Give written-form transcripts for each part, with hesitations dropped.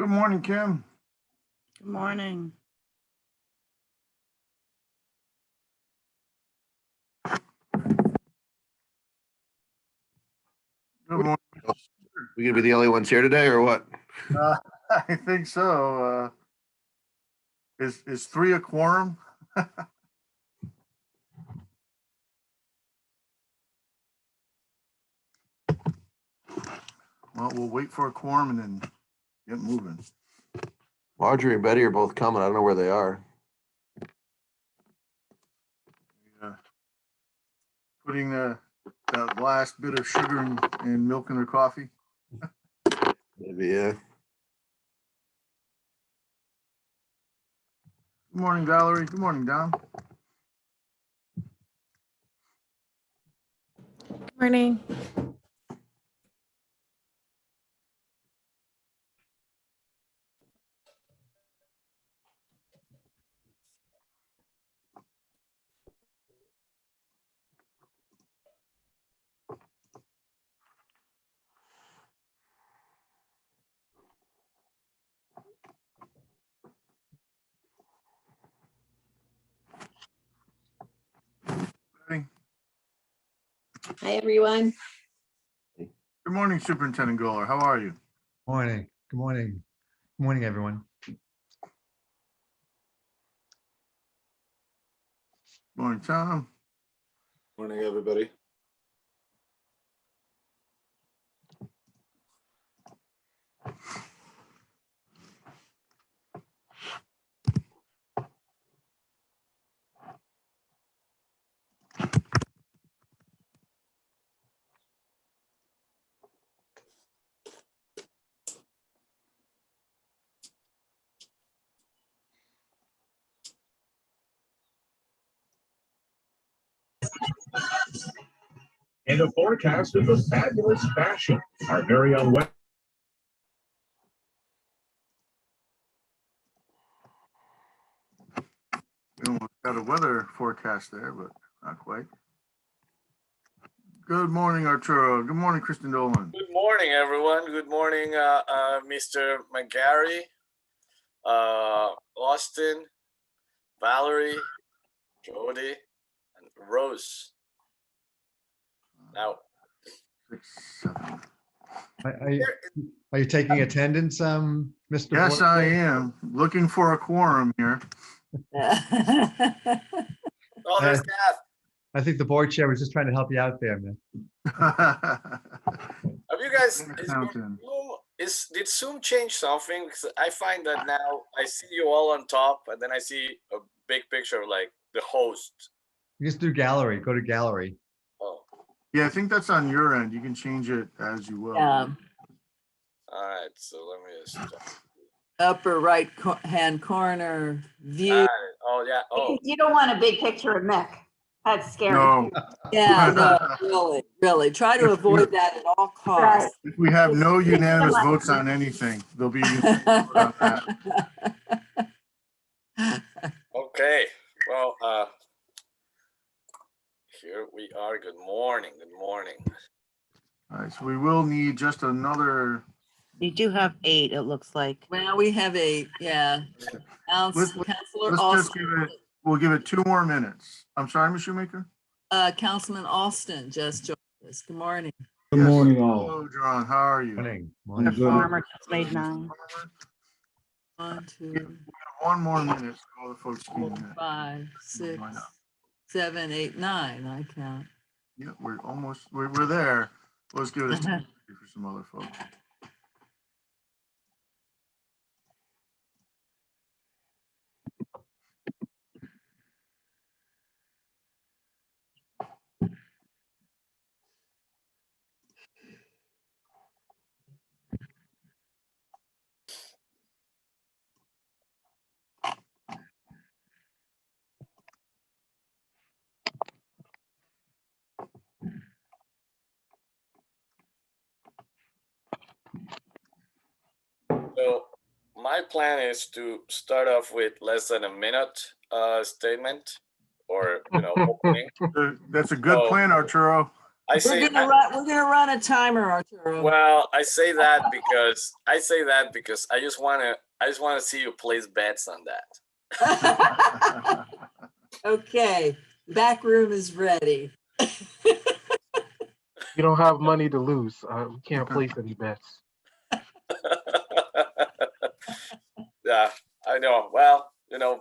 Good morning, Kim. Good morning. Good morning. We gonna be the only ones here today, or what? I think so. Is 3 a quorum? Well, we'll wait for a quorum and then get moving. Marjorie and Betty are both coming. I don't know where they are. Putting that last bit of sugar and milk in their coffee. Maybe, yeah. Good morning, Valerie. Good morning, Don. Good morning. Hi, everyone. Good morning, Superintendent Goller. How are you? Morning. Good morning. Good morning, everyone. Morning, Tom. Morning, everybody. And a forecast of the fabulous fashion. Our very own web. We almost got a weather forecast there, but not quite. Good morning, Arturo. Good morning, Kristen Dolan. Good morning, everyone. Good morning, Mr. McGarry, Austin, Valerie, Jody, and Rose. Now, 6, 7. Are you taking attendance, Mr. Yes, Board? I am. Looking for a quorum here. oh, there's that. I think the board chair was just trying to help you out there, man. Have you guys? Accountant. Did Zoom change something? Because I find that now I see you all on top, and then I see a big picture of like the host. You just do gallery. Go to gallery. Oh, Yeah, I think that's on your end. You can change it as you will. Yeah, all right. So let me just. upper right hand corner view. Got it. Oh yeah. Oh, Because you don't want a big picture of Mick. That's scary. No, Yeah, no, really. Try to avoid that at all costs. if we have no unanimous votes on anything, there'll be a unanimous vote on that. okay. Well, here we are. Good morning. Good morning. All right, so we will need just another. You do have 8, it looks like. Well, we have a, yeah. Let's Councilor just give Austin, it, we'll give it 2 more minutes. I'm sorry, Ms. Shoemaker? Councilman Austin just joined us. Good morning. Good morning, all. Hello, John, how are you? Morning. Jeff Morning. Farmer Farmer. just made 9. 1, 2, We have 1 more minute, so all the folks 4, can. 5, 6, 7, 8, 9. I count. Yeah, we're almost, we're there. Let's give it a second for some other folks. So my plan is to start off with less than a minute statement or opening. That's a good So- plan, Arturo. I We're say, gonna run a timer, Arturo. well, I say that because I just wanna see you place bets on that. Okay, back room is ready. You don't have money to lose. We can't place any bets. Yeah, I know. Well, dude,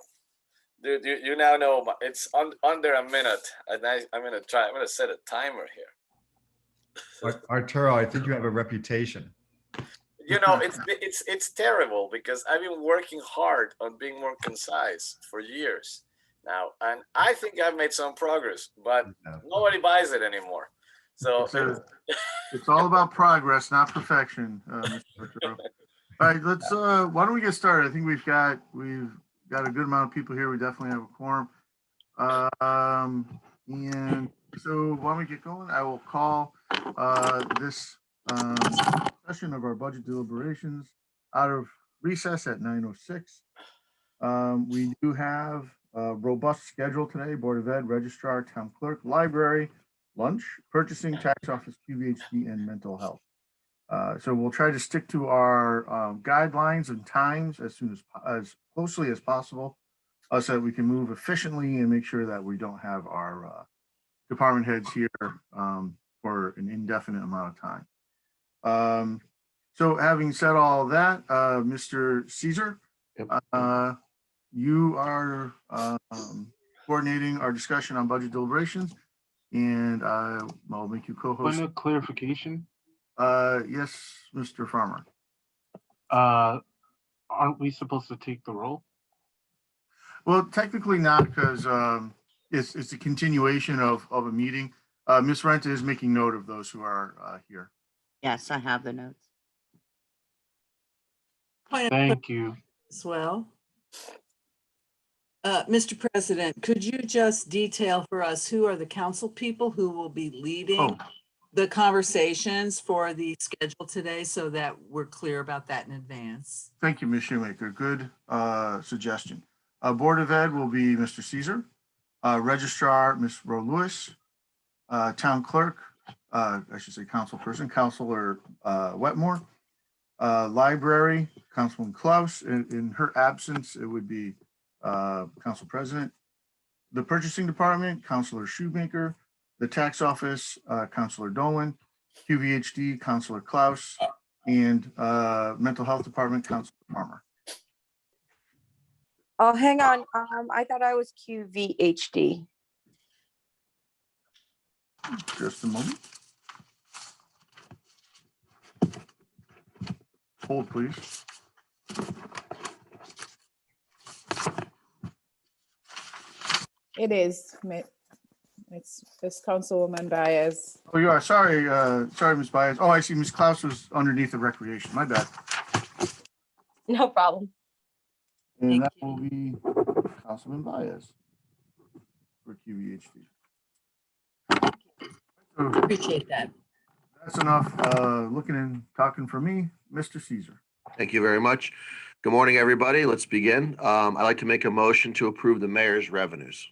you now know it's under a minute, and I'm gonna set a timer here. Arturo, I think you have a reputation. It's terrible because I've been working hard on being more concise for years now, and I think I've made some progress, but nobody buys it anymore. So It's all about progress, not perfection, Mr. Arturo. All right, why don't we get started? I think we've got a good amount of people here. We definitely have a quorum. And so why don't we get going? I will call this session of our budget deliberations out of recess at 9:06. We do have a robust schedule today: Board of Ed, Registrar, Town Clerk, Library, lunch, purchasing, tax office, QVHD, and mental health. So we'll try to stick to our guidelines and times as closely as possible, so that we can move efficiently and make sure that we don't have our department heads here for an indefinite amount of time. So having said all that, Mr. Caesar, you are coordinating our discussion on budget deliberations, and I'll make you co-host. Point of clarification. Yes, Mr. Farmer. Aren't we supposed to take the roll? Well, technically not, because it's a continuation of a meeting. Ms. Renta is making note of those who are here. Yes, I have the notes. Thank you. As well. Mr. President, could you just detail for us who are the council people who will be leading the conversations for the schedule today, so that we're clear about that in advance? Thank you, Ms. Shoemaker. Good suggestion. Board of Ed will be Mr. Caesar, Registrar, Ms. Roe Lewis, Town Clerk, I should say Council Person, Councilor Wetmore, Library, Councilman Klaus. In her absence, it would be Council President. The Purchasing Department, Councilor Shoemaker. The Tax Office, Councilor Dolan. QVHD, Councilor Klaus. And Mental Health Department, Councilor Farmer. Oh, hang on. I thought I was QVHD. Just a moment. Hold, please. It is. It's Councilwoman Baez. Oh, you are. Sorry, Ms. Baez. Oh, I see. Ms. Klaus was underneath the recreation. My bad. No problem. And that will be Councilman Baez for QVHD. Appreciate that. That's enough looking and talking for me, Mr. Caesar. Thank you very much. Good morning, everybody. Let's begin. I'd like to make a motion to approve the mayor's revenues.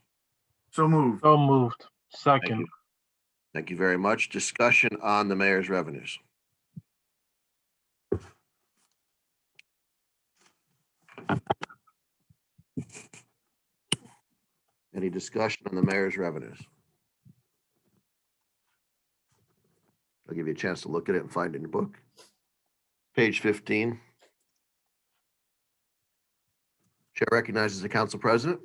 So moved. So moved. Thank Second. you. Thank you very much. Discussion on the mayor's revenues. Any discussion on the mayor's revenues? I'll give you a chance to look at it and find it in your book. Page 15. Chair recognizes the council president.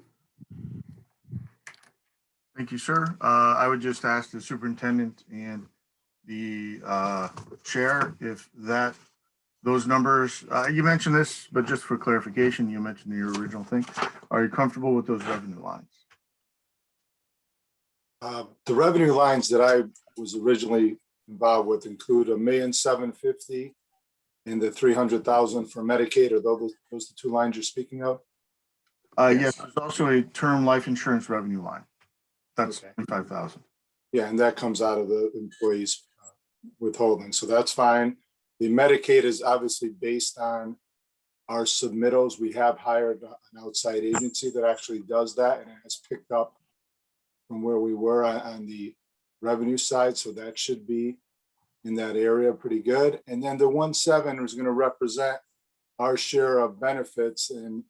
Thank you, sir. I would just ask the superintendent and the chair if those numbers, you mentioned this, but just for clarification, you mentioned your original thing. Are you comfortable with those revenue lines? The revenue lines that I was originally involved with include $1,750,000 and the $300,000 for Medicaid. Are those the two lines you're speaking of? Yes, there's also a term life insurance revenue line. That's $25,000. Yeah, and that comes out of the employees' withholding, so that's fine. The Medicaid is obviously based on our submittals. We have hired an outside agency that actually does that, and it has picked up from where we were on the revenue side, so that should be in that area pretty good. And then the 1.7 is going to represent our share of benefits. And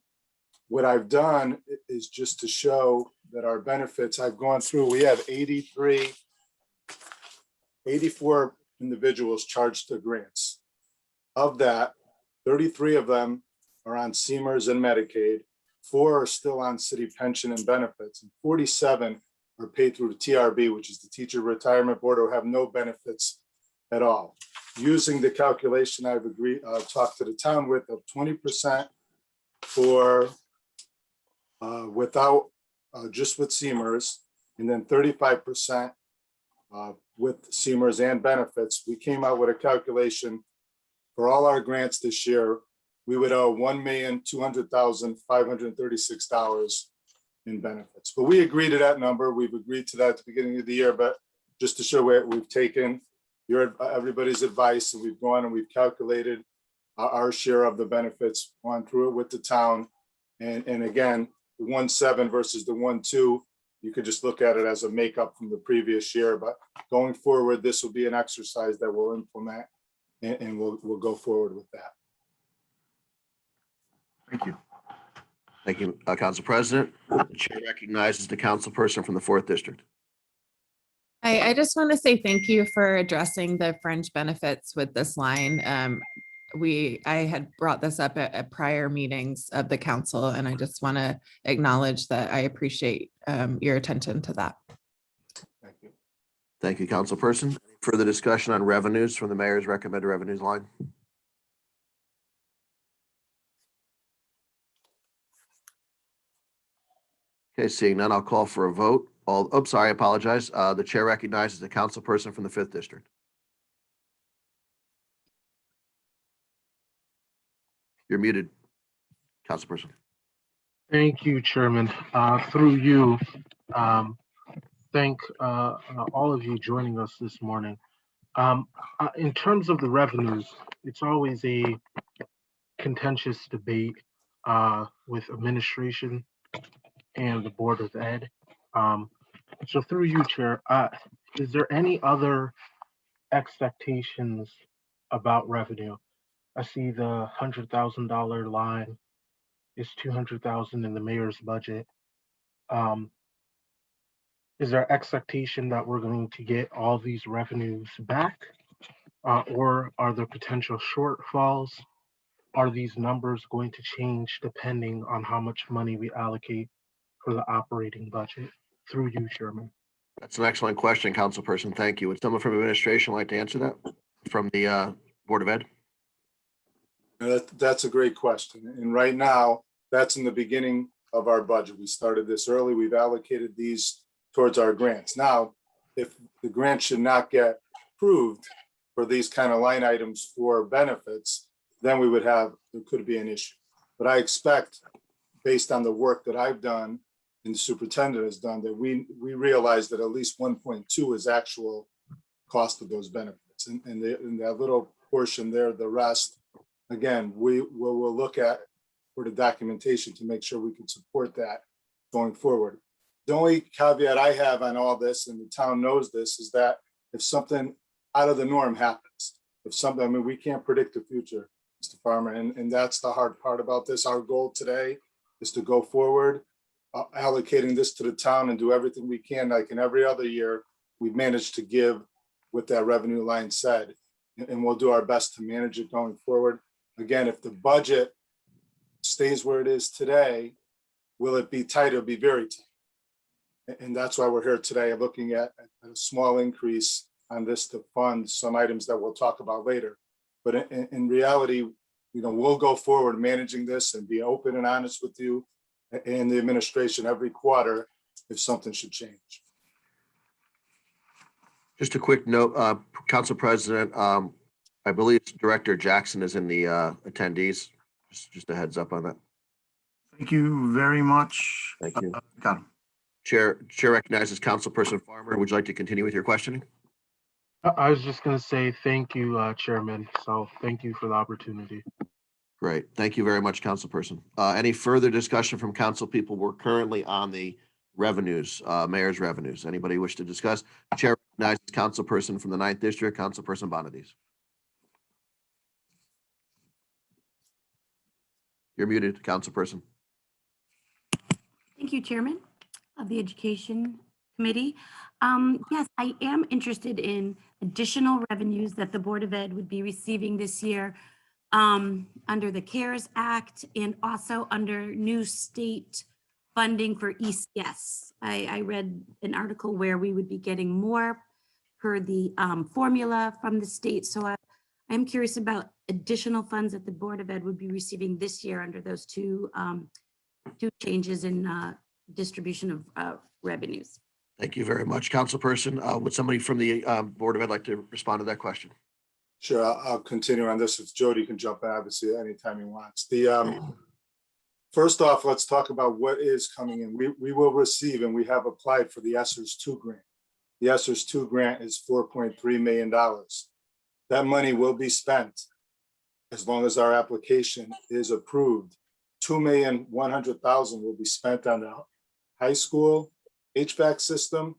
what I've done is just to show that our benefits, I've gone through, we have 84 individuals charged to grants. Of that, 33 of them are on CMERS and Medicaid, 4 are still on city pension and benefits, and 47 are paid through the TRB, which is the Teacher Retirement Board, or have no benefits at all. Using the calculation I've talked to the town with of 20% for without just with CMERS, and then 35% with CMERS and benefits, we came out with a calculation for all our grants this year. We would owe $1,200,536 in benefits. But we agreed to that number. We've agreed to that at the beginning of the year, but just to show where we've taken everybody's advice, and we've gone and we've calculated our share of the benefits, gone through it with the town. And again, the 1.7 versus the 1.2, you could just look at it as a makeup from the previous year. But going forward, this will be an exercise that we'll implement, and we'll go forward with that. Thank you. Thank you, Council President. The chair recognizes the councilperson from the 4th District. I just want to say thank you for addressing the fringe benefits with this line. I had brought this up at prior meetings of the council, and I just want to acknowledge that I appreciate your attention to that. Thank you. Thank you, Councilperson. Further discussion on revenues from the mayor's recommended revenues line? Okay, seeing none, I'll call for a vote. I apologize. The chair recognizes the councilperson from the 5th District. You're muted, councilperson. Thank you, Chairman. Through you, thank all of you joining us this morning. In terms of the revenues, it's always a contentious debate with administration and the Board of Ed. So through you, Chair, is there any other expectations about revenue? I see the $100,000 line is $200,000 in the mayor's budget. Is there expectation that we're going to get all these revenues back? Or are there potential shortfalls? Are these numbers going to change depending on how much money we allocate for the operating budget? Through you, Chairman. That's an excellent question, councilperson. Thank you. Would someone from administration like to answer that from the Board of Ed? That's a great question. And right now, that's in the beginning of our budget. We started this early. We've allocated these towards our grants. Now, if the grant should not get approved for these kind of line items for benefits, then there could be an issue. But I expect, based on the work that I've done and the superintendent has done, that we realize that at least 1.2 is actual cost of those benefits. And that little portion there, the rest, again, we'll look at for the documentation to make sure we can support that going forward. The only caveat I have on all this, and the town knows this, is that if something out of the norm happens, we can't predict the future, Mr. Farmer, and that's the hard part about this. Our goal today is to go forward, allocating this to the town and do everything we can. Like in every other year, we've managed to give what that revenue line said, and we'll do our best to manage it going forward. Again, if the budget stays where it is today, will it be tight? It'll be very tight. And that's why we're here today, looking at a small increase on this to fund some items that we'll talk about later. But in reality, we'll go forward managing this and be open and honest with you and the administration every quarter if something should change. Just a quick note, Council President, I believe Director Jackson is in the attendees. Just a heads up on that. Thank you very much. Thank you. Got him. Chair recognizes Councilperson Farmer. Would you like to continue with your questioning? I was just going to say thank you, Chairman. So thank you for the opportunity. Great. Thank you very much, Councilperson. Any further discussion from council people? We're currently on the revenues, mayor's revenues. Anybody wish to discuss? Chair Nice councilperson from the 9th District, Councilperson Bonadies. You're muted, councilperson. Thank you, Chairman of the Education Committee. Yes, I am interested in additional revenues that the Board of Ed would be receiving this year under the CARES Act and also under new state funding for ECS. I read an article where we would be getting more per the formula from the state. So I'm curious about additional funds that the Board of Ed would be receiving this year under those two changes in distribution of revenues. Thank you very much, councilperson. Would somebody from the Board of Ed like to respond to that question? Sure, I'll continue on this. If Jody can jump in, obviously, anytime he wants. First off, let's talk about what is coming in. We will receive, and we have applied for the ESSERS 2 grant. The ESSERS 2 grant is $4.3 million. That money will be spent as long as our application is approved. $2,100,000 will be spent on the high school HVAC system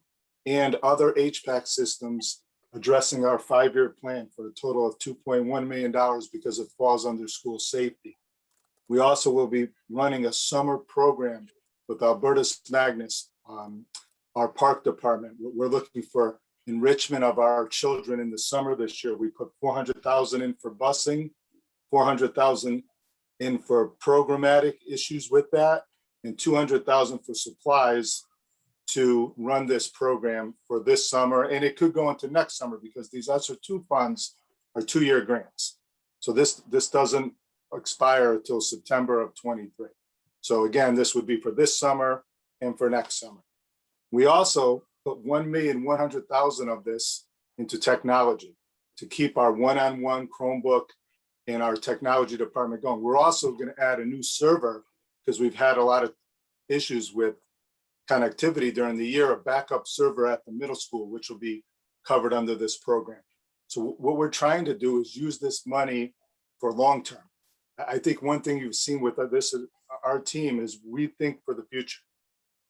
and other HVAC systems addressing our 5-year plan for a total of $2.1 million because it falls under school safety. We also will be running a summer program with Albertus Magnus, our park department. We're looking for enrichment of our children in the summer this year. We put $400,000 in for busing, $400,000 in for programmatic issues with that, and $200,000 for supplies to run this program for this summer. And it could go into next summer because these ESSER 2 funds are 2-year grants. So this doesn't expire until September of 23. So again, this would be for this summer and for next summer. We also put $1,100,000 of this into technology to keep our one-on-one Chromebook and our technology department going. We're also going to add a new server because we've had a lot of issues with connectivity during the year, a backup server at the middle school, which will be covered under this program. So what we're trying to do is use this money for long-term. I think one thing you've seen with this, our team, is we think for the future.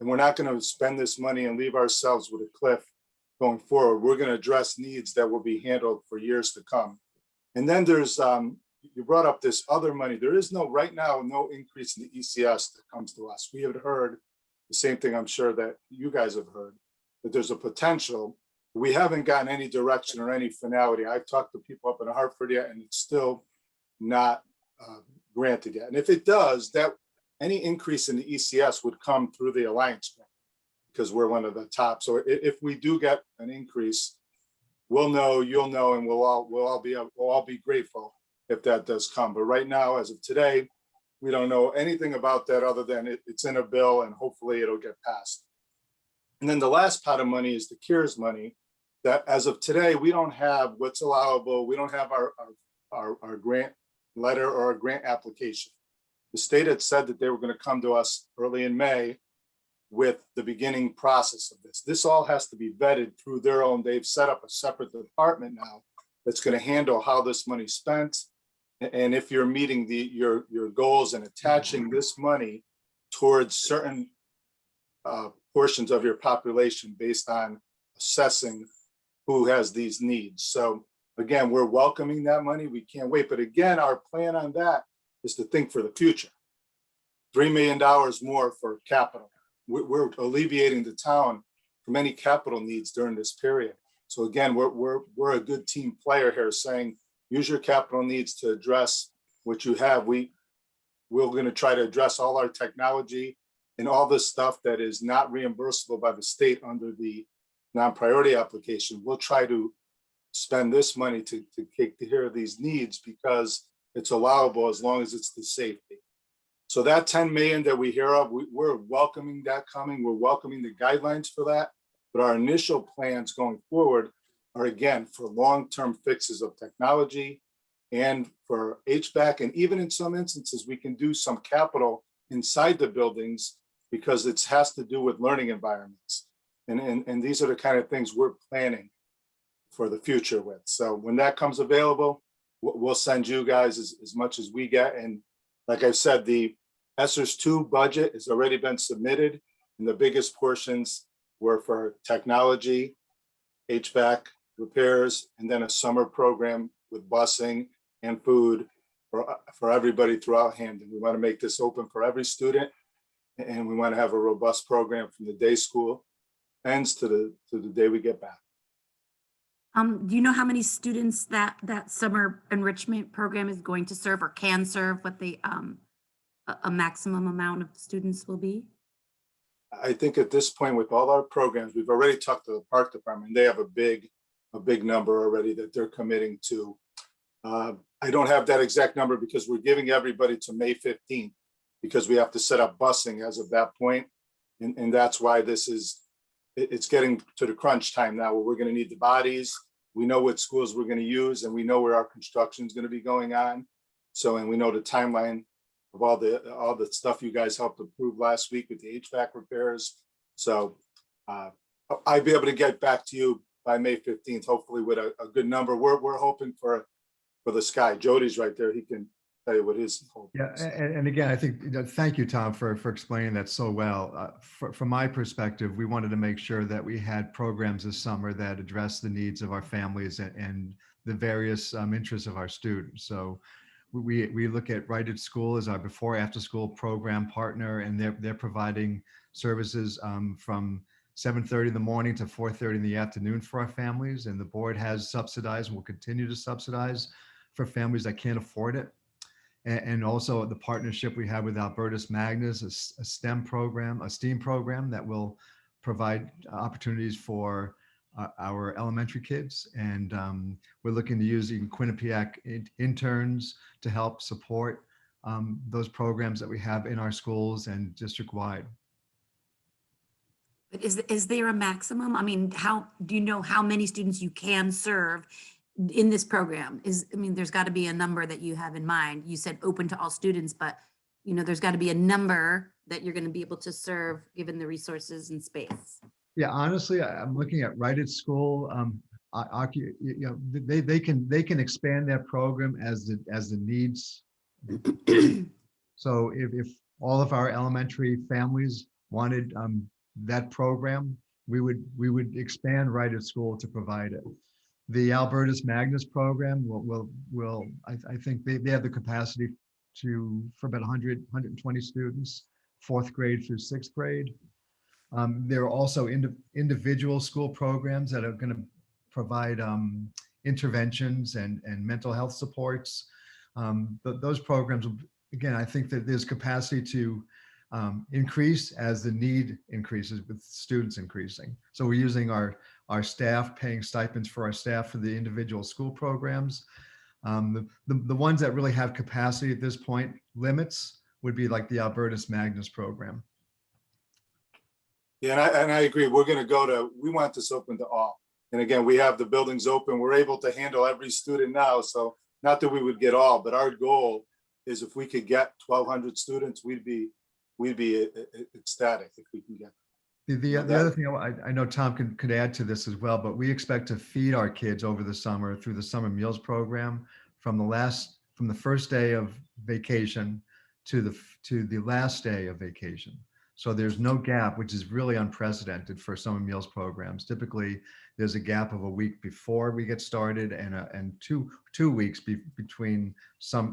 And we're not going to spend this money and leave ourselves with a cliff going forward. We're going to address needs that will be handled for years to come. And then there's, you brought up this other money. There is right now, no increase in the ECS that comes to us. We have heard the same thing I'm sure that you guys have heard, that there's a potential. We haven't gotten any direction or any finality. I've talked to people up in Hartford yet, and it's still not granted yet. And if it does, that any increase in the ECS would come through the Alliance grant because we're one of the top. So if we do get an increase, we'll know, you'll know, and we'll all be grateful if that does come. But right now, as of today, we don't know anything about that other than it's in a bill and hopefully it'll get passed. And then the last pot of money is the CARES money that as of today, we don't have what's allowable. We don't have our grant letter or a grant application. The state had said that they were going to come to us early in May with the beginning process of this. This all has to be vetted through their own. They've set up a separate department now that's going to handle how this money's spent. And if you're meeting your goals and attaching this money towards certain portions of your population based on assessing who has these needs. So again, we're welcoming that money. We can't wait. But again, our plan on that is to think for the future. $3 million more for capital. We're alleviating the town from any capital needs during this period. So again, we're a good team player here saying, use your capital needs to address what you have. We're going to try to address all our technology and all this stuff that is not reimbursable by the state under the non-priority application. We'll try to spend this money to take care of these needs because it's allowable as long as it's the safety. So that 10 million that we hear of, we're welcoming that coming. We're welcoming the guidelines for that. But our initial plans going forward are, again, for long-term fixes of technology and for HVAC. And even in some instances, we can do some capital inside the buildings because it has to do with learning environments. And these are the kind of things we're planning for the future with. So when that comes available, we'll send you guys as much as we get. And like I said, the ESSERS 2 budget has already been submitted, and the biggest portions were for technology HVAC repairs, and then a summer program with busing and food for everybody throughout Hamden. We want to make this open for every student, and we want to have a robust program from the day school ends to the day we get back. Do you know how many students that summer enrichment program is going to serve or can serve, what the, a maximum amount of students will be? I think at this point, with all our programs, we've already talked to the park department. They have a big number already that they're committing to. I don't have that exact number because we're giving everybody to May 15th because we have to set up busing as of that point. And that's why it's getting to the crunch time now where we're going to need the bodies. We know what schools we're going to use and we know where our construction is going to be going on. So, and we know the timeline of all the stuff you guys helped approve last week with the HVAC repairs. So I'll be able to get back to you by May 15th, hopefully with a good number. We're hoping for the sky. Jody's right there. He can tell you what his hope Yeah, is. and again, I think, thank you, Tom, for explaining that so well. From my perspective, we wanted to make sure that we had programs this summer that address the needs of our families and the various interests of our students. So we look at Right at School as our before after school program partner, and they're providing services from 7:30 in the morning to 4:30 in the afternoon for our families. And the board has subsidized and will continue to subsidize for families that can't afford it. And also the partnership we have with Albertus Magnus, a STEM program, a STEAM program that will provide opportunities for our elementary kids. And we're looking to use even Quinnipiac interns to help support those programs that we have in our schools and district-wide. But is there a maximum? I mean, how, do you know how many students you can serve in this program? I mean, there's got to be a number that you have in mind. You said open to all students, but there's got to be a number that you're going to be able to serve given the resources and space. Yeah, honestly, I'm looking at Right at School. They can expand their program as the needs. So if all of our elementary families wanted that program, we would expand Right at School to provide it. The Albertus Magnus program will I think they have the capacity for about 120 students, 4th grade through 6th grade. There are also individual school programs that are going to provide interventions and mental health supports. Those programs, again, I think that there's capacity to increase as the need increases with students increasing. So we're using our staff, paying stipends for our staff for the individual school programs. The ones that really have capacity at this point, limits, would be like the Albertus Magnus program. Yeah, and I agree. We're going to we want this open to all. And again, we have the buildings open. We're able to handle every student now. So not that we would get all, but our goal is if we could get 1,200 students, we'd be ecstatic if we can get. The other thing I know Tom could add to this as well, but we expect to feed our kids over the summer through the summer meals program from the first day of vacation to the last day of vacation. So there's no gap, which is really unprecedented for summer meals programs. Typically, there's a gap of a week before we get started and two weeks between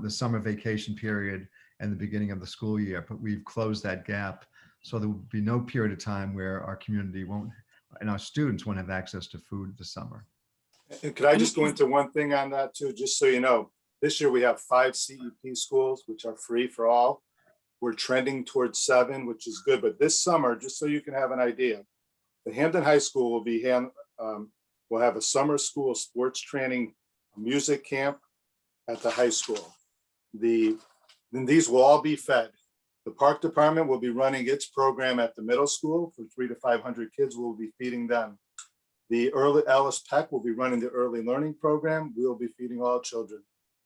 the summer vacation period and the beginning of the school year. But we've closed that gap, so there will be no period of time where our community won't and our students won't have access to food this summer. And could I just go into one thing on that too, just so you know? This year we have 5 CEP schools, which are free for all. We're trending towards 7, which is good. But this summer, just so you can have an idea, the Hamden High School will have a summer school sports training music camp at the high school. Then these will all be fed. The park department will be running its program at the middle school for 300 to 500 kids. We'll be feeding them. The Alice Peck will be running the early learning program. We'll be feeding all children.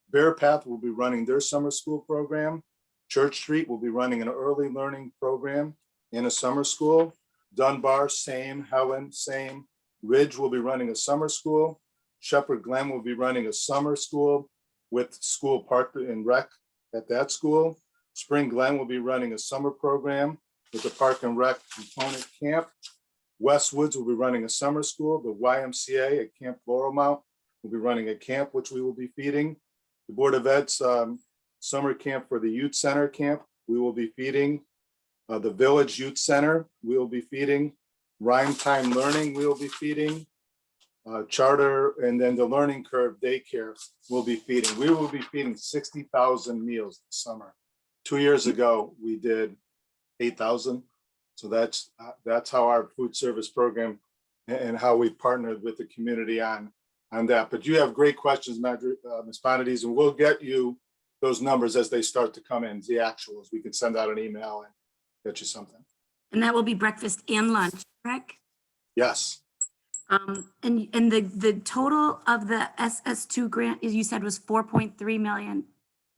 Bear Path will be running their summer school program. Church Street will be running an early learning program in a summer school. Dunbar, same. Helen, same. Ridge will be running a summer school. Shepherd Glen will be running a summer school with school park and rec at that school. Spring Glen will be running a summer program with the park and rec component camp. Westwoods will be running a summer school. The YMCA at Camp Laurel Mount will be running a camp, which we will be feeding. The Board of Ed's summer camp for the youth center camp, we will be feeding. The Village Youth Center, we will be feeding. Rhyme Time Learning, we will be feeding. Charter, and then the Learning Curve Daycare will be feeding. We will be feeding 60,000 meals this summer. 2 years ago, we did 8,000. So that's how our food service program and how we partnered with the community on that. But you have great questions, Ms. Bonadies, and we'll get you those numbers as they start to come in, the actuals. We can send out an email and get you something. And that will be breakfast and lunch, correct? Yes. And the total of the SS2 grant, as you said, was 4.3 million.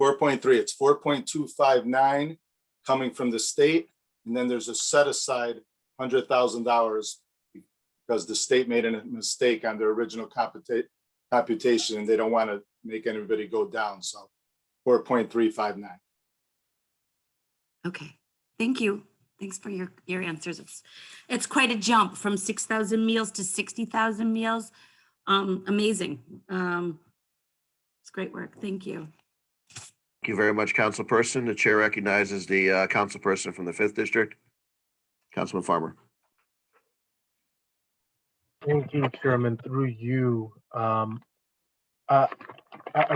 4.3, it's 4.259 coming from the state. And then there's a set aside $100,000 because the state made a mistake on their original computation and they don't want to make anybody go down. So 4.359. Okay, thank you. Thanks for your answers. It's quite a jump from 6,000 meals to 60,000 meals. Amazing. It's great work. Thank you. Thank you very much, Councilperson. The chair recognizes the councilperson from the 5th District, Councilman Farmer. Thank you, Chairman. Through you, I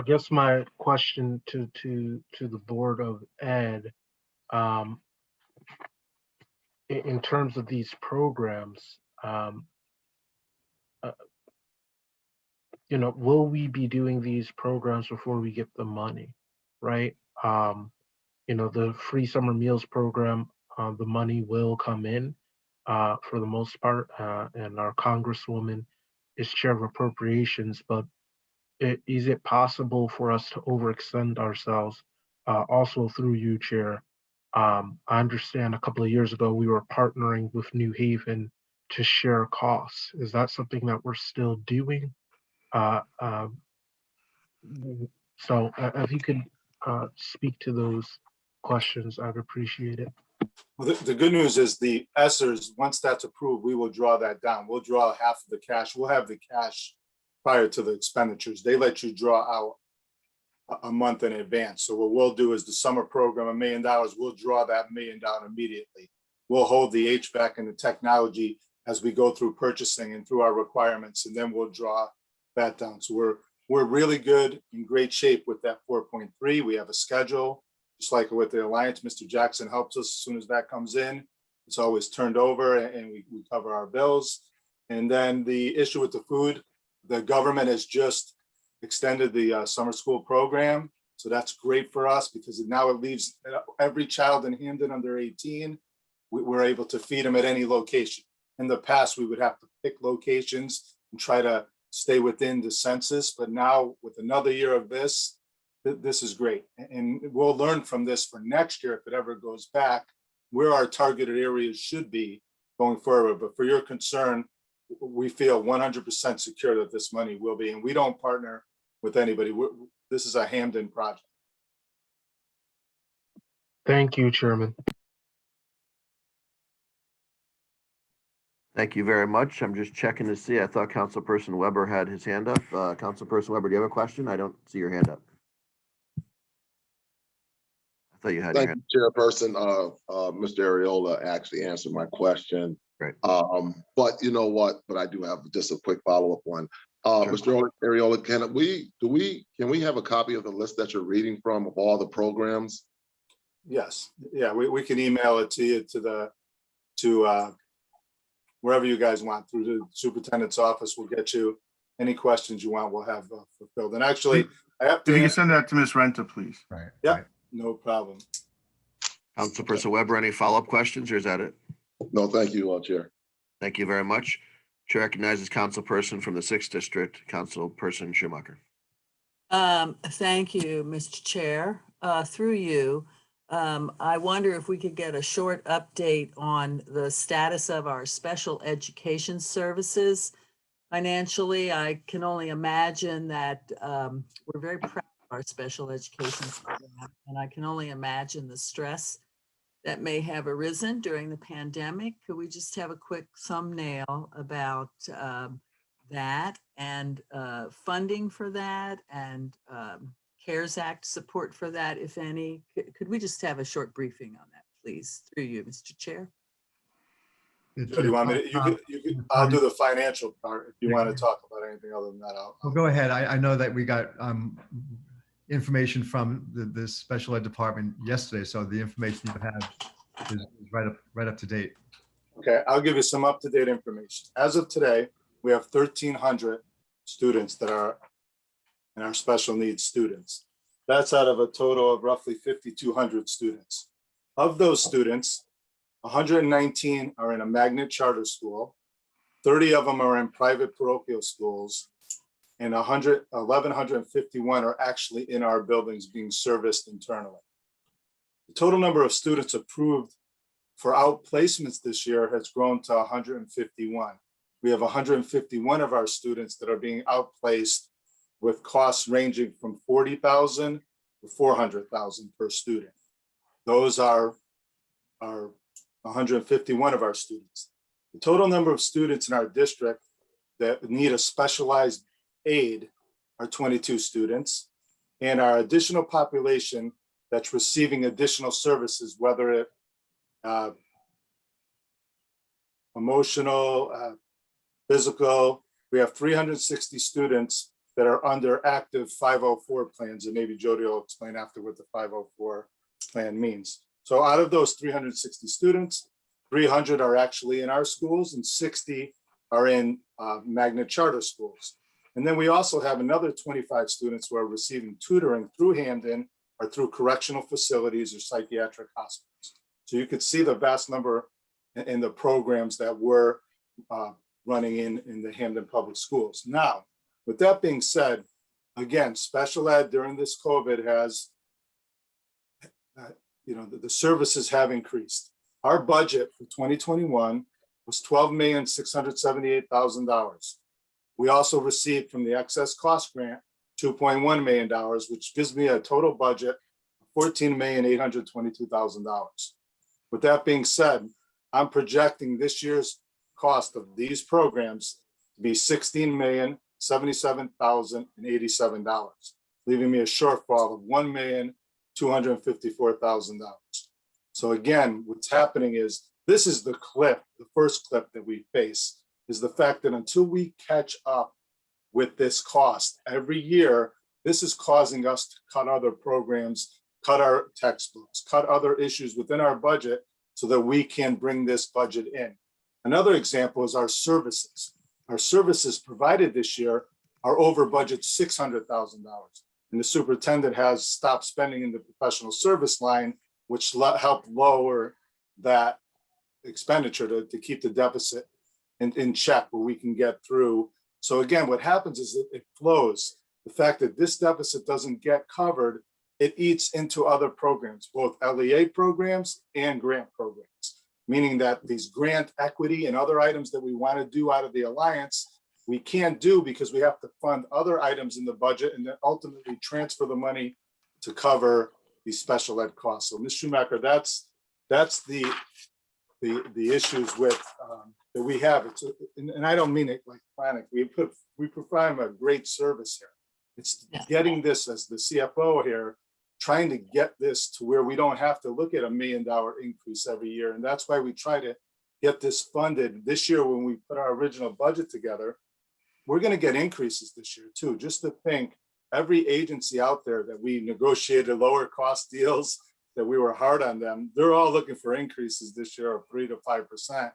guess my question to the Board of Ed, in terms of these programs, will we be doing these programs before we get the money, right? The free summer meals program, the money will come in for the most part, and our Congresswoman is chair of appropriations, but is it possible for us to overextend ourselves also through you, Chair? I understand a couple of years ago, we were partnering with New Haven to share costs. Is that something that we're still doing? So if you could speak to those questions, I'd appreciate it. Well, the good news is the ESSERS, once that's approved, we will draw that down. We'll draw half of the cash. We'll have the cash prior to the expenditures. They let you draw out a month in advance. So what we'll do is the summer program, $1 million, we'll draw that $1 million immediately. We'll hold the HVAC and the technology as we go through purchasing and through our requirements, and then we'll draw that down. So we're really good, in great shape with that 4.3. We have a schedule, just like with the Alliance. Mr. Jackson helps us as soon as that comes in. It's always turned over and we cover our bills. And then the issue with the food, the government has just extended the summer school program. So that's great for us because now it leaves every child in Hamden under 18. We're able to feed them at any location. In the past, we would have to pick locations and try to stay within the census. But now with another year of this is great. And we'll learn from this for next year, if it ever goes back, where our targeted areas should be going forward. But for your concern, we feel 100% secure that this money will be, and we don't partner with anybody. This is a Hamden project. Thank you, Chairman. Thank you very much. I'm just checking to see. I thought Councilperson Weber had his hand up. Councilperson Weber, do you have a question? I don't see your hand up. I thought you had your Thank hand. you, Chairperson. Mr. Ariola actually answered my question. Great. But you know what? But I do have just a quick follow-up one. Sure. Mr. Ariola, can we have a copy of the list that you're reading from of all the programs? Yes. Yeah, we can email it to you to wherever you guys want, through the superintendent's office. We'll get you any questions you want. We'll have fulfilled. And actually, I have to. If you can send that to Ms. Renta, please. Right. Yeah, right. no problem. Councilperson Weber, any follow-up questions or is that it? No, thank you, Chair. Thank you very much. Chair recognizes Councilperson from the 6th District, Councilperson Schumacher. Thank you, Mr. Chair. Through you, I wonder if we could get a short update on the status of our special education services. Financially, I can only imagine that we're very proud of our special education program, and I can only imagine the stress that may have arisen during the pandemic. Could we just have a quick thumbnail about that and funding for that and CARES Act support for that, if any? Could we just have a short briefing on that, please, through you, Mr. Chair? Joe, do you want me to, I'll do the financial part. If you want to talk about anything other than that, Well, go ahead. I know that we got information from the special ed department yesterday, so the information you have is right up to date. Okay, I'll give you some up-to-date information. As of today, we have 1,300 students that are in our special needs students. That's out of a total of roughly 5,200 students. Of those students, 119 are in a magnet charter school, 30 of them are in private parochial schools, and 1,151 are actually in our buildings being serviced internally. The total number of students approved for outplacements this year has grown to 151. We have 151 of our students that are being outplaced with costs ranging from $40,000 to $400,000 per student. Those are 151 of our students. The total number of students in our district that need a specialized aid are 22 students, and our additional population that's receiving additional services, whether it emotional, physical, we have 360 students that are under active 504 plans, and maybe Jody will explain after what the 504 plan means. So out of those 360 students, 300 are actually in our schools and 60 are in magnet charter schools. And then we also have another 25 students who are receiving tutoring through Hamden or through correctional facilities or psychiatric hospitals. So you could see the vast number in the programs that we're running in the Hamden Public Schools. Now, with that being said, again, special ed during this COVID has, the services have increased. Our budget for 2021 was $12,678,000. We also received from the excess cost grant $2.1 million, which gives me a total budget of $14,822,000. With that being said, I'm projecting this year's cost of these programs to be $16,077,087, leaving me a shortfall of $1,254,000. So again, what's happening is this is the first clip that we face, is the fact that until we catch up with this cost every year, this is causing us to cut other programs, cut our textbooks, cut other issues within our budget so that we can bring this budget in. Another example is our services. Our services provided this year are over budget $600,000. And the superintendent has stopped spending in the professional service line, which helped lower that expenditure to keep the deficit in check where we can get through. So again, what happens is that it flows. The fact that this deficit doesn't get covered, it eats into other programs, both LEA programs and grant programs, meaning that these grant equity and other items that we want to do out of the Alliance, we can't do because we have to fund other items in the budget and then ultimately transfer the money to cover these special ed costs. So Ms. Schumacher, that's the issues with that we have. And I don't mean it like chronic. We provide a great service here. It's getting this as the CFO here, trying to get this to where we don't have to look at $1 million increase every year. And that's why we try to get this funded. This year, when we put our original budget together, we're going to get increases this year too. Just to think, every agency out there that we negotiated lower cost deals, that we were hard on them, they're all looking for increases this year of 3 to 5%.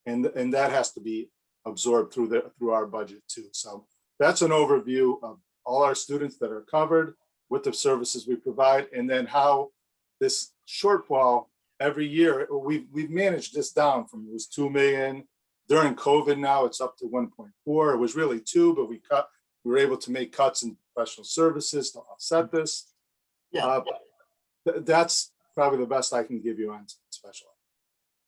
And that has to be absorbed through our budget too. So that's an overview of all our students that are covered with the services we provide, and then how this shortfall every year, we've managed this down from, it was 2 million. During COVID now it's up to 1.4. It was really 2, but we were able to make cuts in professional services to offset this. That's probably the best I can give you on special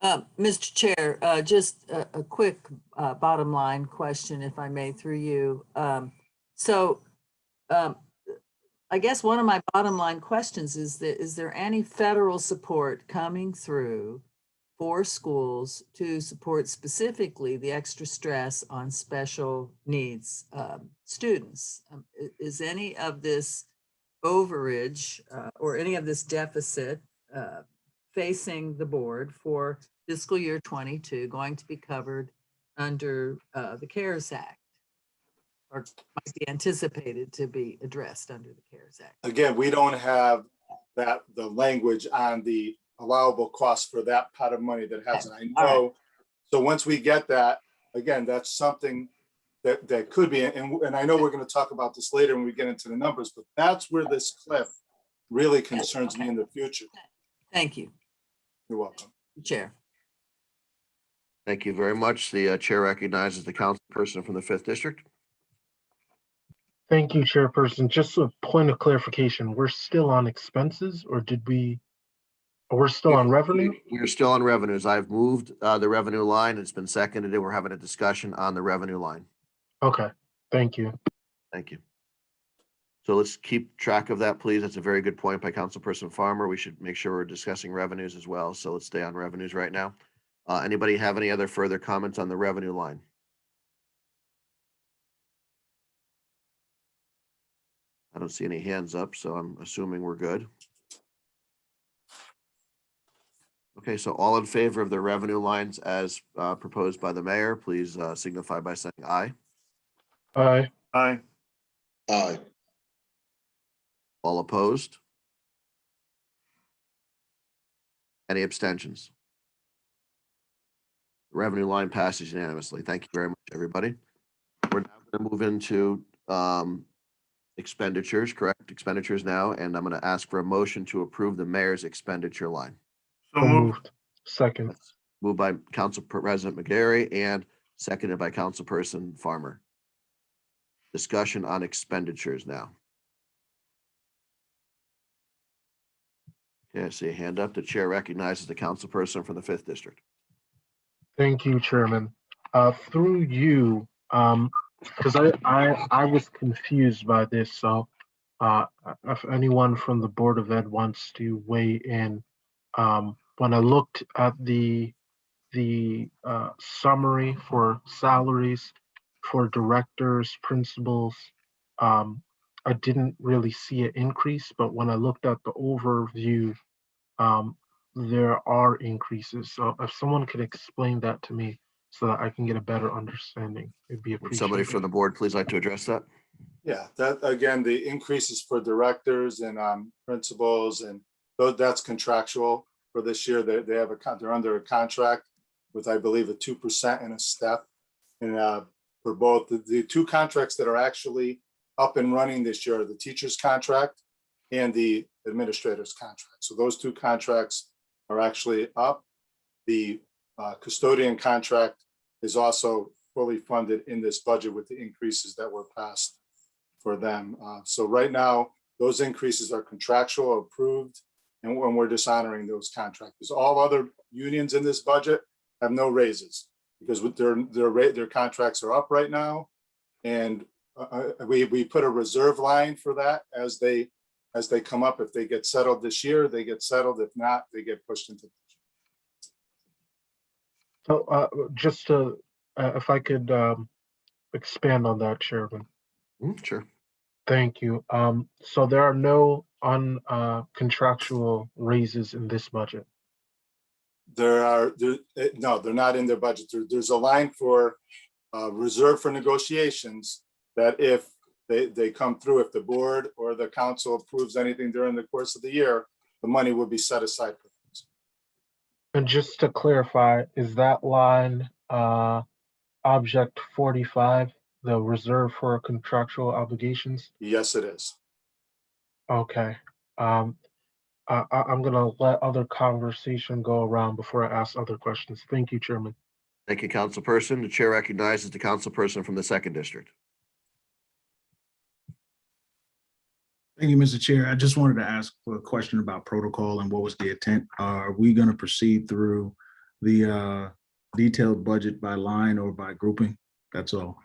ed. Mr. Chair, just a quick bottom line question, if I may, through you. I guess one of my bottom line questions is that, is there any federal support coming through for schools to support specifically the extra stress on special needs students? Is any of this overage or any of this deficit facing the board for fiscal year 22 going to be covered under the CARES Act, or might be anticipated to be addressed under the CARES Act? Again, we don't have the language on the allowable cost for that pot of money that has it. I know. So once we get that, again, that's something that could be, and I know we're going to talk about this later when we get into the numbers, but that's where this cliff really concerns me in the future. Thank you. You're welcome. Chair. Thank you very much. The chair recognizes the councilperson from the 5th District. Thank you, Chairperson. Just a point of clarification, we're still on expenses, or we're still on revenue? We're still on revenues. I've moved the revenue line. It's been seconded, and we're having a discussion on the revenue line. Okay, thank you. Thank you. So let's keep track of that, please. That's a very good point by Councilperson Farmer. We should make sure we're discussing revenues as well. So let's stay on revenues right now. Anybody have any other further comments on the revenue line? I don't see any hands up, so I'm assuming we're good. Okay, so all in favor of the revenue lines as proposed by the mayor, please signify by saying aye. Aye. Aye. Aye. All opposed? Any abstentions? The revenue line passes unanimously. Thank you very much, everybody. We're now going to move into expenditures, correct? Expenditures now, and I'm going to ask for a motion to approve the mayor's expenditure line. So So moved. moved. Second. That's moved by Council President McGarry and seconded by Councilperson Farmer. Discussion on expenditures now. Okay, I see a hand up. The chair recognizes the councilperson from the 5th District. Thank you, Chairman. Through you, because I was confused by this, so if anyone from the Board of Ed wants to weigh in, when I looked at the summary for salaries for directors, principals, I didn't really see an increase, but when I looked at the overview, there are increases. So if someone could explain that to me so that I can get a better understanding, it'd be Would appreciated. somebody from the board please like to address that? Yeah, that again, the increases for directors and principals, and that's contractual for this year. They have they're under a contract with, I believe, a 2% and a step. And for both the two contracts that are actually up and running this year are the teacher's contract and the administrator's contract. So those two contracts are actually up. The custodian contract is also fully funded in this budget with the increases that were passed for them. So right now, those increases are contractual, approved, and when we're dishonoring those contractors. All other unions in this budget have no raises because with their contracts are up right now. And we put a reserve line for that as they come up. If they get settled this year, they get settled. If not, they get pushed into. So just to, if I could expand on that, Chairman. Sure. Thank you. So there are no contractual raises in this budget. No, they're not in their budget. There's a line for reserve for negotiations that if they come through, if the board or the council approves anything during the course of the year, the money will be set aside for things. And just to clarify, is that line object 45, the reserve for contractual obligations? Yes, it is. Okay. I'm gonna let other conversation go around before I ask other questions. Thank you, Chairman. Thank you, councilperson. The chair recognizes the councilperson from the 2nd District. Thank you, Mr. Chair. I just wanted to ask a question about protocol and what was the intent. Are we going to proceed through the detailed budget by line or by grouping? That's all.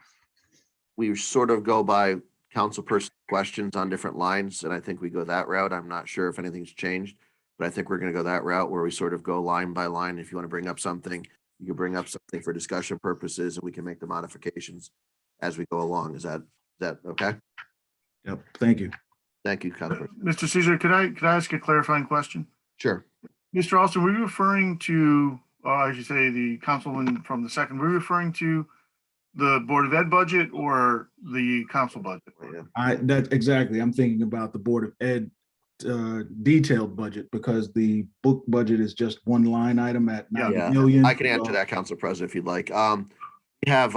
We sort of go by councilperson questions on different lines, and I think we go that route. I'm not sure if anything's changed, but I think we're gonna go that route where we sort of go line by line. If you want to bring up something, you can bring up something for discussion purposes, and we can make the modifications as we go along. Is that okay? Yep, thank you. Thank you, Councilman. Mr. Caesar, could I ask a clarifying question? Sure. Mr. Austin, were you referring to, I should say, the councilman from the second, were you referring to the Board of Ed budget or the council budget? That exactly. I'm thinking about the Board of Ed detailed budget because the book budget is just one line item at 9 million. I can answer that, Council President, if you'd like. We have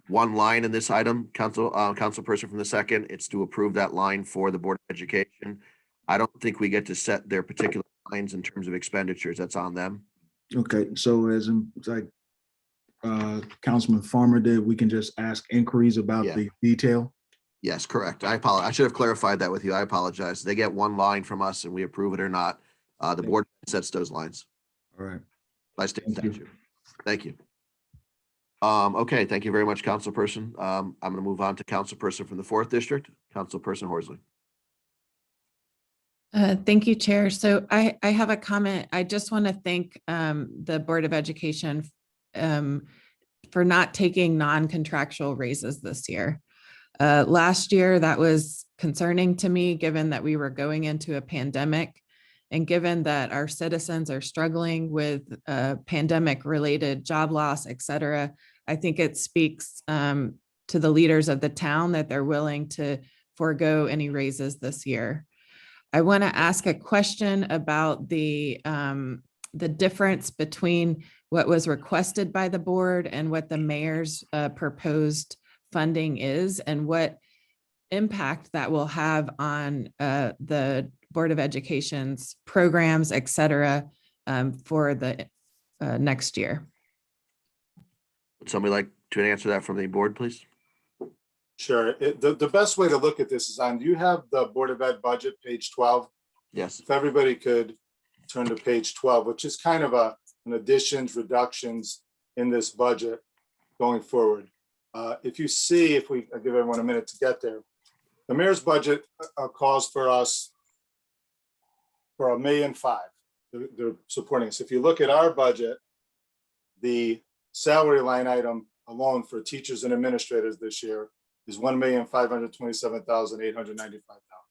one line in this item, councilperson from the second. It's to approve that line for the Board of Education. I don't think we get to set their particular lines in terms of expenditures. That's on them. Okay, so as in, like Councilman Farmer did, we can just ask inquiries about the detail. Yes, correct. I apologize. I should have clarified that with you. I apologize. They get one line from us and we approve it or not. The board sets those lines All right. by state statute. Thank you. Okay, thank you very much, Councilperson. I'm going to move on to Councilperson from the 4th District, Councilperson Horsley. Thank you, Chair. So I have a comment. I just want to thank the Board of Education for not taking non-contractual raises this year. Last year, that was concerning to me, given that we were going into a pandemic and given that our citizens are struggling with pandemic-related job loss, et cetera. I think it speaks to the leaders of the town that they're willing to forego any raises this year. I want to ask a question about the difference between what was requested by the board and what the mayor's proposed funding is, and what impact that will have on the Board of Education's programs, et cetera, for the next year. Would somebody like to answer that from the board, please? Sure. The best way to look at this is do you have the Board of Ed budget, page 12? Yes. If everybody could turn to page 12, which is kind of an additions, reductions in this budget going forward. If you see, I'll give everyone a minute to get there. The mayor's budget calls for us for $1.5 million. They're supporting us. If you look at our budget, the salary line item alone for teachers and administrators this year is $1,527,895.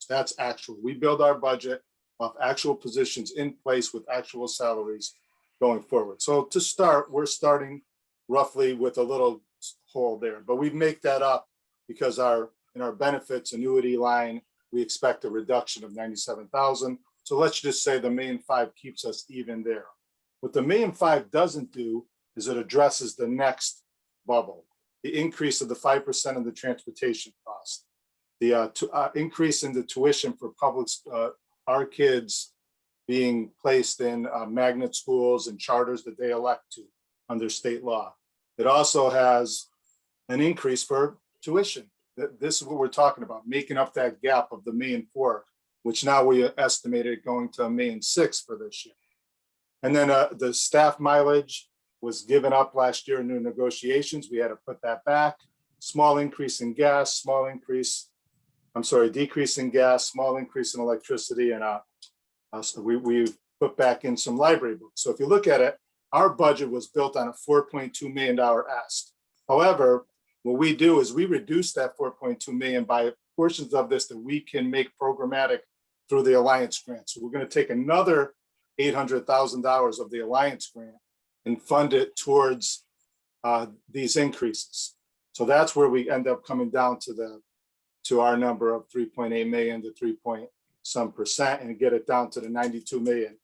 That's actual. We build our budget off actual positions in place with actual salaries going forward. So to start, we're starting roughly with a little hole there, but we make that up because in our benefits annuity line, we expect a reduction of 97,000. So let's just say the $1.5 million keeps us even there. What the $1.5 million doesn't do is it addresses the next bubble, the increase of the 5% of the transportation cost, the increase in the tuition for public, our kids being placed in magnet schools and charters that they elect to under state law. It also has an increase for tuition. This is what we're talking about, making up that gap of the $1.4 million, which now we estimated going to $1.6 million for this year. And then the staff mileage was given up last year in new negotiations. We had to put that back. Small increase in gas, decrease in gas, small increase in electricity, and so we put back in some library books. So if you look at it, our budget was built on a $4.2 million ask. However, what we do is we reduce that $4.2 million by portions of this that we can make programmatic through the Alliance grant. So we're going to take another $800,000 of the Alliance grant and fund it towards these increases. So that's where we end up coming down to our number of 3.8 million to 3.some% and get it down to the 92 million,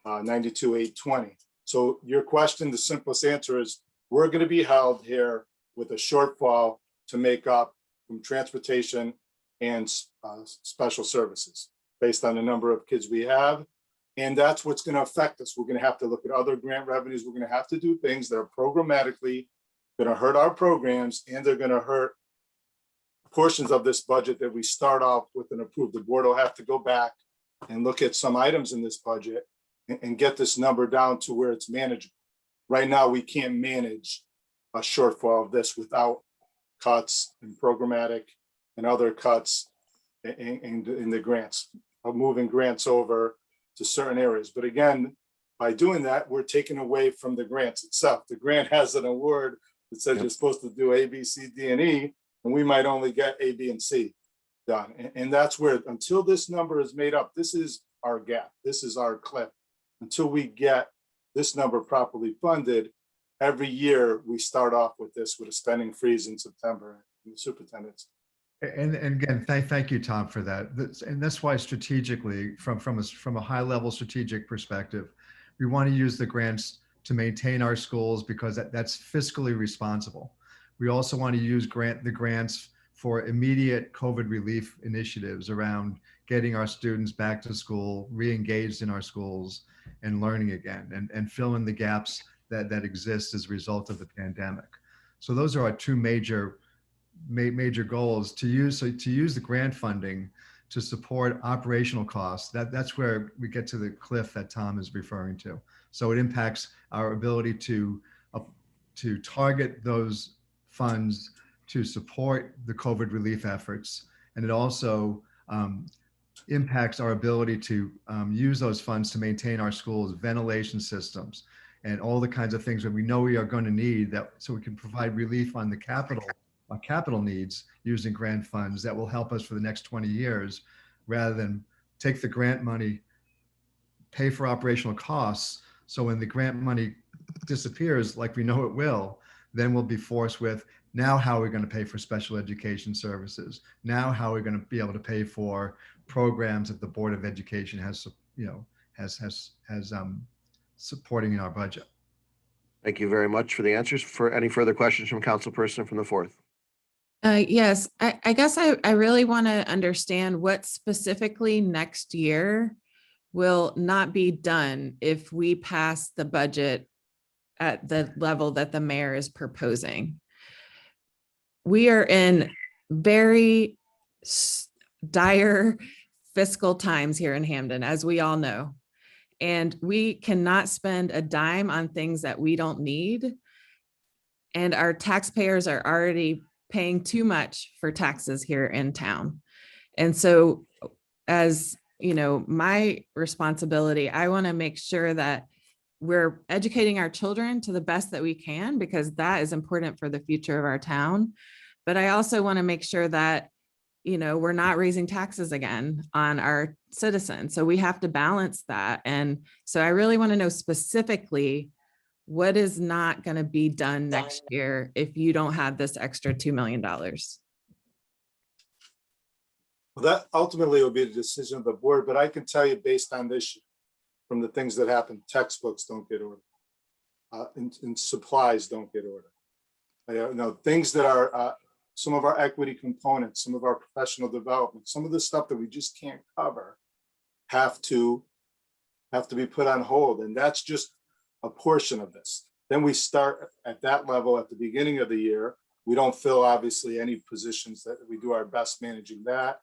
92,820. So your question, the simplest answer is we're going to be held here with a shortfall to make up from transportation and special services based on the number of kids we have. And that's what's going to affect us. We're going to have to look at other grant revenues. We're going to have to do things that are programmatically going to hurt our programs, and they're going to hurt portions of this budget that we start off with and approve. The board will have to go back and look at some items in this budget and get this number down to where it's manageable. Right now, we can't manage a shortfall of this without cuts and programmatic and other cuts in the grants, of moving grants over to certain areas. But again, by doing that, we're taking away from the grants itself. The grant has an award that says you're supposed to do A, B, C, D, and E, and we might only get A, B, and C done. And that's where, until this number is made up, this is our gap. This is our cliff. Until we get this number properly funded, every year we start off with this, with a spending freeze in September in the superintendents. And again, thank you, Tom, for that. And that's why strategically, from a high level strategic perspective, we want to use the grants to maintain our schools because that's fiscally responsible. We also want to use the grants for immediate COVID relief initiatives around getting our students back to school, re-engaged in our schools and learning again, and fill in the gaps that exist as a result of the pandemic. So those are our two major goals, to use the grant funding to support operational costs. That's where we get to the cliff that Tom is referring to. So it impacts our ability to target those funds to support the COVID relief efforts. And it also impacts our ability to use those funds to maintain our schools' ventilation systems and all the kinds of things that we know we are going to need, that so we can provide relief on the capital needs using grant funds that will help us for the next 20 years, rather than take the grant money, pay for operational costs. So when the grant money disappears, like we know it will, then we'll be forced with, now how are we going to pay for special education services? Now how are we going to be able to pay for programs that the Board of Education has supporting in our budget? Thank you very much for the answers. For any further questions from councilperson from the 4th? Yes, I guess I really want to understand what specifically next year will not be done if we pass the budget at the level that the mayor is proposing. We are in very dire fiscal times here in Hamden, as we all know, and we cannot spend a dime on things that we don't need. And our taxpayers are already paying too much for taxes here in town. And so, as you know, my responsibility, I want to make sure that we're educating our children to the best that we can, because that is important for the future of our town. But I also want to make sure that, you know, we're not raising taxes again on our citizens. So we have to balance that. And so I really want to know specifically what is not going to be done next year if you don't have this extra $2 million. Well, that ultimately will be the decision of the board, but I can tell you, based on this year, from the things that happen, textbooks don't get ordered, and supplies don't get ordered. You know, things that are some of our equity components, some of our professional development, some of the stuff that we just can't cover have to be put on hold, and that's just a portion of this. Then we start at that level at the beginning of the year. We don't fill obviously any positions, that we do our best managing that.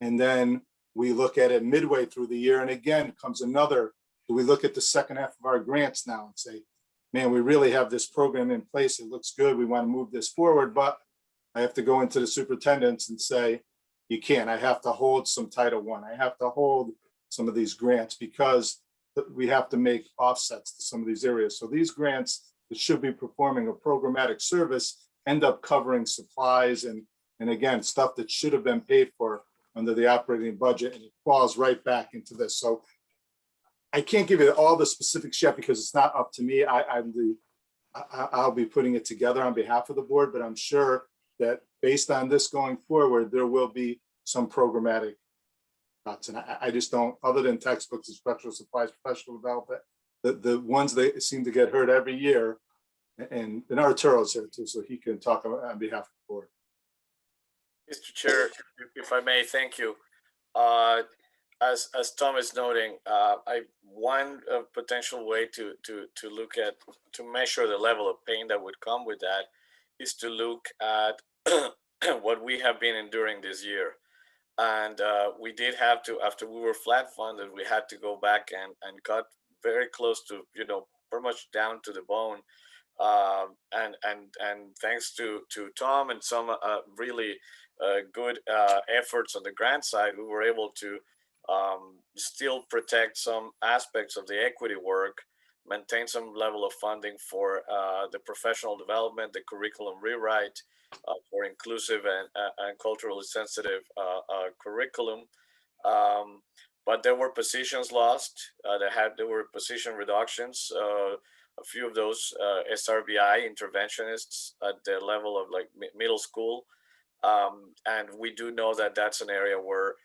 And then we look at it midway through the year. And again, comes another, do we look at the second half of our grants now and say, man, we really have this program in place. It looks good. We want to move this forward, but I have to go into the superintendents and say, you can't, I have to hold some Title I. I have to hold some of these grants because we have to make offsets to some of these areas. So these grants that should be performing a programmatic service end up covering supplies and again, stuff that should have been paid for under the operating budget, and it falls right back into this. So I can't give you all the specifics yet because it's not up to me. I'll be putting it together on behalf of the board, but I'm sure that based on this going forward, there will be some programmatic cuts. And I just don't, other than textbooks and special supplies, professional development, the ones that seem to get hurt every year, and Arturo's here too, so he can talk on behalf of the board. Mr. Chair, if I may, thank you. As Tom is noting, one potential way to look at, to measure the level of pain that would come with that is to look at what we have been enduring this year. And we did have to, after we were flat funded, we had to go back and cut very close to, you know, pretty much down to the bone. And thanks to Tom and some really good efforts on the grant side, we were able to still protect some aspects of the equity work, maintain some level of funding for the professional development, the curriculum rewrite for inclusive and culturally sensitive curriculum. But there were positions lost. There were position reductions. A few of those SRBI interventionists at the level of like middle school. And we do know that that's an area where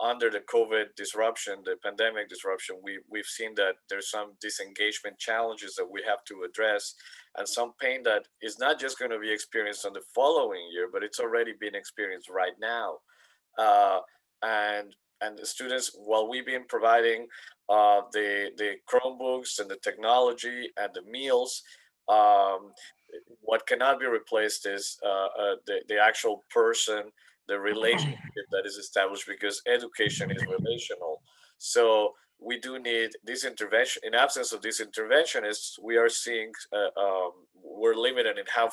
under the COVID disruption, the pandemic disruption, we've seen that there's some disengagement challenges that we have to address, and some pain that is not just going to be experienced on the following year, but it's already been experienced right now. And the students, while we've been providing the Chromebooks and the technology and the meals, what cannot be replaced is the actual person, the relationship that is established, because education is relational. So we do need this intervention. In absence of these interventionists, we are seeing we're limited in how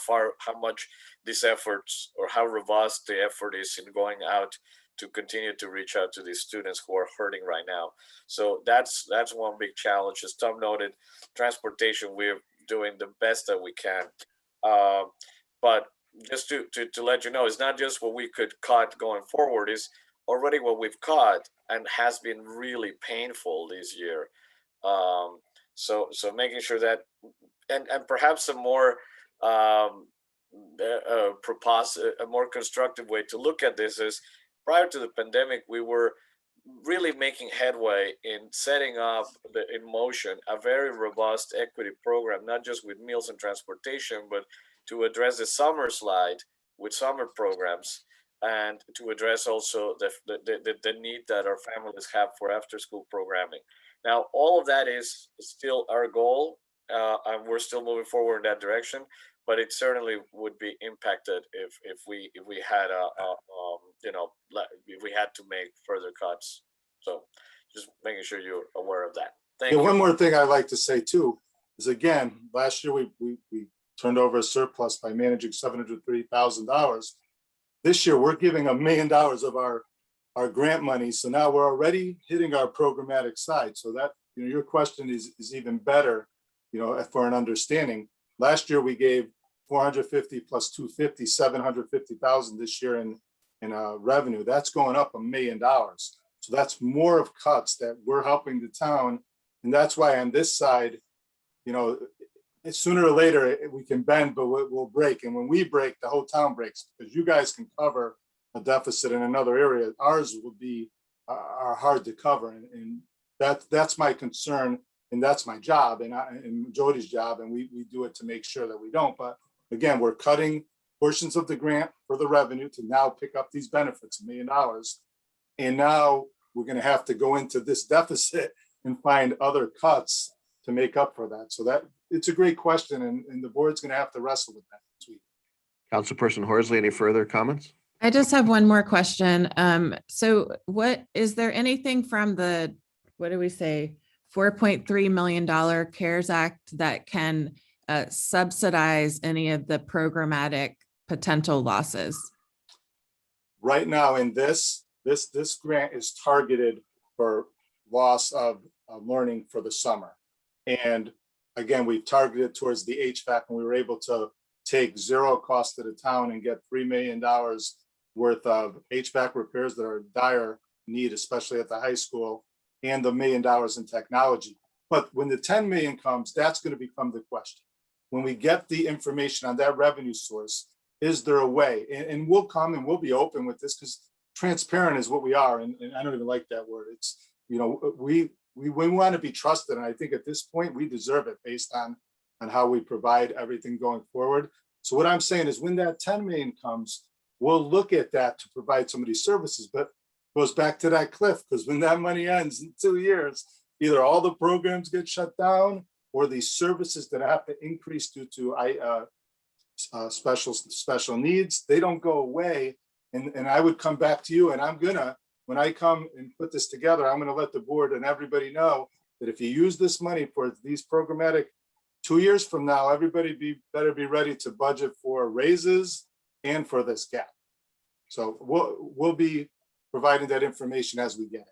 much these efforts, or how robust the effort is in going out to continue to reach out to these students who are hurting right now. So that's one big challenge. As Tom noted, transportation, we're doing the best that we can. But just to let you know, it's not just what we could cut going forward, is already what we've cut and has been really painful this year. So making sure that, and perhaps a more a more constructive way to look at this is, prior to the pandemic, we were really making headway in setting up in motion a very robust equity program, not just with meals and transportation, but to address the summer slide with summer programs, and to address also the need that our families have for after school programming. Now, all of that is still our goal, and we're still moving forward in that direction, but it certainly would be impacted if we had if we had to make further cuts. So just making sure you're aware of that. Thank you. One more thing I'd like to say too is, again, last year we turned over a surplus by managing $730,000. This year we're giving $1 million of our grant money. So now we're already hitting our programmatic side. So that, your question is even better, for an understanding. Last year we gave 450 plus 250, 750,000 this year in revenue. That's going up $1 million. So that's more of cuts that we're helping the town. And that's why on this side, sooner or later we can bend, but we'll break. And when we break, the whole town breaks, because you guys can cover a deficit in another area. Ours will be are hard to cover. And that's my concern. And that's my job and Jody's job. And we do it to make sure that we don't. But again, we're cutting portions of the grant for the revenue to now pick up these benefits, $1 million. And now we're going to have to go into this deficit and find other cuts to make up for that. So that it's a great question, and the board's going to have to wrestle with that this week. Councilperson Horsley, any further comments? I just have one more question. So is there anything from the, what do we say, $4.3 million CARES Act that can subsidize any of the programmatic potential losses? Right now in this grant is targeted for loss of learning for the summer. And again, we've targeted towards the HVAC, and we were able to take zero cost to the town and get $3 million worth of HVAC repairs that are in dire need, especially at the high school, and the $1 million in technology. But when the 10 million comes, that's going to become the question. When we get the information on that revenue source, is there a way? And we'll come and we'll be open with this, because transparent is what we are. And I don't even like that word. It's, we want to be trusted. And I think at this point we deserve it based on how we provide everything going forward. So what I'm saying is, when that 10 million comes, we'll look at that to provide some of these services. But it goes back to that cliff, because when that money ends in 2 years, either all the programs get shut down, or these services that have to increase due to special needs, they don't go away. And I would come back to you, and when I come and put this together, I'm gonna let the board and everybody know that if you use this money for these programmatic, 2 years from now, everybody better be ready to budget for raises and for this gap. So we'll be providing that information as we get it.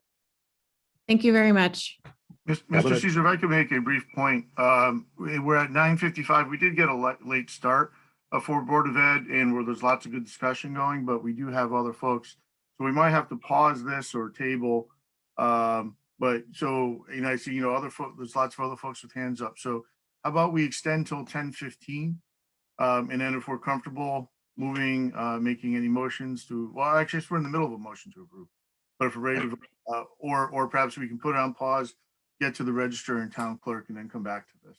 Thank you very much. Mr. Caesar, if I could make a brief point, we're at 9:55. We did get a late start for Board of Ed, and where there's lots of good discussion going, but we do have other folks. So we might have to pause this or table. But so, I see, other folks, there's lots of other folks with hands up. So how about we extend till 10:15? And then if we're comfortable moving, making any motions to, well, actually, we're in the middle of a motion to approve. But if we're ready to, or perhaps we can put it on pause, get to the register and town clerk, and then come back to this.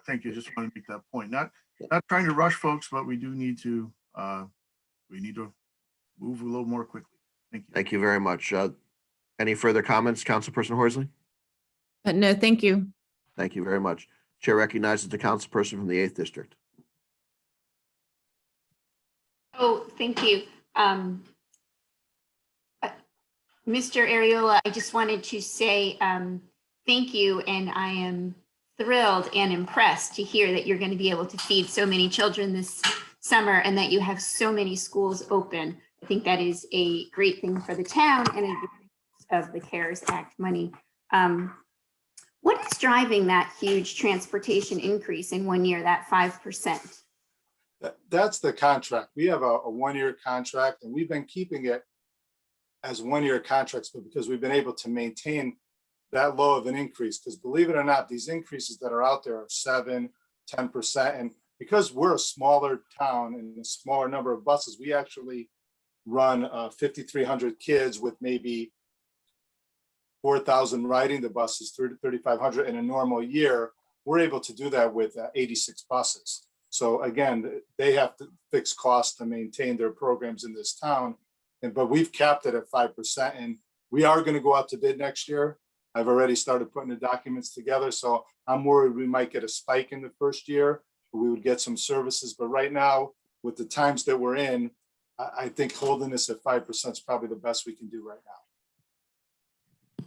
Thank you. Just want to make that point. Not trying to rush folks, but we do need to, move a little more quickly. Thank you. Thank you very much. Any further comments, Councilperson Horsley? No, thank you. Thank you very much. Chair recognizes the councilperson from the 8th District. Oh, thank you. Mr. Ariola, I just wanted to say thank you, and I am thrilled and impressed to hear that you're going to be able to feed so many children this summer and that you have so many schools open. I think that is a great thing for the town and a good use of the CARES Act money. What is driving that huge transportation increase in 1 year, that 5%? That's the contract. We have a 1-year contract, and we've been keeping it as 1-year contracts, but because we've been able to maintain that low of an increase, because believe it or not, these increases that are out there are 7, 10%. And because we're a smaller town and a smaller number of buses, we actually run 5,300 kids with maybe 4,000 riding the buses, 3,500 in a normal year. We're able to do that with 86 buses. So again, they have to fix costs to maintain their programs in this town. But we've capped it at 5%, and we are going to go out to bid next year. I've already started putting the documents together. So I'm worried we might get a spike in the first year. We would get some services. But right now, with the times that we're in, I think holding this at 5% is probably the best we can do right now.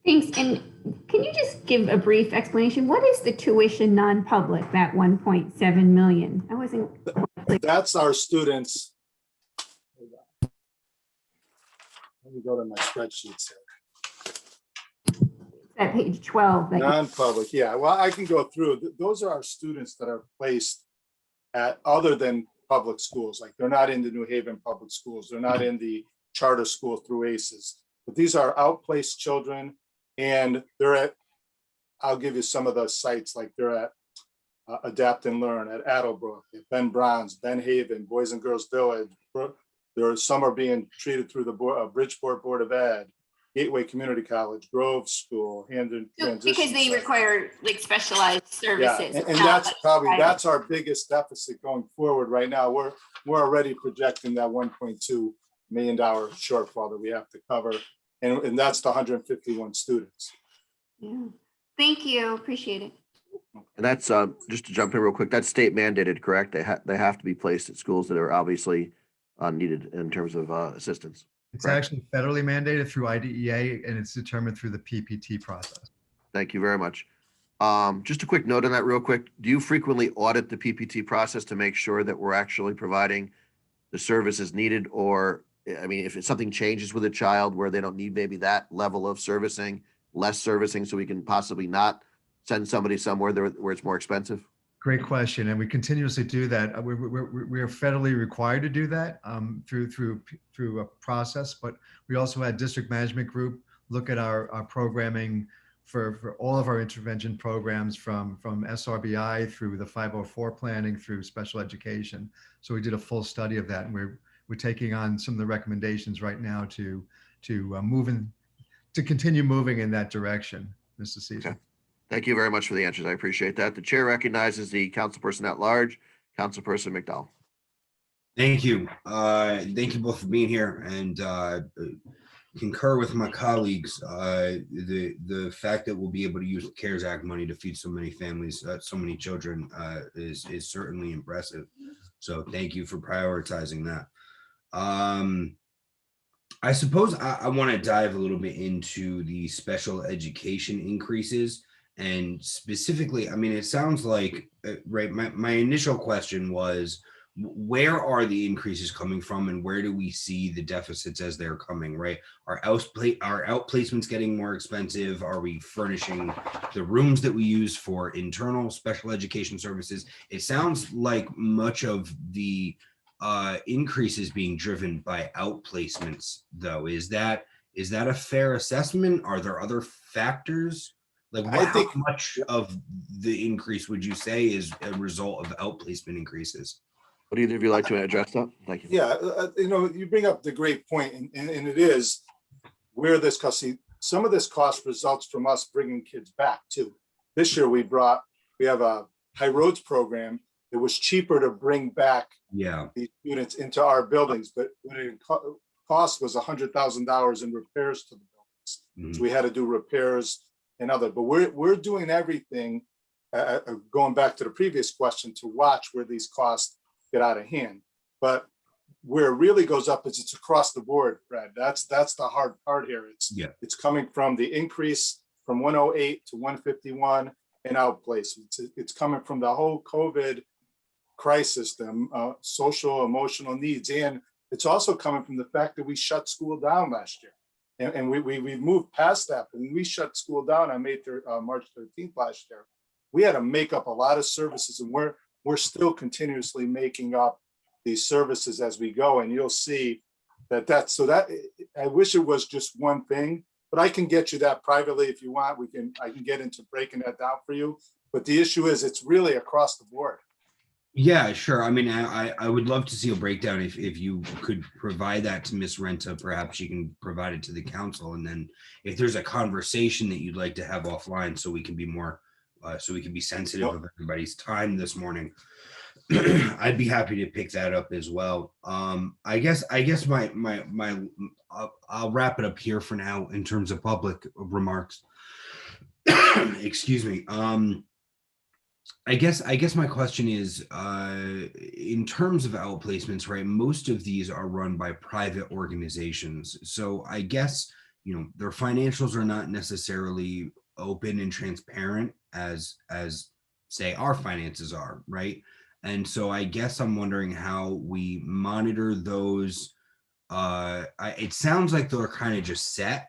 Thanks. And can you just give a brief explanation? What is the tuition non-public, that 1.7 million? I wasn't. That's our students. Let me go to my spreadsheets here. At page 12. Non-public, yeah. Well, I can go through. Those are our students that are placed at other than public schools. Like they're not in the New Haven public schools. They're not in the charter school through ACES. But these are outplaced children, and they're at, I'll give you some of the sites, like they're at Adapt and Learn, at Attlebrook, at Ben Bronze, Ben Haven, Boys and Girls Village. Some are being treated through the Bridgeport Board of Ed, Gateway Community College, Grove School, Hamden Transition. Because they require like specialized services. Yeah, and that's our biggest deficit going forward right now. We're already projecting that $1.2 million shortfall that we have to cover. And that's the 151 students. Yeah. Thank you. Appreciate it. And that's just to jump in real quick. That's state mandated, correct? They have to be placed at schools that are obviously needed in terms of assistance. It's actually federally mandated through IDEA, and it's determined through the PPT process. Thank you very much. Just a quick note on that real quick. Do you frequently audit the PPT process to make sure that we're actually providing the services needed? Or, I mean, if something changes with a child where they don't need maybe that level of servicing, less servicing, so we can possibly not send somebody somewhere where it's more expensive? Great question, and we continuously do that. We're federally required to do that through a process, but we also had district management group look at our programming for all of our intervention programs from SRBI through the 504 planning through special education. So we did a full study of that, and we're taking on some of the recommendations right now to continue moving in that direction, Mr. Caesar. Okay. Thank you very much for the answers. I appreciate that. The chair recognizes the councilperson at large, Councilperson McDowell. Thank you. Thank you both for being here, and concur with my colleagues. The fact that we'll be able to use the CARES Act money to feed so many families, so many children, is certainly impressive. So thank you for prioritizing that. I suppose I want to dive a little bit into the special education increases. And specifically, I mean, it sounds like, right, my initial question was, where are the increases coming from, and where do we see the deficits as they're coming, right? Are outplacements getting more expensive? Are we furnishing the rooms that we use for internal special education services? It sounds like much of the increases being driven by outplacements, though. Is that a fair assessment? Are there other factors? Like, I how think- much of the increase would you say is a result of outplacement increases? Would either of you like to address that? Thank you. Yeah, you bring up the great point, and it is where this cost. See, some of this cost results from us bringing kids back too. This year we have a high roads program. It was cheaper to bring back these students into our buildings, but what it cost was $100,000 in repairs to the buildings. So we had to do repairs and other, but we're doing everything, going back to the previous question, to watch where these costs get out of hand. But where it really goes up is it's across the board, Brad. That's the hard part here. It's coming from the increase from 108 to 151 and outplacements. It's coming from the whole COVID crisis, the social, emotional needs. And it's also coming from the fact that we shut school down last year. And we moved past that. But when we shut school down on March 13th last year, we had to make up a lot of services, and we're still continuously making up these services as we go. And you'll see that I wish it was just one thing, but I can get you that privately if you want. I can get into breaking that down for you. But the issue is it's really across the board. Yeah, sure. I mean, I would love to see a breakdown. If you could provide that to Miss Renta, perhaps she can provide it to the council. And then if there's a conversation that you'd like to have offline, so we can be more, so we can be sensitive of everybody's time this morning, I'd be happy to pick that up as well. I guess I'll wrap it up here for now in terms of public remarks. Excuse me. I guess my question is, in terms of outplacements, right? Most of these are run by private organizations. So I guess, their financials are not necessarily open and transparent as say our finances are, right? And so I guess I'm wondering how we monitor those. It sounds like they're kind of just set,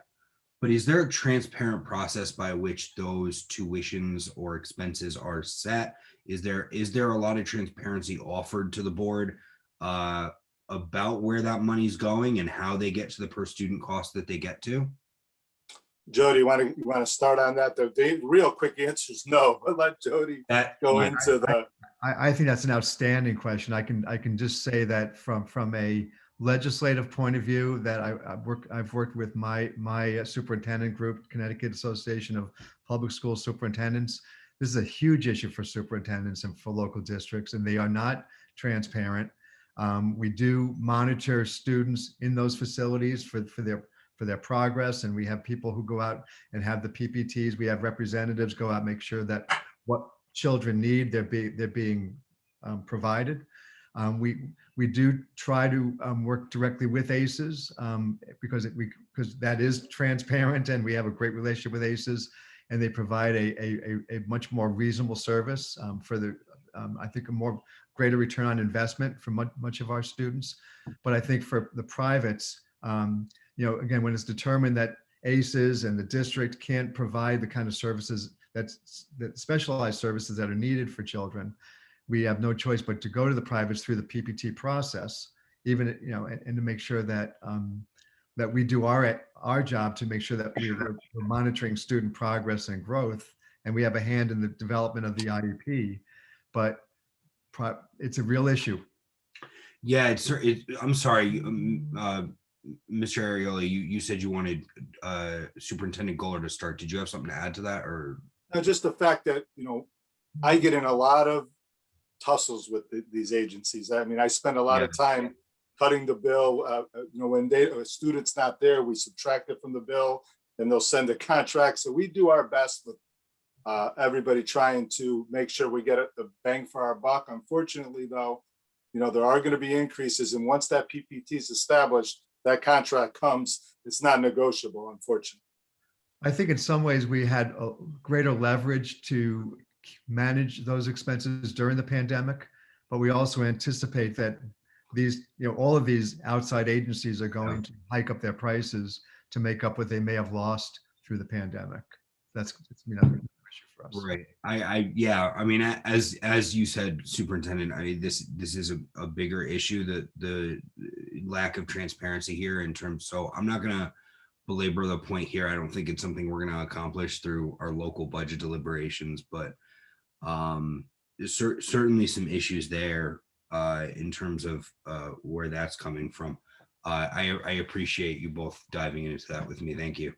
but is there a transparent process by which those tuitions or expenses are set? Is there a lot of transparency offered to the board about where that money's going and how they get to the per student cost that they get to? Jody, you want to start on that? The real quick answer is no, but let Jody go into the. I think that's an outstanding question. I can just say that from a legislative point of view, that I've worked with my superintendent group, Connecticut Association of Public School Superintendents. This is a huge issue for superintendents and for local districts, and they are not transparent. We do monitor students in those facilities for their progress, and we have people who go out and have the PPTs. We have representatives go out, make sure that what children need, they're being provided. We do try to work directly with ACES because that is transparent, and we have a great relationship with ACES, and they provide a much more reasonable service for I think a more greater return on investment for much of our students. But I think for the privates, again, when it's determined that ACES and the district can't provide the kind of services that specialized services that are needed for children, we have no choice but to go to the privates through the PPT process, even and to make sure that that we do our job to make sure that we're monitoring student progress and growth, and we have a hand in the development of the IEP. But it's a real issue. Yeah, I'm sorry, Mr. Arioli, you said you wanted Superintendent Goller to start. Did you have something to add to that, or? No, just the fact that I get in a lot of tussles with these agencies. I mean, I spend a lot of time cutting the bill. When a student's not there, we subtract it from the bill, and they'll send a contract. So we do our best with everybody, trying to make sure we get the bang for our buck. Unfortunately, though, there are going to be increases, and once that PPT is established, that contract comes. It's not negotiable, unfortunately. I think in some ways we had a greater leverage to manage those expenses during the pandemic, but we also anticipate that these, all of these outside agencies are going to hike up their prices to make up what they may have lost through the pandemic. That's, another issue for us. Right. Yeah. I mean, as you said, Superintendent, this is a bigger issue, the lack of transparency here in terms. So I'm not gonna belabor the point here. I don't think it's something we're gonna accomplish through our local budget deliberations, but there's certainly some issues there in terms of where that's coming from. I appreciate you both diving into that with me. Thank you.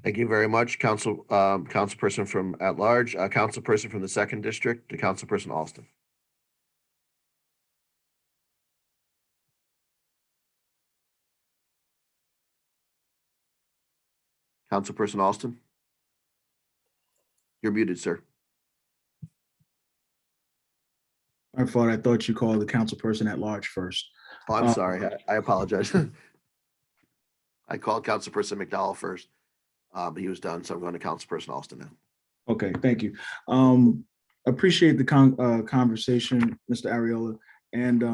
Thank you very much, councilperson from at large, councilperson from the second district, to councilperson Alston. Councilperson Alston. You're muted, sir. I thought you called the council person at large first. Oh, I'm sorry. I apologize. I called councilperson McDowell first, but he was done, so I'm going to councilperson Alston now. Okay, thank you. Appreciate the conversation, Mr. Ariola and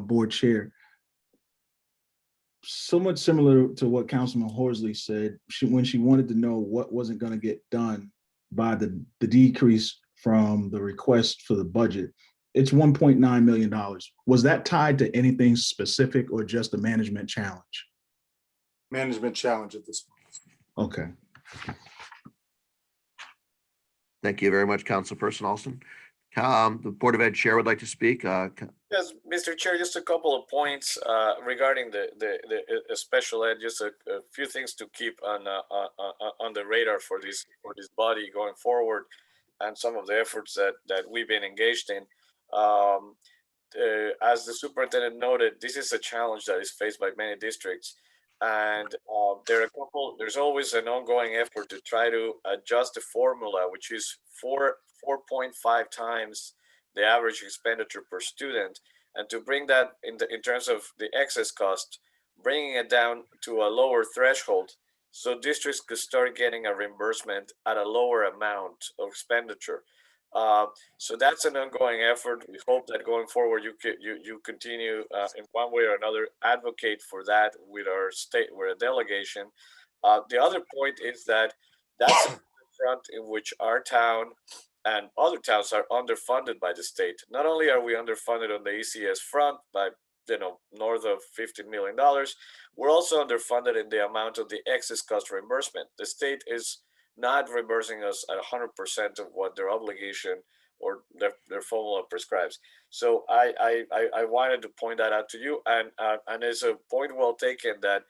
board chair. Somewhat similar to what Councilman Horsley said, when she wanted to know what wasn't going to get done by the decrease from the request for the budget. It's $1.9 million. Was that tied to anything specific or just a management challenge? Management challenge at this point. Okay. Thank you very much, councilperson Alston. The Board of Ed chair would like to speak. Yes, Mr. Chair, just a couple of points regarding the special ed. Just a few things to keep on the radar for this body going forward, and some of the efforts that we've been engaged in. As the superintendent noted, this is a challenge that is faced by many districts, and there's always an ongoing effort to try to adjust the formula, which is 4.5 times the average expenditure per student, and to bring that in terms of the excess cost, bringing it down to a lower threshold, so districts could start getting a reimbursement at a lower amount of expenditure. So that's an ongoing effort. We hope that going forward you continue in one way or another advocate for that with a delegation. The other point is that's the front in which our town and other towns are underfunded by the state. Not only are we underfunded on the ECS front by north of $50 million, we're also underfunded in the amount of the excess cost reimbursement. The state is not reimbursing us at 100% of what their obligation or their formula prescribes. So I wanted to point that out to you, and it's a point well taken that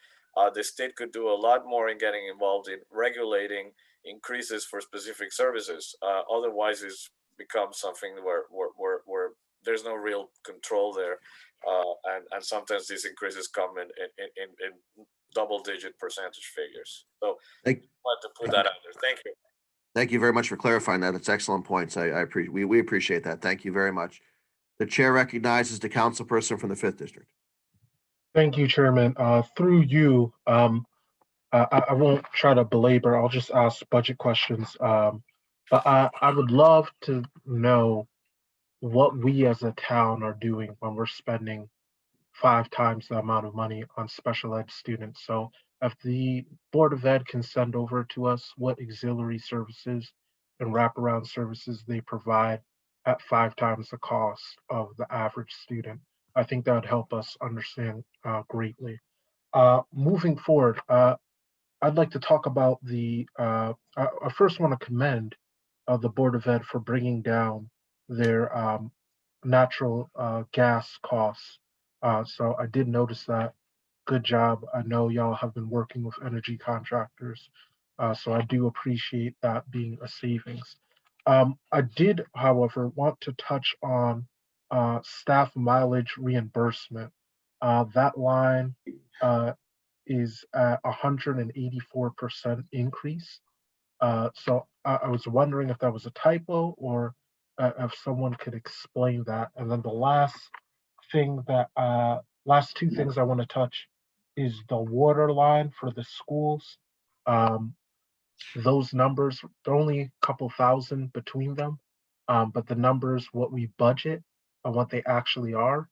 the state could do a lot more in getting involved in regulating increases for specific services. Otherwise, it's become something where there's no real control there, and sometimes these increases come in double-digit percentage figures. So I want to put that out there. Thank you. Thank you very much for clarifying that. It's excellent points. We appreciate that. Thank you very much. The chair recognizes the councilperson from the 5th district. Thank you, Chairman. Through you, I won't try to belabor. I'll just ask budget questions. But I would love to know what we as a town are doing when we're spending 5 times the amount of money on special ed students. So if the Board of Ed can send over to us what auxiliary services and wraparound services they provide at 5 times the cost of the average student, I think that would help us understand greatly. Moving forward, I'd like to talk about I first want to commend the Board of Ed for bringing down their natural gas costs. So I did notice that. Good job. I know y'all have been working with energy contractors, so I do appreciate that being a savings. I did, however, want to touch on staff mileage reimbursement. That line is at 184% increase. So I was wondering if that was a typo or if someone could explain that. And then the last two things I want to touch is the water line for the schools. Those numbers, they're only a couple thousand between them, but the numbers, what we budget what they actually are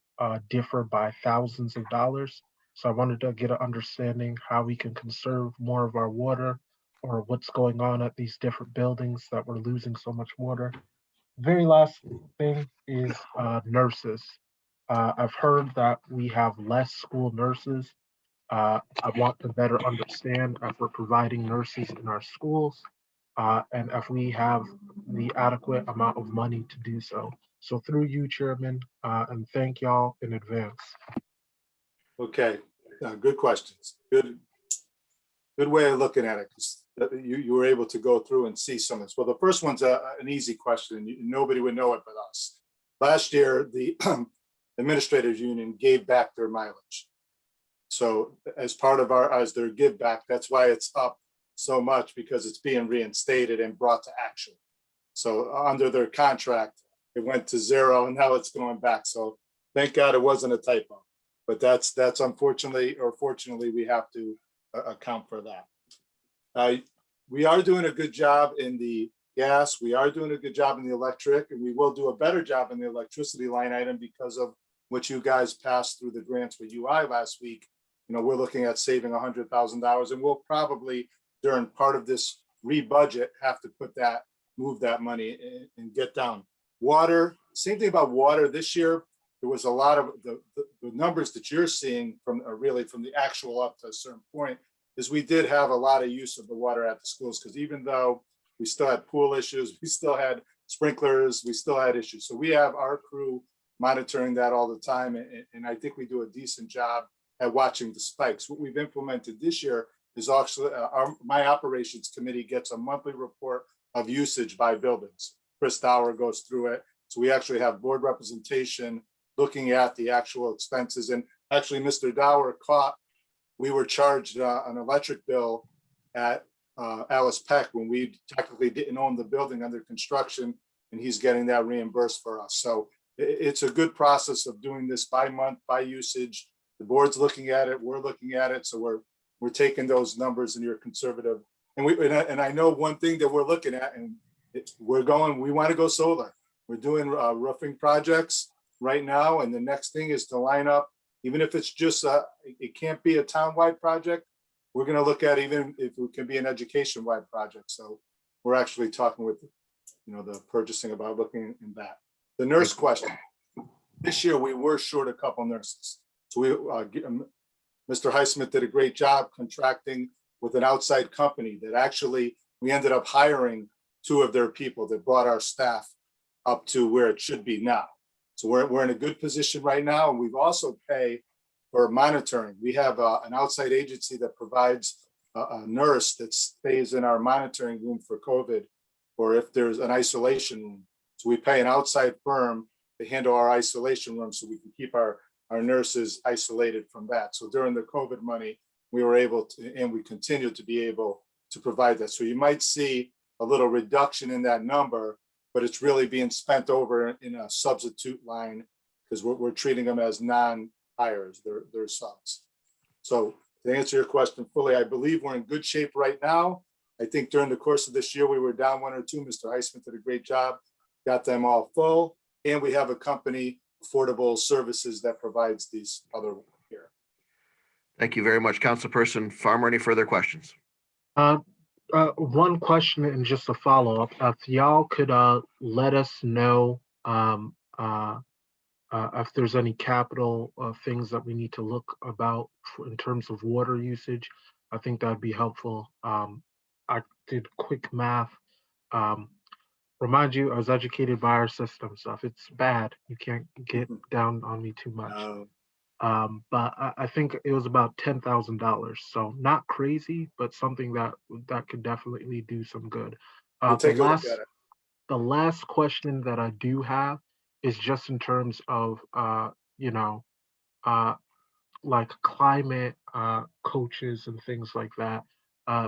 differ by thousands of dollars. So I wanted to get an understanding how we can conserve more of our water, or what's going on at these different buildings that we're losing so much water. Very last thing is nurses. I've heard that we have less school nurses. I want to better understand if we're providing nurses in our schools, and if we have the adequate amount of money to do so. So through you, Chairman, and thank y'all in advance. Okay, good questions. Good way of looking at it, because you were able to go through and see some of this. Well, the first one's an easy question. Nobody would know it but us. Last year, the administrators union gave back their mileage. So as part of as their give back, that's why it's up so much, because it's being reinstated and brought to action. So under their contract, it went to zero and now it's going back. So thank God it wasn't a typo, but that's unfortunately, or fortunately, we have to account for that. We are doing a good job in the gas. We are doing a good job in the electric, and we will do a better job in the electricity line item because of what you guys passed through the grants with UI last week. You know, we're looking at saving $100,000, and we'll probably during part of this re-budget have to move that money and get down. Water, same thing about water this year. There was a lot of the numbers that you're seeing from the actual up to a certain point is we did have a lot of use of the water at the schools, because even though we still had pool issues, we still had sprinklers, we still had issues. So we have our crew monitoring that all the time. And I think we do a decent job at watching the spikes. What we've implemented this year is actually my operations committee gets a monthly report of usage by buildings. Chris Dower goes through it. So we actually have board representation looking at the actual expenses. And actually, Mr. Dower we were charged an electric bill at Alice Peck when we technically didn't own the building under construction, and he's getting that reimbursed for us. So it's a good process of doing this by month, by usage. The board's looking at it, we're looking at it. So we're taking those numbers, and you're conservative. And I know one thing that we're looking at, and we want to go solar. We're doing roofing projects right now. And the next thing is to line up, even if it's just, it can't be a town-wide project. We're going to look at even if it can be an education-wide project. So we're actually talking with, the purchasing about looking in that. The nurse question. This year, we were short a couple nurses. So Mr. Highsmith did a great job contracting with an outside company that actually we ended up hiring 2 of their people that brought our staff up to where it should be now. So we're in a good position right now. And we've also paid for monitoring. We have an outside agency that provides a nurse that stays in our monitoring room for COVID, or if there's an isolation room. So we pay an outside firm to handle our isolation room so we can keep our nurses isolated from that. So during the COVID money, we were able to, and we continue to be able to provide that. So you might see a little reduction in that number, but it's really being spent over in a substitute line because we're treating them as non-hires, they're subs. So to answer your question fully, I believe we're in good shape right now. I think during the course of this year, we were down 1 or 2. Mr. Highsmith did a great job, got them all full. And we have a company, Affordable Services, that provides these other here. Thank you very much, Councilperson Farmer. Any further questions? One question and just a follow-up. If y'all could let us know if there's any capital things that we need to look about in terms of water usage, I think that'd be helpful. I did quick math. Remind you, I was educated by our system, so if it's bad, you can't get down on me too much. But I think it was about $10,000. So not crazy, but something that could definitely do some good. We'll take a look at it. The last question that I do have is just in terms of like climate coaches and things like that,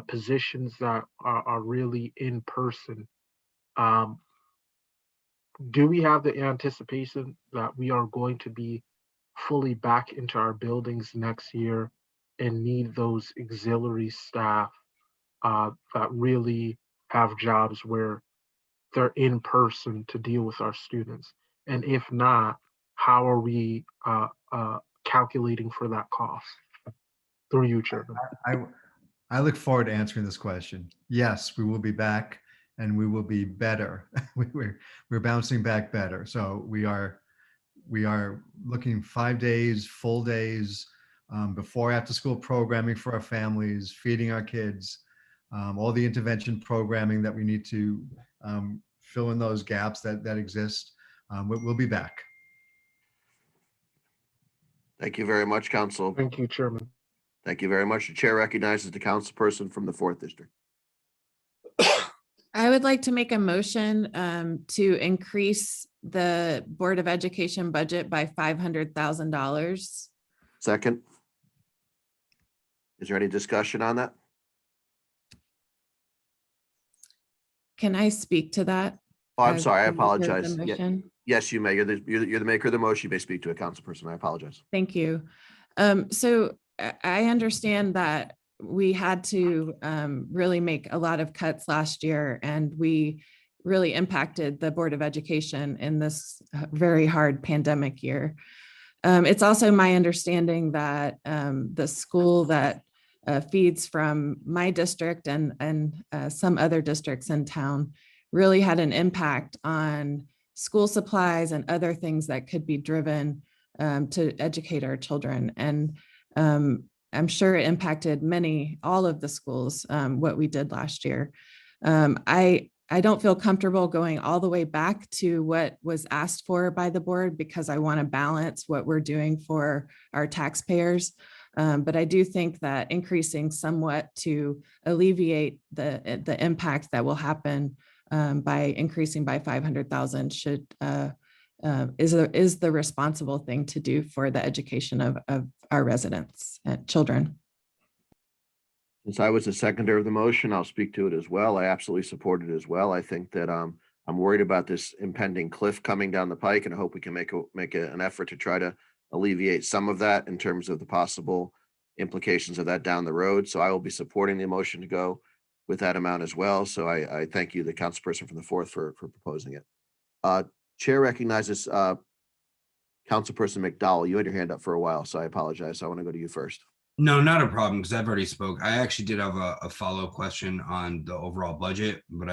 positions that are really in person. Do we have the anticipation that we are going to be fully back into our buildings next year and need those auxiliary staff that really have jobs where they're in person to deal with our students? And if not, how are we calculating for that cost? Through you, Chairman. I look forward to answering this question. Yes, we will be back and we will be better. We're bouncing back better. So we are looking 5 days, full days, before after school programming for our families, feeding our kids, all the intervention programming that we need to fill in those gaps that exist. We'll be back. Thank you very much, Council. Thank you, Chairman. Thank you very much. The chair recognizes the councilperson from the 4th District. I would like to make a motion to increase the Board of Education budget by $500,000. Second. Is there any discussion on that? Can I speak to that? Oh, I'm as sorry. I the maker of the apologize. Yeah, motion? yes, you may. You're the maker of the motion. You may speak to a councilperson. I apologize. Thank you. So I understand that we had to really make a lot of cuts last year, and we really impacted the Board of Education in this very hard pandemic year. It's also my understanding that the school that feeds from my district and some other districts in town really had an impact on school supplies and other things that could be driven to educate our children. And I'm sure it impacted all of the schools, what we did last year. I don't feel comfortable going all the way back to what was asked for by the board because I want to balance what we're doing for our taxpayers. But I do think that increasing somewhat to alleviate the impact that will happen by increasing by 500,000 is the responsible thing to do for the education of our residents and children. Since I was the seconder of the motion, I'll speak to it as well. I absolutely support it as well. I think that I'm worried about this impending cliff coming down the pike, and I hope we can make an effort to try to alleviate some of that in terms of the possible implications of that down the road. So I will be supporting the motion to go with that amount as well. So I thank you, the councilperson from the 4th, for proposing it. Chair recognizes Councilperson McDowell. You had your hand up for a while, so I apologize. So I want to go to you first. No, not a problem, because I've already spoke. I actually did have a follow-up question on the overall budget, but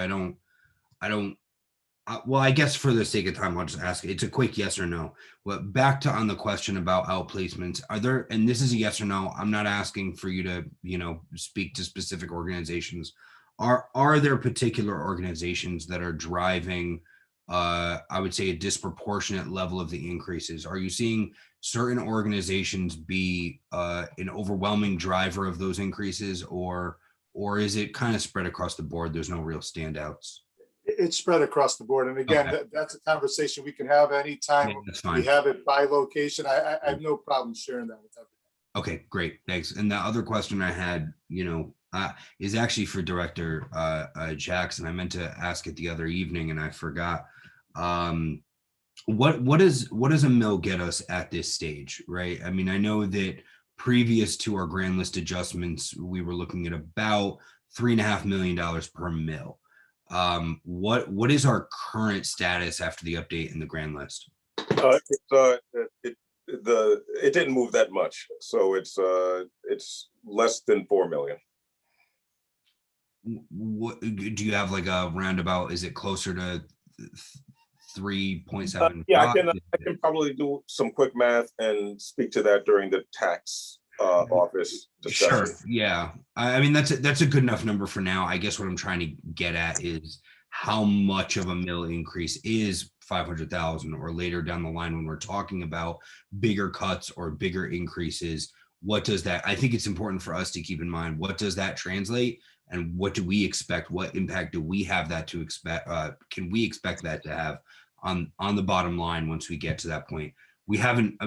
well, I guess for the sake of time, I'll just ask it. It's a quick yes or no. Well, back to on the question about outplacements, are there, and this is a yes or no, I'm not asking for you to, speak to specific organizations. Are there particular organizations that are driving, I would say, a disproportionate level of the increases? Are you seeing certain organizations be an overwhelming driver of those increases, or is it kind of spread across the board? There's no real standouts. It's spread across the board. And again, Okay. that's a conversation we can have anytime. Yeah, that's fine. We have it by location. I have no problem sharing that with everyone. Okay, great, thanks. And the other question I had, is actually for Director Jackson. I meant to ask it the other evening and I forgot. What does a mill get us at this stage, right? I mean, I know that previous to our grand list adjustments, we were looking at about $3.5 million per mill. What is our current status after the update in the grand list? It didn't move that much, so it's less than 4 million. What do you have, like a roundabout? Is it closer to 3.7? Yeah, I can probably do some quick math and speak to that during the tax office discussion. Sure. Yeah. I mean, that's a good enough number for now. I guess what I'm trying to get at is how much of a mill increase is 500,000, or later down the line when we're talking about bigger cuts or bigger increases. What does that? I think it's important for us to keep in mind. What does that translate, and what do we expect? What impact do we have that to expect? Can we expect that to have on the bottom line once we get to that point? We haven't.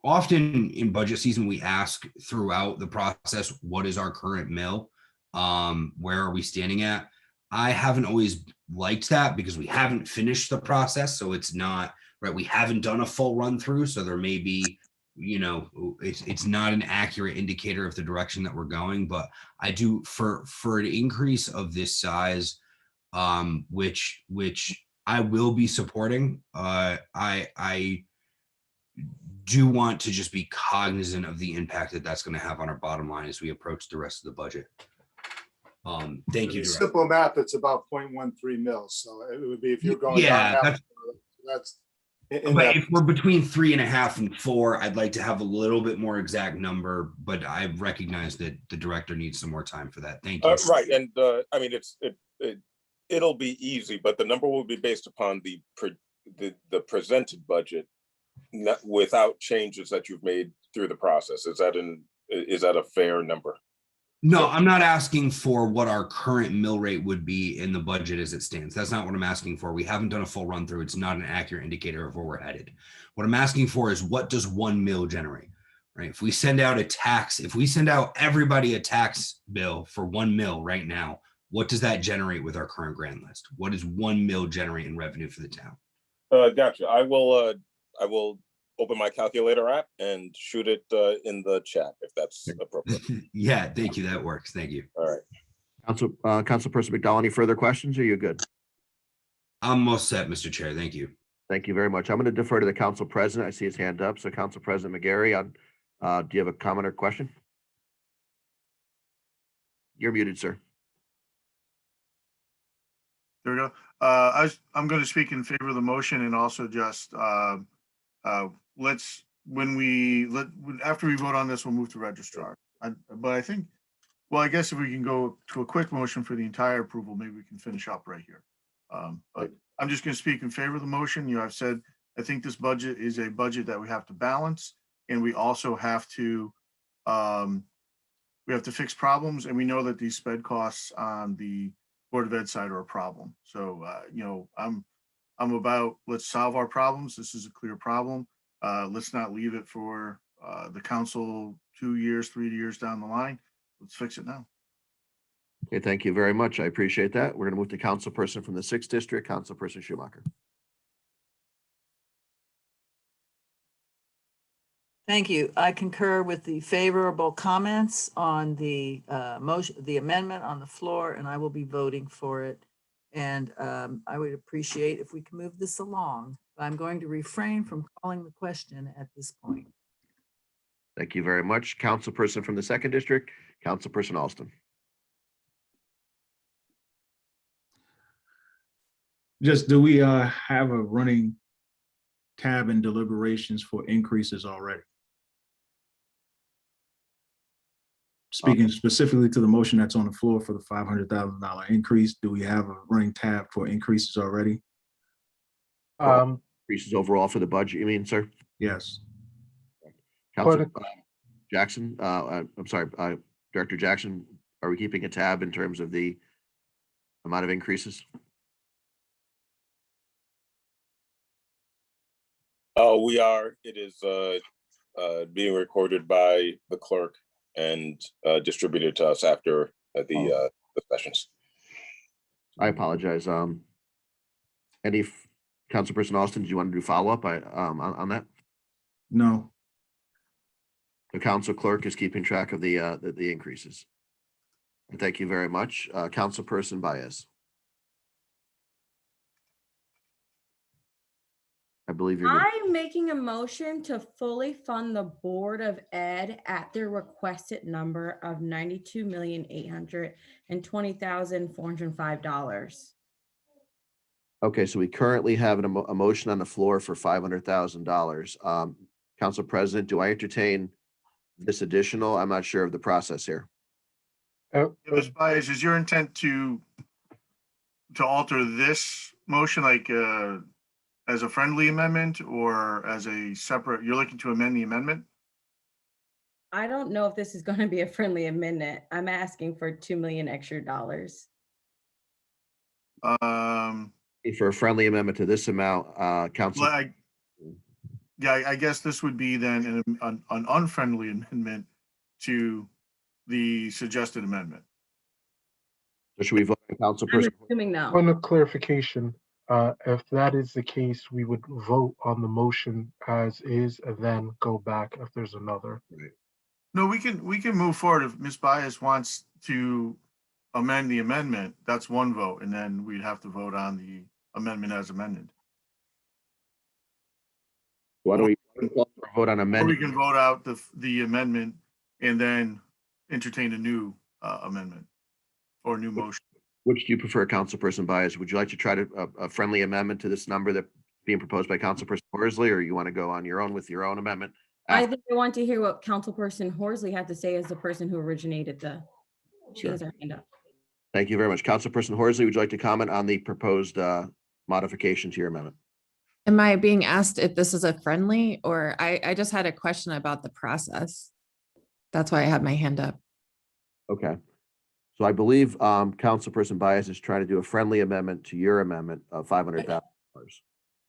Often in budget season, we ask throughout the process, what is our current mill? Where are we standing at? I haven't always liked that because we haven't finished the process. So it's not right. We haven't done a full run through. So there may be, it's not an accurate indicator of the direction that we're going. But I do for an increase of this size, which I will be supporting. do want to just be cognizant of the impact that that's going to have on our bottom line as we approach the rest of the budget. Thank you, Director. Simple math, it's about 0.13 mils. So it would be if you're going Yeah, down. that's In but that, if we're between 3.5 and 4, I'd like to have a little bit more exact number, but I recognize that the director needs some more time for that. Thank you. Right, and I mean, it'll be easy, but the number will be based upon the presented budget, not without changes that you've made through the process. Is that a fair number? No, I'm not asking for what our current mill rate would be in the budget as it stands. That's not what I'm asking for. We haven't done a full run through. It's not an accurate indicator of where we're headed. What I'm asking for is, what does 1 mil generate, right? If we send out everybody a tax bill for 1 mil right now, what does that generate with our current grand list? What does 1 mil generate in revenue for the town? Gotcha. I will open my calculator app and shoot it in the chat if that's appropriate. Yeah, thank you. That works. Thank you. All right. Councilperson McDowell, any further questions? Or are you good? I'm all set, Mr. Chair. Thank you. Thank you very much. I'm going to defer to the council president. I see his hand up. So Council President McGarry, do you have a comment or question? You're muted, sir. There we go. I'm going to speak in favor of the motion and also just after we vote on this, we'll move to registrar. But I think, well, I guess if we can go to a quick motion for the entire approval, maybe we can finish up right here. But I'm just going to speak in favor of the motion. I've said, I think this budget is a budget that we have to balance, and we also have to fix problems. And we know that these sped costs on the Board of Ed side are a problem. So, I'm about, let's solve our problems. This is a clear problem. Let's not leave it for the council 2 years, 3 years down the line. Let's fix it now. Okay, thank you very much. I appreciate that. We're going to move to councilperson from the 6th District, Councilperson Schumacher. Thank you. I concur with the favorable comments on the motion, the amendment on the floor, and I will be voting for it. And I would appreciate if we can move this along. I'm going to refrain from calling the question at this point. Thank you very much. Councilperson from the 2nd District, Councilperson Alston. Just, do we have a running tab in deliberations for increases already? Speaking specifically to the motion that's on the floor for the $500,000 increase, do we have a running tab for increases already? Increases overall for the budget, you mean, sir? Yes. Council Jackson, I'm sorry, Director Jackson, are we keeping a tab in terms of the amount of increases? We are. It is being recorded by the clerk and distributed to us after the sessions. I apologize. Any Councilperson Austin, do you want to do follow-up on that? No. The council clerk is keeping track of the increases. Thank you very much. Councilperson Baez. I believe you're. I'm making a motion to fully fund the Board of Ed at their requested number of $92,820,405. Okay, so we currently have a motion on the floor for $500,000. Council President, do I entertain this additional? I'm not sure of the process here. Ms. Baez, is your intent to alter this motion like as a friendly amendment or as a separate, you're looking to amend the amendment? I don't know if this is going to be a friendly amendment. I'm asking for $2 million extra dollars. For a friendly amendment to this amount, Council. Well, I guess this would be then an unfriendly amendment to the suggested amendment. So should we vote on Councilperson? I'm assuming no. Point of clarification, if that is the case, we would vote on the motion as is and then go back if there's another. No, we can move forward. If Ms. Baez wants to amend the amendment, that's one vote, and then we'd have to vote on the amendment as amended. Why don't Vote on Or we amendment. can vote out the amendment and then entertain a new amendment or new motion. Which do you prefer, Councilperson Byers? Would you like to try to a friendly amendment to this number that being proposed by Councilperson Horsley, or you want to go on your own with your own amendment? I think I want to hear what Councilperson Horsley had to say as the person who originated she has her hand up. Thank you very much. Councilperson Horsley, would you like to comment on the proposed modification to your amendment? Am I being asked if this is a friendly, or I just had a question about the process? That's why I had my hand up. Okay. So I believe Councilperson Byers is trying to do a friendly amendment to your amendment of $500,000.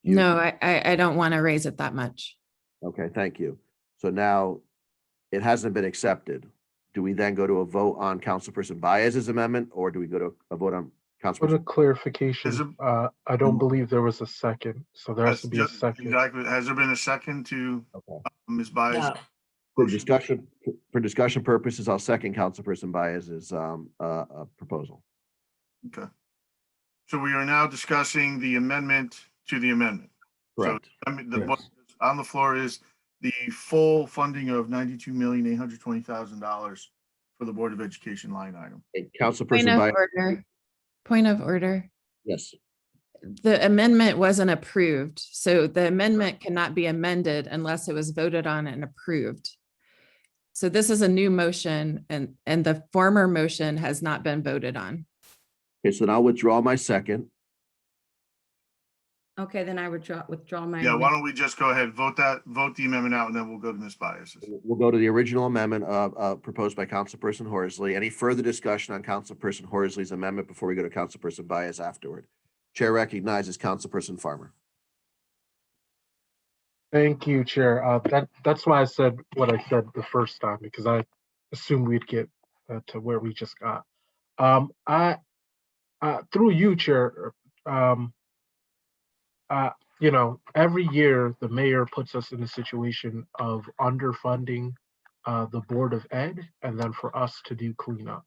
No, I don't want to raise it that much. Okay, thank you. So now it hasn't been accepted. Do we then go to a vote on Councilperson Byers' amendment, or do we go to a vote on For Councilperson? the clarification, I don't believe there was a second, so there has to be a second. Exactly. Has there been a second to Ms. Byers? No. For discussion purposes, I'll second Councilperson Byers' proposal. Okay. So we are now discussing the amendment to the amendment. Correct. So I mean, what's on the floor is the full funding of $92,820,000 for the Board of Education line item. Councilperson Byers. Point of order. Yes. The amendment wasn't approved, so the amendment cannot be amended unless it was voted on and approved. So this is a new motion, and the former motion has not been voted on. Okay, so now I'll withdraw my second. Okay, then I would withdraw my. Yeah, why don't we just go ahead, vote the amendment out, and then we'll go to Ms. Byers. We'll go to the original amendment proposed by Councilperson Horsley. Any further discussion on Councilperson Horsley's amendment before we go to Councilperson Byers afterward? Chair recognizes Councilperson Farmer. Thank you, Chair. That's why I said what I said the first time, because I assumed we'd get to where we just got. Through you, Chair, every year the mayor puts us in a situation of underfunding the Board of Ed, and then for us to do cleanup.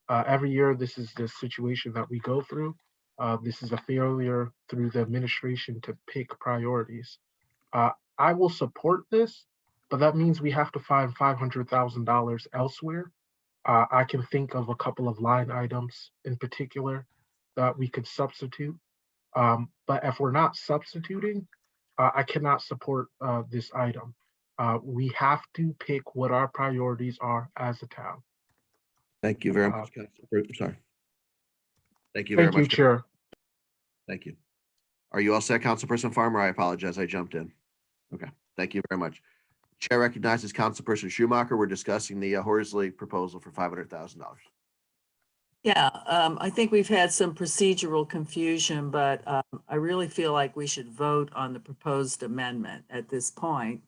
Every year, this is the situation that we go through. This is a failure through the administration to pick priorities. I will support this, but that means we have to find $500,000 elsewhere. I can think of a couple of line items in particular that we could substitute. But if we're not substituting, I cannot support this item. We have to pick what our priorities are as a town. Thank you very much, Councilperson. Sorry. Thank you very much. Thank you, Chair. Thank you. Are you all set, Councilperson Farmer? I apologize, I jumped in. Okay, thank you very much. Chair recognizes Councilperson Schumacher. We're discussing the Horsley proposal for $500,000. Yeah, I think we've had some procedural confusion, but I really feel like we should vote on the proposed amendment at this point.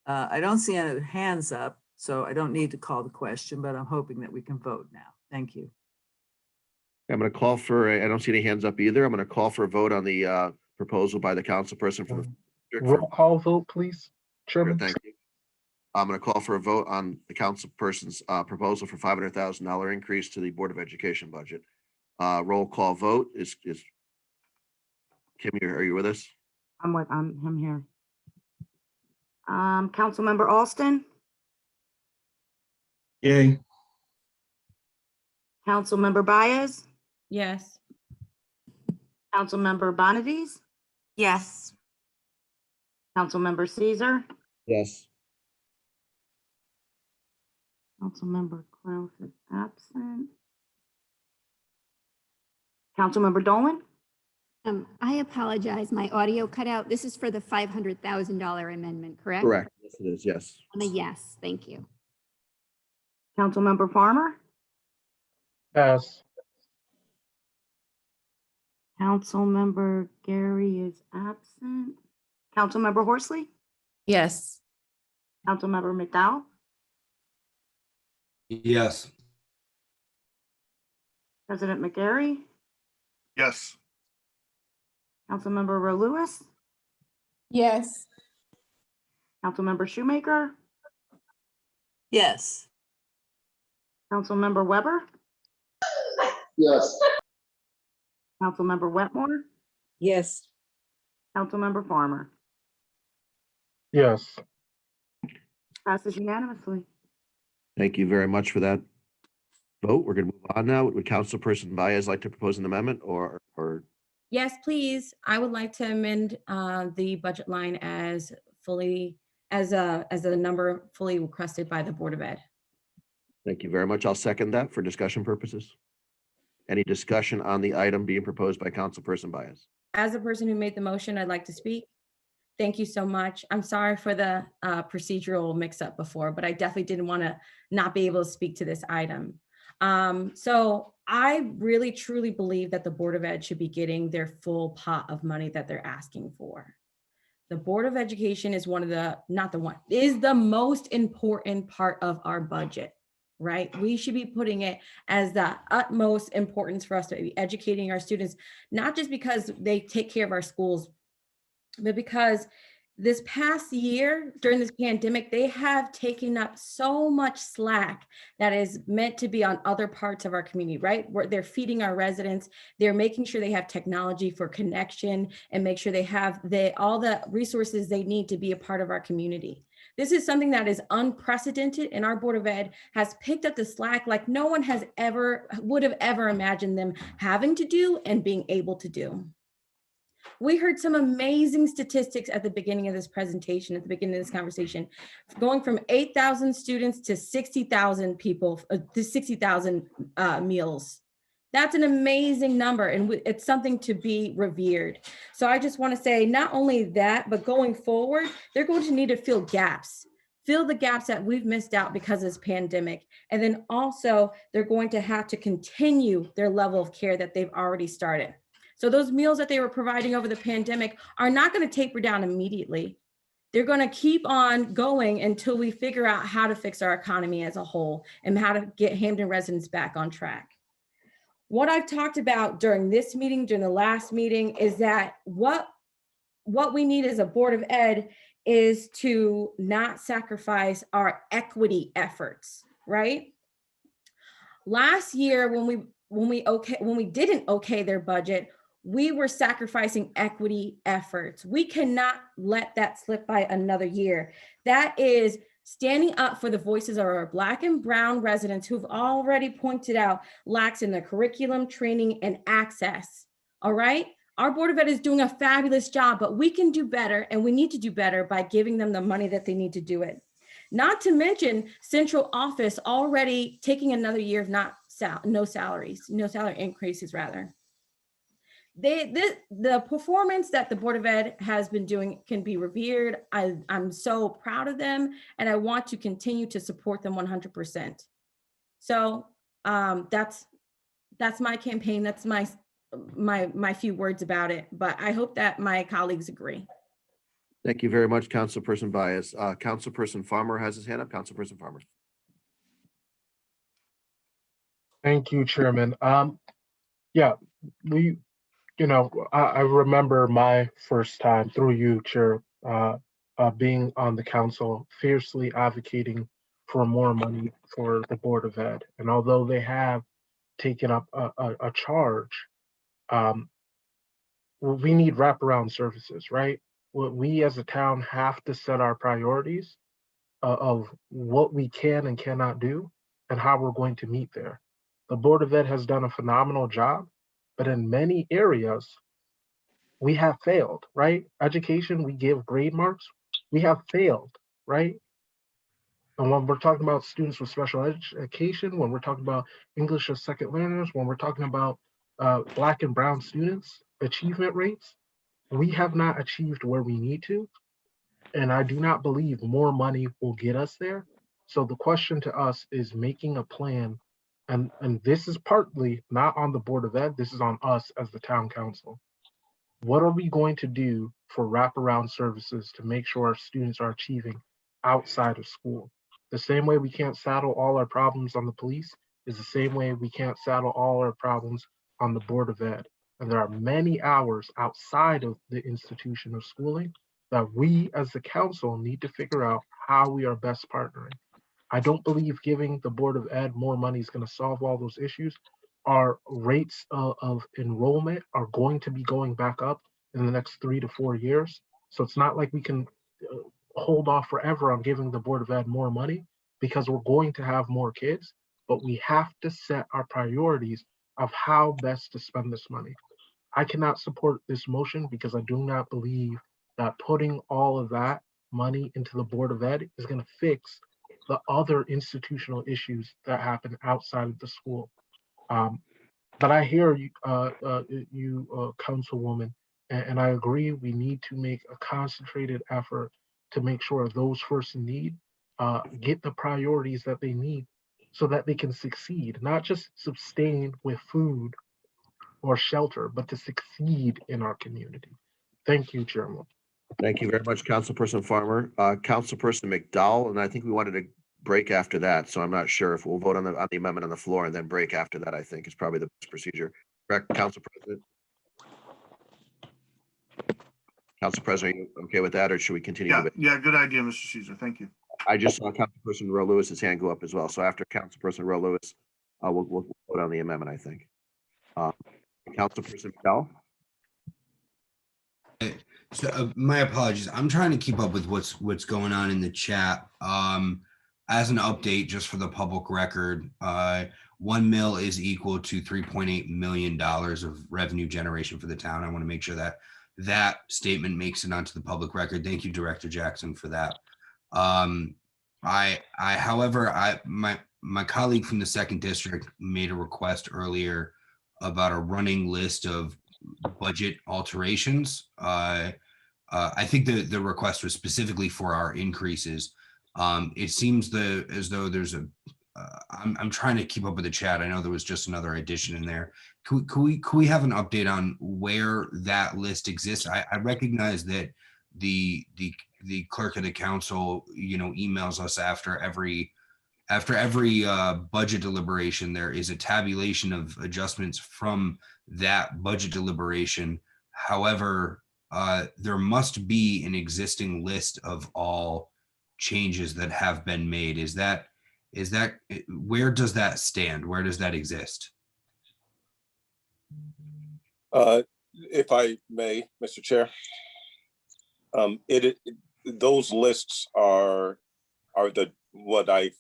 I don't see any hands up, so I don't need to call the question, but I'm hoping that we can vote now. Thank you. I'm going to call for, I don't see any hands up either. I'm going to call for a vote on the proposal by the councilperson for the. Roll call vote, please, Chairman. Thank you. I'm going to call for a vote on the councilperson's proposal for $500,000 increase to the Board of Education budget. Roll call vote is Kim, are you with us? I'm here. Councilmember Alston, Yay. Councilmember Baez, Yes. Councilmember Bonadies, Yes. Councilmember Caesar, Yes. Councilmember Klaus is absent. Councilmember Dolan, I apologize, my audio cut out. This is for the $500,000 amendment, correct? Correct. Yes, it is. Yes. I'm a yes, thank you. Councilmember Farmer, Yes. Councilmember Gary is absent. Councilmember Horsley, Yes. Councilmember McDowell, Yes. President McGarry, Yes. Councilmember Roe Lewis, Yes. Councilmember Shoemaker, Yes. Councilmember Weber, Yes. Councilmember Wetmore, Yes. Councilmember Farmer. Yes. Passes unanimously. Thank you very much for that vote. We're going to move on now. Would Councilperson Baez like to propose an amendment or Yes, please. I would like to amend the budget line as fully, as a number fully requested by the Board of Ed. Thank you very much. I'll second that for discussion purposes. Any discussion on the item being proposed by Councilperson Baez? As a person who made the motion, I'd like to speak. Thank you so much. I'm sorry for the procedural mix-up before, but I definitely didn't want to not be able to speak to this item. So I really truly believe that the Board of Ed should be getting their full pot of money that they're asking for. The Board of Education is is the most important part of our budget, right? We should be putting it as the utmost importance for us to be educating our students, not just because they take care of our schools, but because this past year during this pandemic, they have taken up so much slack that is meant to be on other parts of our community, right? Where they're feeding our residents, they're making sure they have technology for connection and make sure they have all the resources they need to be a part of our community. This is something that is unprecedented, and our Board of Ed has picked up the slack like no one would have ever imagined them having to do and being able to do. We heard some amazing statistics at the beginning of this presentation, at the beginning of this conversation, going from 8,000 students to 60,000 people, to 60,000 meals. That's an amazing number, and it's something to be revered. So I just want to say, not only that, but going forward, they're going to need to fill the gaps that we've missed out because of this pandemic. And then also, they're going to have to continue their level of care that they've already started. So those meals that they were providing over the pandemic are not going to taper down immediately. They're going to keep on going until we figure out how to fix our economy as a whole and how to get Hamden residents back on track. What I've talked about during this meeting, during the last meeting, is that what we need as a Board of Ed is to not sacrifice our equity efforts, right? Last year, when we didn't okay their budget, we were sacrificing equity efforts. We cannot let that slip by another year. That is standing up for the voices of our Black and Brown residents who've already pointed out lacks in the curriculum, training, and access. All right? Our Board of Ed is doing a fabulous job, but we can do better, and we need to do better by giving them the money that they need to do it. Not to mention central office already taking another year of no salary increases rather. The performance that the Board of Ed has been doing can be revered. I'm so proud of them, and I want to continue to support them 100%. So that's my campaign. That's my few words about it, but I hope that my colleagues agree. Thank you very much, Councilperson Baez. Councilperson Farmer has his hand up. Councilperson Farmer. Thank you, Chairman. Yeah, I remember my first time through you, Chair, being on the council, fiercely advocating for more money for the Board of Ed. And although they have taken up a charge, we need wraparound services, right? We as a town have to set our priorities of what we can and cannot do and how we're going to meet there. The Board of Ed has done a phenomenal job, but in many areas, we have failed, right? Education, we give grade marks, we have failed, right? And when we're talking about students with special education, when we're talking about English as second learners, when we're talking about Black and Brown students, achievement rates, we have not achieved where we need to. And I do not believe more money will get us there. So the question to us is making a plan. And this is partly not on the Board of Ed, this is on us as the town council. What are we going to do for wraparound services to make sure our students are achieving outside of school? The same way we can't saddle all our problems on the police is the same way we can't saddle all our problems on the Board of Ed. And there are many hours outside of the institution of schooling that we as the council need to figure out how we are best partnering. I don't believe giving the Board of Ed more money is going to solve all those issues. Our rates of enrollment are going to be going back up in the next 3 to 4 years. So it's not like we can hold off forever on giving the Board of Ed more money because we're going to have more kids, but we have to set our priorities of how best to spend this money. I cannot support this motion because I do not believe that putting all of that money into the Board of Ed is going to fix the other institutional issues that happen outside of the school. But I hear you, Councilwoman, and I agree. We need to make a concentrated effort to make sure those first in need get the priorities that they need so that they can succeed, not just sustain with food or shelter, but to succeed in our community. Thank you, Chairman. Thank you very much, Councilperson Farmer. Councilperson McDowell, and I think we wanted to break after that, so I'm not sure if we'll vote on the amendment on the floor and then break after that. I think is probably the best procedure. Correct, Council President? Council President, are you okay with that, or should we continue? Yeah, good idea, Mr. Caesar. Thank you. I just saw Councilperson Roe Lewis's hand go up as well. So after Councilperson Roe Lewis, we'll vote on the amendment, I think. Councilperson McDowell? So my apologies. I'm trying to keep up with what's going on in the chat. As an update, just for the public record, 1 mil is equal to $3.8 million of revenue generation for the town. I want to make sure that that statement makes it onto the public record. Thank you, Director Jackson, for that. However, my colleague from the 2nd District made a request earlier about a running list of budget alterations. I think the request was specifically for our increases. It seems as though there's I'm trying to keep up with the chat. I know there was just another addition in there. Could we have an update on where that list exists? I recognize that the clerk of the council, emails us after every budget deliberation. There is a tabulation of adjustments from that budget deliberation. However, there must be an existing list of all changes that have been made. Is that where does that stand? Where does that exist? If I may, Mr. Chair, those lists are what I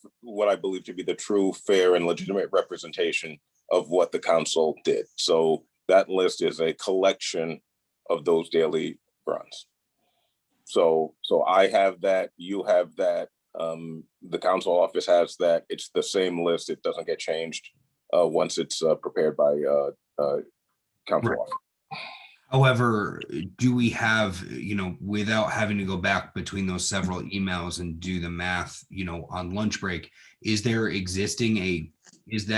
believe to be the true, fair, and legitimate representation of what the council did. So that list is a collection of those daily runs. So I have that, you have that, the council office has that. It's the same list. It doesn't get changed once it's prepared by council office. However, do we have, without having to go back between those several emails and do the math, on lunch break, is there existing is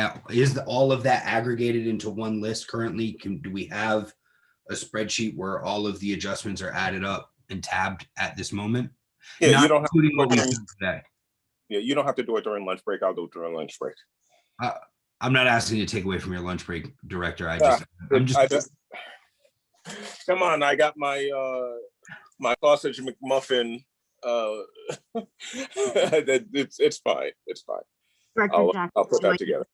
all of that aggregated into one list currently? Do we have a spreadsheet where all of the adjustments are added up and tabbed at this moment? Yeah, you don't have to do what we it did today. Yeah, you don't have to do it during lunch break. I'll do it during lunch break. I'm not asking you to take away from your lunch break, Director. Come on, I got my my sausage McMuffin. It's fine. It's fine. I'll put that together.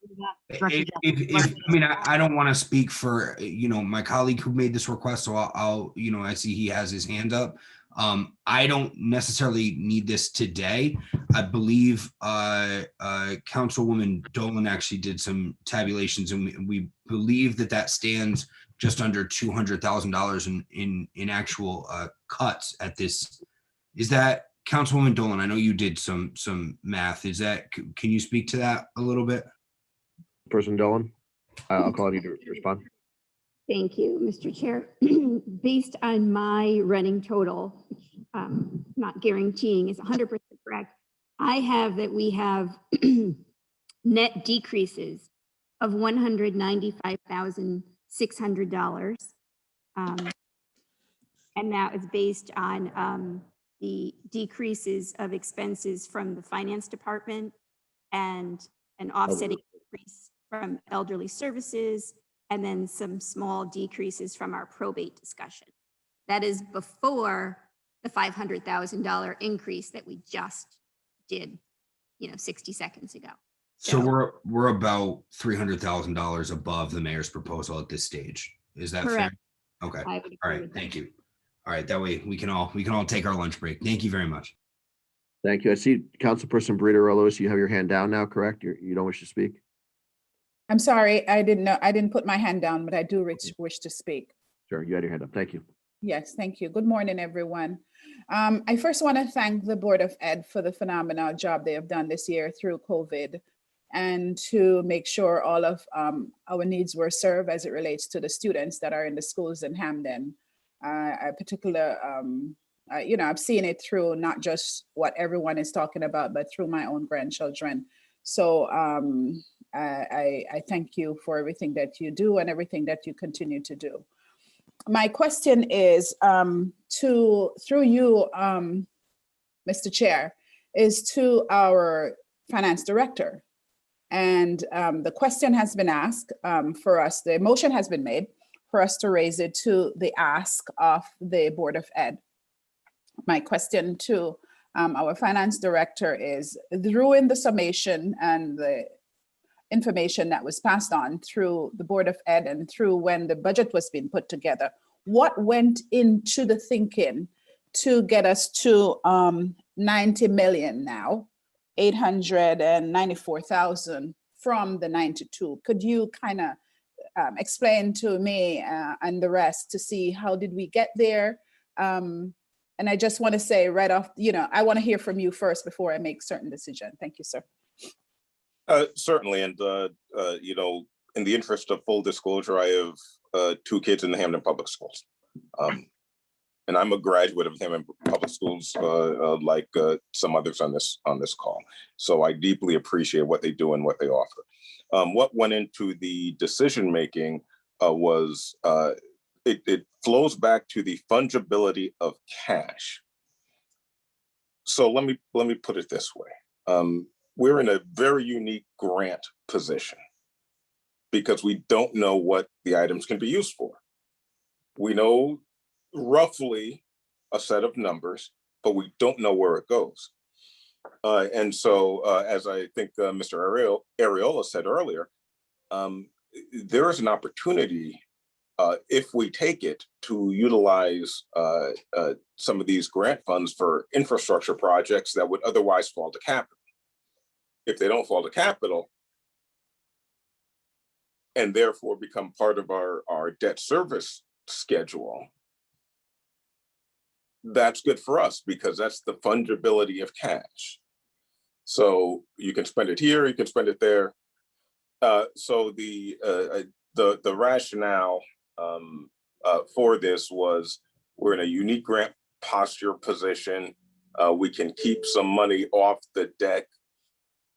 I don't want to speak for my colleague who made this request, so I'll I see he has his hand up. I don't necessarily need this today. I believe Councilwoman Dolan actually did some tabulations, and we believe that stands just under $200,000 in actual cuts at this. Is that Councilwoman Dolan? I know you did some math. Is that, can you speak to that a little bit? Person Dolan, I'll call on you to respond. Thank you, Mr. Chair. Based on my running total, which not guaranteeing is 100% correct, I have that we have net decreases of $195,600. And that is based on the decreases of expenses from the finance department and an offsetting increase from elderly services, and then some small decreases from our probate discussion. That is before the $500,000 increase that we just did, 60 seconds ago. So we're about $300,000 above the mayor's proposal at this stage. Is that correct? Fair? Okay. I would agree all right. with Thank that. you. All right. That way we can all take our lunch break. Thank you very much. Thank you. I see Councilperson Brito-Rolosi, you have your hand down now, correct? You don't wish to speak? I'm sorry, I didn't know, I didn't put my hand down, but I do wish to speak. Sure, you had your hand up. Thank you. Yes, thank you. Good morning, everyone. I first want to thank the Board of Ed for the phenomenal job they have done this year through COVID and to make sure all of our needs were served as it relates to the students that are in the schools in Hamden. I've seen it through not just what everyone is talking about, but through my own grandchildren. So I thank you for everything that you do and everything that you continue to do. My question is through you, Mr. Chair, is to our finance director. And the question has been asked for us, the motion has been made for us to raise it to the ask of the Board of Ed. My question to our finance director is, through in the summation and the information that was passed on through the Board of Ed and through when the budget was being put together, what went into the thinking to get us to 90 million now, 894,000 from the 92? Could you kind of explain to me and the rest to see how did we get there? And I just want to say right off, I want to hear from you first before I make certain decision. Thank you, sir. Certainly, and in the interest of full disclosure, I have 2 kids in the Hamden Public Schools, and I'm a graduate of Hamden Public Schools, like some others on this call. So I deeply appreciate what they do and what they offer. What went into the decision making was it flows back to the fungibility of cash. So let me put it this way. We're in a very unique grant position because we don't know what the items can be used for. We know roughly a set of numbers, but we don't know where it goes. And so, as I think Mr. Ariola said earlier, there is an opportunity, if we take it, to utilize some of these grant funds for infrastructure projects that would otherwise fall to capital. If they don't fall to capital and therefore become part of our debt service schedule, that's good for us because that's the fungibility of cash. So you can spend it here, you can spend it there. So the rationale for this was we're in a unique grant posture position. We can keep some money off the deck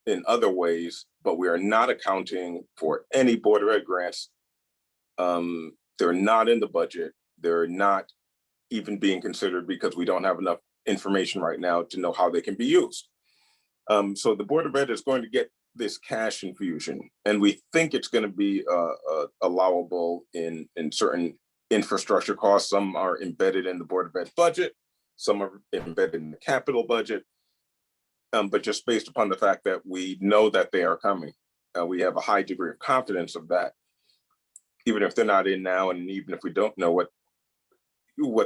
in other ways, but we are not accounting for any Board of Ed grants. They're not in the budget. They're not even being considered because we don't have enough information right now to know how they can be used. So the Board of Ed is going to get this cash infusion, and we think it's going to be allowable in certain infrastructure costs. Some are embedded in the Board of Ed budget, some are embedded in the capital budget. But just based upon the fact that we know that they are coming, we have a high degree of confidence of that, even if they're not in now, and even if we don't know what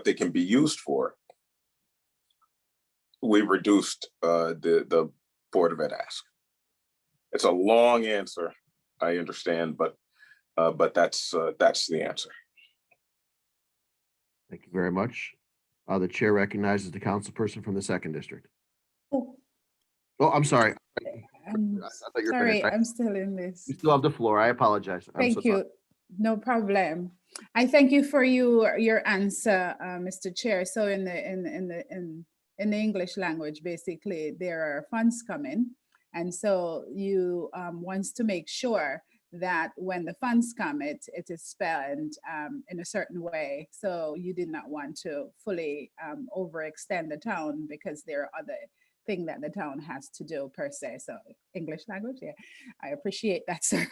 they can be used for, we reduced the Board of Ed ask. It's a long answer, I understand, but that's the answer. Thank you very much. The chair recognizes the councilperson from the 2nd district. Oh, I'm sorry. I thought you were Sorry, finished. I'm still in this. You still have the floor. I apologize. Thank you. No problem. I thank you for your answer, Mr. Chair. So in the English language, basically, there are funds coming. And so you wants to make sure that when the funds come, it is spent in a certain way. So you did not want to fully overextend the town because there are other things that the town has to do per se. So English language, yeah, I appreciate that, sir.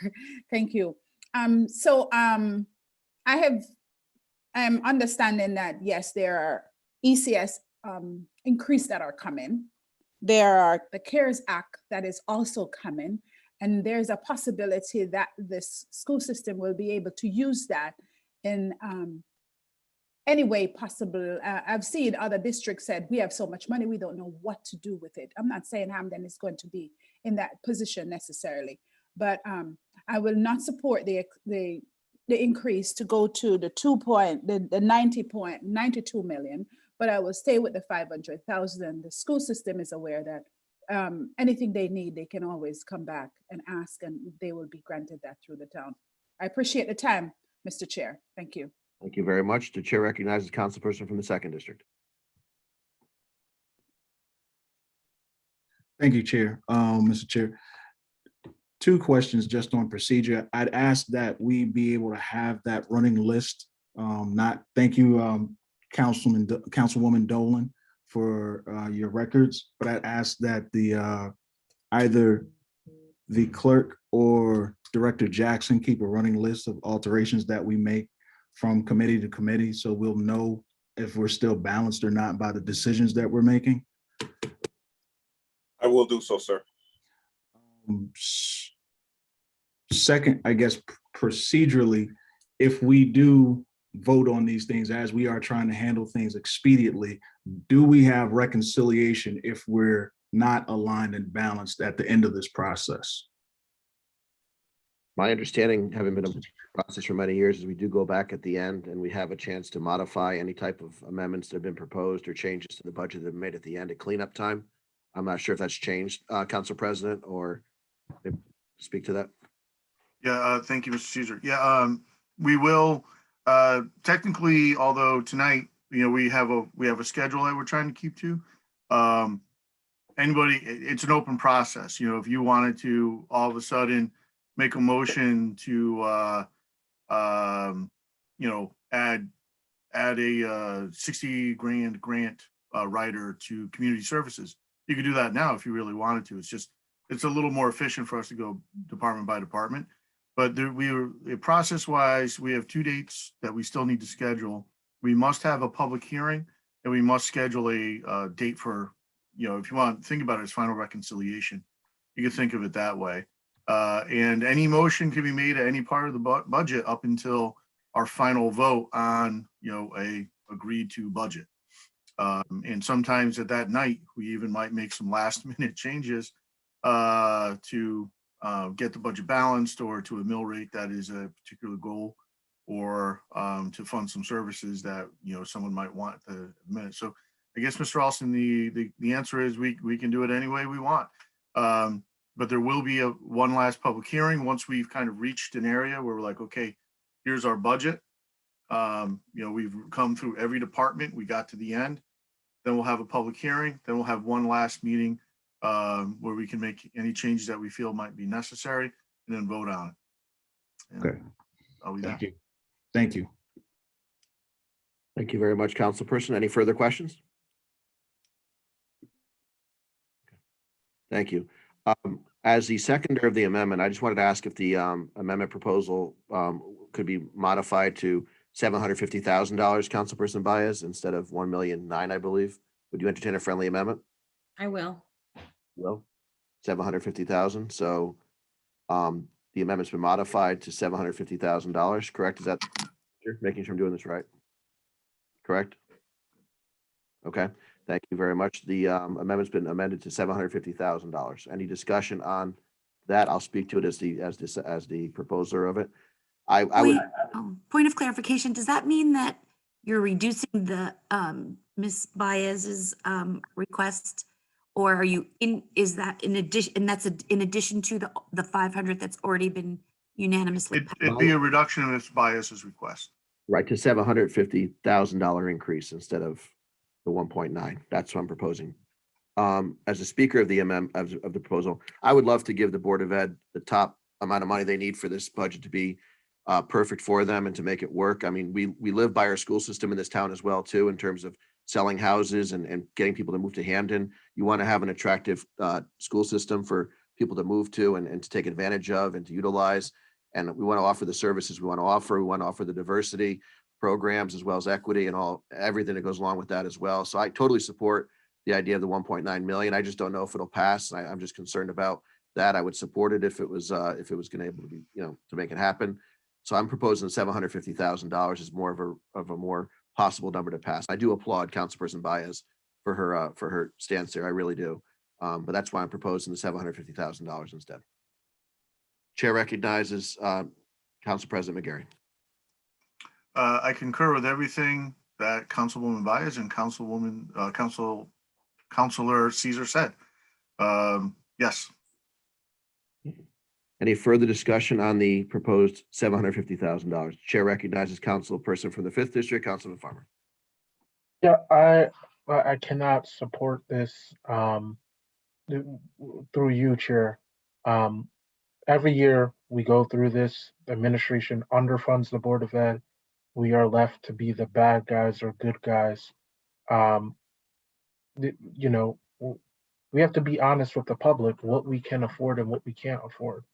Thank you. I'm understanding that, yes, there are ECS increase that are coming. There are the CARES Act that is also coming. And there's a possibility that this school system will be able to use that in any way possible. I've seen other districts said, we have so much money, we don't know what to do with it. I'm not saying Hamden is going to be in that position necessarily, but I will not support the increase to go to the 90.92 million, but I will stay with the 500,000. The school system is aware that anything they need, they can always come back and ask, and they will be granted that through the town. I appreciate the time, Mr. Chair. Thank you. Thank you very much. The chair recognizes councilperson from the 2nd District. Thank you, Chair. Mr. Chair, 2 questions just on procedure. I'd ask that we be able to have that running list. Thank you, Councilwoman Dolan, for your records, but I'd ask that either the clerk or Director Jackson keep a running list of alterations that we make from committee to committee, so we'll know if we're still balanced or not by the decisions that we're making. I will do so, sir. Second, I guess procedurally, if we do vote on these things as we are trying to handle things expediently, do we have reconciliation if we're not aligned and balanced at the end of this process? My understanding, having been in the process for many years, is we do go back at the end and we have a chance to modify any type of amendments that have been proposed or changes to the budget that have been made at the end at cleanup time. I'm not sure if that's changed, Council President, or speak to that. Yeah, thank you, Mr. Caesar. Yeah, we will technically, although tonight, we have a schedule that we're trying to keep to. Anybody, it's an open process. If you wanted to all of a sudden make a motion to add a 60 grand grant writer to community services, you could do that now if you really wanted to. It's a little more efficient for us to go department by department. But process-wise, we have 2 dates that we still need to schedule. We must have a public hearing, and we must schedule a date for, if you want to think about it as final reconciliation, you can think of it that way. And any motion can be made at any part of the budget up until our final vote on, a agreed to budget. And sometimes at that night, we even might make some last minute changes to get the budget balanced, or to a mill rate that is a particular goal, or to fund some services that someone might want at the minute. So I guess, Mr. Alston, the answer is we can do it any way we want. But there will be one last public hearing once we've kind of reached an area where we're like, okay, here's our budget. We've come through every department, we got to the end. Then we'll have a public hearing. Then we'll have one last meeting where we can make any changes that we feel might be necessary, and then vote on it. And Okay. Thank you. Thank you. Thank you very much, Councilperson. Any further questions? Thank you. As the seconder of the amendment, I just wanted to ask if the amendment proposal could be modified to $750,000, Councilperson Baez, instead of 1,000,009, I believe. Would you entertain a friendly amendment? I will. Well, 750,000. So the amendment's been modified to $750,000, correct? Is that, you're making sure I'm doing this right? Correct? Okay, thank you very much. The amendment's been amended to $750,000. Any discussion on that? I'll speak to it as the proposer of it. I would. Point of clarification, does that mean that you're reducing the Ms. Baez's request? Or are you is that in addition, and that's in addition to the 500 that's already been unanimously passed? It'd be a reduction in Ms. Baez's request. Right, to $750,000 increase instead of the 1.9. That's what I'm proposing. As a speaker of the of the proposal, I would love to give the Board of Ed the top amount of money they need for this budget to be perfect for them and to make it work. I mean, we live by our school system in this town as well, too, in terms of selling houses and getting people to move to Hamden. You want to have an attractive school system for people to move to and to take advantage of and to utilize. And we want to offer the services we want to offer. We want to offer the diversity programs as well as equity and everything that goes along with that as well. So I totally support the idea of the 1.9 million. I just don't know if it'll pass. I'm just concerned about that. I would support it if it was going to able to be, to make it happen. So I'm proposing $750,000 is more of a more possible number to pass. I do applaud Councilperson Baez for her stance there. I really do. But that's why I'm proposing the $750,000 instead. Chair recognizes Council President McGarry. I concur with everything that Councilwoman Baez and Councilor Caesar said. Yes. Any further discussion on the proposed $750,000? Chair recognizes Councilperson from the 5th District, Councilman Farmer. Yeah, I cannot support this through you, Chair. Every year we go through this, the administration underfunds the Board of Ed. We are left to be the bad guys or good guys. You know, we have to be honest with the public, what we can afford and what we can't afford.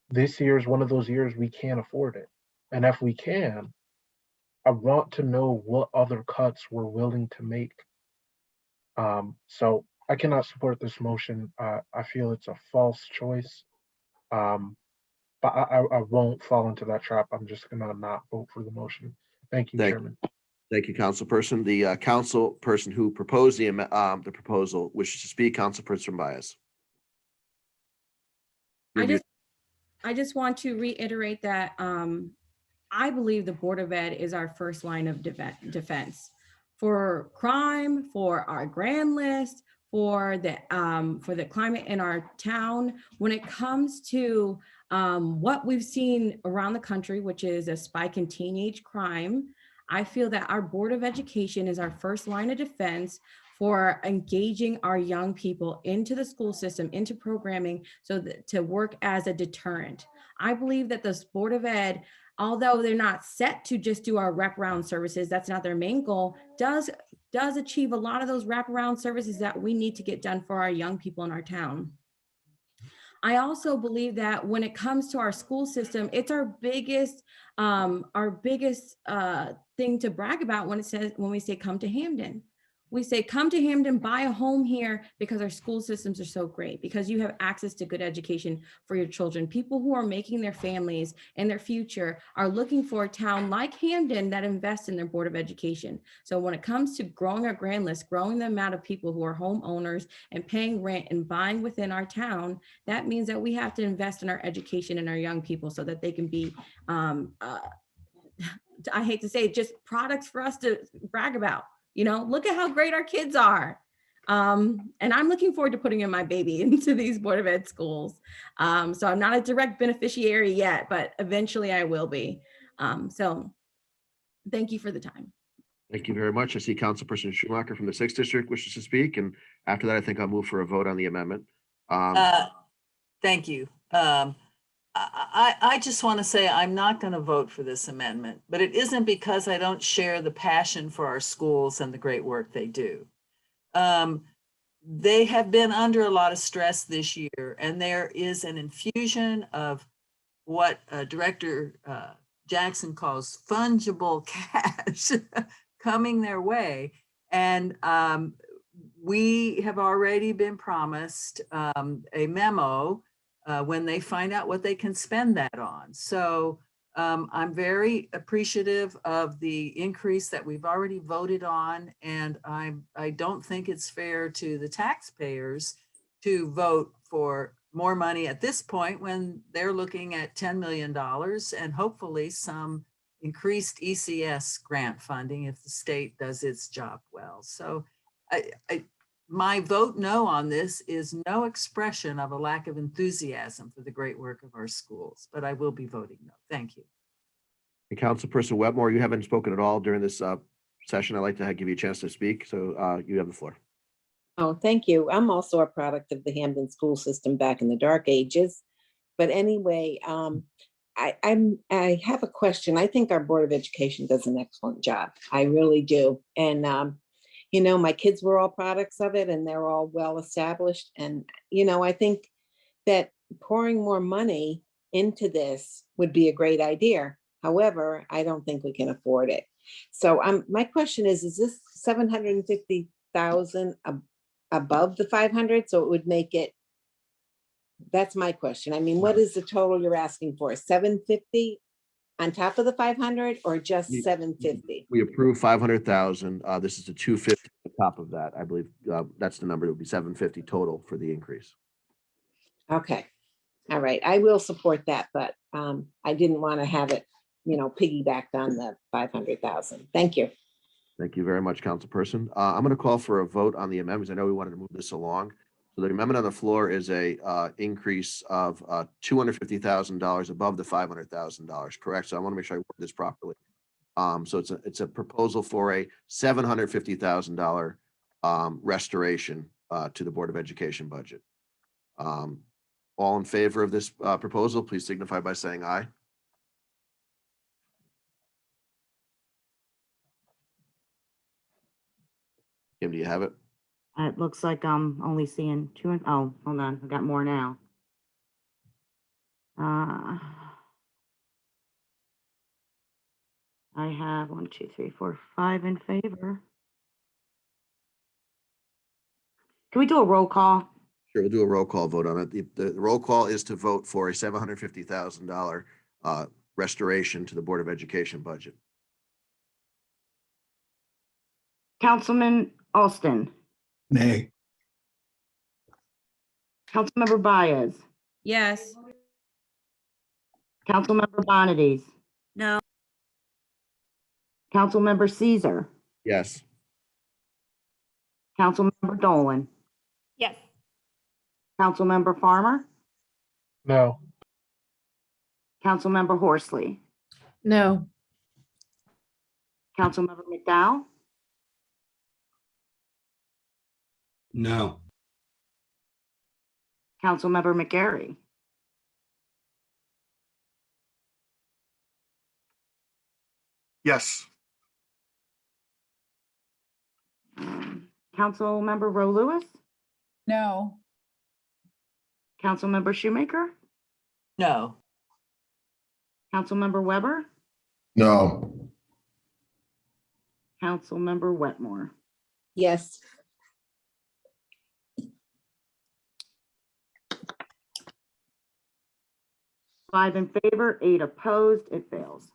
This year is one of those years we can't afford it. And if we can, I want to know what other cuts we're willing to make. So I cannot support this motion. I feel it's a false choice. But I won't fall into that trap. I'm just gonna not vote for the motion. Thank you, Chairman. Thank you, Councilperson. The councilperson who proposed the proposal wishes to speak. Councilperson Baez. I just want to reiterate that I believe the Board of Ed is our first line of defense for crime, for our grand list, for the climate in our town. When it comes to what we've seen around the country, which is a spike in teenage crime, I feel that our Board of Education is our first line of defense for engaging our young people into the school system, into programming, so that to work as a deterrent. I believe that this Board of Ed, although they're not set to just do our wraparound services, that's not their main goal, does achieve a lot of those wraparound services that we need to get done for our young people in our town. I also believe that when it comes to our school system, it's our biggest thing to brag about when we say come to Hamden. We say, come to Hamden, buy a home here, because our school systems are so great, because you have access to good education for your children. People who are making their families and their future are looking for a town like Hamden that invests in their Board of Education. So when it comes to growing our grand list, growing the amount of people who are homeowners and paying rent and buying within our town, that means that we have to invest in our education and our young people so that they can be, I hate to say it, just products for us to brag about. You know, look at how great our kids are. And I'm looking forward to putting in my baby into these Board of Ed schools. So I'm not a direct beneficiary yet, but eventually I will be. So thank you for the time. Thank you very much. I see Councilperson Schumacher from the 6th District wishes to speak. And after that, I think I'll move for a vote on the amendment. Thank you. I just want to say I'm not going to vote for this amendment, but it isn't because I don't share the passion for our schools and the great work they do. They have been under a lot of stress this year, and there is an infusion of what Director Jackson calls fungible cash coming their way. And we have already been promised a memo when they find out what they can spend that on. So I'm very appreciative of the increase that we've already voted on. And I don't think it's fair to the taxpayers to vote for more money at this point when they're looking at $10 million and hopefully some increased ECS grant funding if the state does its job well. So my vote no on this is no expression of a lack of enthusiasm for the great work of our schools, but I will be voting no. Thank you. And Councilperson Wetmore, you haven't spoken at all during this session. I'd like to give you a chance to speak. So you have the floor. Oh, thank you. I'm also a product of the Hamden school system back in the dark ages. But anyway, I have a question. I think our Board of Education does an excellent job. I really do. And you know, my kids were all products of it and they're all well established. And, you know, I think that pouring more money into this would be a great idea. However, I don't think we can afford it. So my question is this 750,000 above the 500? So it would make it, that's my question. I mean, what is the total you're asking for? 750 on top of the 500 or just Ye- 750? We approve 500,000. This is the 250 on top of that. I believe that's the number. It would be 750 total for the increase. Okay, all right, I will support that, but I didn't want to have it, piggybacked on the 500,000. Thank you. Thank you very much, Councilperson. I'm going to call for a vote on the amendments. I know we wanted to move this along. So the amendment on the floor is a increase of $250,000 above the $500,000, correct? So I want to make sure I word this properly. So it's a proposal for a $750,000 restoration to the Board of Education budget. All in favor of this proposal, please signify by saying aye. Kim, do you have it? It looks like I'm only seeing two. Oh, hold on. I got more now. I have 1, 2, 3, 4, 5 in favor. Can we do a roll call? Sure, we'll do a roll call vote on it. The roll call is to vote for a $750,000 restoration to the Board of Education budget. Councilman Alston, Nay. Councilmember Baez, Yes. Councilmember Bonadies, No. Councilmember Caesar, Yes. Councilmember Dolan, Yes. Councilmember Farmer, No. Councilmember Horsley, No. Councilmember McDowell, No. Councilmember McGarry, Yes. Councilmember Rowe Lewis, No. Councilmember Shoemaker, No. Councilmember Weber, No. Councilmember Wetmore. Yes. Five in favor, 8 opposed, it fails.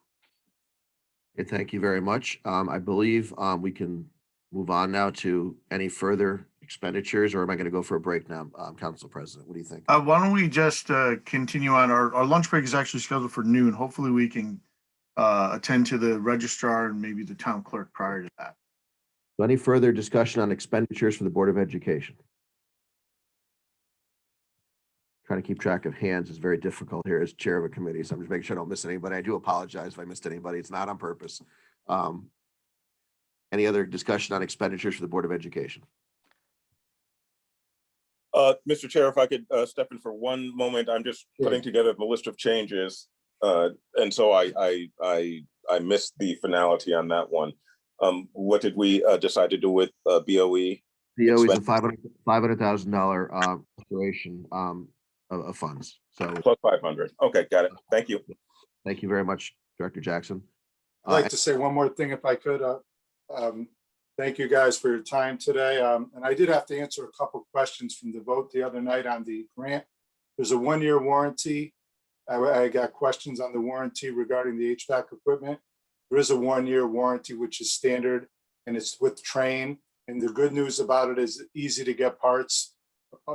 Okay, thank you very much. I believe we can move on now to any further expenditures, or am I going to go for a break now, Council President? What do you think? Why don't we just continue on? Our lunch break is actually scheduled for noon. Hopefully we can attend to the registrar and maybe the town clerk prior to that. So any further discussion on expenditures for the Board of Education? Trying to keep track of hands is very difficult here as chair of a committee, so I'm just making sure I don't miss anybody. I do apologize if I missed anybody. It's not on purpose. Any other discussion on expenditures for the Board of Education? Mr. Chair, if I could step in for one moment, I'm just putting together the list of changes. And so I missed the finality on that one. What did we decide to do with BOE? BOE is a $500,000 restoration of funds. So Plus 500. Okay, got it. Thank you. thank you very much, Director Jackson. I'd like to say one more thing if I could. Thank you guys for your time today. And I did have to answer a couple questions from the vote the other night on the grant. There's a 1-year warranty. I got questions on the warranty regarding the HVAC equipment. There is a 1-year warranty, which is standard, and it's with Train. And the good news about it is easy to get parts.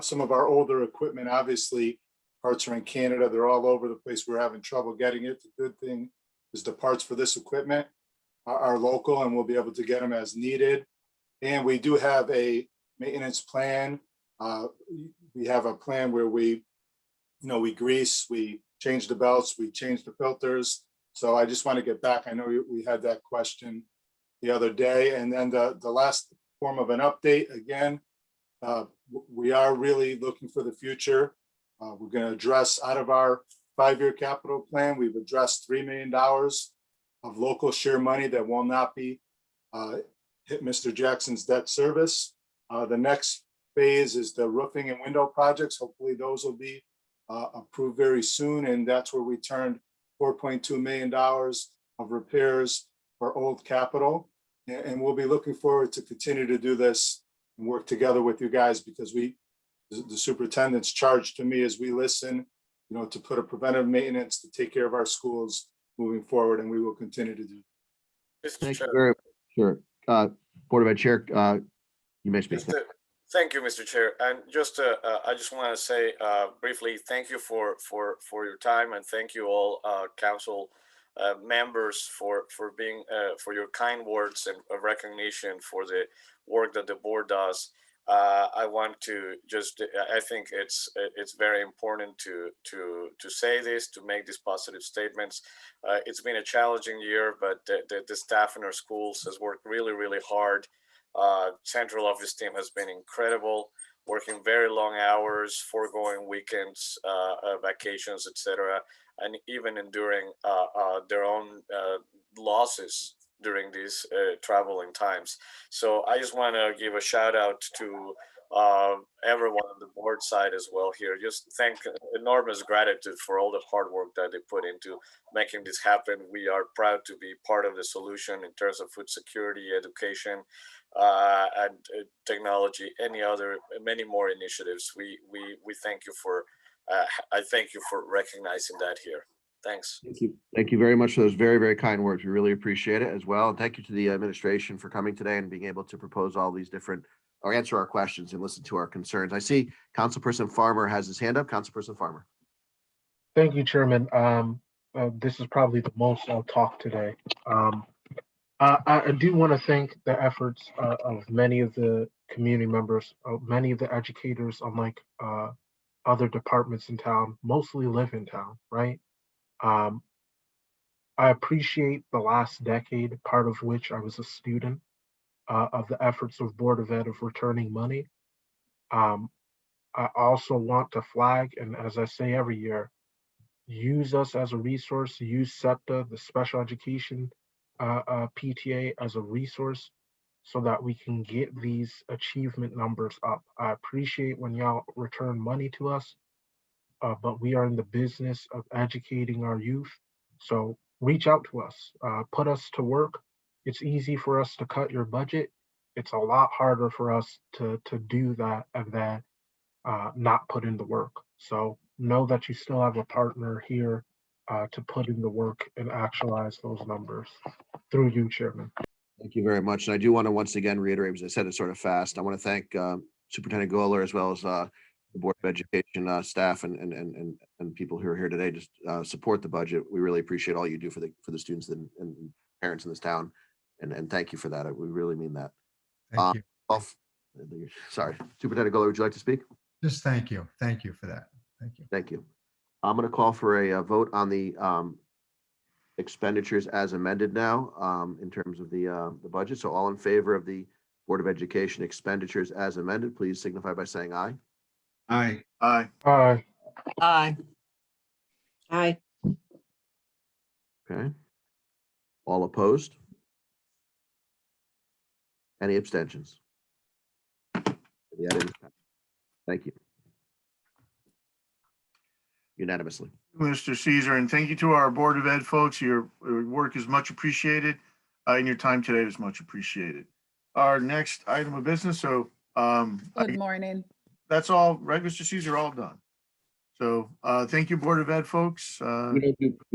Some of our older equipment, obviously, parts are in Canada. They're all over the place. We're having trouble getting it. The good thing is the parts for this equipment are local, and we'll be able to get them as needed. And we do have a maintenance plan. We have a plan where we grease, we change the belts, we change the filters. So I just want to get back. I know we had that question the other day. And then the last form of an update, again, we are really looking for the future. We're going to address out of our 5-year capital plan, we've addressed $3 million of local share money that will not be hit Mr. Jackson's debt service. The next phase is the roofing and window projects. Hopefully those will be approved very soon. And that's where we turned $4.2 million of repairs for old capital. And we'll be looking forward to continue to do this and work together with you guys, because the superintendent's charge to me is we listen, to put a preventive maintenance to take care of our schools moving forward, and we will continue to do. Mr. Thank you Chair. very, sure. Board of Ed Chair, you may speak. Thank you, Mr. Chair. And just, I just want to say briefly, thank you for your time, and thank you all council members for being for your kind words and recognition for the work that the board does. I want to just, I think it's very important to say this, to make these positive statements. It's been a challenging year, but the staff in our schools has worked really, really hard. Central office team has been incredible, working very long hours, foregoing weekends, vacations, etc., and even enduring their own losses during these traveling times. So I just want to give a shout out to everyone on the board side as well here. Just thank enormous gratitude for all the hard work that they put into making this happen. We are proud to be part of the solution in terms of food security, education, and technology, many more initiatives. We thank you for, I thank you for recognizing that here. Thanks. Thank you. Thank you very much for those very, very kind words. We really appreciate it as well. And thank you to the administration for coming today and being able to propose all these different, or answer our questions and listen to our concerns. I see Councilperson Farmer has his hand up. Councilperson Farmer. Thank you, Chairman. This is probably the most I'll talk today. I do want to thank the efforts of many of the community members, many of the educators, unlike other departments in town, mostly live in town, right? I appreciate the last decade, part of which I was a student of the efforts of Board of Ed of returning money. I also want to flag, and as I say every year, use us as a resource, use SEPTA, the special education PTA, as a resource so that we can get these achievement numbers up. I appreciate when y'all return money to us, but we are in the business of educating our youth. So reach out to us, put us to work. It's easy for us to cut your budget. It's a lot harder for us to do that and then not put in the work. So know that you still have a partner here to put in the work and actualize those numbers. Through you, Chairman. Thank you very much. And I do want to once again reiterate, because I said it sort of fast, I want to thank Superintendent Goller as well as the Board of Education staff and people who are here today to support the budget. We really appreciate all you do for the students and parents in this town. And thank you for that. We really mean that. Thank you. Sorry, Superintendent Goller, would you like to speak? Just thank you. Thank you for that. Thank you. Thank you. I'm going to call for a vote on the expenditures as amended now in terms of the budget. So all in favor of the Board of Education expenditures as amended, please signify by saying aye. Aye. Aye. Aye. Aye. Aye. Okay. All opposed? Any abstentions? The item is passed. Thank you. Unanimously. Mr. Caesar, and thank you to our Board of Ed folks. Your work is much appreciated, and your time today is much appreciated. Our next item of business, so Good morning. that's all, right, Mr. Caesar, all done. So thank you, Board of Ed folks. We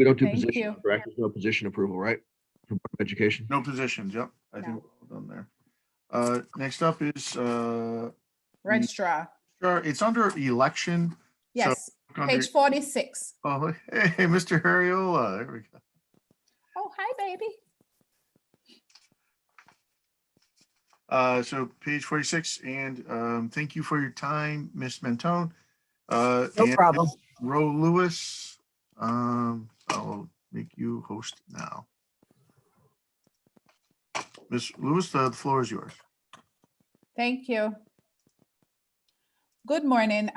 don't do Thank position, you. correct? There's no position approval, right? For Board of Education? No positions, yep. I think we're all done there. Next up is Registrar. sure, it's under election. Yes, So, page 46. oh, hey, Mr. Hariola, there we go. Oh, hi, baby. So page 46, and thank you for your time, Ms. Mentone. No and problem. Ro Lewis, I'll make you host now. Ms. Lewis, the floor is yours. Thank you. Good morning.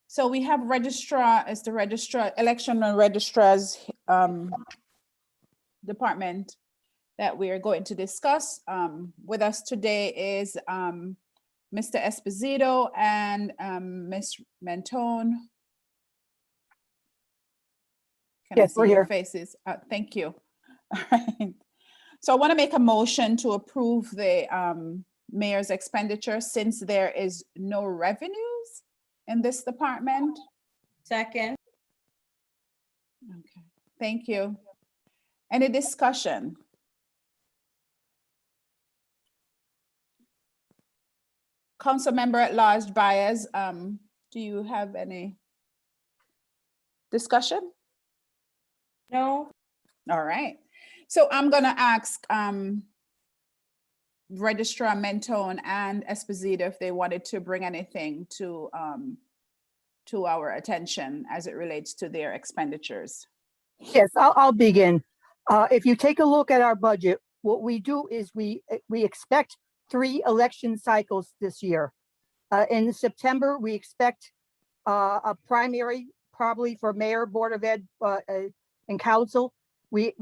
So we have registrar as the registrar, election and registrars department that we are going to discuss. With us today is Mr. Esposito and Ms. Mentone. Can I Yes, we're see your here. faces? Thank you. All right. So I want to make a motion to approve the mayor's expenditure since there is no revenues in this department. Second. Okay. Thank you. Any discussion? Council Member at Large Byers, do you have any discussion? No. All right. So I'm gonna ask Registrar Mentone and Esposito if they wanted to bring anything to our attention as it relates to their expenditures. Yes, I'll begin. If you take a look at our budget, what we do is we expect 3 election cycles this year. In September, we expect a primary, probably for mayor, board of ed, and council. We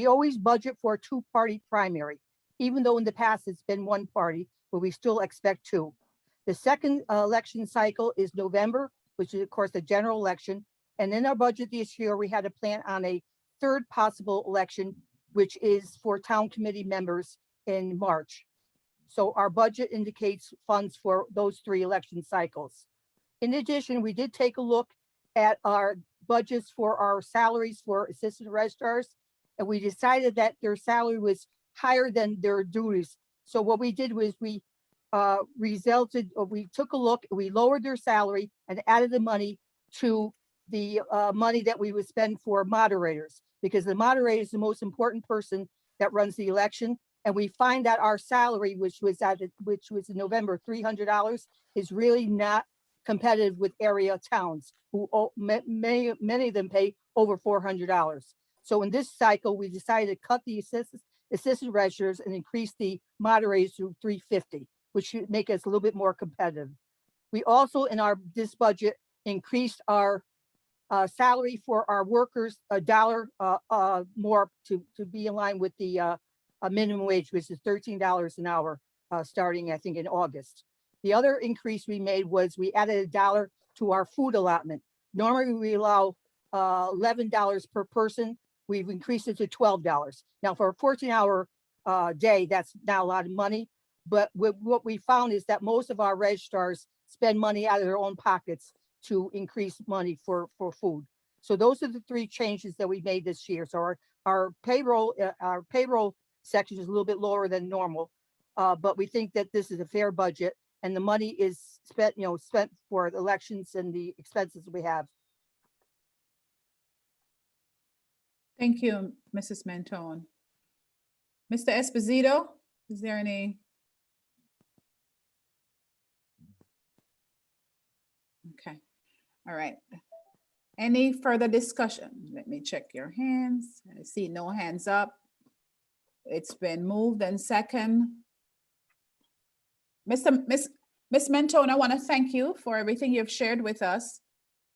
always budget for a 2-party primary, even though in the past it's been 1 party, but we still expect 2. The second election cycle is November, which is of course the general election. And in our budget this year, we had to plan on a 3rd possible election, which is for town committee members in March. So our budget indicates funds for those 3 election cycles. In addition, we did take a look at our budgets for our salaries for assistant registrars, and we decided that their salary was higher than their duties. So what we did was we took a look, we lowered their salary and added the money to the money that we would spend for moderators, because the moderator is the most important person that runs the election. And we find that our salary, which was in November, $300, is really not competitive with area towns who many of them pay over $400. So in this cycle, we decided to cut the assistant registrars and increase the moderators to $350, which should make us a little bit more competitive. We also, in this budget, increased our salary for our workers $1 more to be in line with the minimum wage, which is $13 an hour, starting, I think, in August. The other increase we made was we added $1 to our food allotment. Normally, we allow $11 per person. We've increased it to $12. Now, for a 14-hour day, that's not a lot of money. But what we found is that most of our registrars spend money out of their own pockets to increase money for food. So those are the 3 changes that we made this year. So our payroll section is a little bit lower than normal, but we think that this is a fair budget, and the money is spent for the elections and the expenses we have. Thank you, Mrs. Mentone. Mr. Esposito, is there any? Okay, all right. Any further discussion? Let me check your hands. I see no hands up. It's been moved and second. Miss Mentone, I want to thank you for everything you've shared with us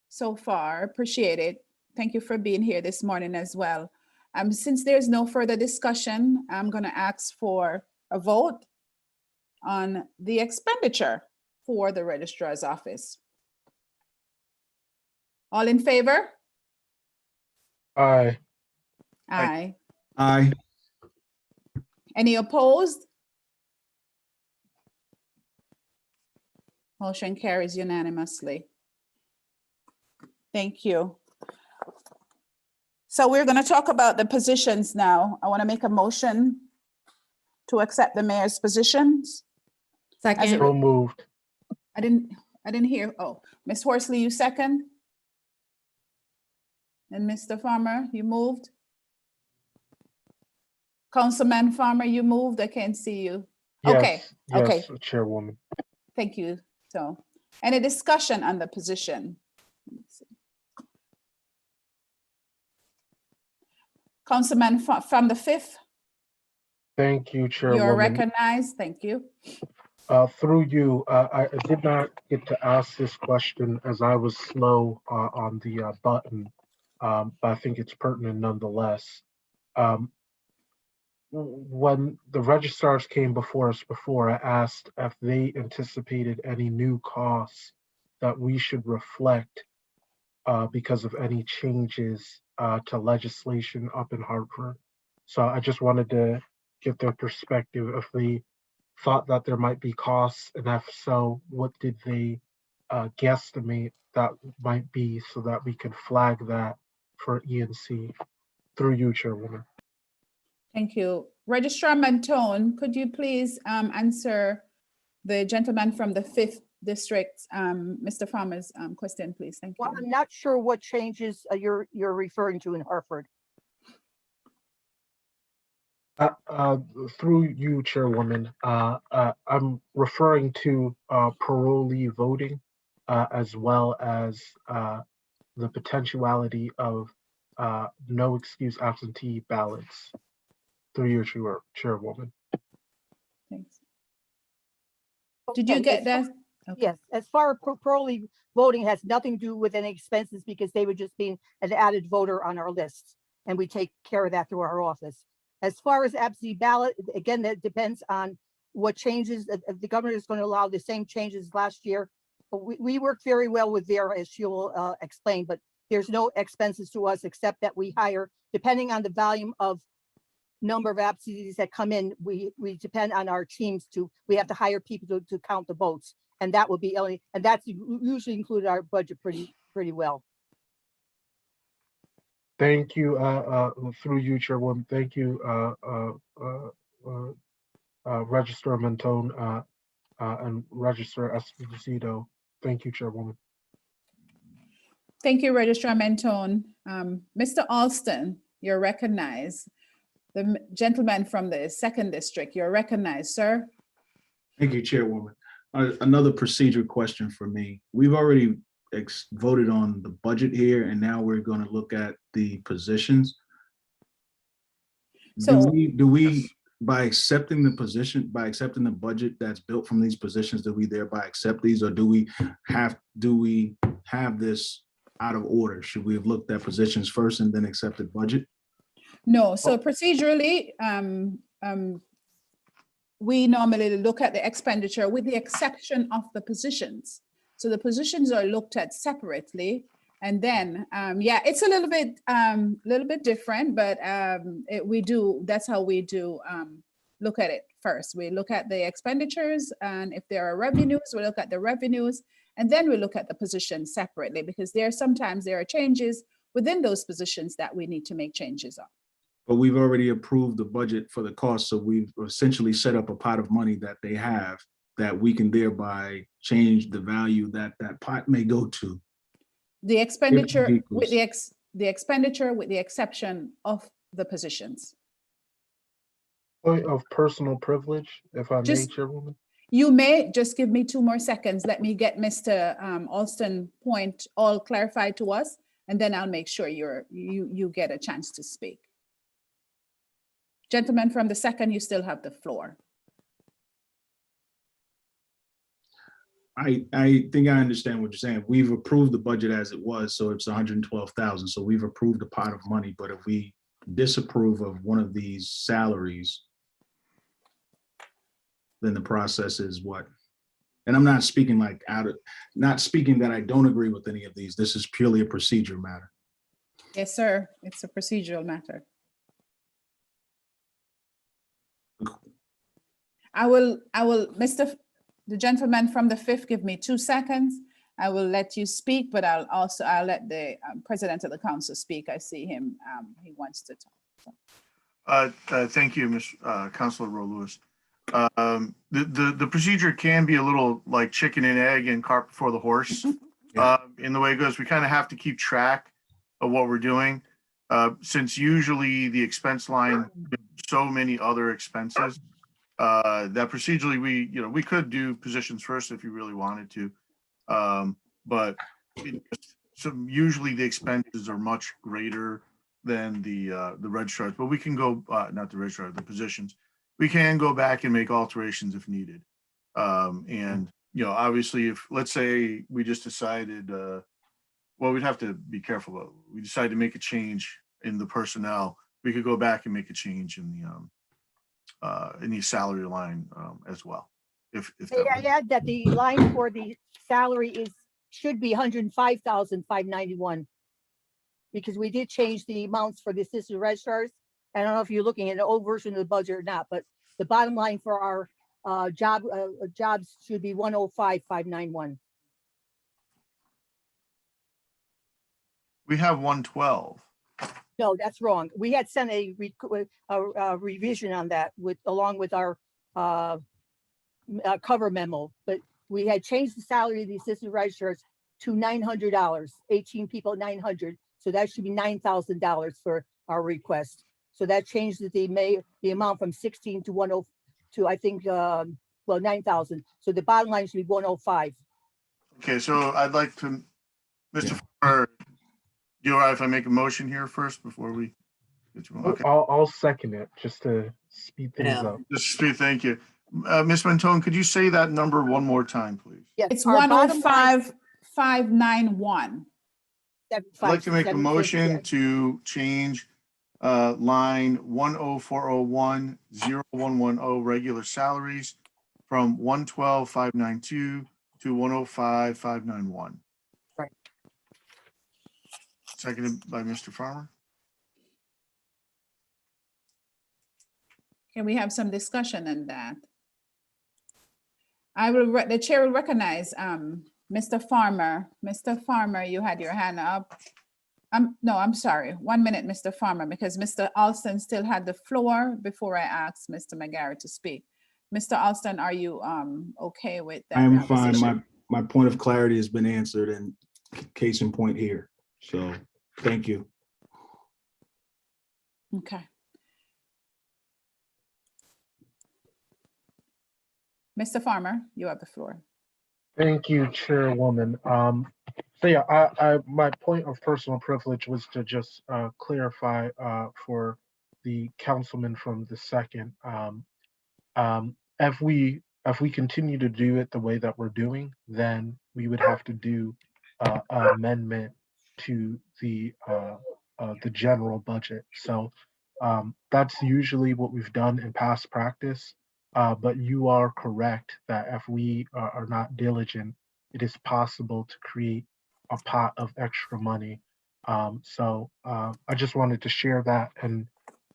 so far. Appreciate it. Thank you for being here this morning as well. Since there's no further discussion, I'm going to ask for a vote on the expenditure for the registrar's office. All in favor? Aye. Aye. Aye. Any opposed? Motion carries unanimously. Thank you. So we're going to talk about the positions now. I want to make a motion to accept the mayor's positions. Second. So moved. I didn't hear. Oh, Ms. Horsley, you second? And Mr. Farmer, you moved? Councilman Farmer, you moved? I can't see you. Okay. Yes, Okay. Chairwoman. Thank you. So, any discussion on the position? Let's see. Councilman from the 5th, Thank you, Chairwoman. you're recognized. Thank you. Through you, I did not get to ask this question as I was slow on the button, but I think it's pertinent nonetheless. When the registrars came before us before, I asked if they anticipated any new costs that we should reflect because of any changes to legislation up in Hartford. So I just wanted to get their perspective if they thought that there might be costs, and if so, what did they guesstimate that might be so that we could flag that for E&C. Through you, Chairwoman. Thank you. Registrar Mentone, could you please answer the gentleman from the 5th District, Mr. Farmer's question, please? Thank Well, you. I'm not sure what changes you're referring to in Hartford. Through you, Chairwoman, I'm referring to parolee voting as well as the potentiality of no excuse absentee ballots. Through your Chairwoman. Thanks. Did you get that? Okay. Yes, as far as parolee voting has nothing to do with any expenses because they would just be an added voter on our list. And we take care of that through our office. As far as absentee ballot, again, that depends on what changes. The governor is going to allow the same changes last year. But we work very well with Vera, as she will explain, but there's no expenses to us except that we hire, depending on the volume of number of absentees that come in, we depend on our teams we have to hire people to count the votes. And that will be only, and that's usually included our budget pretty well. Thank you, through you, Chairwoman. Thank you, Registrar Mentone and Registrar Esposito. Thank you, Chairwoman. Thank you, Registrar Mentone. Mr. Alston, you're recognized. The gentleman from the 2nd District, you're recognized, sir. Thank you, Chairwoman. Another procedure question for me. We've already voted on the budget here, and now we're going to look at the positions. So do we by accepting the position, by accepting the budget that's built from these positions, do we thereby accept these, or do we have this out of order? Should we have looked at positions first and then accepted budget? no, so procedurally, we normally look at the expenditure with the exception of the positions. So the positions are looked at separately. And then, yeah, it's a little bit different, but that's how we do look at it first. We look at the expenditures, and if there are revenues, we look at the revenues, and then we look at the positions separately, because sometimes there are changes within those positions that we need to make changes on. But we've already approved the budget for the cost, so we've essentially set up a pot of money that they have that we can thereby change the value that that pot may go to. The expenditure with the expenditure with the exception of the positions. Point of personal privilege, if I may, Chairwoman. You may just give me 2 more seconds. Let me get Mr. Alston point all clarified to us, and then I'll make sure you get a chance to speak. Gentlemen from the 2nd, you still have the floor. I think I understand what you're saying. We've approved the budget as it was, so it's 112,000. So we've approved a pot of money, but if we disapprove of one of these salaries, then the process is what? And I'm not speaking not speaking that I don't agree with any of these. This is purely a procedure matter. Yes, sir. It's a procedural matter. The gentleman from the 5th, give me 2 seconds. I will let you speak, but I'll let the president of the council speak. I see him, he wants to talk. So. Thank you, Ms. Councilor Roe Lewis. The procedure can be a little like chicken and egg and cart before the horse. In the way it goes, we kind of have to keep track of what we're doing. Since usually the expense line, so many other expenses, that procedurally we could do positions first if you really wanted to, but usually the expenses are much greater than the registrars. But we can go not the registrar, the positions. We can go back and make alterations if needed. And obviously, if let's say we just decided, well, we'd have to be careful. About, we decided to make a change in the personnel. We could go back and make a change in the salary line as well. If I add that the line for the salary should be 105,591, because we did change the amounts for the assistant registrars. I don't know if you're looking at an old version of the budget or not, but the bottom line for our jobs should be 105,591. we have 112. No, that's wrong. We had sent a revision on that along with our cover memo, but we had changed the salary of the assistant registrars to $900, 18 people, 900. So that should be $9,000 for our request. So that changed the amount from 16 to 10 to, I think, 9,000. So the bottom line should be 105. Okay, so I'd like to, Mr. Farmer, you all right if I make a motion here first before we get to, okay, I'll second it just to speed things Yeah. up. just speak, thank you. Ms. Mentone, could you say that number one more time, please? Yes, It's our bottom line- 105,591. I'd like to make a 750, motion yeah. to change line 104010110 regular salaries from 112,592 to 105,591. Right. Seconded by Mr. Farmer. Can we have some discussion on that? The chair will recognize Mr. Farmer. Mr. Farmer, you had your hand up. No, I'm sorry. 1 minute, Mr. Farmer, because Mr. Alston still had the floor before I asked Mr. McGarry to speak. Mr. Alston, are you okay with that? I am fine. conversation? My point of clarity has been answered and case in point here. So thank you. Okay. Mr. Farmer, you have the floor. Thank you, Chairwoman. So yeah, my point of personal privilege was to just clarify for the councilman from the second. If we continue to do it the way that we're doing, then we would have to do an amendment to the general budget. So that's usually what we've done in past practice. But you are correct that if we are not diligent, it is possible to create a pot of extra money. So I just wanted to share that, and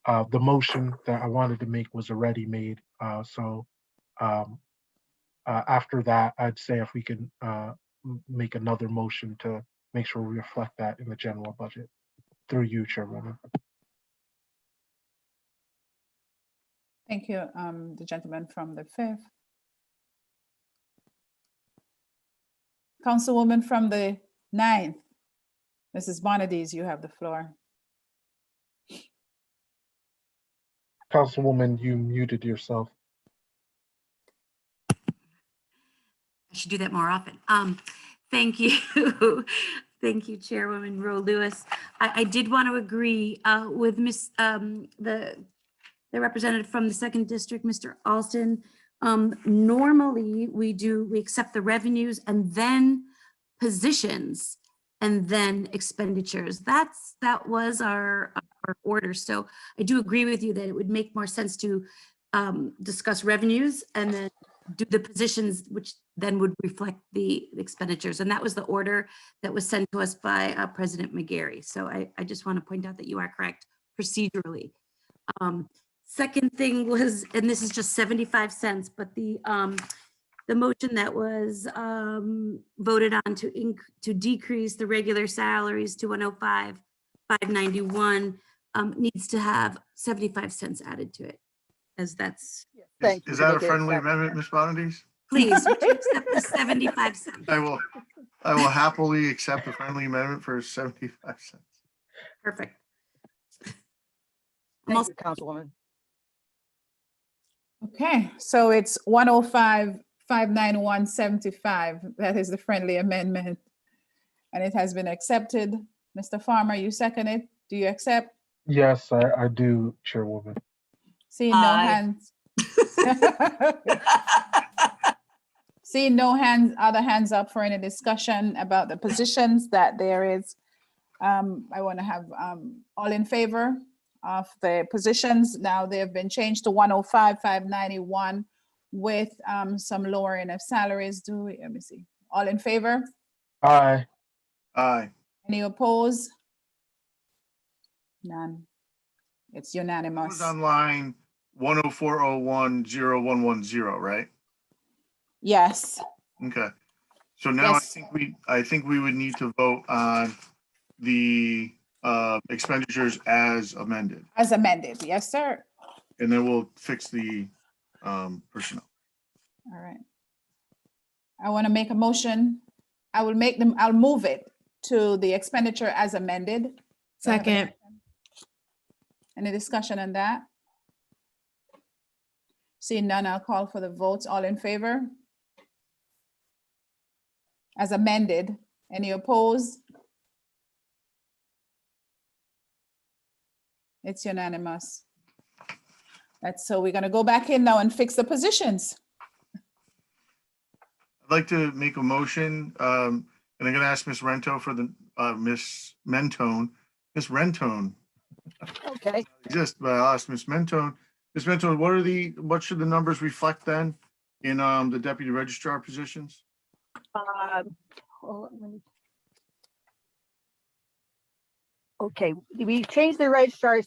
the motion that I wanted to make was already made. So after that, I'd say if we can make another motion to make sure we reflect that in the general budget. Through you, Chairwoman. Thank you, the gentleman from the fifth. Councilwoman from the ninth, Mrs. Bonadies, you have the floor. Councilwoman, you muted yourself. I should do that more often. Thank you. Thank you, Chairwoman Rowe Lewis. I did want to agree with the representative from the second district, Mr. Alston. Normally we accept the revenues and then positions and then expenditures. That was our order. So I do agree with you that it would make more sense to discuss revenues and then do the positions, which then would reflect the expenditures. And that was the order that was sent to us by President McGarry. So I just want to point out that you are correct procedurally. Second thing was, and this is just 75 cents, but the motion that was voted on to decrease the regular salaries to 105,591 needs to have 75 cents added to it, as that's. Thank you. Is that a friendly amendment, Ms. Bonadies? Please, would you accept the 75 cents? I will happily accept a friendly amendment for 75 cents. Perfect. Thank you, Councilwoman. Okay, so it's 105,591.75. That is the friendly amendment. And it has been accepted. Mr. Farmer, you second it? Do you accept? Yes, I do, Chairwoman. Seeing no hands. Seeing no other hands up for any discussion about the positions that there is. I want to have all in favor of the positions. Now they have been changed to 105,591 with some lowering of salaries. Let me see. All in favor? Aye. Aye. Any opposed? None. It's It unanimous. was on line 104010110, right? Yes. Okay. So now Yes. I think we would need to vote on the expenditures as amended, As amended, yes, sir. and then we'll fix the personnel. All right. I want to make a motion. I'll move it to the expenditure as amended. Do I have a Second. Any discussion on that? Seeing none, I'll call for the votes. All in favor? As amended. Any opposed? It's unanimous. So we're gonna go back in now and fix the positions. I'd like to make a motion, and I'm gonna ask Ms. Rento for the, Ms. Mentone, Ms. Rentone. Okay. Exist, but I'll ask Ms. Mentone. Ms. Mentone, what should the numbers reflect then in, the deputy registrar positions? Hold on, let me- Okay, we changed the registrars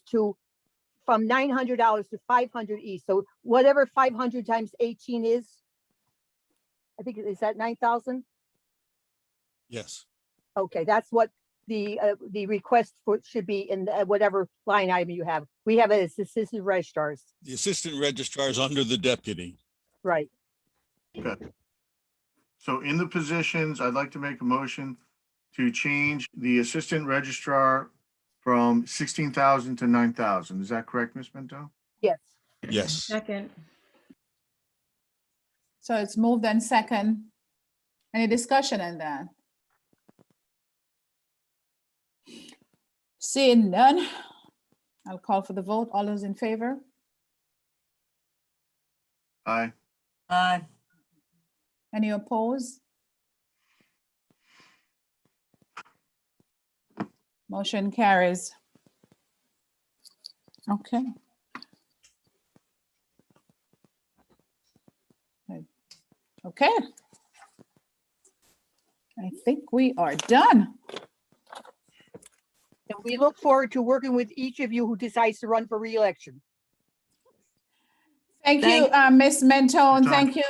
from $900 to 500 each. So whatever 500 times 18 is, I think, is that 9,000? Yes. Okay, that's what the request for should be in whatever line item you have. We have it as assistant registrars, The assistant registrar is under the deputy. right? Okay. So in the positions, I'd like to make a motion to change the assistant registrar from 16,000 to 9,000. Is that correct, Ms. Mentone? Yes. Yes. Second. So it's moved and second. Any discussion on that? Seeing none, I'll call for the vote. All those in favor? Aye. Aye. Any opposed? Motion carries. Okay. Okay. I think we are done. And we look forward to working with each of you who decides to run for reelection. Thank you, Ms. Mentone. Thank you,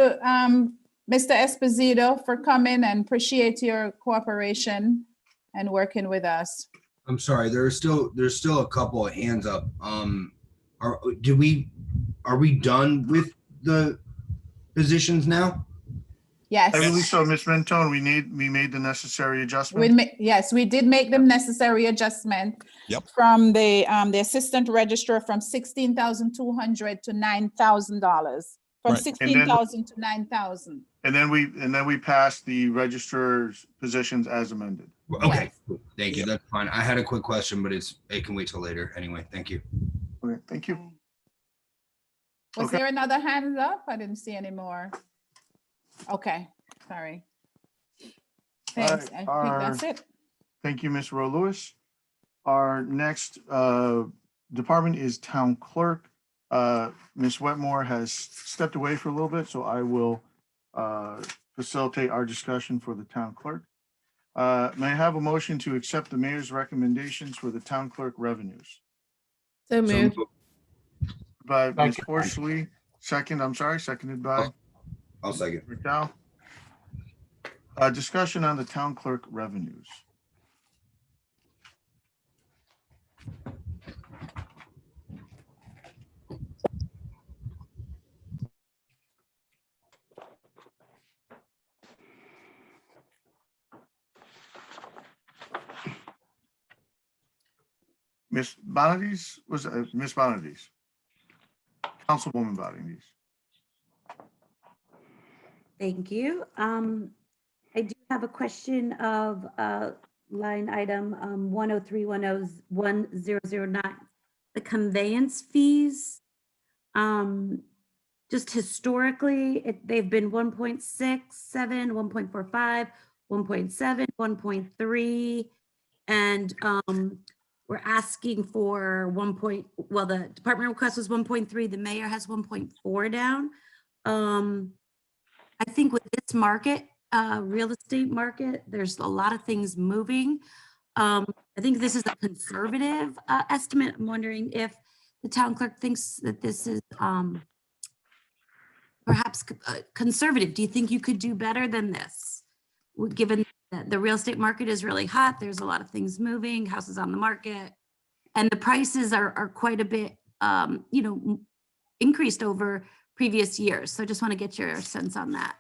Mr. Esposito, for coming, and appreciate your cooperation and working with us. I'm sorry, there's still a couple of hands up. Are we done with the positions now? Yes. I believe so, Ms. Mentone. We made the necessary adjustments. Yes, we did make the necessary adjustment. Yep. From the assistant registrar from $16,200 to $9,000. From Right. $16,000 to $9,000. And then we passed the registrar's positions as amended. Okay, cool. Thank you. That's fine. I had a quick question, but it can wait till later. Anyway, thank you. Okay, thank you. Was there another hand up? I didn't see any more. Okay, sorry. Thanks. I think that's it. Thank you, Ms. Rowe Lewis. Our next department is town clerk. Ms. Wetmore has stepped away for a little bit, so I will facilitate our discussion for the town clerk. May I have a motion to accept the mayor's recommendations for the town clerk revenues? So moved. By Ms. Horsley, seconded by I'll second. McDowell. Discussion on the town clerk revenues. Ms. Bonadies, Ms. Bonadies? Councilwoman Bonadies. Thank you. I do have a question of line item 103-10009, the conveyance fees. Just historically, they've been 1.67, 1.45, 1.7, 1.3, and we're asking for the department request was 1.3, the mayor has 1.4 down. I think with this market, real estate market, there's a lot of things moving. I think this is a conservative estimate. I'm wondering if the town clerk thinks that this is perhaps conservative. Do you think you could do better than this, given the real estate market is really hot. There's a lot of things moving, houses on the market. And the prices are quite a bit, increased over previous years. So I just want to get your sense on that.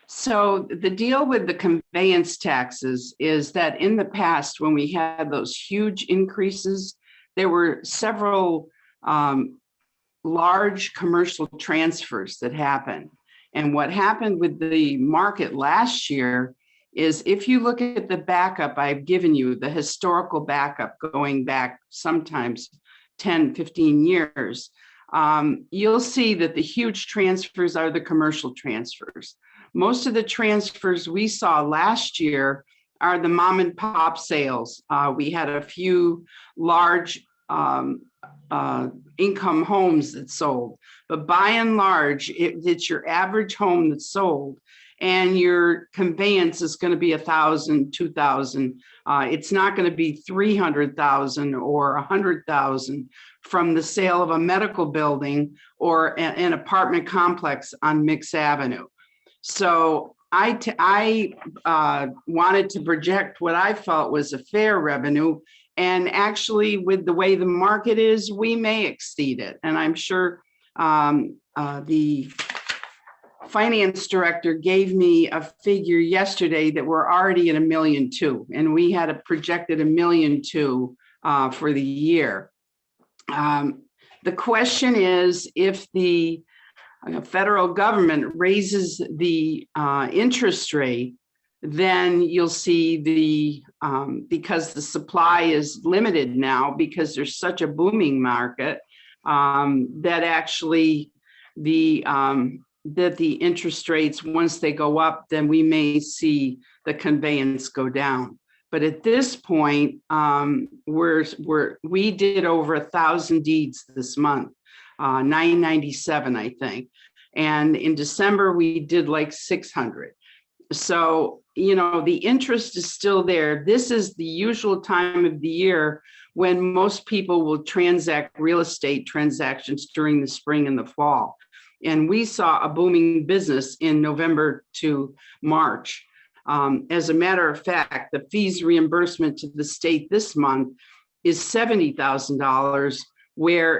So the deal with the conveyance taxes is that in the past, when we had those huge increases, there were several large commercial transfers that happened. And what happened with the market last year is, if you look at the backup I've given you, the historical backup going back sometimes 10, 15 years, you'll see that the huge transfers are the commercial transfers. Most of the transfers we saw last year are the mom and pop sales. We had a few large income homes that sold, but by and large, it's your average home that's sold, and your conveyance is going to be $1,000, $2,000. It's not going to be $300,000 or $100,000 from the sale of a medical building or an apartment complex on Mix Avenue. So I wanted to project what I felt was a fair revenue. And actually, with the way the market is, we may exceed it. And I'm sure the finance director gave me a figure yesterday that we're already at $1.2 million, and we had a projected $1.2 million for the year. The question is, if the federal government raises the interest rate, then you'll see because the supply is limited now because there's such a booming market, that actually that the interest rates, once they go up, then we may see the conveyance go down. But at this point, we did over 1,000 deeds this month, 997, I think. And in December, we did like 600. So, the interest is still there. This is the usual time of the year when most people will transact real estate transactions during the spring and the fall. And we saw a booming business in November to March. As a matter of fact, the fees reimbursement to the state this month is $70,000, where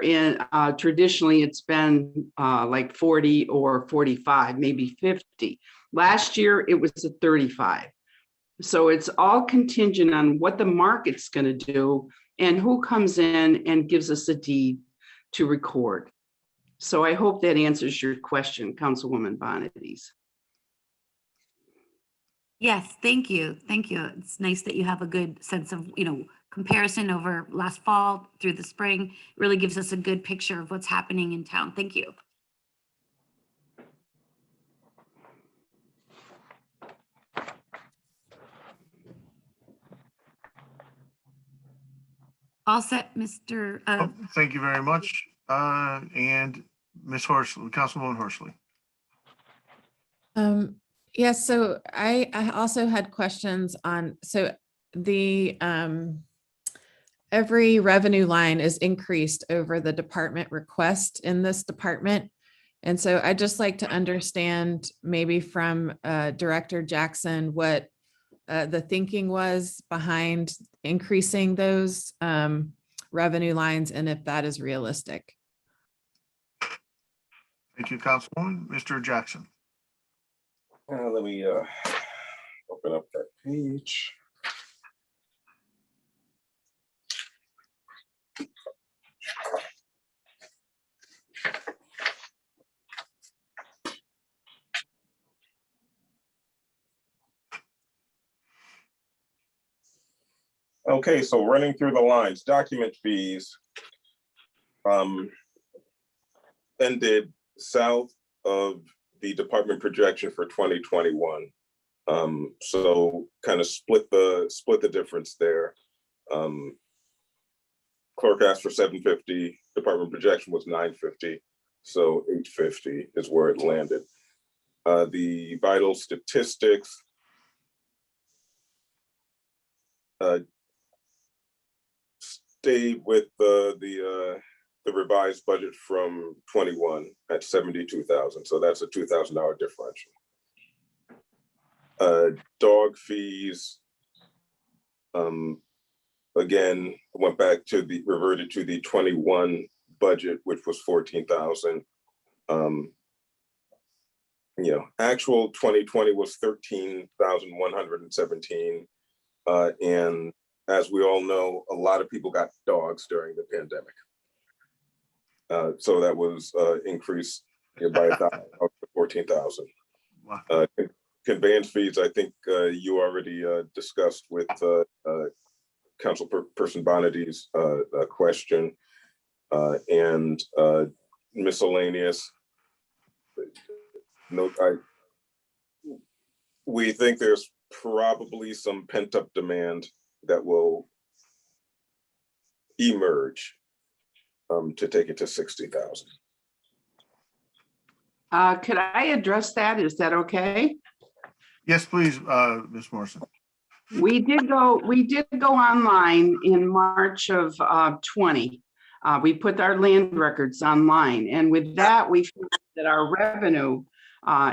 traditionally it's been like 40 or 45, maybe 50. Last year, it was at 35. So it's all contingent on what the market's going to do and who comes in and gives us a deed to record. So I hope that answers your question, Councilwoman Bonadies. Yes, thank you. Thank you. It's nice that you have a good sense of, comparison over last fall through the spring. It really gives us a good picture of what's happening in town. Thank you. All set, Mr. Thank you very much. And Ms. Horsley, Councilwoman Horsley. Yes, so I also had questions on, so the every revenue line is increased over the department request in this department. And so I'd just like to understand maybe from Director Jackson what the thinking was behind increasing those revenue lines and if that is realistic. Thank you, Councilwoman. Mr. Jackson. Let me open up that page. Okay, so running through the lines, document fees ended south of the department projection for 2021. So kind of split the difference there. Clerk asked for 750, department projection was 950, so 850 is where it landed. The vital statistics stayed with the revised budget from 21 at 72,000. So that's a $2,000 differential. Dog fees. Again, went back to reverted to the 21 budget, which was 14,000. Actual 2020 was 13,117. And as we all know, a lot of people got dogs during the pandemic. So that was increased by 1,000 to 14,000. Wow. Conveyance fees, I think you already discussed with Councilperson Bonady's question, and miscellaneous. We think there's probably some pent-up demand that will emerge to take it to 60,000. Could I address that? Is that okay? Yes, please, Ms. Morrison. We did go online in March of 20. We put our land records online, and with that, we found that our revenue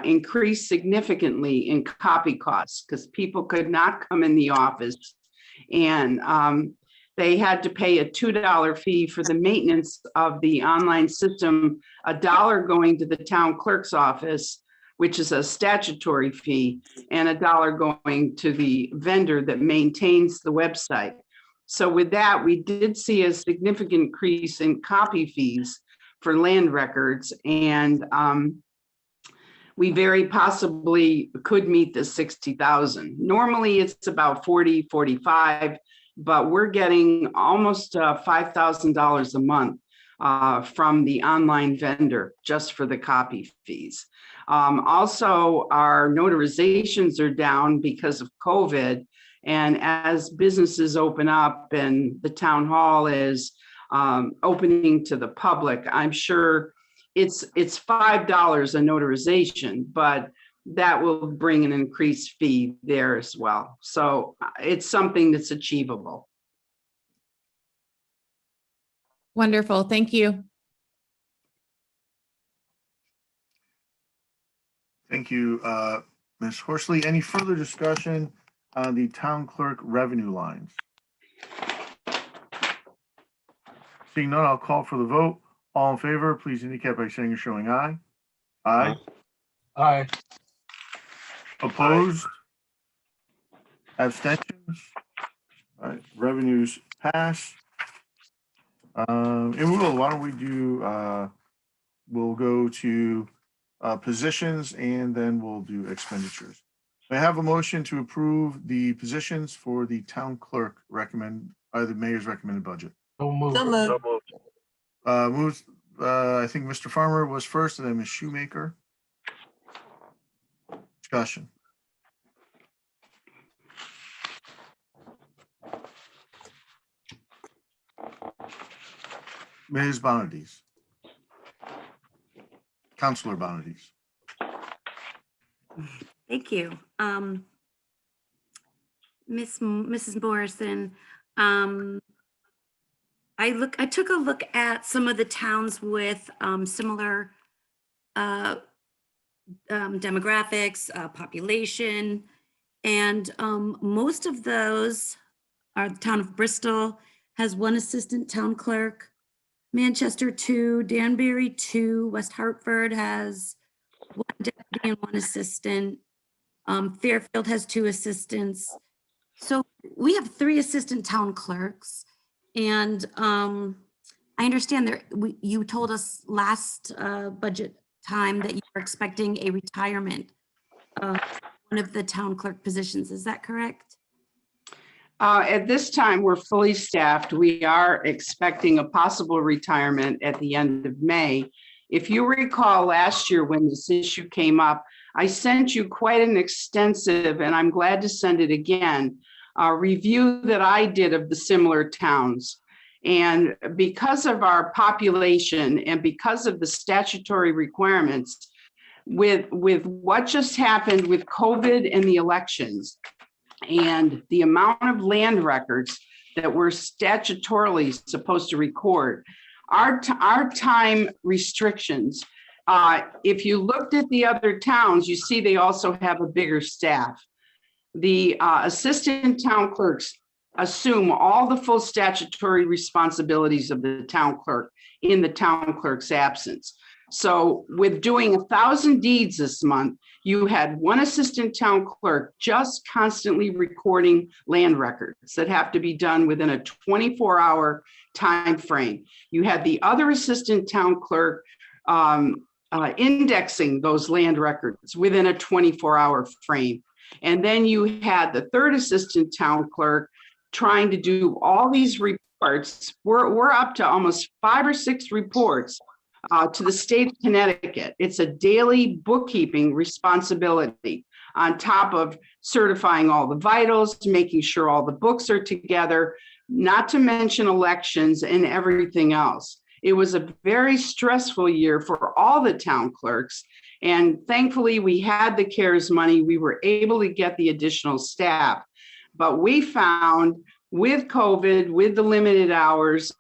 increased significantly in copy costs because people could not come in the office, and they had to pay a $2 fee for the maintenance of the online system, $1 going to the town clerk's office, which is a statutory fee, and $1 going to the vendor that maintains the website. So with that, we did see a significant increase in copy fees for land records, and we very possibly could meet the 60,000. Normally it's about 40, 45, but we're getting almost $5,000 a month from the online vendor just for the copy fees. Also, our notarizations are down because of COVID. And as businesses open up and the town hall is opening to the public, I'm sure it's $5 a notarization, but that will bring an increased fee there as well. So it's something that's achievable. Wonderful. Thank you. Thank you, Ms. Horsley. Any further discussion on the town clerk revenue lines? Seeing none, I'll call for the vote. All in favor, please indicate by saying or showing aye. Aye. Aye. Opposed? Abstentions? All right, revenues pass. And why don't we do, we'll go to positions and then we'll do expenditures. I have a motion to approve the positions for the town clerk the mayor's recommended budget. So moved. Moves, I think Mr. Farmer was first and then Ms. Shoemaker. Discussion. Ms. Bonadies. Councilor Bonadies. Thank you. Mrs. Morrison, I took a look at some of the towns with similar demographics, population, and most of those are the town of Bristol has one assistant town clerk, Manchester 2, Danbury 2, West Hartford has one deputy and one assistant. Fairfield has 2 assistants. So we have 3 assistant town clerks. And I understand you told us last budget time that you were expecting a retirement of one of the town clerk positions. Is that correct? At this time, we're fully staffed. We are expecting a possible retirement at the end of May. If you recall last year when this issue came up, I sent you quite an extensive, and I'm glad to send it again, review that I did of the similar towns. And because of our population and because of the statutory requirements, with what just happened with COVID and the elections, and the amount of land records that we're statutorily supposed to record, our time restrictions, if you looked at the other towns, you see they also have a bigger staff. the assistant town clerks assume all the full statutory responsibilities of the town clerk in the town clerk's absence. So with doing 1,000 deeds this month, you had one assistant town clerk just constantly recording land records that have to be done within a 24-hour time frame. You had the other assistant town clerk indexing those land records within a 24-hour frame. And then you had the third assistant town clerk trying to do all these reports. We're up to almost 5 or 6 reports to the state of Connecticut. It's a daily bookkeeping responsibility on top of certifying all the vitals, making sure all the books are together, not to mention elections and everything else. It was a very stressful year for all the town clerks. And thankfully, we had the CARES money. We were able to get the additional staff. But we found with COVID, with the limited hours,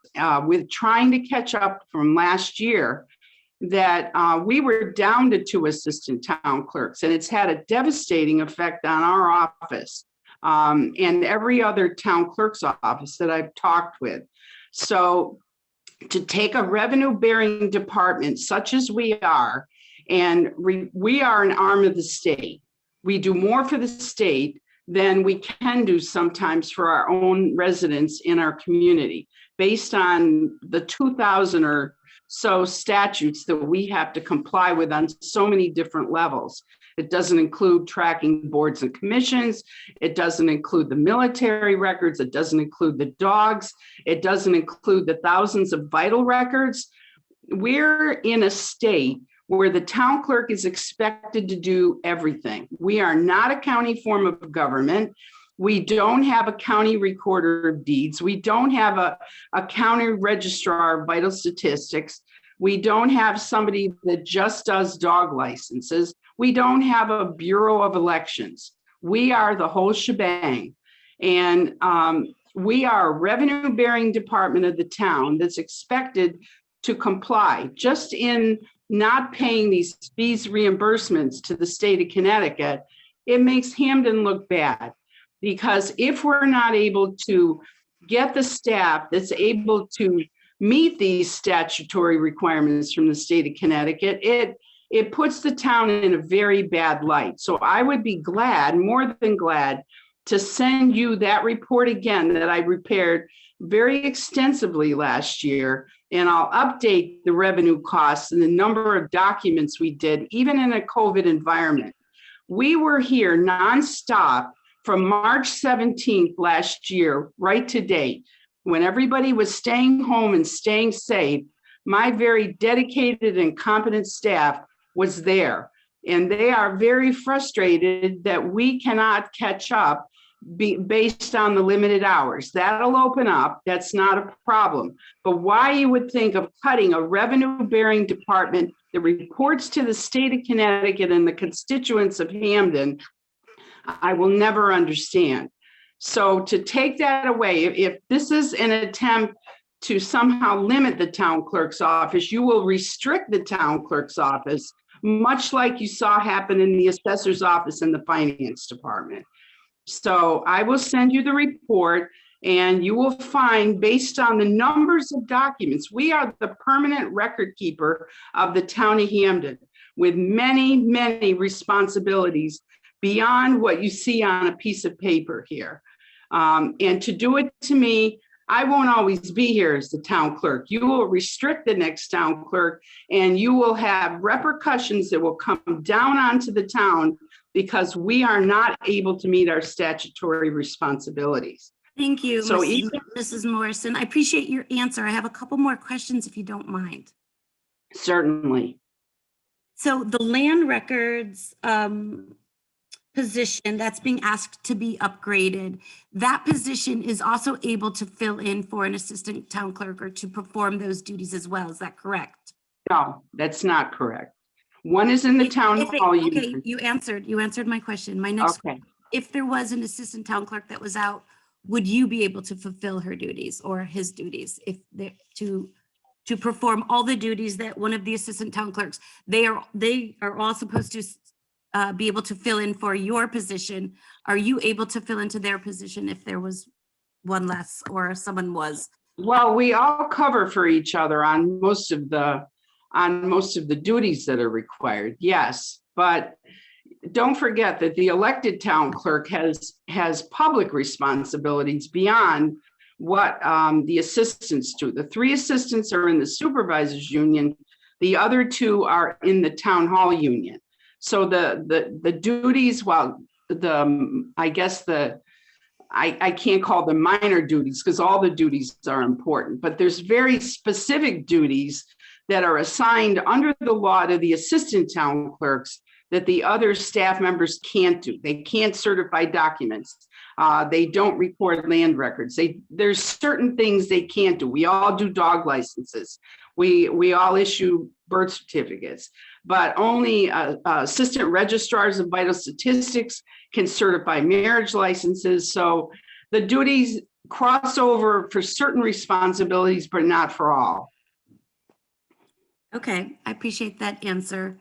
with trying to catch up from last year, that we were down to 2 assistant town clerks, and it's had a devastating effect on our office and every other town clerk's office that I've talked with. So to take a revenue-bearing department such as we are, and we are an arm of the state. We do more for the state than we can do sometimes for our own residents in our community, based on the 2,000 or so statutes that we have to comply with on so many different levels. It doesn't include tracking boards and commissions. It doesn't include the military records. It doesn't include the dogs. It doesn't include the thousands of vital records. We're in a state where the town clerk is expected to do everything. We are not a county form of government. We don't have a county recorder of deeds. We don't have a county registrar of vital statistics. We don't have somebody that just does dog licenses. We don't have a Bureau of Elections. We are the whole shebang. And we are a revenue-bearing department of the town that's expected to comply. Just in not paying these fees reimbursements to the state of Connecticut, it makes Hamden look bad. Because if we're not able to get the staff that's able to meet these statutory requirements from the state of Connecticut, it puts the town in a very bad light. So I would be glad, more than glad, to send you that report again that I prepared very extensively last year. And I'll update the revenue costs and the number of documents we did, even in a COVID environment. We were here nonstop from March 17th last year, right to date, when everybody was staying home and staying safe. My very dedicated and competent staff was there. And they are very frustrated that we cannot catch up based on the limited hours. That'll open up. That's not a problem. But why you would think of cutting a revenue-bearing department that reports to the state of Connecticut and the constituents of Hamden, I will never understand. So to take that away, if this is an attempt to somehow limit the town clerk's office, you will restrict the town clerk's office, much like you saw happen in the assessor's office and the finance department. So I will send you the report, and you will find, based on the numbers of documents, we are the permanent record keeper of the town of Hamden with many, many responsibilities beyond what you see on a piece of paper here. And to do it to me, I won't always be here as the town clerk. You will restrict the next town clerk, and you will have repercussions that will come down onto the town because we are not able to meet our statutory responsibilities. Thank you, So Mrs. Morrison. I appreciate your answer. I have a couple more questions if you don't mind. Certainly. So the land records position that's being asked to be upgraded, that position is also able to fill in for an assistant town clerk or to perform those duties as well. Is that correct? No, that's not correct. One is in the town hall. Okay, you answered my question. My next, if there was an assistant town clerk that was out, would you be able to fulfill her duties or his duties if they to perform all the duties that one of the assistant town clerks, they are all supposed to be able to fill in for your position, are you able to fill into their position if there was one less or if someone was? Well, we all cover for each other on most of the duties that are required, yes. But don't forget that the elected town clerk has public responsibilities beyond what the assistants do. The 3 assistants are in the supervisors union. The other 2 are in the town hall union. So the duties, well, I can't call them minor duties because all the duties are important, but there's very specific duties that are assigned under the law to the assistant town clerks that the other staff members can't do. They can't certify documents. They don't record land records. There's certain things they can't do. We all do dog licenses. We all issue birth certificates, but only assistant registrars of vital statistics can certify marriage licenses. So the duties cross over for certain responsibilities, but not for all. Okay, I appreciate that answer.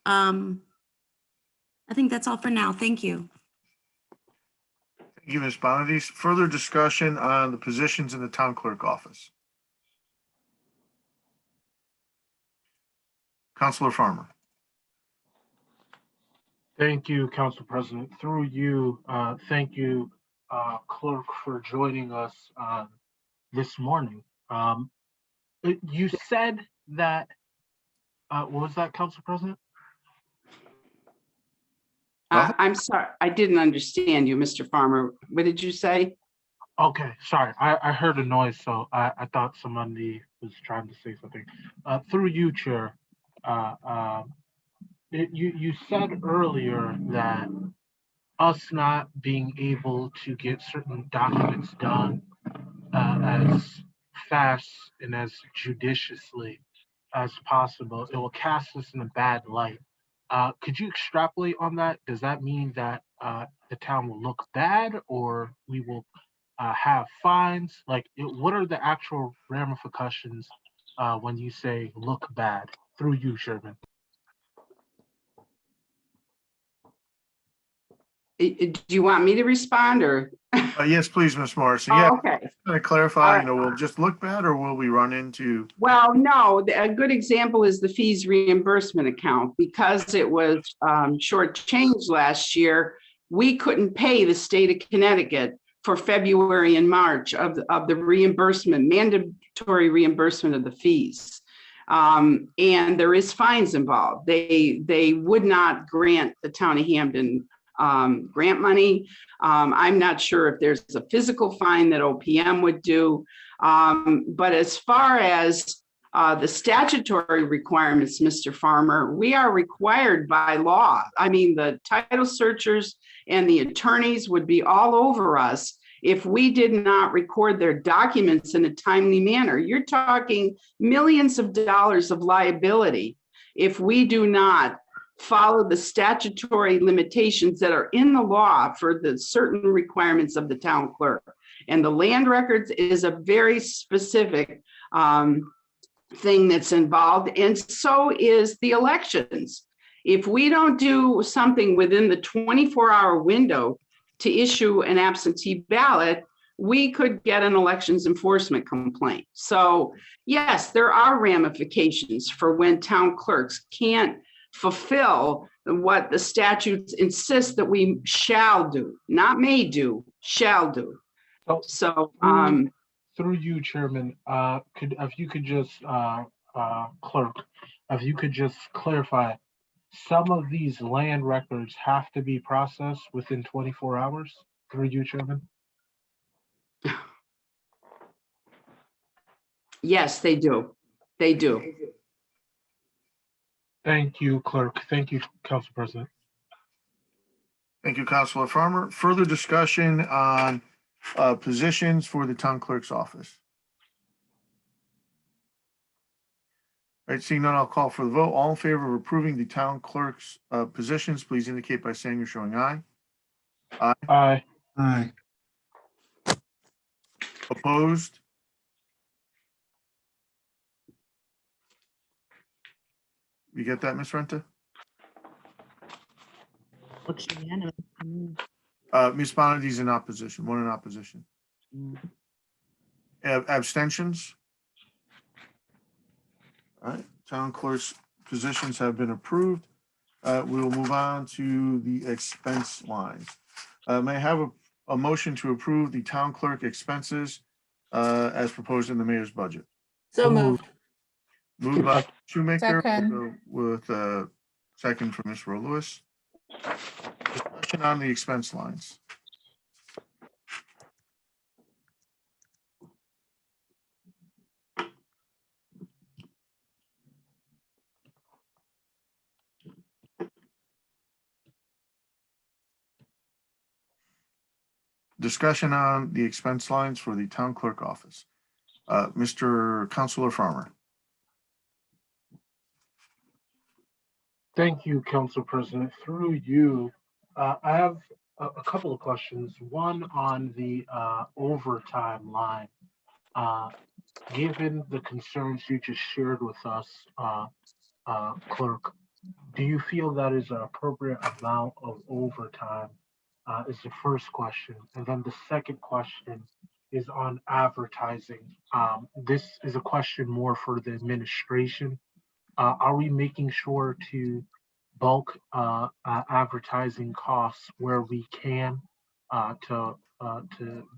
I think that's all for now. Thank you. Thank you, Ms. Bonadies. Further discussion on the positions in the town clerk office. Counselor Farmer. Thank you, Council President. Through you, thank you, Clerk, for joining us this morning. You said that, what was that, Council President? I'm sorry, I didn't understand you, Mr. Farmer. What did you say? Okay, sorry, I heard a noise, so I thought somebody was trying to say something. Through you, Chair, you said earlier that us not being able to get certain documents done as fast and as judiciously as possible, it will cast us in a bad light. Could you extrapolate on that? Does that mean that the town will look bad, or we will have fines? Like, what are the actual ramifications when you say look bad? Through you, Sherman. Do you want me to respond or? Yes, please, Ms. Morrison. Oh, Yeah, okay. just going to clarify, will it just look bad or will we run into? Well, no, a good example is the fees reimbursement account. Because it was shortchanged last year, we couldn't pay the state of Connecticut for February and March of the reimbursement, mandatory reimbursement of the fees. And there is fines involved. They would not grant the town of Hamden grant money. I'm not sure if there's a physical fine that OPM would do. But as far as the statutory requirements, Mr. Farmer, we are required by law. I mean, the title searchers and the attorneys would be all over us if we did not record their documents in a timely manner. You're talking millions of dollars of liability if we do not follow the statutory limitations that are in the law for the certain requirements of the town clerk. And the land records is a very specific thing that's involved, and so is the elections. If we don't do something within the 24-hour window to issue an absentee ballot, we could get an elections enforcement complaint. So yes, there are ramifications for when town clerks can't fulfill what the statutes insist that we shall do, not may do, shall do. So through you, Chairman, if you could just clerk, if you could just clarify, some of these land records have to be processed within 24 hours. Through you, Chairman. Yes, they do. They do. Thank you, Clerk. Thank you, Council President. Thank you, Councilor Farmer. Further discussion on positions for the town clerk's office. All right, seeing none, I'll call for the vote. All in favor of approving the town clerk's positions, please indicate by saying or showing aye. Aye. Aye. Aye. Opposed? You get that, Ms. Renta? Looks unanimous to me. Ms. Bonady's in opposition, one in opposition. Abstentions? All right, town clerk's positions have been approved. We will move on to the expense lines. May I have a motion to approve the town clerk expenses as proposed in the mayor's budget? So moved. Moved by Shoemaker Second. with a second from Ms. Lewis. Discussion on the expense lines. Discussion on the expense lines for the town clerk office. Mr. Counselor Farmer. Thank you, Council President. Through you, I have a couple of questions. One on the overtime line. Given the concerns you just shared with us, Clerk, do you feel that is an appropriate amount of overtime? Is the first question. And then the second question is on advertising. This is a question more for the administration. Are we making sure to bulk advertising costs where we can to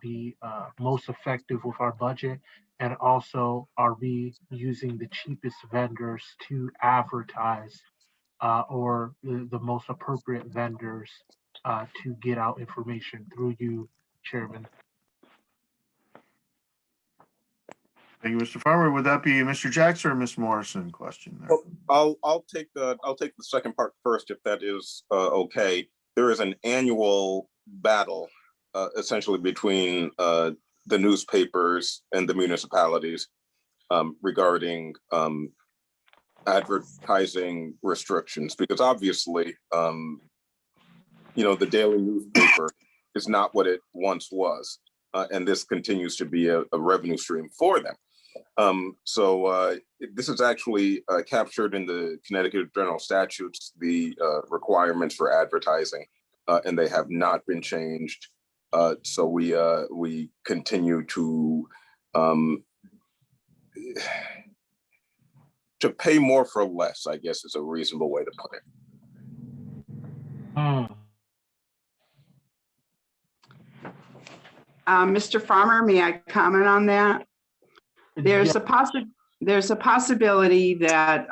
be most effective with our budget? And also, are we using the cheapest vendors to advertise or the most appropriate vendors to get out information? Through you, Chairman. Thank you, Mr. Farmer. Would that be Mr. Jackson or Ms. Morrison question there? I'll take the second part first, if that is okay. There is an annual battle essentially between the newspapers and the municipalities regarding advertising restrictions, because obviously, the daily newspaper is not what it once was, and this continues to be a revenue stream for them. This is actually captured in the Connecticut General Statutes, the requirements for advertising, and they have not been changed. So we continue to pay more for less, I guess is a reasonable way to put it. Mr. Farmer, may I comment on that? There's a possibility that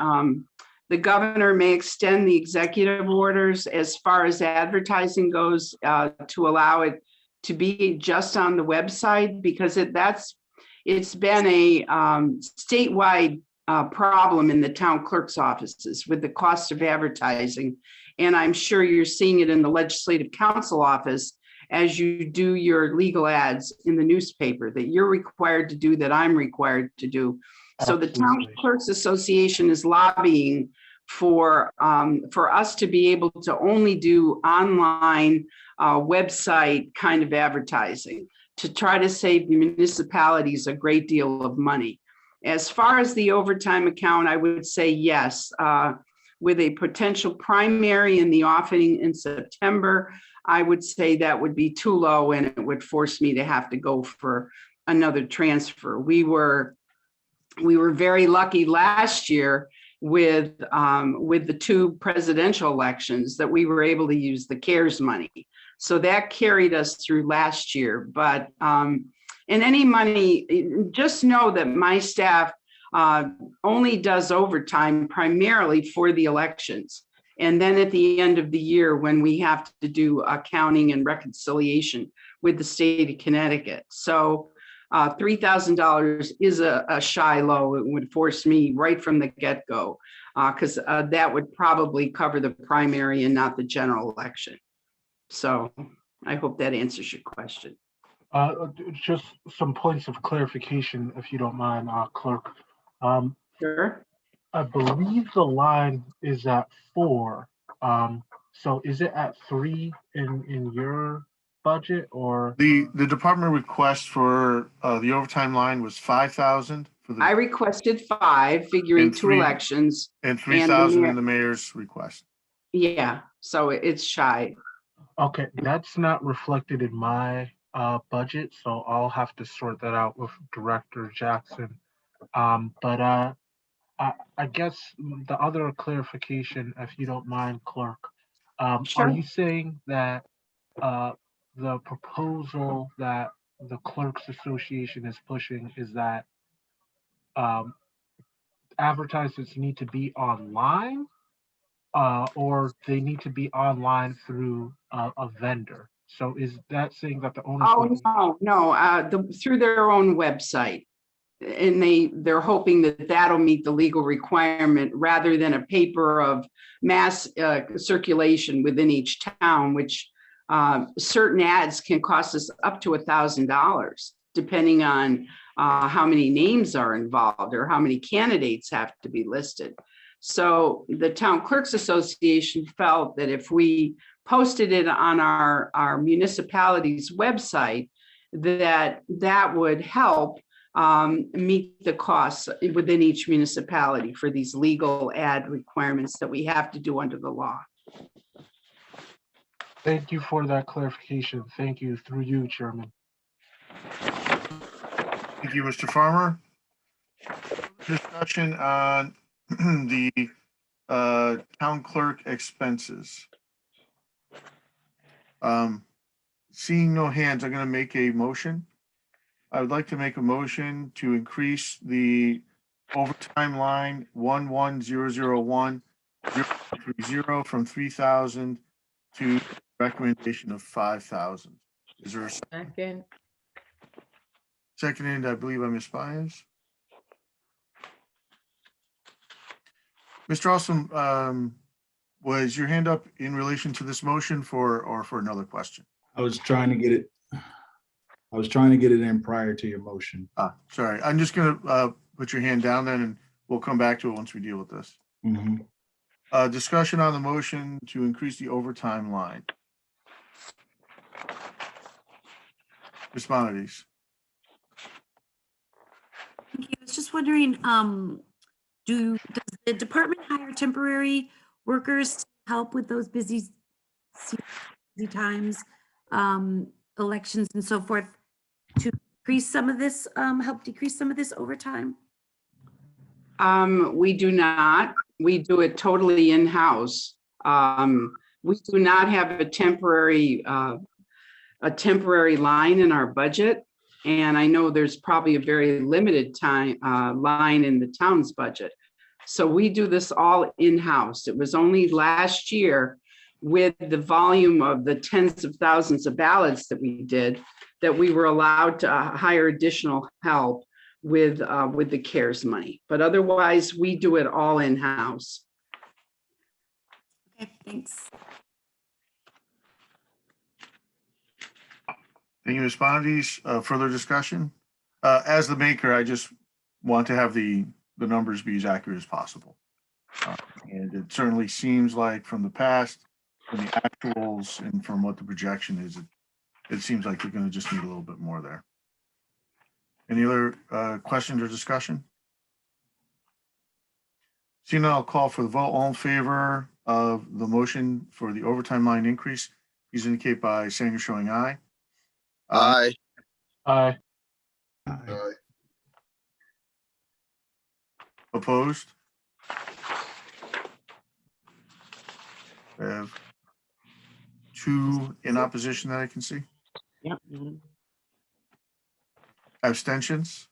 the governor may extend the executive orders as far as advertising goes to allow it to be just on the website, because it's been a statewide problem in the town clerk's offices with the cost of advertising. And I'm sure you're seeing it in the legislative council office as you do your legal ads in the newspaper that you're required to do, that I'm required to do. So the Town Clerks Association is lobbying for us to be able to only do online website kind of advertising to try to save the municipalities a great deal of money. As far as the overtime account, I would say yes. With a potential primary in the offing in September, I would say that would be too low and it would force me to have to go for another transfer. We were very lucky last year with the two presidential elections that we were able to use the CARES money. So that carried us through last year. But in any money, just know that my staff only does overtime primarily for the elections. And then at the end of the year, when we have to do accounting and reconciliation with the state of Connecticut. So $3,000 is a shy low. It would force me right from the get-go, because that would probably cover the primary and not the general election. So I hope that answers your question. Just some points of clarification, if you don't mind, Clerk. Sure. I believe the line is at 4. So is it at 3 in your budget, or? The department request for the overtime line was 5,000 for the. I requested 5, figuring 2 elections. And 3,000 in the mayor's request. Yeah, so it's shy. Okay, that's not reflected in my budget, so I'll have to sort that out with Director Jackson. But I guess the other clarification, if you don't mind, Clerk, are Sure. you saying that the proposal that the Clerks Association is pushing is that advertisements need to be online, or they need to be online through a vendor? So is that saying that the owners Oh, would be? no, through their own website. And they're hoping that that'll meet the legal requirement rather than a paper of mass circulation within each town, which certain ads can cost us up to $1,000, depending on how many names are involved or how many candidates have to be listed. So the Town Clerks Association felt that if we posted it on our municipality's website, that would help meet the costs within each municipality for these legal ad requirements that we have to do under the law. Thank you for that clarification. Thank you. Through you, Chairman. Thank you, Mr. Farmer. Discussion on the town clerk expenses. Seeing no hands, I'm going to make a motion. I would like to make a motion to increase the overtime line 11001-030 from 3,000 to recommendation of 5,000. Is there a Second. seconded, I believe, by Ms. Byers? Mr. Austin, was your hand up in relation to this motion or for another question? I was trying to get it in prior to your motion. Sorry, I'm just gonna put your hand down then and we'll come back to it once we deal with this. Mhm. Discussion on the motion to increase the overtime line. Respondees. Thank you. I was just wondering, does the department hire temporary workers to help with those busy times, elections and so forth, to increase some of this, help decrease some of this overtime? We do not. We do it totally in-house. We do not have a temporary line in our budget. And I know there's probably a very limited time line in the town's budget. So we do this all in-house. It was only last year with the volume of the tens of thousands of ballots that we did that we were allowed to hire additional help with the CARES money. But otherwise, we do it all in-house. Okay, thanks. Thank you, Respondees. Further discussion? As the maker, I just want to have the numbers be as accurate as possible. And it certainly seems like from the past, from the actuals and from what the projection is, it seems like you're going to just need a little bit more there. Any other questions or discussion? Seeing none, I'll call for the vote. All in favor of the motion for the overtime line increase, please indicate by saying or showing aye. Aye. Aye. Aye. Opposed? We have 2 in opposition that I can see. Yep. Abstentions?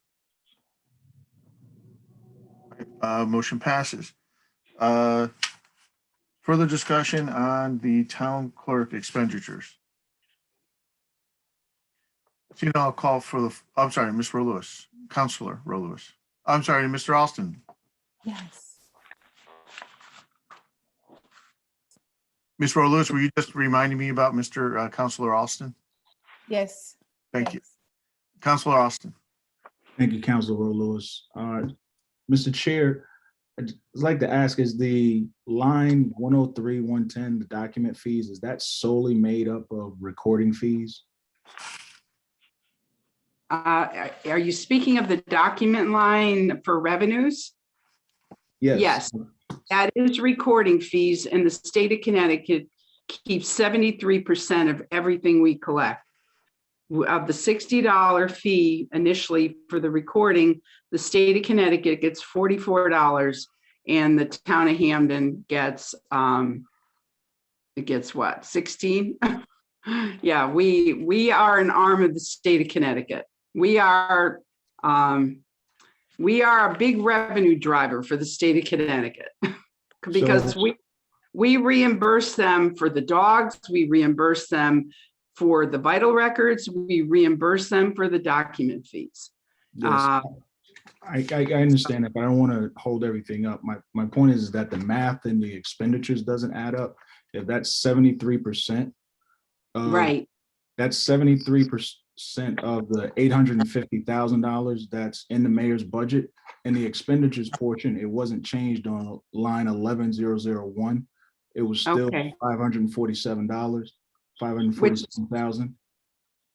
Motion passes. Further discussion on the town clerk expenditures. So I'll call for the, I'm sorry, Ms. Lewis, Councilor Lewis. I'm sorry, Mr. Alston. Yes. Ms. Lewis, were you just reminding me about Mr. Councilor Alston? Yes. Thank you. Councilor Austin. Thank you, Councilor Lewis. Mr. Chair, I'd like to ask, is the line 103, 110, the document fees, is that solely made up of recording fees? Are you speaking of the document line for revenues? Yes. Yes, that is recording fees, and the state of Connecticut keeps 73% of everything we collect. Of the $60 fee initially for the recording, the state of Connecticut gets $44 and the town of Hamden gets, it gets what, 16? Yeah, we are an arm of the state of Connecticut. We are a big revenue driver for the state of Connecticut because So- we reimburse them for the dogs, we reimburse them for the vital records, we reimburse them for the document fees. Yes, I understand that, but I don't want to hold everything up. My point is that the math and the expenditures doesn't add up. If that's 73%. Right. That's 73% of the $850,000 that's in the mayor's budget. And the expenditures portion, it wasn't changed on line 11001. It was still Okay. $547, 547,000.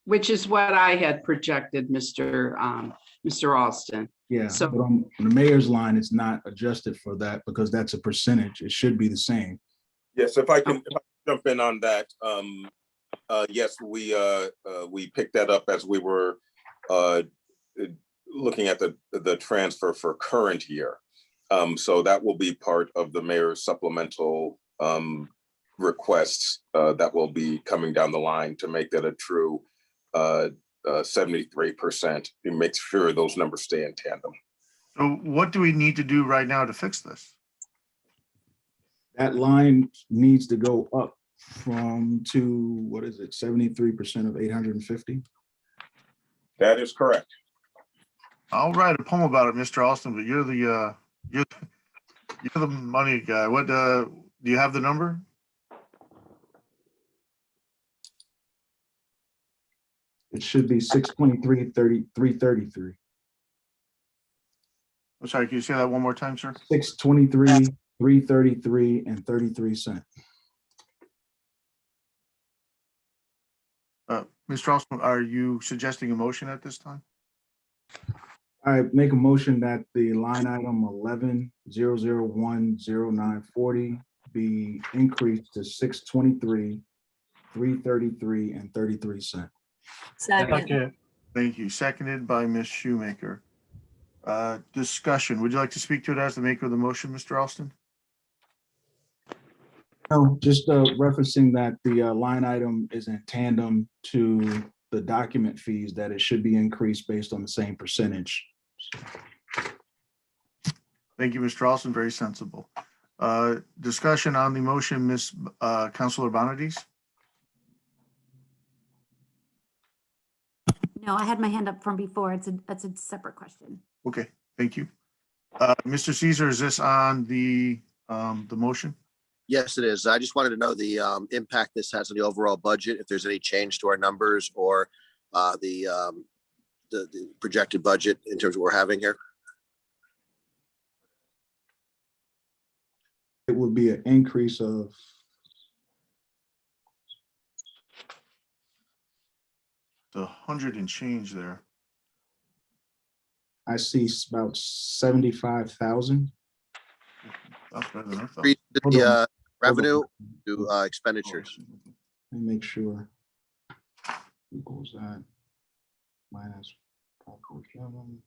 Which is what I had projected, Mr. Alston. Yeah, So- but on the mayor's line, it's not adjusted for that because that's a percentage. It should be the same. Yes, if I can jump in on that. Yes, we picked that up as we were looking at the transfer for current year. So that will be part of the mayor's supplemental requests that will be coming down the line to make that a true 73%. To make sure those numbers stay in tandem. So what do we need to do right now to fix this? That line needs to go up to, what is it, 73% of 850? That is correct. I'll write a poem about it, Mr. Alston, but you're the money guy. What, do you have the number? It should be 623.333. I'm sorry, can you say that one more time, sir? 623.333 and 33 cents. Mr. Alston, are you suggesting a motion at this time? I make a motion that the line item 11-001-0940 be increased to 623.333 and 33 cents. Second. Thank you. Seconded by Ms. Shoemaker. Discussion. Would you like to speak to it as the maker of the motion, Mr. Alston? No, just referencing that the line item is in tandem to the document fees, that it should be increased based on the same percentage. Thank you, Mr. Alston. Very sensible. Discussion on the motion, Ms. Councilor Bonadies? No, I had my hand up from before. It's a separate question. Okay, thank you. Mr. Caesar, is this on the motion? Yes, it is. I just wanted to know the impact this has on the overall budget, if there's any change to our numbers or the projected budget in terms of what we're having here. It would be an increase of The 100 and change there. I see about 75,000. That's better than I thought. Increase Hold the on. revenue to expenditures. Let me make sure. Equals that minus 547.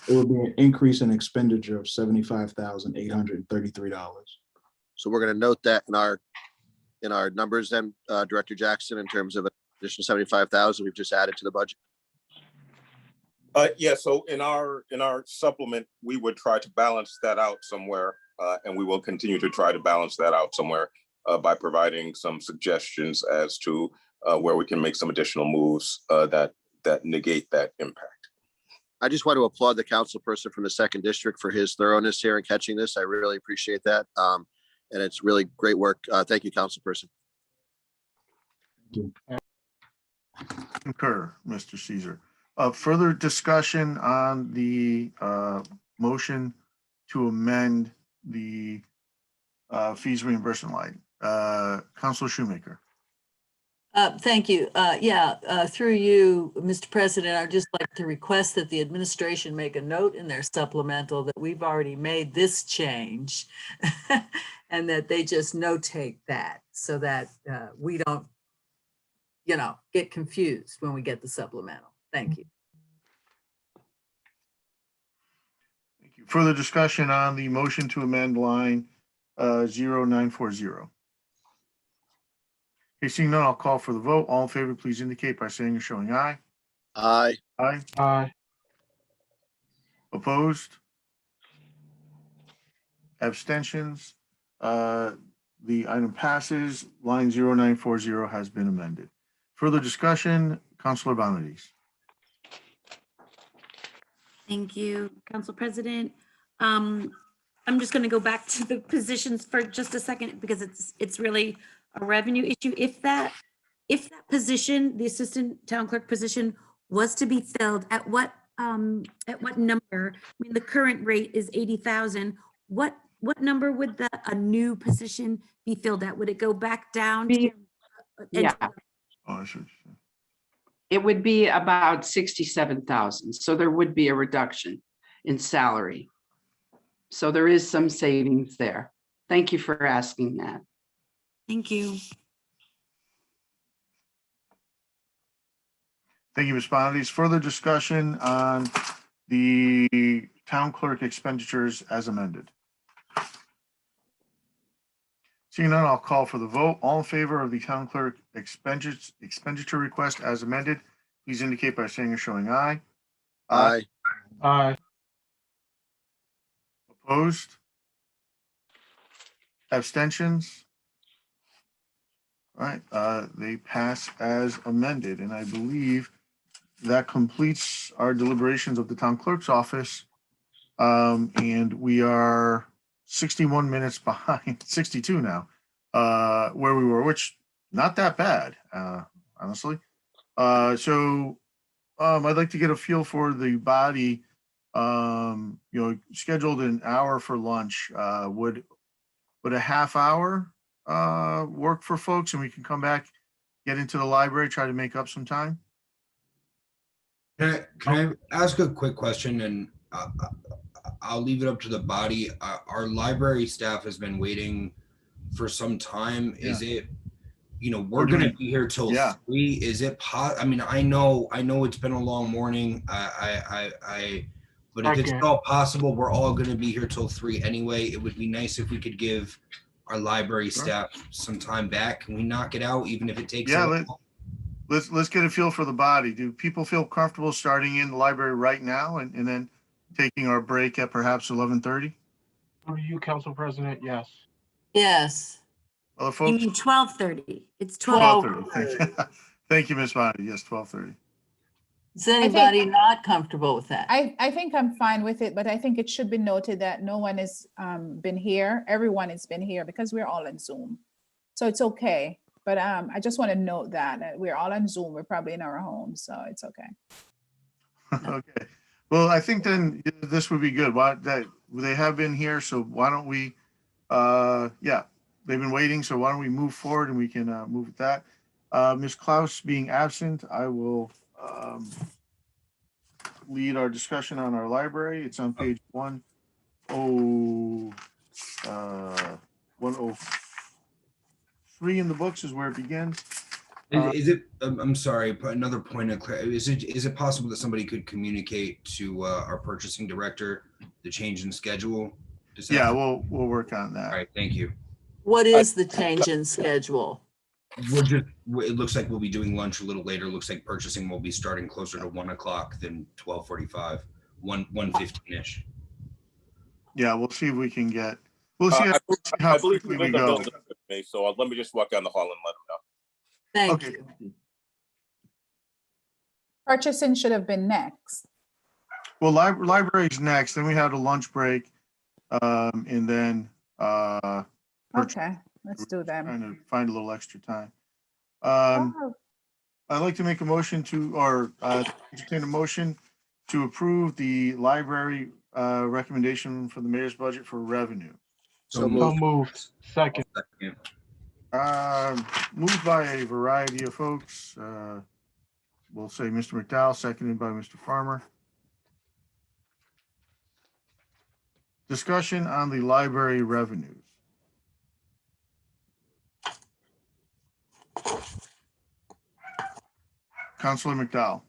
It would be an increase in expenditure of $75,833. So we're going to note that in our numbers then, Director Jackson, in terms of additional 75,000 we've just added to the budget. Yeah, so in our supplement, we would try to balance that out somewhere, and we will continue to try to balance that out somewhere by providing some suggestions as to where we can make some additional moves that negate that impact. I just want to applaud the council person from the 2nd District for his thoroughness here in catching this. I really appreciate that. And it's really great work. Thank you, council person. Concur, Mr. Caesar. Further discussion on the motion to amend the fees reimbursement line. Councilor Shoemaker. Thank you. Through you, Mr. President, I'd just like to request that the administration make a note in their supplemental that we've already made this change and that they just notate that so that we don't, get confused when we get the supplemental. Thank you. Thank you. Further discussion on the motion to amend line 0940. Okay, seeing none, I'll call for the vote. All in favor, please indicate by saying or showing aye. Aye. Aye. Aye. Opposed? Abstentions? The item passes. Line 0940 has been amended. Further discussion, Councilor Bonadies. Thank you, Council President. I'm just going to go back to the positions for just a second because it's really a revenue issue. If that position, the assistant town clerk position, was to be filled, at what number? I mean, the current rate is 80,000. What number would a new position be filled at? Would it go back down? Yeah. Oh, I see what you're saying. It would be about 67,000. So there would be a reduction in salary. So there is some savings there. Thank you for asking that. Thank you. Thank you, Ms. Bonadies. Further discussion on the town clerk expenditures as amended. Seeing none, I'll call for the vote. All in favor of the town clerk expenditure request as amended, please indicate by saying or showing aye. Aye. Aye. Opposed? Abstentions? All right, they pass as amended, and I believe that completes our deliberations of the town clerk's office. And we are 61 minutes behind, 62 now, where we were, which not that bad, honestly. So I'd like to get a feel for the body. Scheduled an hour for lunch. Would a half hour work for folks, and we can come back, get into the library, try to make up some time? Can I ask a quick question, and I'll leave it up to the body. Our library staff has been waiting for some time. Yeah. Is it, we're going to be here till 3. Is it I mean, I know it's been a long morning. But if it's all possible, we're all going to be here till 3 anyway. It would be nice if we could give our library staff some time back. Can we knock it out, even if it takes? Let's get a feel for the body. Do people feel comfortable starting in the library right now and then taking our break at perhaps 11:30? For you, Council President, yes. Yes. Other You folks? mean 12:30? It's 12:30. Thank you, Ms. Bonnie. Yes, 12:30. Is anybody not comfortable with that? I think I'm fine with it, but I think it should be noted that no one has been here. Everyone has been here because we're all on Zoom. So it's okay. But I just want to note that we're all on Zoom. We're probably in our homes, so it's okay. Okay. Well, I think then this would be good. They have been here, so why don't we, they've been waiting, so why don't we move forward and we can move with that. Ms. Klaus being absent, I will lead our discussion on our library. It's on page 103 in the books is where it begins. Is it? I'm sorry. Another point of clarity. Is it possible that somebody could communicate to our purchasing director the change in schedule? Yeah, we'll work on that. All right. Thank you. What is the change in schedule? It looks like we'll be doing lunch a little later. Looks like purchasing will be starting closer to 1 o'clock than 12:45, 1:15-ish. Yeah, we'll see if we can get. We'll see how I believe quickly he's in we the go. building with me, so let me just walk down the hall and let him know. Thank Okay. you. Purchasing should have been next. Well, library's next. Then we have a lunch break, and then Okay, let's do them. trying to find a little extra time. I'd like to make a motion entertain a motion to approve the library recommendation for the mayor's budget for revenue. So moved. Second. Moved by a variety of folks. We'll say Mr. McDowell, seconded by Mr. Farmer. Discussion on the library revenues. Counselor McDowell.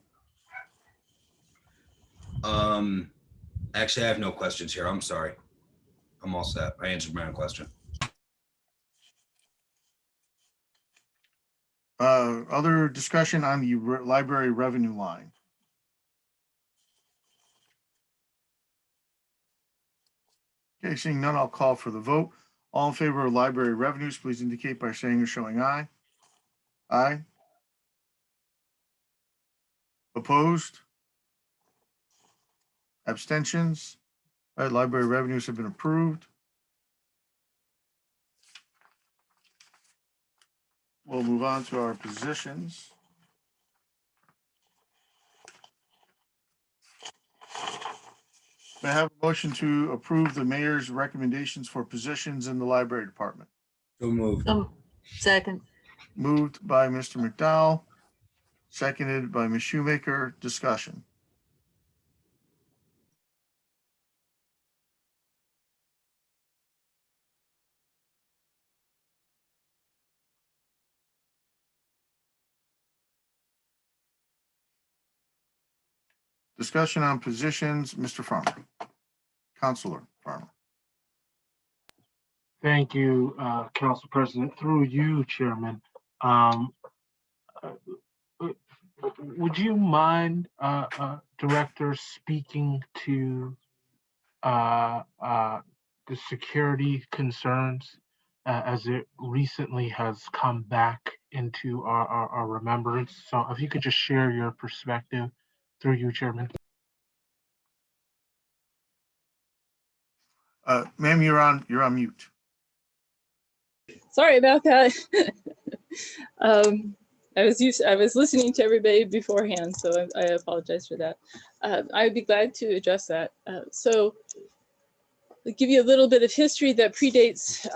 Actually, I have no questions here. I'm sorry. I'm all set. I answered my own question. Other discussion on the library revenue line. Okay, seeing none, I'll call for the vote. All in favor of library revenues, please indicate by saying or showing aye. Aye. Opposed? Abstentions? All right, library revenues have been approved. We'll move on to our positions. May I have a motion to approve the mayor's recommendations for positions in the library department? So moved. Second. Moved by Mr. McDowell, seconded by Ms. Shoemaker. Discussion. Discussion on positions, Mr. Farmer. Counselor Farmer. Thank you, Council President. Through you, Chairman. Would you mind, Director, speaking to the security concerns as it recently has come back into our remembrance? So if you could just share your perspective through you, Chairman. Ma'am, you're on mute. Sorry about that. I was listening to everybody beforehand, so I apologize for that. I'd be glad to address that. So I'll give you a little bit of history that predates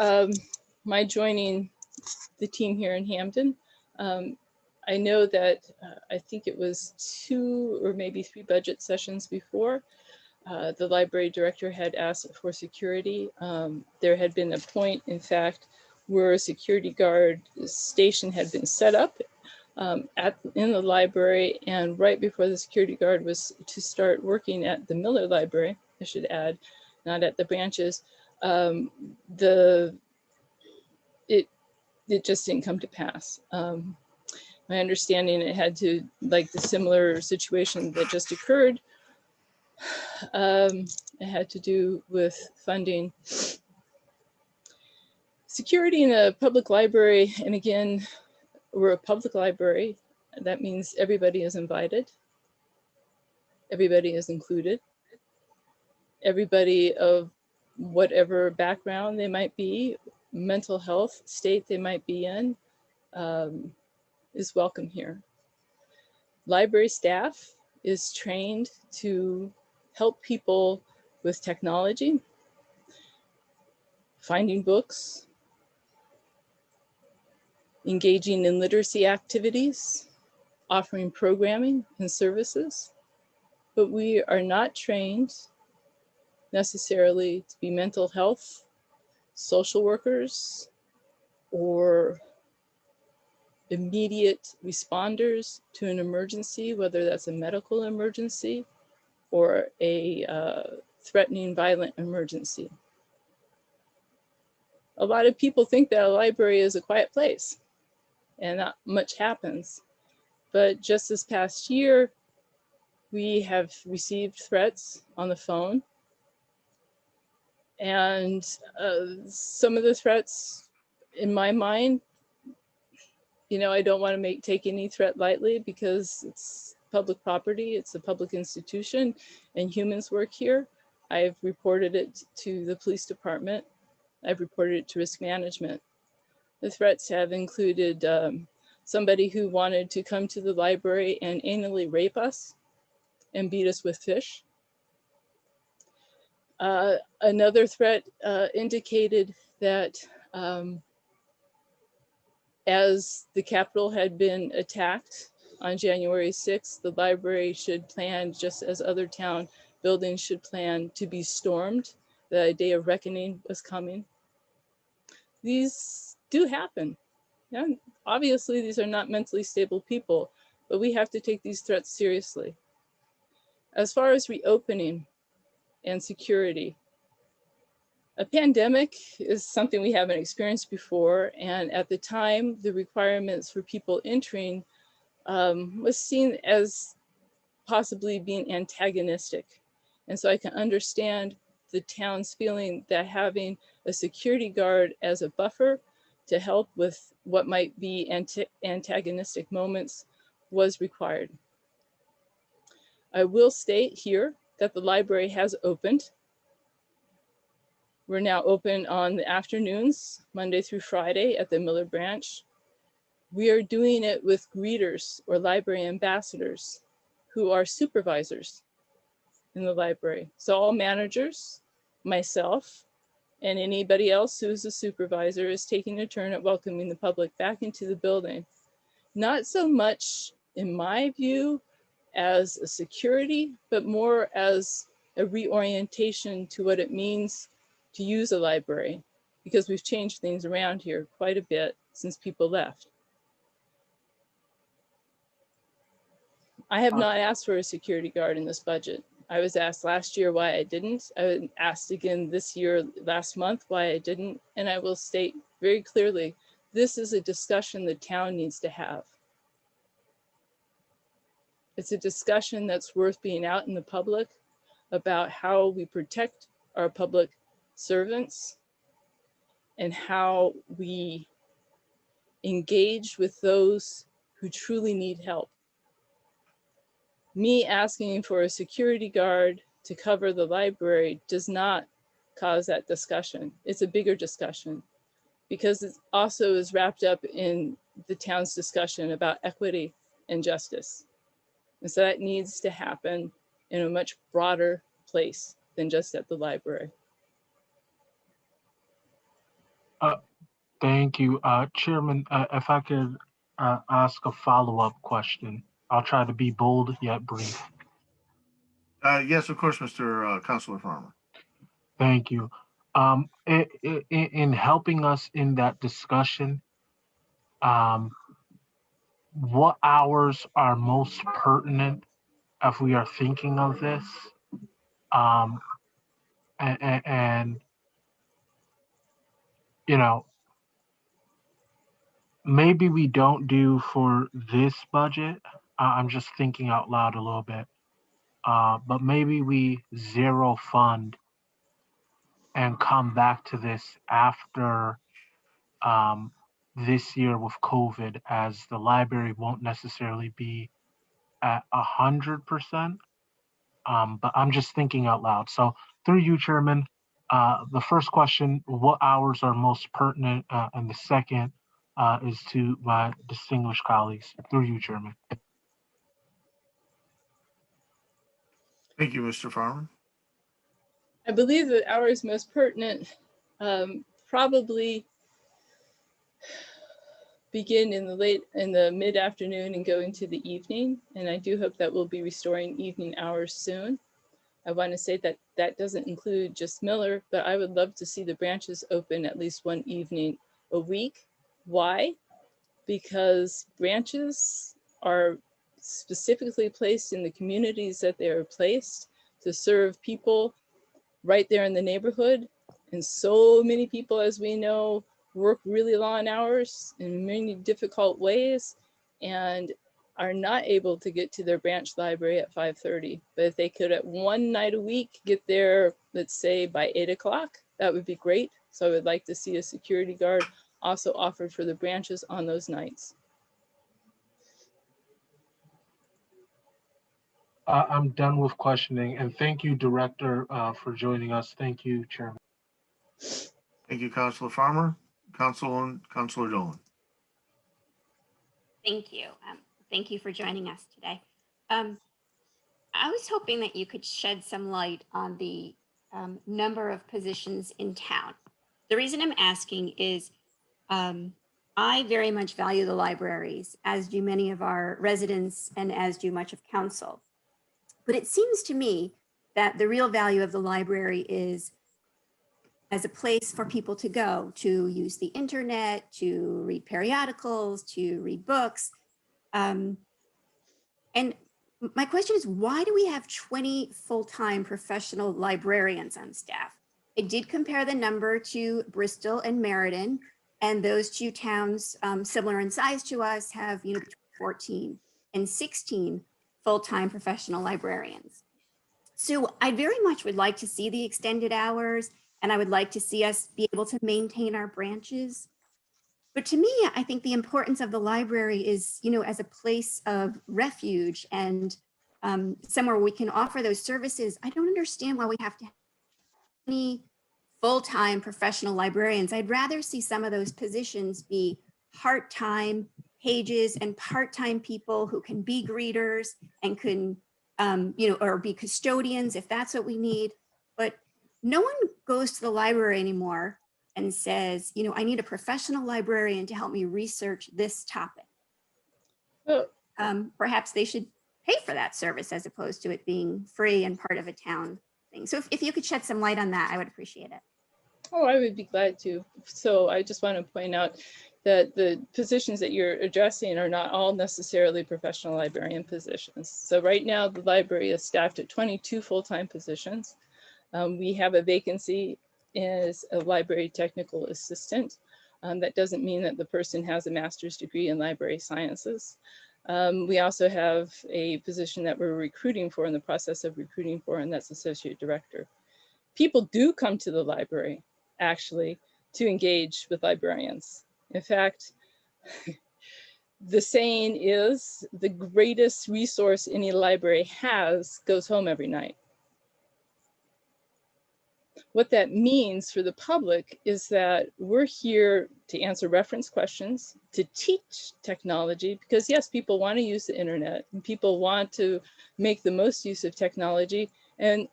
my joining the team here in Hamden. I know that I think it was 2 or maybe 3 budget sessions before, the library director had asked for security. There had been a point, in fact, where a security guard station had been set up in the library, and right before the security guard was to start working at the Miller Library, I should add, not at the branches, it just didn't come to pass. My understanding, it had to, like the similar situation that just occurred, it had to do with funding. Security in a public library, and again, we're a public library. That means everybody is invited. Everybody is included. Everybody of whatever background they might be, mental health state they might be in, is welcome here. Library staff is trained to help people with technology, finding books, engaging in literacy activities, offering programming and services, but we are not trained necessarily to be mental health, social workers, or immediate responders to an emergency, whether that's a medical emergency or a threatening violent emergency. A lot of people think that a library is a quiet place and not much happens. But just this past year, we have received threats on the phone. And some of the threats, in my mind, you know, I don't want to take any threat lightly because it's public property, it's a public institution, and humans work here. I've reported it to the police department. I've reported it to risk management. The threats have included somebody who wanted to come to the library and anally rape us and beat us with fish. Another threat indicated that As the Capitol had been attacked on January 6th, the library should plan, just as other town buildings should plan, to be stormed. The day of reckoning was coming. These do happen. Yeah, obviously, these are not mentally stable people, but we have to take these threats seriously. As far as reopening and security, a pandemic is something we haven't experienced before, and at the time, the requirements for people entering was seen as possibly being antagonistic. And so I can understand the town's feeling that having a security guard as a buffer to help with what might be antagonistic moments was required. I will state here that the library has opened. We're now open on the afternoons, Monday through Friday at the Miller branch. We are doing it with greeters or library ambassadors who are supervisors in the library. So all managers, myself, and anybody else who's a supervisor is taking a turn at welcoming the public back into the building. Not so much, in my view, as a security, but more as a reorientation to what it means to use a library, because we've changed things around here quite a bit since people left. I have not asked for a security guard in this budget. I was asked last year why I didn't. I was asked again this year, last month, why I didn't. And I will state very clearly, this is a discussion the town needs to have. It's a discussion that's worth being out in the public about how we protect our public servants and how we engage with those who truly need help. Me asking for a security guard to cover the library does not cause that discussion. It's a bigger discussion because it also is wrapped up in the town's discussion about equity and justice. And so that needs to happen in a much broader place than just at the library. Thank you, Chairman. If I could ask a follow-up question, I'll try to be bold yet brief. Yes, of course, Mr. Councilor Farmer. Thank you. In helping us in that discussion, what hours are most pertinent if we are thinking of this? And you know, maybe we don't do for this budget. I'm just thinking out loud a little bit. But maybe we zero fund and come back to this after this year with COVID, as the library won't necessarily be at 100%. But I'm just thinking out loud. So through you, Chairman, the first question, what hours are most pertinent? And the second is to my distinguished colleagues. Through you, Chairman. Thank you, Mr. Farmer. I believe the hours most pertinent probably begin in the mid-afternoon and go into the evening. And I do hope that we'll be restoring evening hours soon. I want to say that that doesn't include just Miller, but I would love to see the branches open at least one evening a week. Why? Because branches are specifically placed in the communities that they are placed to serve people right there in the neighborhood. And so many people, as we know, work really long hours in many difficult ways and are not able to get to their branch library at 5:30. But if they could at one night a week get there, let's say by 8 o'clock, that would be great. So I would like to see a security guard also offered for the branches on those nights. I'm done with questioning, and thank you, Director, for joining us. Thank you, Chairman. Thank you, Councilor Farmer. Councilor Dolan. Thank you. Thank you for joining us today. I was hoping that you could shed some light on the number of positions in town. The reason I'm asking is I very much value the libraries, as do many of our residents and as do much of council. But it seems to me that the real value of the library is as a place for people to go to use the internet, to read periodicals, to read books. And my question is, why do we have 20 full-time professional librarians on staff? I did compare the number to Bristol and Meriden, and those two towns similar in size to us have, between 14 and 16 full-time professional librarians. So I very much would like to see the extended hours, and I would like to see us be able to maintain our branches. But to me, I think the importance of the library is, as a place of refuge and somewhere we can offer those services. I don't understand why we have to have any full-time professional librarians. I'd rather see some of those positions be part-time pages and part-time people who can be greeters and can, or be custodians if that's what we need. But no one goes to the library anymore and says, I need a professional librarian to help me research this topic. Perhaps they should pay for that service as opposed to it being free and part of a town thing. So if you could shed some light on that, I would appreciate it. Oh, I would be glad to. So I just want to point out that the positions that you're addressing are not all necessarily professional librarian positions. So right now, the library is staffed at 22 full-time positions. We have a vacancy as a library technical assistant. That doesn't mean that the person has a master's degree in library sciences. We also have a position that we're recruiting for, in the process of recruiting for, and that's associate director. People do come to the library, actually, to engage with librarians. In fact, the saying is, the greatest resource any library has goes home every night. What that means for the public is that we're here to answer reference questions, to teach technology, because yes, people want to use the internet and people want to make the most use of technology. And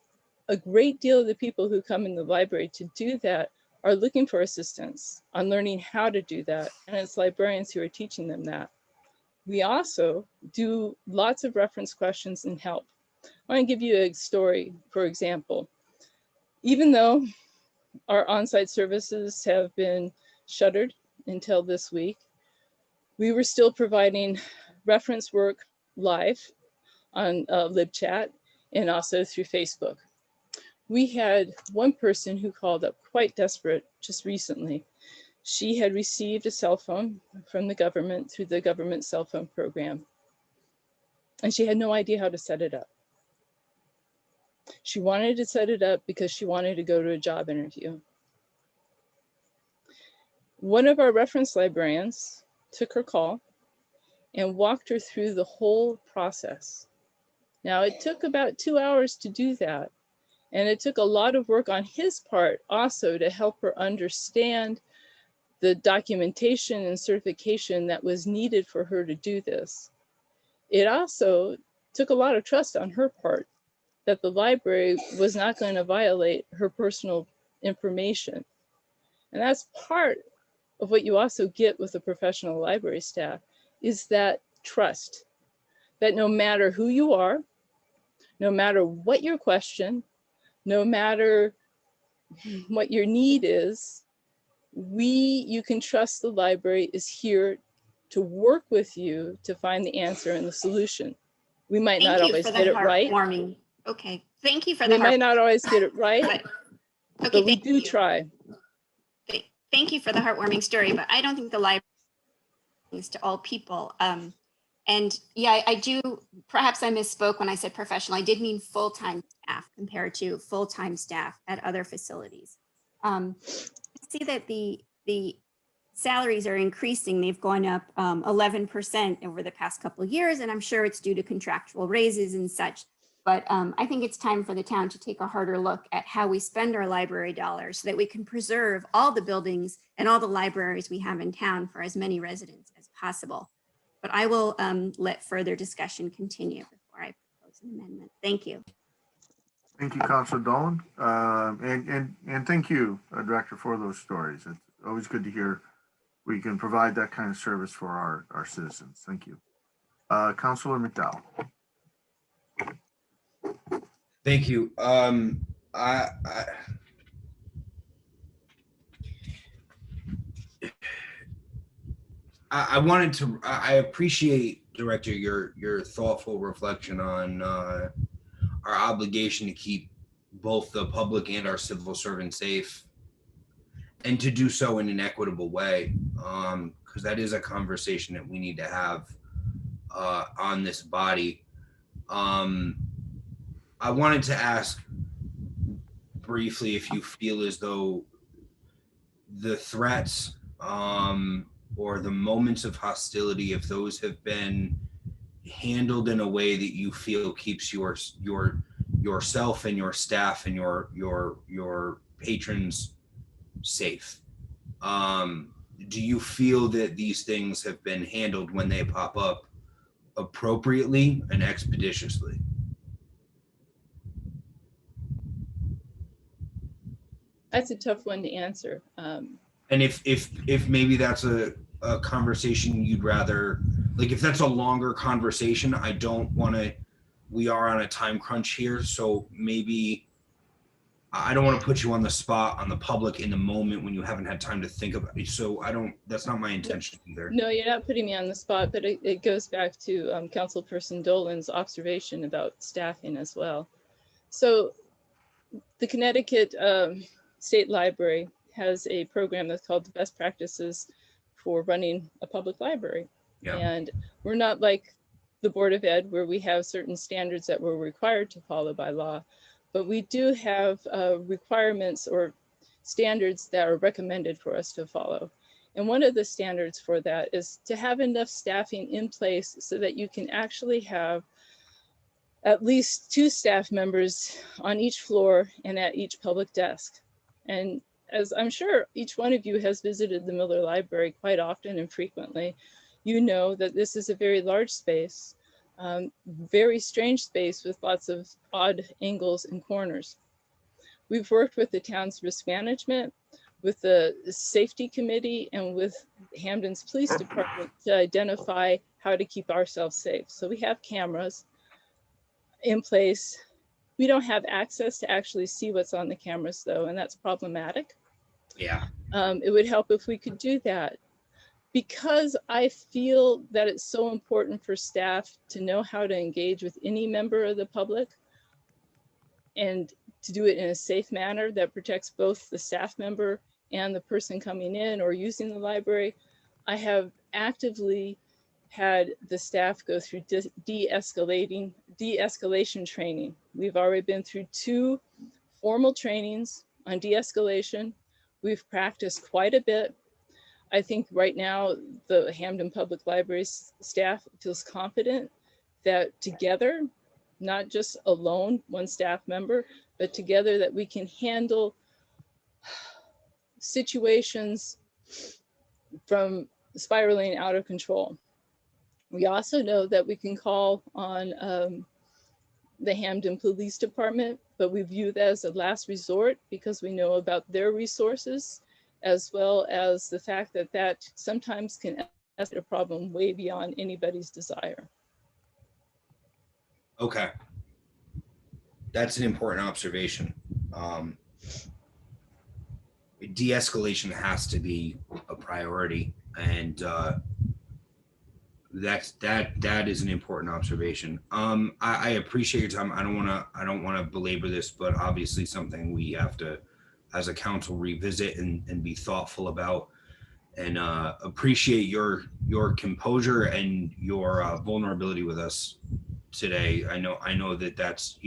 a great deal of the people who come in the library to do that are looking for assistance on learning how to do that. And it's librarians who are teaching them that. We also do lots of reference questions and help. I want to give you a story, for example. Even though our on-site services have been shuttered until this week, we were still providing reference work live on LibChat and also through Facebook. We had one person who called up quite desperate just recently. She had received a cell phone from the government through the government cell phone program, and she had no idea how to set it up. She wanted to set it up because she wanted to go to a job interview. One of our reference librarians took her call and walked her through the whole process. Now, it took about 2 hours to do that. And it took a lot of work on his part also to help her understand the documentation and certification that was needed for her to do this. It also took a lot of trust on her part that the library was not going to violate her personal information. And that's part of what you also get with a professional library staff, is that trust, that no matter who you are, no matter what your question, no matter what your need is, you can trust the library is here to work with you to find the answer and the solution. We might not always get it right. Okay, thank you for the We might not always get it right, but we do try. Thank you for the heartwarming story, but I don't think the library is to all people. And yeah, I do, perhaps I misspoke when I said professional. I did mean full-time staff compared to full-time staff at other facilities. I see that the salaries are increasing. They've gone up 11% over the past couple of years, and I'm sure it's due to contractual raises and such. But I think it's time for the town to take a harder look at how we spend our library dollars so that we can preserve all the buildings and all the libraries we have in town for as many residents as possible. But I will let further discussion continue before I propose an amendment. Thank you. Thank you, Councilor Dolan. And thank you, Director, for those stories. It's always good to hear we can provide that kind of service for our citizens. Thank you. Councilor McDowell. Thank you. I wanted to, I appreciate, Director, your thoughtful reflection on our obligation to keep both the public and our civil servants safe, and to do so in an equitable way, because that is a conversation that we need to have on this body. I wanted to ask briefly if you feel as though the threats or the moments of hostility, if those have been handled in a way that you feel keeps yourself and your staff and your patrons safe. Do you feel that these things have been handled when they pop up appropriately and expeditiously? That's a tough one to answer. And if maybe that's a conversation you'd rather, like, if that's a longer conversation, I don't want to, we are on a time crunch here, so maybe I don't want to put you on the spot on the public in the moment when you haven't had time to think about it. So that's not my intention either. No, you're not putting me on the spot, but it goes back to Councilperson Dolan's observation about staffing as well. So the Connecticut State Library has a program that's called the Best Practices for Running a Public Library. Yeah. And we're not like the Board of Ed, where we have certain standards that we're required to follow by law, but we do have requirements or standards that are recommended for us to follow. And one of the standards for that is to have enough staffing in place so that you can actually have at least 2 staff members on each floor and at each public desk. And as I'm sure each one of you has visited the Miller Library quite often and frequently, you know that this is a very large space, very strange space with lots of odd angles and corners. We've worked with the town's risk management, with the safety committee, and with Hamden's police department to identify how to keep ourselves safe. So we have cameras in place. We don't have access to actually see what's on the cameras though, and that's problematic. Yeah. It would help if we could do that. Because I feel that it's so important for staff to know how to engage with any member of the public and to do it in a safe manner that protects both the staff member and the person coming in or using the library, I have actively had the staff go through de-escalation training. We've already been through 2 formal trainings on de-escalation. We've practiced quite a bit. I think right now the Hamden Public Library staff feels confident that together, not just alone, one staff member, but together that we can handle situations from spiraling out of control. We also know that we can call on the Hamden Police Department, but we view that as a last resort because we know about their resources, as well as the fact that that sometimes can escalate a problem way beyond anybody's desire. Okay. That's an important observation. De-escalation has to be a priority, and that is an important observation. I appreciate your time. I don't want to belabor this, but obviously something we have to, as a council, revisit and be thoughtful about, and appreciate your composure and your vulnerability with us today. I know that that's,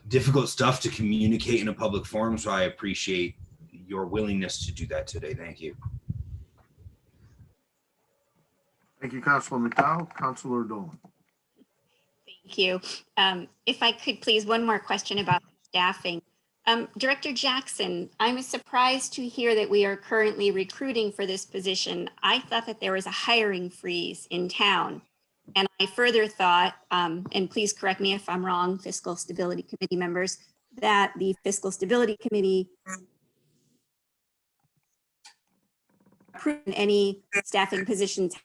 difficult stuff to communicate in a public forum, so I appreciate your willingness to do that today. Thank you. Thank you, Councilor McDowell. Councilor Dolan. Thank you. If I could please, one more question about staffing. Director Jackson, I'm surprised to hear that we are currently recruiting for this position. I thought that there was a hiring freeze in town. And I further thought, and please correct me if I'm wrong, Fiscal Stability Committee members, that the Fiscal Stability Committee approving any staffing positions,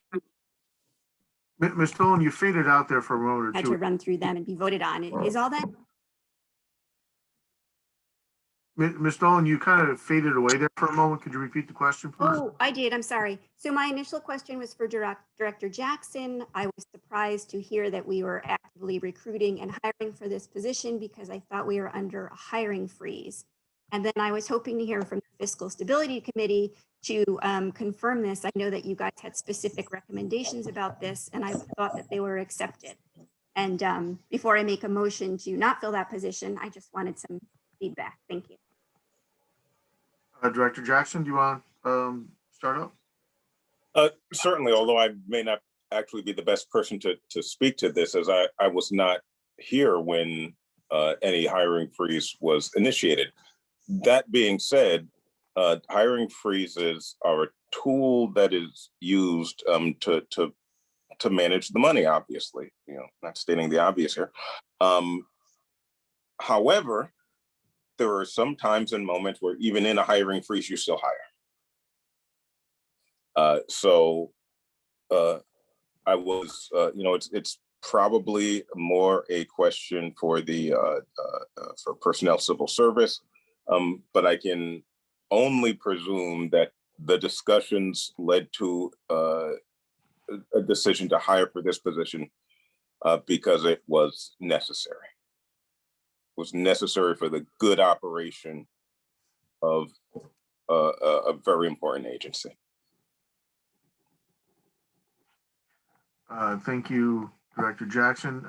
Ms. Dolan, you faded out there for a moment or had to two. run through them and be voted on. Is all that? Ms. Dolan, you kind of faded away there for a moment. Could you repeat the question, please? Oh, I did. I'm sorry. So my initial question was for Director Jackson. I was surprised to hear that we were actively recruiting and hiring for this position because I thought we were under a hiring freeze. And then I was hoping to hear from the Fiscal Stability Committee to confirm this. I know that you guys had specific recommendations about this, and I thought that they were accepted. And before I make a motion to not fill that position, I just wanted some feedback. Thank you. Director Jackson, do you want to start up? Certainly, although I may not actually be the best person to speak to this, as I was not here when any hiring freeze was initiated. That being said, hiring freezes are a tool that is used to manage the money, obviously, not stating the obvious here. However, there are some times and moments where even in a hiring freeze, you still hire. So I was, it's probably more a question for the for personnel civil service, but I can only presume that the discussions led to a decision to hire for this position because it was necessary. It was necessary for the good operation of a very important agency. Thank you, Director Jackson.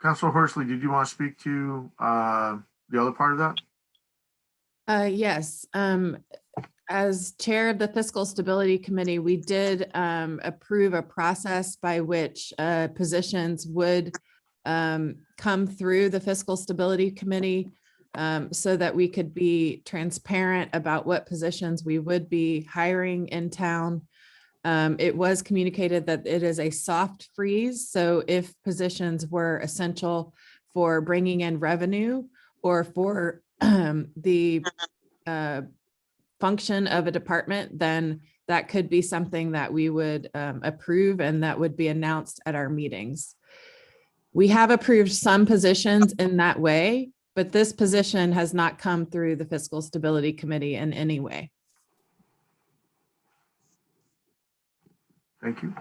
Councilor Horsley, did you want to speak to the other part of that? Yes. As chair of the Fiscal Stability Committee, we did approve a process by which positions would come through the Fiscal Stability Committee so that we could be transparent about what positions we would be hiring in town. It was communicated that it is a soft freeze. So if positions were essential for bringing in revenue or for the function of a department, then that could be something that we would approve and that would be announced at our meetings. We have approved some positions in that way, but this position has not come through the Fiscal Stability Committee in any way. Thank you.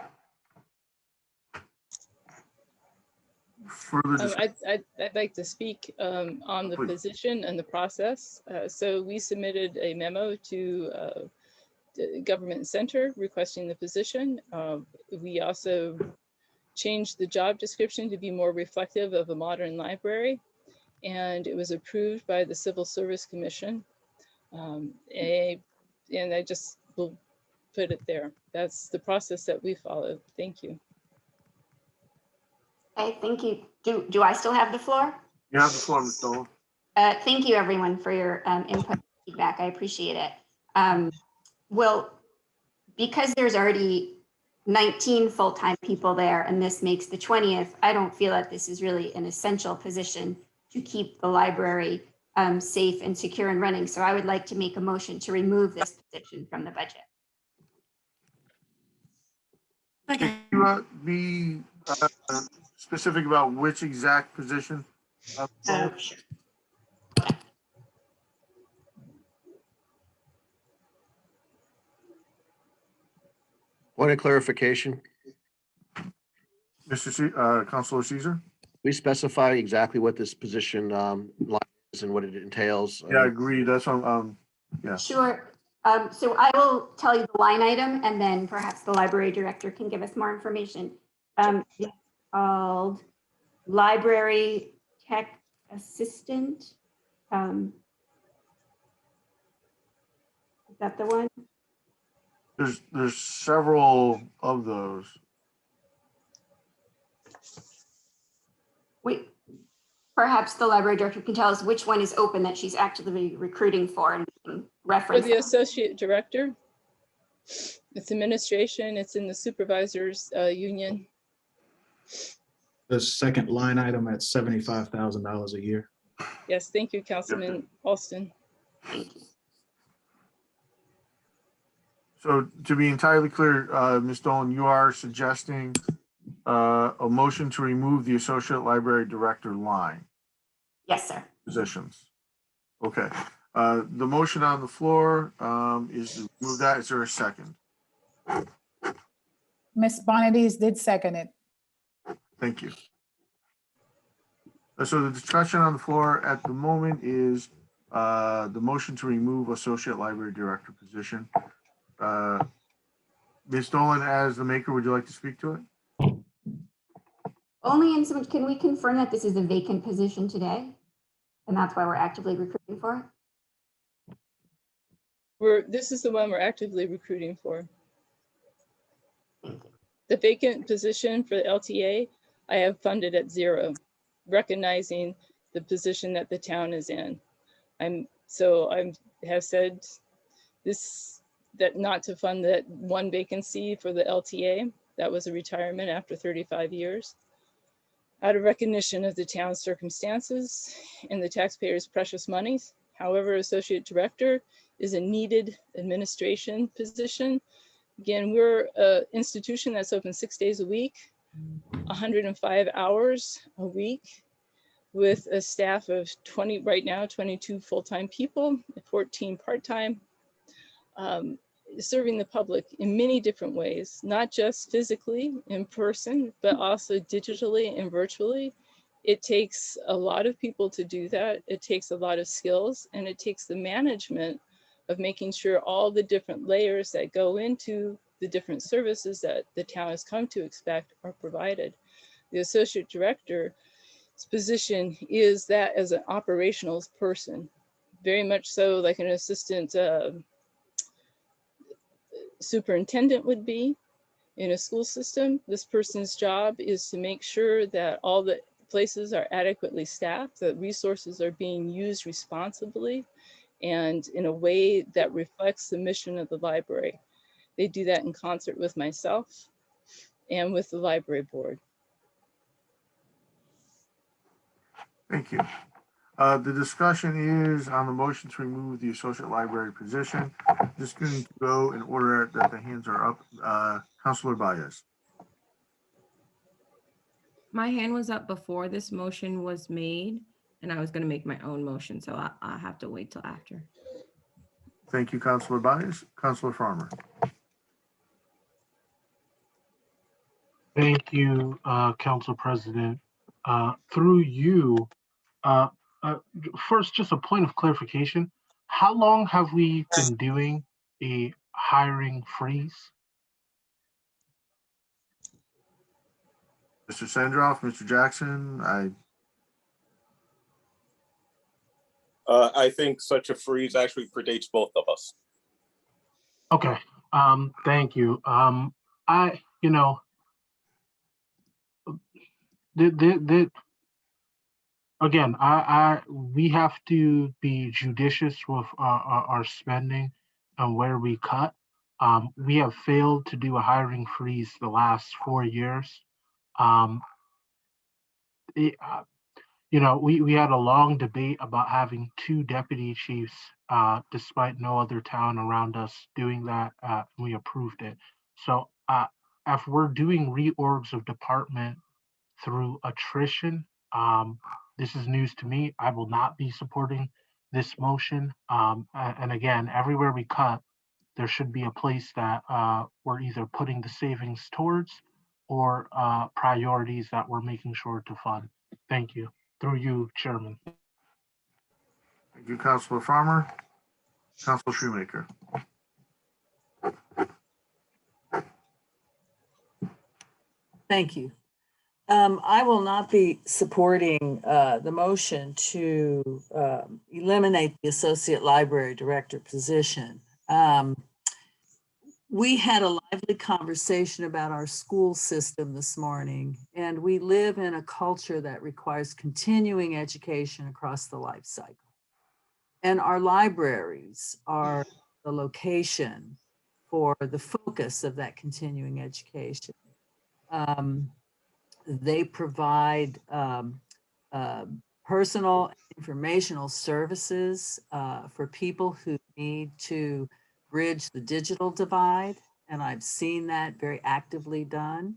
Further discussion? I'd like to speak on the position and the process. So we submitted a memo to the Government Center requesting the position. We also changed the job description to be more reflective of a modern library, and it was approved by the Civil Service Commission. And I just will put it there. That's the process that we followed. Thank you. Okay, thank you. Do I still have the floor? You have the floor, Ms. Dolan. Thank you, everyone, for your input and feedback. I appreciate it. Well, because there's already 19 full-time people there, and this makes the 20th, I don't feel that this is really an essential position to keep the library safe and secure and running. So I would like to make a motion to remove this position from the budget. Can you be specific about which exact position? Sure. Point of clarification, Councilor Caesar? we specify exactly what this position line is and what it entails. Yeah, I agree. That's yeah. Sure. So I will tell you the line item, and then perhaps the library director can give us more information. It's called Library Tech Assistant. Is that the one? There's several of those. Perhaps the library director can tell us which one is open that she's actively recruiting for and we can For reference. the associate director, it's administration, it's in the supervisors union. The second line item at $75,000 a year. Yes, thank you, Councilman Alston. Thank you. So to be entirely clear, Ms. Dolan, you are suggesting a motion to remove the Associate Library Director line Yes, sir. positions. Okay, the motion on the floor is to remove that. Is there a second? Ms. Bonadies did second it. Thank you. So the discussion on the floor at the moment is the motion to remove Associate Library Director position. Ms. Dolan, as the maker, would you like to speak to it? Only in so much, can we confirm that this is a vacant position today? And that's why we're actively recruiting for it? This is the one we're actively recruiting for. The vacant position for the LTA, I have funded at 0, recognizing the position that the town is in. I have said this, that not to fund that one vacancy for the LTA. That was a retirement after 35 years. Out of recognition of the town's circumstances and the taxpayers' precious monies. However, associate director is a needed administration position. Again, we're an institution that's open 6 days a week, 105 hours a week, with a staff of 20, right now, 22 full-time people, 14 part-time, serving the public in many different ways, not just physically in person, but also digitally and virtually. It takes a lot of people to do that. It takes a lot of skills, and it takes the management of making sure all the different layers that go into the different services that the town has come to expect are provided. The associate director's position is that as an operational person, very much so like an assistant superintendent would be in a school system. This person's job is to make sure that all the places are adequately staffed, that resources are being used responsibly and in a way that reflects the mission of the library. They do that in concert with myself and with the library board. Thank you. The discussion is on the motion to remove the associate library position. Just going to go in order that the hands are up. Councilor Baez. My hand was up before this motion was made, and I was going to make my own motion, so I have to wait till after. Thank you, Councilor Baez. Councilor Farmer. Thank you, Council President. Through you, first, just a point of clarification. How long have we been doing a hiring freeze? Mr. Sandroff, Mr. Jackson, I think such a freeze actually predates both of us. Okay, thank you. Again, we have to be judicious with our spending and where we cut. We have failed to do a hiring freeze the last 4 years. We had a long debate about having 2 deputy chiefs, despite no other town around us doing that. We approved it. So if we're doing reorgs of department through attrition, this is news to me. I will not be supporting this motion. And again, everywhere we cut, there should be a place that we're either putting the savings towards or priorities that we're making sure to fund. Thank you. Through you, Chairman. thank you, Councilor Farmer. Councilor Shoemaker. Thank you. I will not be supporting the motion to eliminate the associate library director position. We had a lively conversation about our school system this morning, and we live in a culture that requires continuing education across the life cycle. And our libraries are the location for the focus of that continuing education. They provide personal informational services for people who need to bridge the digital divide, and I've seen that very actively done.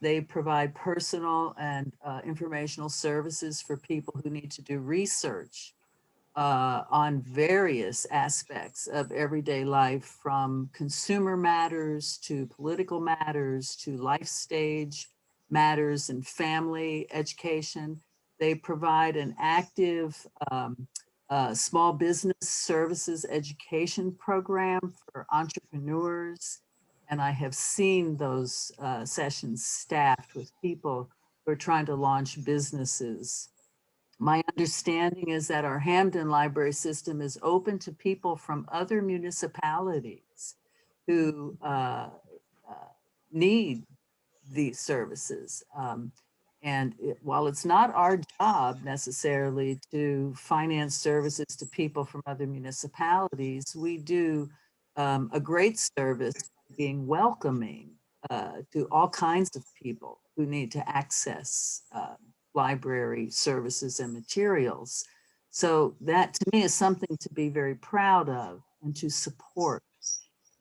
They provide personal and informational services for people who need to do research on various aspects of everyday life, from consumer matters to political matters to life stage matters and family education. They provide an active small business services education program for entrepreneurs. And I have seen those sessions staffed with people who are trying to launch businesses. My understanding is that our Hamden library system is open to people from other municipalities who need these services. While it's not our job necessarily to finance services to people from other municipalities, we do a great service being welcoming to all kinds of people who need to access library services and materials. So that to me is something to be very proud of and to support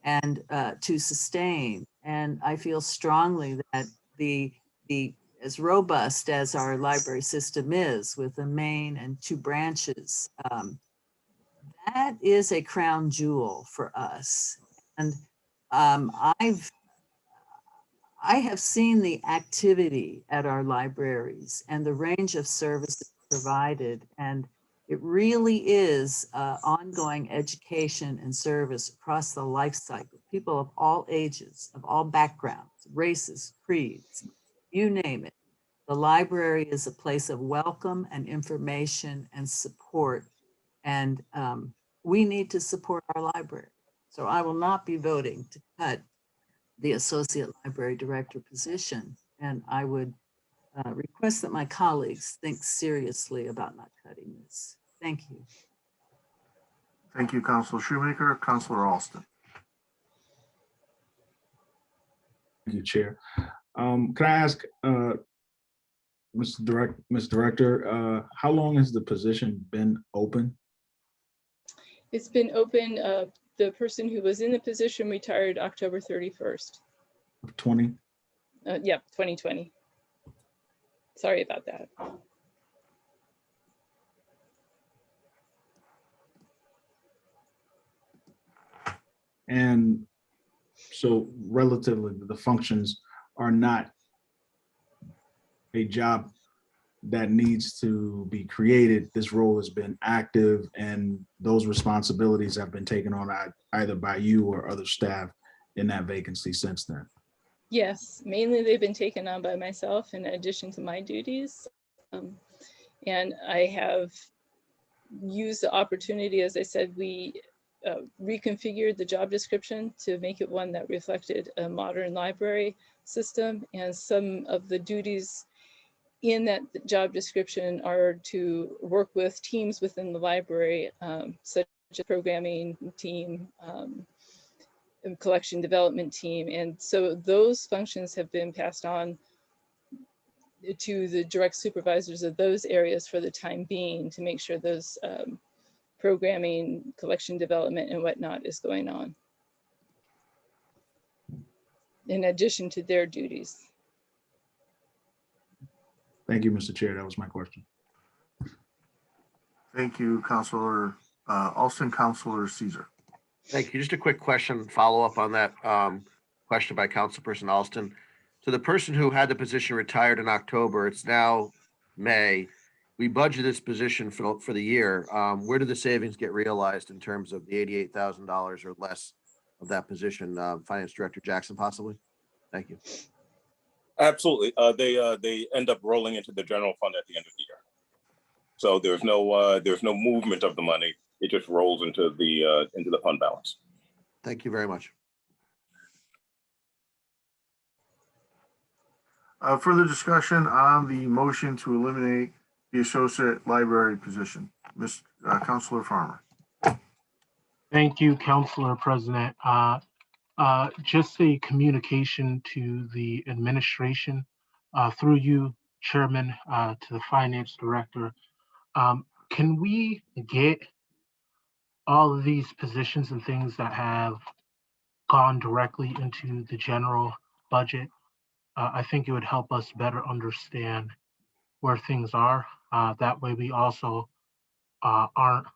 and to sustain. And I feel strongly that the as robust as our library system is, with a main and 2 branches, that is a crown jewel for us. And I have seen the activity at our libraries and the range of services provided, and it really is ongoing education and service across the life cycle. People of all ages, of all backgrounds, races, creeds, you name it. The library is a place of welcome and information and support, and we need to support our library. So I will not be voting to cut the Associate Library Director position, and I would request that my colleagues think seriously about not cutting this. Thank you. Thank you, Councilor Shoemaker. Councilor Alston. Thank you, Chair. Can I ask, Ms. Director, how long has the position been open? It's been open. The person who was in the position retired October 31st. Of 20? Yeah, 2020. Sorry about that. And so relatively, the functions are not a job that needs to be created. This role has been active and those responsibilities have been taken on either by you or other staff in that vacancy since then. Yes, mainly they've been taken on by myself in addition to my duties. And I have used the opportunity, as I said, we reconfigured the job description to make it one that reflected a modern library system, and some of the duties in that job description are to work with teams within the library, such as programming team, and collection development team. And so those functions have been passed on to the direct supervisors of those areas for the time being, to make sure those programming, collection development and whatnot is going on, in addition to their duties. Thank you, Mr. Chair. That was my question. Thank you, Councilor Alston. Councilor Caesar. Thank you. Just a quick question, follow up on that question by Councilperson Alston. So the person who had the position retired in October, it's now May. We budgeted this position for the year. Where do the savings get realized in terms of the $88,000 or less of that position? Finance Director Jackson, possibly? Thank you. Absolutely. They end up rolling into the general fund at the end of the year. So there's no movement of the money. It just rolls into the fund balance. Thank you very much. Further discussion on the motion to eliminate the associate library position. Councilor Farmer. Thank you, Councilor President. Just a communication to the administration through you, Chairman, to the Finance Director. Can we get all of these positions and things that have gone directly into the general budget, I think it would help us better understand where things are. That way we also aren't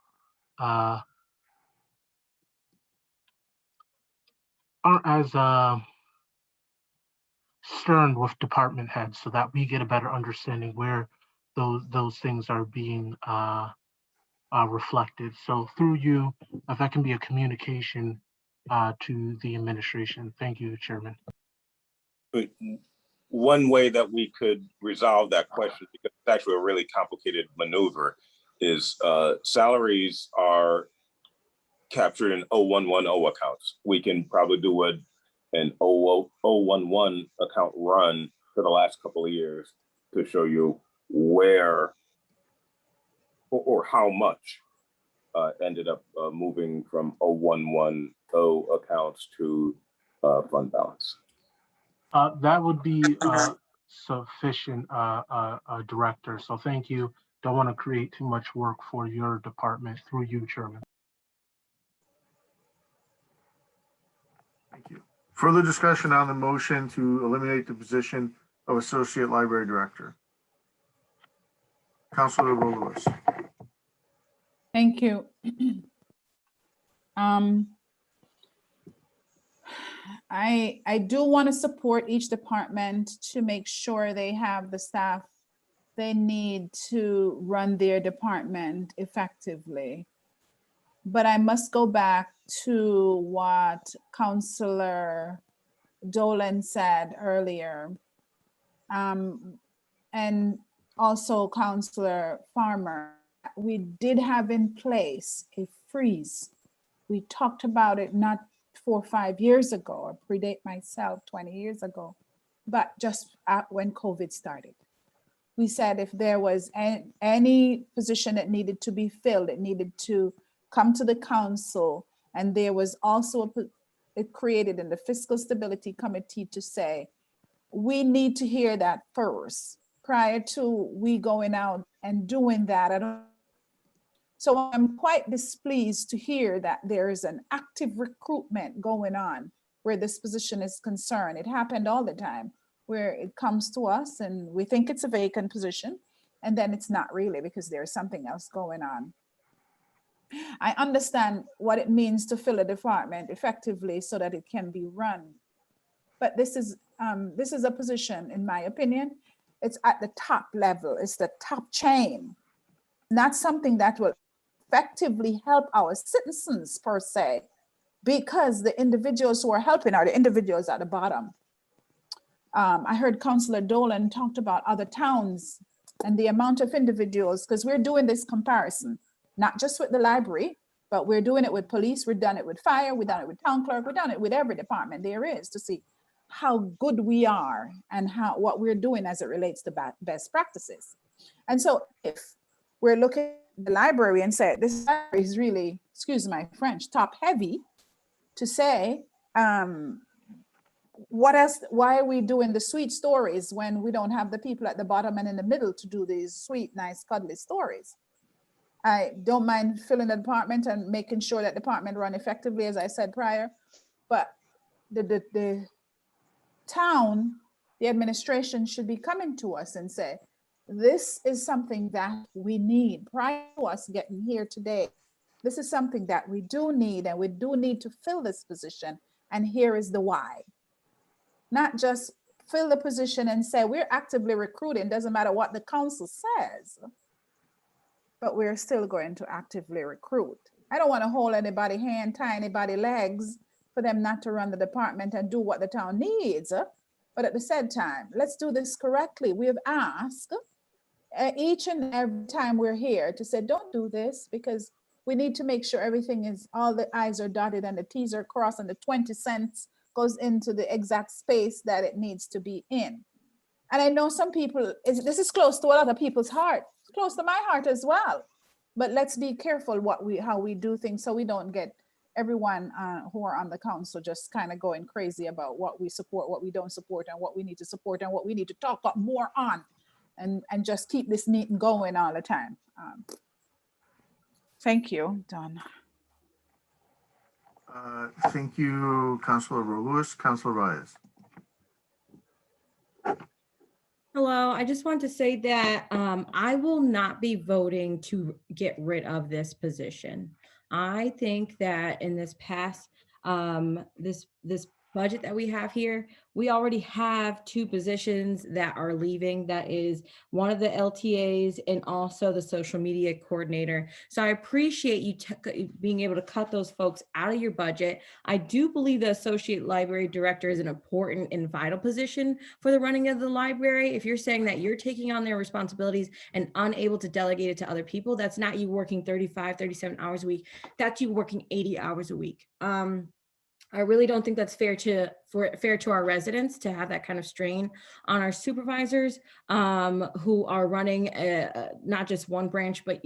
as stern with department heads, so that we get a better understanding where those things are being reflected. So through you, if that can be a communication to the administration. Thank you, Chairman. But one way that we could resolve that question, because it's actually a really complicated maneuver, is salaries are captured in 0110 accounts. We can probably do an 011 account run for the last couple of years to show you where or how much ended up moving from 0110 accounts to fund balance. That would be sufficient, Director. So thank you. Don't want to create too much work for your department. Through you, Chairman. Thank you. Further discussion on the motion to eliminate the position of Associate Library Director. Councilor Lewis. Thank you. I do want to support each department to make sure they have the staff they need to run their department effectively. But I must go back to what Councilor Dolan said earlier. And also Councilor Farmer, we did have in place a freeze. We talked about it not 4 or 5 years ago, or predate myself 20 years ago, but just when COVID started. We said if there was any position that needed to be filled, it needed to come to the council. And there was also it created in the Fiscal Stability Committee to say, we need to hear that first prior to we going out and doing that. So I'm quite displeased to hear that there is an active recruitment going on where this position is concerned. It happened all the time where it comes to us and we think it's a vacant position and then it's not really because there's something else going on. I understand what it means to fill a department effectively so that it can be run. But this is a position, in my opinion, it's at the top level, it's the top chain, not something that will effectively help our citizens per se, because the individuals who are helping are the individuals at the bottom. I heard Councilor Dolan talked about other towns and the amount of individuals, because we're doing this comparison, not just with the library, but we're doing it with police, we've done it with fire, we've done it with town clerk, we've done it with every department there is to see how good we are and what we're doing as it relates to best practices. And so if we're looking at the library and say, this library is really, excuse my French, top heavy, to say, what else, why are we doing the sweet stories when we don't have the people at the bottom and in the middle to do these sweet, nice, cuddly stories? I don't mind filling the department and making sure that department run effectively, as I said prior, but the town, the administration should be coming to us and say, this is something that we need prior to us getting here today. This is something that we do need, and we do need to fill this position. And here is the why. Not just fill the position and say, we're actively recruiting, doesn't matter what the council says, but we're still going to actively recruit. I don't want to hold anybody hand, tie anybody legs for them not to run the department and do what the town needs. But at the same time, let's do this correctly. We have asked each and every time we're here to say, don't do this, because we need to make sure everything is, all the I's are dotted and the T's are crossed and the 20 cents goes into the exact space that it needs to be in. And I know some people, this is close to a lot of people's heart. It's close to my heart as well. But let's be careful how we do things so we don't get everyone who are on the council just kind of going crazy about what we support, what we don't support, and what we need to support, and what we need to talk up more on, and just keep this meeting going all the time. Thank you, Don. Thank you, Councilor Lewis. Councilor Reyes. Hello, I just want to say that I will not be voting to get rid of this position. I think that in this past, this budget that we have here, we already have 2 positions that are leaving. That is one of the LTAs and also the social media coordinator. So I appreciate you being able to cut those folks out of your budget. I do believe the associate library director is an important and vital position for the running of the library. If you're saying that you're taking on their responsibilities and unable to delegate it to other people, that's not you working 35, 37 hours a week. That's you working 80 hours a week. I really don't think that's fair to our residents to have that kind of strain on our supervisors who are running not just one branch, but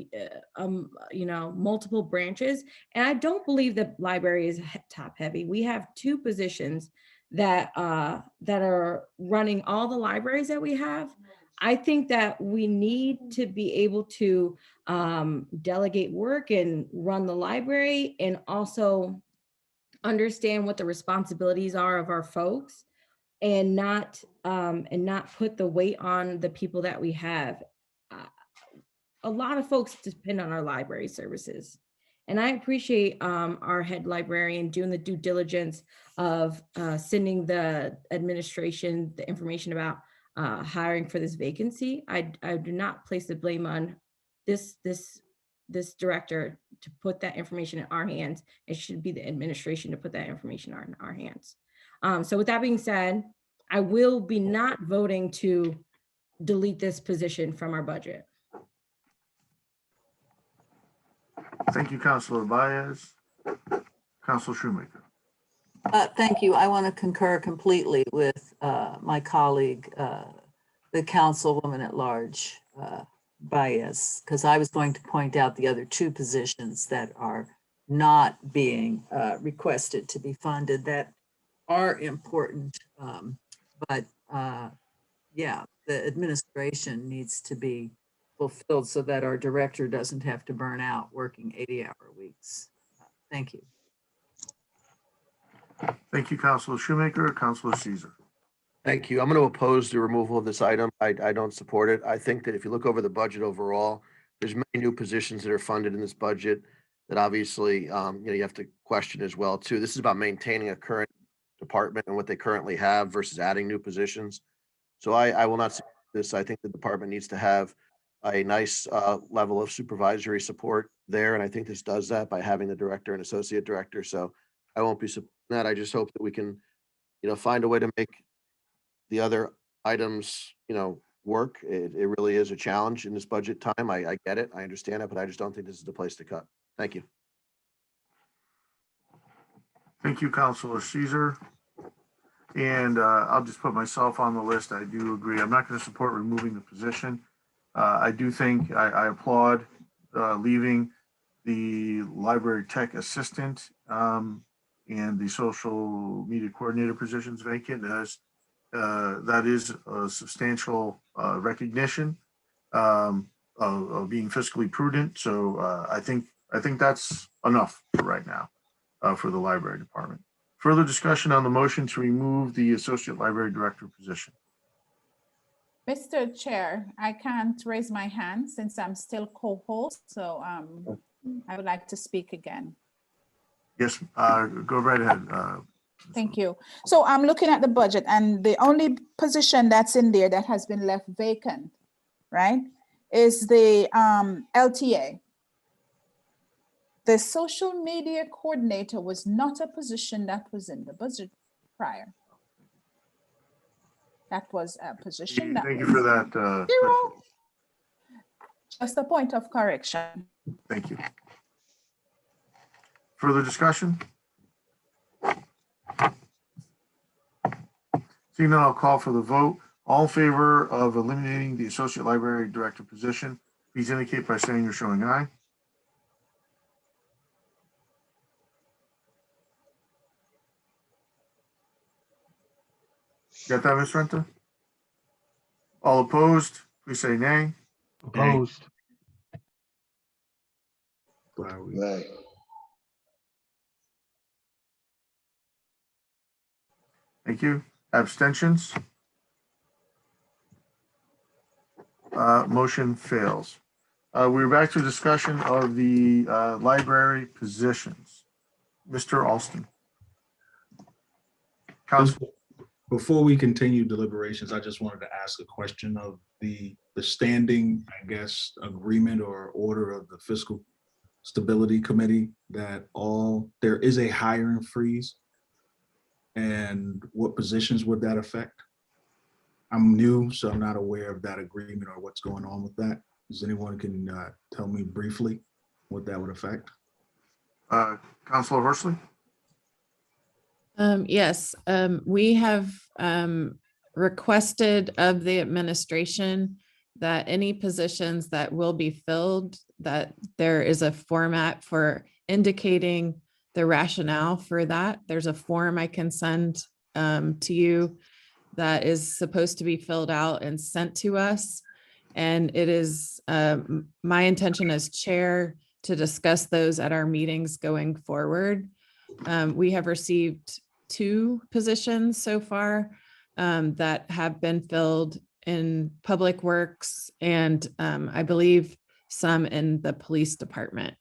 multiple branches. And I don't believe the library is top heavy. We have 2 positions that are running all the libraries that we have. I think that we need to be able to delegate work and run the library and also understand what the responsibilities are of our folks and not put the weight on the people that we have. A lot of folks depend on our library services. And I appreciate our head librarian doing the due diligence of sending the administration the information about hiring for this vacancy. I do not place the blame on this director to put that information in our hands. It should be the administration to put that information in our hands. So with that being said, I will be not voting to delete this position from our budget. Thank you, Councilor Baez. Councilor Shoemaker. Thank you. I want to concur completely with my colleague, the councilwoman at large, Baez, because I was going to point out the other 2 positions that are not being requested to be funded that are important. But yeah, the administration needs to be fulfilled so that our director doesn't have to burn out working 80-hour weeks. Thank you. Thank you, Councilor Shoemaker. Councilor Caesar. Thank you. I'm going to oppose the removal of this item. I don't support it. I think that if you look over the budget overall, there's many new positions that are funded in this budget that obviously, you have to question as well too. This is about maintaining a current department and what they currently have versus adding new positions. So I will not support this. I think the department needs to have a nice level of supervisory support there. And I think this does that by having the director and associate director. So I won't be supporting that. I just hope that we can, find a way to make the other items, work. It really is a challenge in this budget time. I get it. I understand it, but I just don't think this is the place to cut. Thank you. Thank you, Councilor Caesar. And I'll just put myself on the list. I do agree. I'm not going to support removing the position. I do think I applaud leaving the library tech assistant and the social media coordinator positions vacant, as that is a substantial recognition of being fiscally prudent. So I think that's enough for right now for the library department. Further discussion on the motion to remove the associate library director position. Mr. Chair, I can't raise my hand since I'm still co-host, so I would like to speak again. Yes, go right ahead. Thank you. So I'm looking at the budget, and the only position that's in there that has been left vacant, right, is the LTA. The social media coordinator was not a position that was in the budget prior. That was a position that Thank you for that. zero. Just a point of correction. Thank you. Further discussion? Seeing none, I'll call for the vote. All in favor of eliminating the associate library director position, please indicate by saying or showing aye. Got that, Ms. Renta? All opposed, please say nay. Opposed. Nay. Thank you. Abstentions? Motion fails. We're back to discussion of the library positions. Mr. Alston. Council. Before we continue deliberations, I just wanted to ask a question of the standing, I guess, agreement or order of the Fiscal Stability Committee that there is a hiring freeze. And what positions would that affect? I'm new, so I'm not aware of that agreement or what's going on with that. Does anyone can tell me briefly what that would affect? Councilor Horsley? Yes, we have requested of the administration that any positions that will be filled, that there is a format for indicating the rationale for that. There's a form I can send to you that is supposed to be filled out and sent to us. And it is my intention as chair to discuss those at our meetings going forward. We have received 2 positions so far that have been filled in Public Works and I believe some in the police department.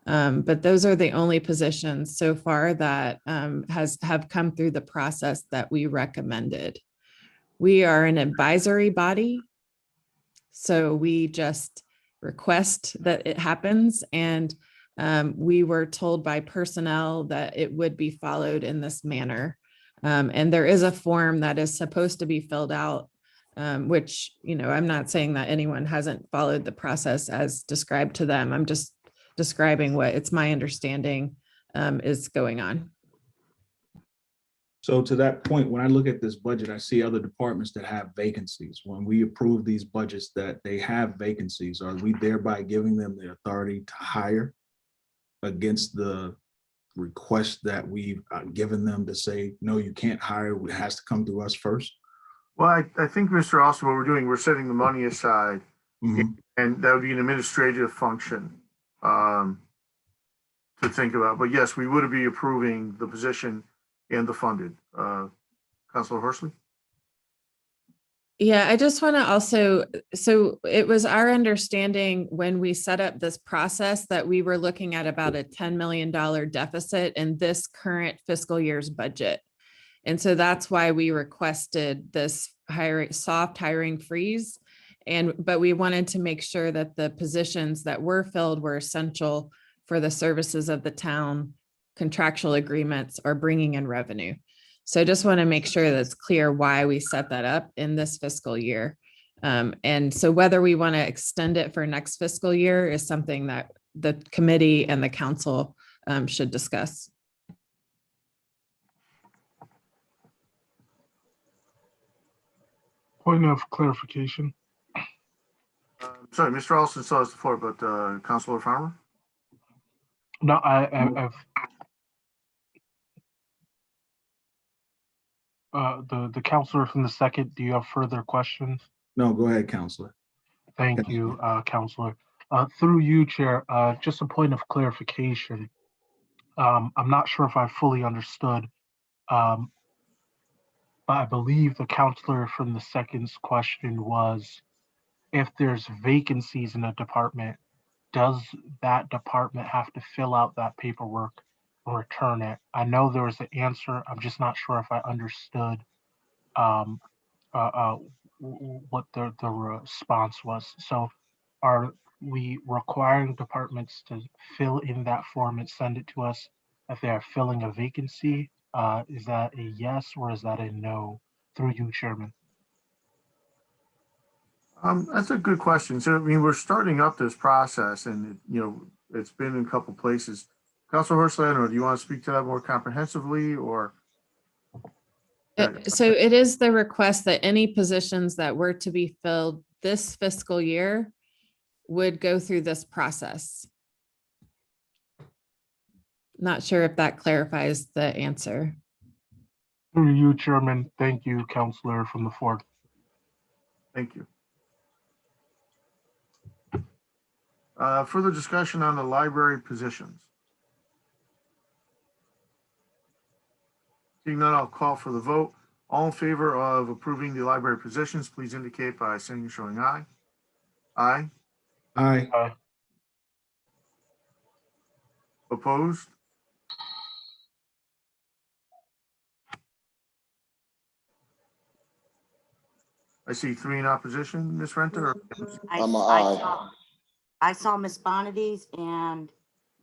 But those are the only positions so far that have come through the process that we recommended. We are an advisory body, so we just request that it happens, and we were told by personnel that it would be followed in this manner. And there is a form that is supposed to be filled out, which, I'm not saying that anyone hasn't followed the process as described to them. I'm just describing what it's my understanding is going on. So to that point, when I look at this budget, I see other departments that have vacancies. When we approve these budgets that they have vacancies, are we thereby giving them the authority to hire against the request that we've given them to say, no, you can't hire, it has to come through us first? Well, I think, Mr. Alston, what we're doing, we're setting the money aside, and that would be an administrative function to think about. But yes, we would be approving the position and the funded. Councilor Horsley? Yeah, I just want to also, so it was our understanding when we set up this process that we were looking at about a $10 million deficit in this current fiscal year's budget. And so that's why we requested this soft hiring freeze. But we wanted to make sure that the positions that were filled were essential for the services of the town, contractual agreements, or bringing in revenue. So I just want to make sure that's clear why we set that up in this fiscal year. And so whether we want to extend it for next fiscal year is something that the committee and the council should discuss. Point of clarification. Sorry, Mr. Alston still has the floor, but Councilor Farmer? No, I've the counselor from the second, do you have further questions? No, go ahead, Counselor. Thank you, Counselor. Through you, Chair, just a point of clarification. I'm not sure if I fully understood, but I believe the counselor from the second's question was, if there's vacancies in a department, does that department have to fill out that paperwork and return it? I know there was an answer. I'm just not sure if I understood what the response was. So are we requiring departments to fill in that form and send it to us if they are filling a vacancy? Is that a yes or is that a no? Through you, Chairman. That's a good question. So, I mean, we're starting up this process and, it's been in a couple places. Councilor Horsley, or do you want to speak to that more comprehensively or? So it is the request that any positions that were to be filled this fiscal year would go through this process. Not sure if that clarifies the answer. Through you, Chairman. Thank you, Counselor from the fourth. Thank you. Further discussion on the library positions. Seeing none, I'll call for the vote. All in favor of approving the library positions, please indicate by saying showing aye. Aye. Aye. Opposed? I see 3 in opposition, Ms. Renter. I'm a aye. I saw Miss Bonadies and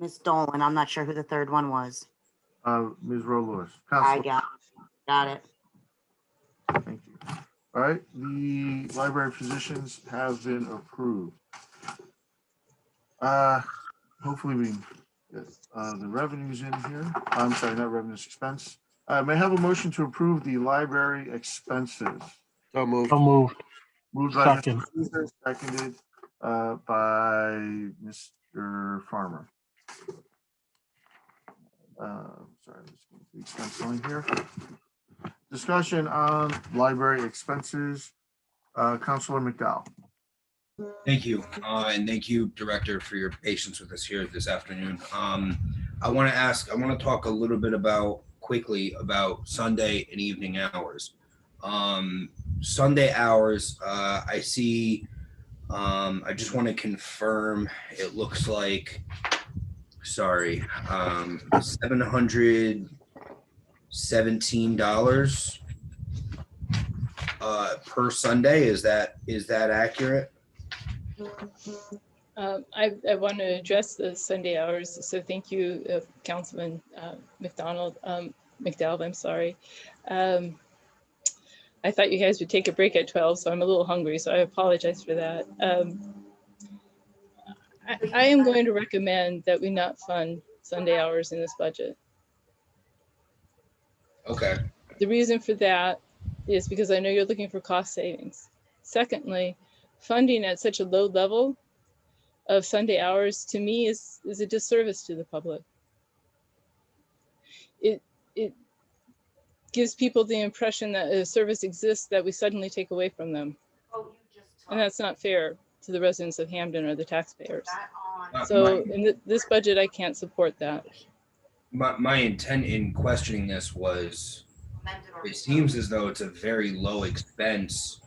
Miss Dolan. I'm not sure who the third one was. Ms. Rowe Lewis. I Counselor, got it. thank you. All right, the library positions have been approved. Hopefully we can get the revenues in here. I'm sorry, not revenues, expense. May I have a motion to approve the library expenses? So moved. So moved. Moved by Mr. Second. Caesar, seconded by Mr. Farmer. Sorry, let's go to the expense line here. Discussion on library expenses. Councilor McDowell. Thank you. And thank you, Director, for your patience with us here this afternoon. I want to talk a little bit quickly about Sunday and evening hours. Sunday hours, I see, I just want to confirm, it looks like, $717 per Sunday. Is that accurate? I want to address the Sunday hours. So thank you, Councilman McDowell, I'm sorry. I thought you guys would take a break at 12, so I'm a little hungry, so I apologize for that. I am going to recommend that we not fund Sunday hours in this budget. Okay. The reason for that is because I know you're looking for cost savings. Secondly, funding at such a low level of Sunday hours to me is a disservice to the public. It gives people the impression that a service exists that we suddenly take away from them. And that's not fair to the residents of Hamden or the taxpayers. So in this budget, I can't support that. My intent in questioning this was, it seems as though it's a very low expense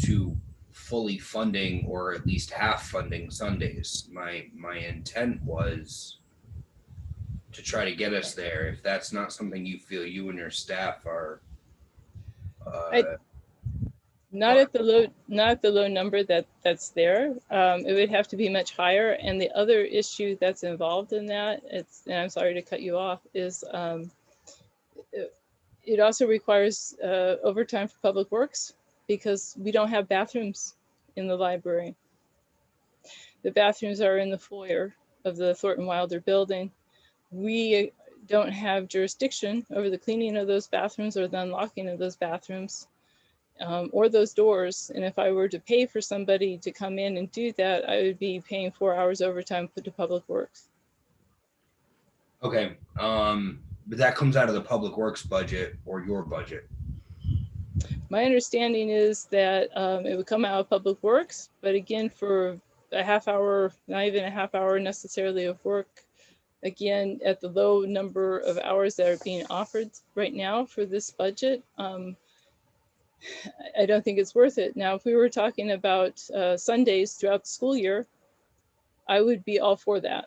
to fully funding or at least half funding Sundays. My intent was to try to get us there. If that's not something you feel you and your staff are not at the low number that's there. It would have to be much higher. And the other issue that's involved in that, and I'm sorry to cut you off, is it also requires overtime for public works because we don't have bathrooms in the library. The bathrooms are in the foyer of the Thornton Wilder building. We don't have jurisdiction over the cleaning of those bathrooms or the unlocking of those bathrooms. Or those doors. And if I were to pay for somebody to come in and do that, I would be paying 4 hours overtime put to public works. okay. But that comes out of the public works budget or your budget. My understanding is that it would come out of public works, but again, for a half hour, not even a half hour necessarily of work, again, at the low number of hours that are being offered right now for this budget, I don't think it's worth it. Now, if we were talking about Sundays throughout the school year, I would be all for that.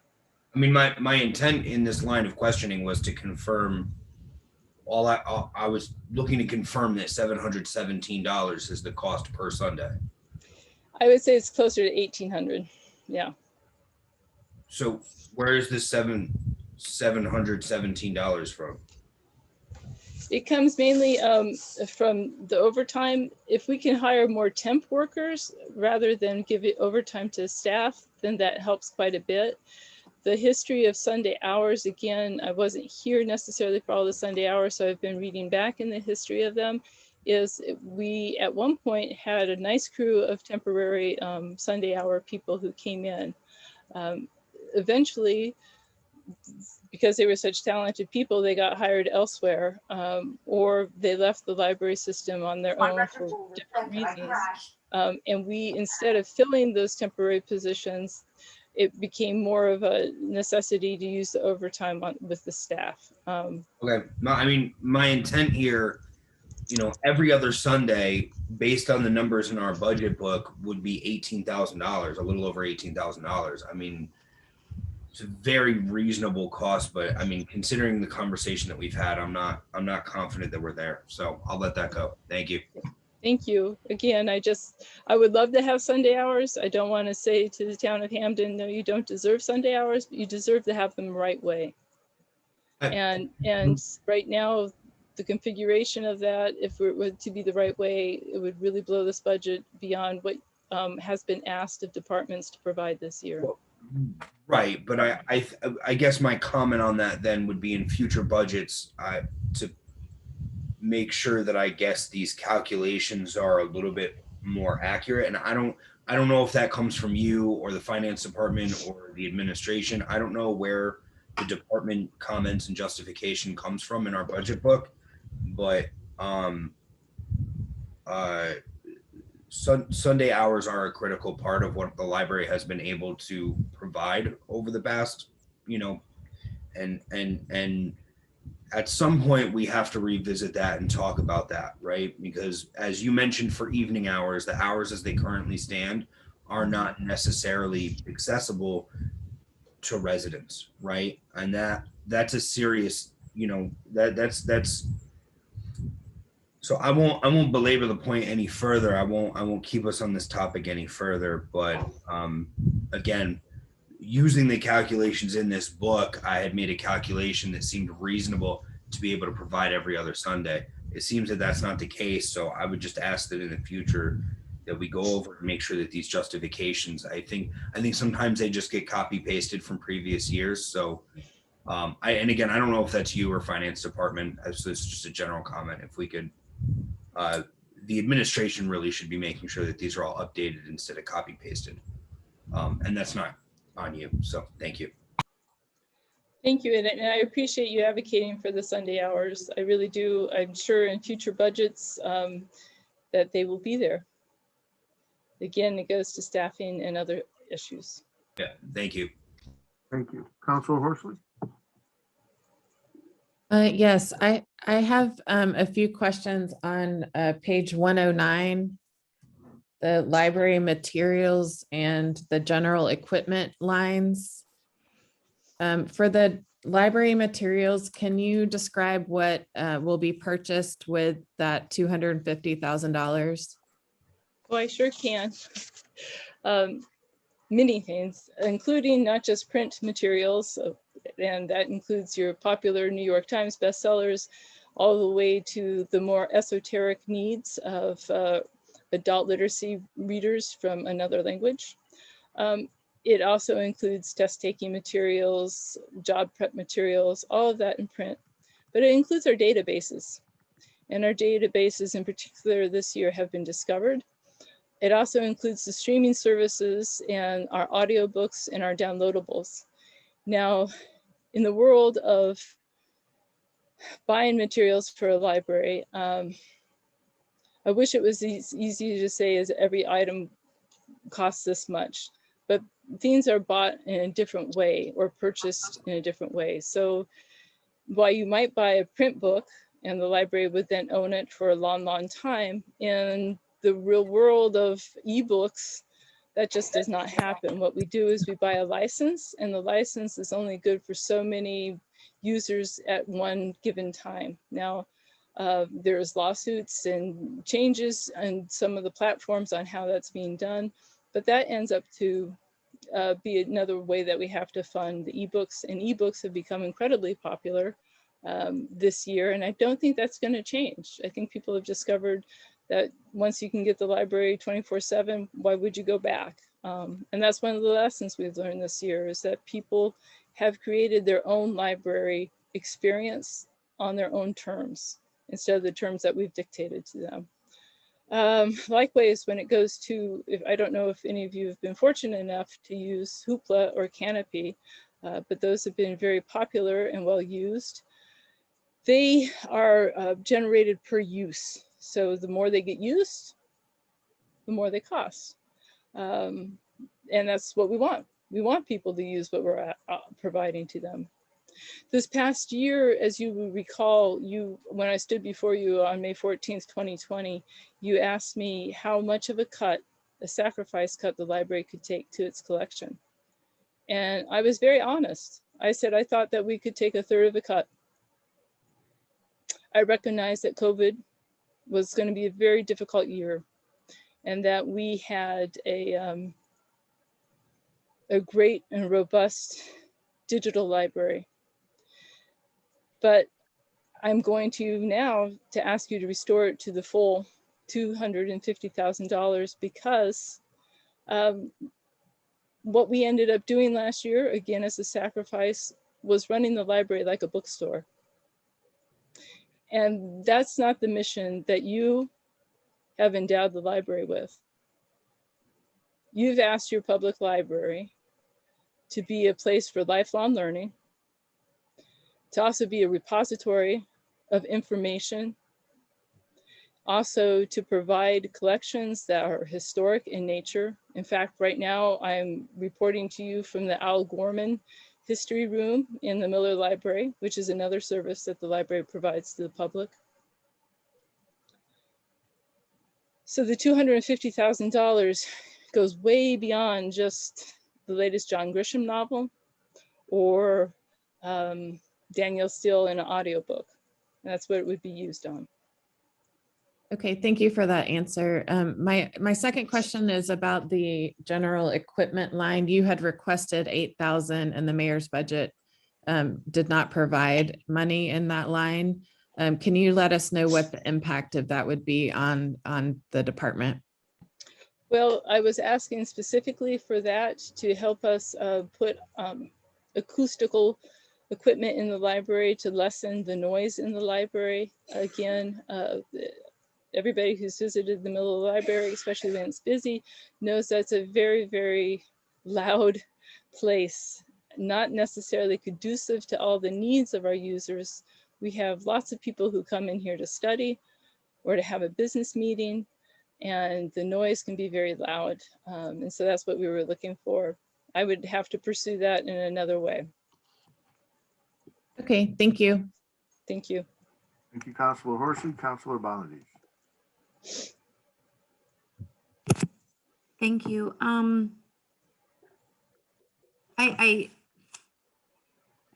I mean, my intent in this line of questioning was to confirm I was looking to confirm that $717 is the cost per Sunday. I would say it's closer to 1,800. Yeah. So where is this $717 from? It comes mainly from the overtime. If we can hire more temp workers rather than give it overtime to staff, then that helps quite a bit. The history of Sunday hours, again, I wasn't here necessarily for all the Sunday hours, so I've been reading back in the history of them, is we at one point had a nice crew of temporary Sunday hour people who came in. Eventually, because they were such talented people, they got hired elsewhere, or they left the library system on their own for different reasons. And we, instead of filling those temporary positions, it became more of a necessity to use the overtime with the staff. Okay, I mean, my intent here every other Sunday, based on the numbers in our budget book, would be $18,000, a little over $18,000. I mean, it's a very reasonable cost, but I mean, considering the conversation that we've had, I'm not confident that we're there. So I'll let that go. Thank you. Thank you. Again, I would love to have Sunday hours. I don't want to say to the town of Hamden, no, you don't deserve Sunday hours, but you deserve to have them the right way. And right now, the configuration of that, if it were to be the right way, it would really blow this budget beyond what has been asked of departments to provide this year. Right, but I guess my comment on that then would be in future budgets to make sure that I guess these calculations are a little bit more accurate. And I don't know if that comes from you or the finance department or the administration. I don't know where the department comments and justification comes from in our budget book, but Sunday hours are a critical part of what the library has been able to provide over the past, and at some point we have to revisit that and talk about that, right? Because as you mentioned, for evening hours, the hours as they currently stand are not necessarily accessible to residents, right? And that's a serious, that's so I won't belabor the point any further. I won't keep us on this topic any further, but again, using the calculations in this book, I had made a calculation that seemed reasonable to be able to provide every other Sunday. It seems that that's not the case. So I would just ask that in the future that we go over and make sure that these justifications, I think sometimes they just get copy pasted from previous years. So and again, I don't know if that's you or finance department. So it's just a general comment. If we could, the administration really should be making sure that these are all updated instead of copy pasted. And that's not on you. So thank you. Thank you. And I appreciate you advocating for the Sunday hours. I really do. I'm sure in future budgets that they will be there. Again, it goes to staffing and other issues. Yeah, thank you. Thank you. Councilor Horsley? Yes, I have a few questions on page 109, the library materials and the general equipment lines. For the library materials, can you describe what will be purchased with that $250,000? Well, I sure can. Many things, including not just print materials, and that includes your popular New York Times bestsellers, all the way to the more esoteric needs of adult literacy readers from another language. It also includes test-taking materials, job prep materials, all of that in print, but it includes our databases. And our databases in particular this year have been discovered. It also includes the streaming services and our audiobooks and our downloadables. Now, in the world of buying materials for a library, I wish it was easy to say as every item costs this much, but things are bought in a different way or purchased in a different way. So while you might buy a print book and the library would then own it for a long, long time, in the real world of ebooks, that just does not happen. What we do is we buy a license, and the license is only good for so many users at one given time. Now, there's lawsuits and changes on some of the platforms on how that's being done, but that ends up to be another way that we have to fund the ebooks, and ebooks have become incredibly popular this year, and I don't think that's going to change. I think people have discovered that once you can get the library 24/7, why would you go back? And that's one of the lessons we've learned this year, is that people have created their own library experience on their own terms, instead of the terms that we've dictated to them. Likewise, when it goes to, I don't know if any of you have been fortunate enough to use Hoopla or Canopy, but those have been very popular and well used. They are generated per use. So the more they get used, the more they cost. And that's what we want. We want people to use what we're providing to them. This past year, as you will recall, when I stood before you on May 14th, 2020, you asked me how much of a cut, a sacrifice cut, the library could take to its collection. And I was very honest. I said I thought that we could take 1/3 of a cut. I recognized that COVID was going to be a very difficult year, and that we had a great and robust digital library. But I'm going to now to ask you to restore it to the full $250,000 because what we ended up doing last year, again, as a sacrifice, was running the library like a bookstore. And that's not the mission that you have endowed the library with. You've asked your public library to be a place for lifelong learning, to also be a repository of information, also to provide collections that are historic in nature. In fact, right now I'm reporting to you from the Al Gorman History Room in the Miller Library, which is another service that the library provides to the public. So the $250,000 goes way beyond just the latest John Grisham novel or Danielle Steele in an audiobook. That's what it would be used on. Okay, thank you for that answer. My second question is about the general equipment line. You had requested 8,000 and the mayor's budget did not provide money in that line. Can you let us know what the impact of that would be on the department? Well, I was asking specifically for that to help us put acoustical equipment in the library to lessen the noise in the library. Again, everybody who's visited the Miller Library, especially when it's busy, knows that's a very, very loud place, not necessarily conducive to all the needs of our users. We have lots of people who come in here to study or to have a business meeting, and the noise can be very loud. And so that's what we were looking for. I would have to pursue that in another way. Okay, thank you. Thank you. Thank you, Councilor Horsey. Councilor Bonadies. Thank you. I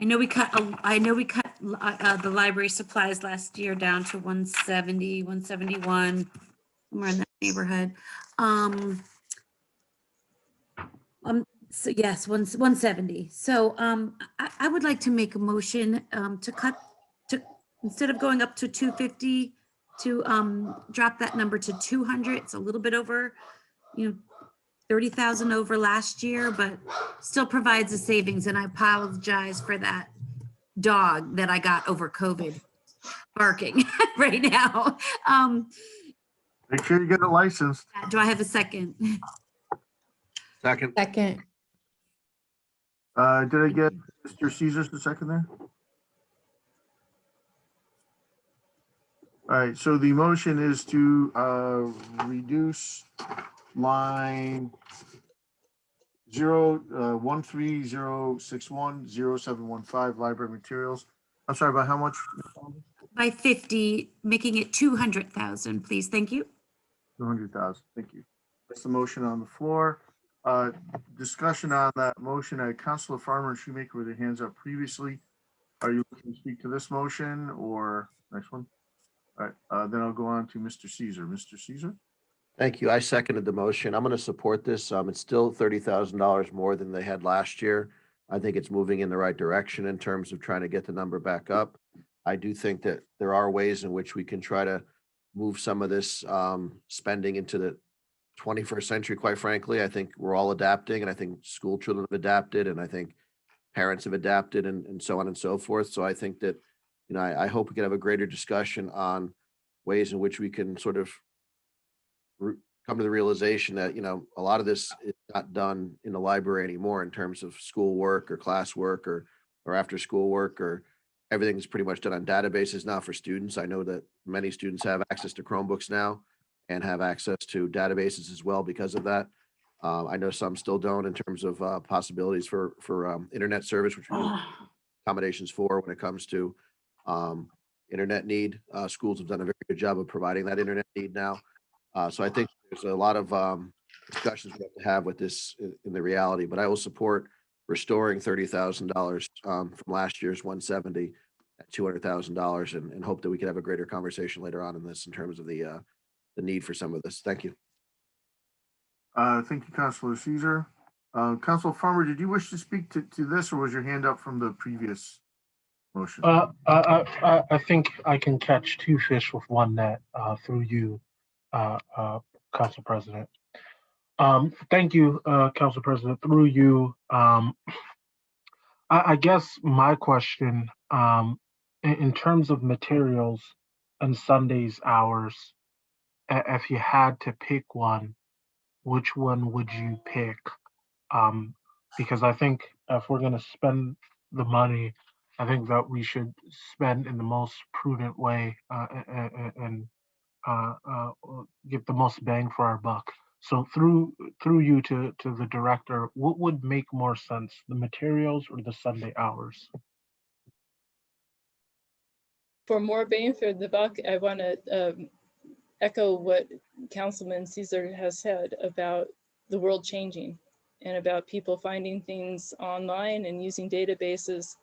know we cut the library supplies last year down to 170, 171, somewhere in that neighborhood. So yes, 170. So I would like to make a motion to cut, instead of going up to 250, to drop that number to 200. It's a little bit over, 30,000 over last year, but still provides a savings. And I apologize for that dog that I got over COVID barking right now. Make sure you get it licensed. Do I have a second? Second. Second. Did I get Mr. Caesar's the second there? All right, so the motion is to reduce line 1306107115 library materials. I'm sorry, about how much? By 50, making it 200,000, please. Thank you. 200,000. Thank you. That's the motion on the floor. Discussion on that motion. Councilor Farmer and Shoemaker with their hands up previously. Are you looking to speak to this motion or next one? All right, then I'll go on to Mr. Caesar. Mr. Caesar? Thank you. I seconded the motion. I'm going to support this. It's still $30,000 more than they had last year. I think it's moving in the right direction in terms of trying to get the number back up. I do think that there are ways in which we can try to move some of this spending into the 21st century, quite frankly. I think we're all adapting, and I think school children have adapted, and I think parents have adapted, and so on and so forth. So I think that, I hope we can have a greater discussion on ways in which we can sort of come to the realization that, a lot of this is not done in the library anymore in terms of school work or class work or after school work, or everything's pretty much done on databases now for students. I know that many students have access to Chromebooks now and have access to databases as well because of that. I know some still don't in terms of possibilities for internet service, which we accommodations for when it comes to internet need. Schools have done a very good job of providing that internet need now. So I think there's a lot of discussions we have to have with this in the reality, but I will support restoring $30,000 from last year's 170 at $200,000 and hope that we can have a greater conversation later on in this in terms of the need for some of this. Thank you. Thank you, Councilor Caesar. Councilor Farmer, did you wish to speak to this, or was your hand up from the previous motion? I think I can catch two fish with one net through you, Council President. Thank you, Council President. Through you, I guess my question, in terms of materials and Sunday's hours, if you had to pick one, which one would you pick? Because I think if we're going to spend the money, I think that we should spend in the most prudent way and get the most bang for our buck. So through you to the director, what would make more sense, the materials or the Sunday hours? For more bang for the buck, I want to echo what Councilman Caesar has said about the world changing and about people finding things online and using databases.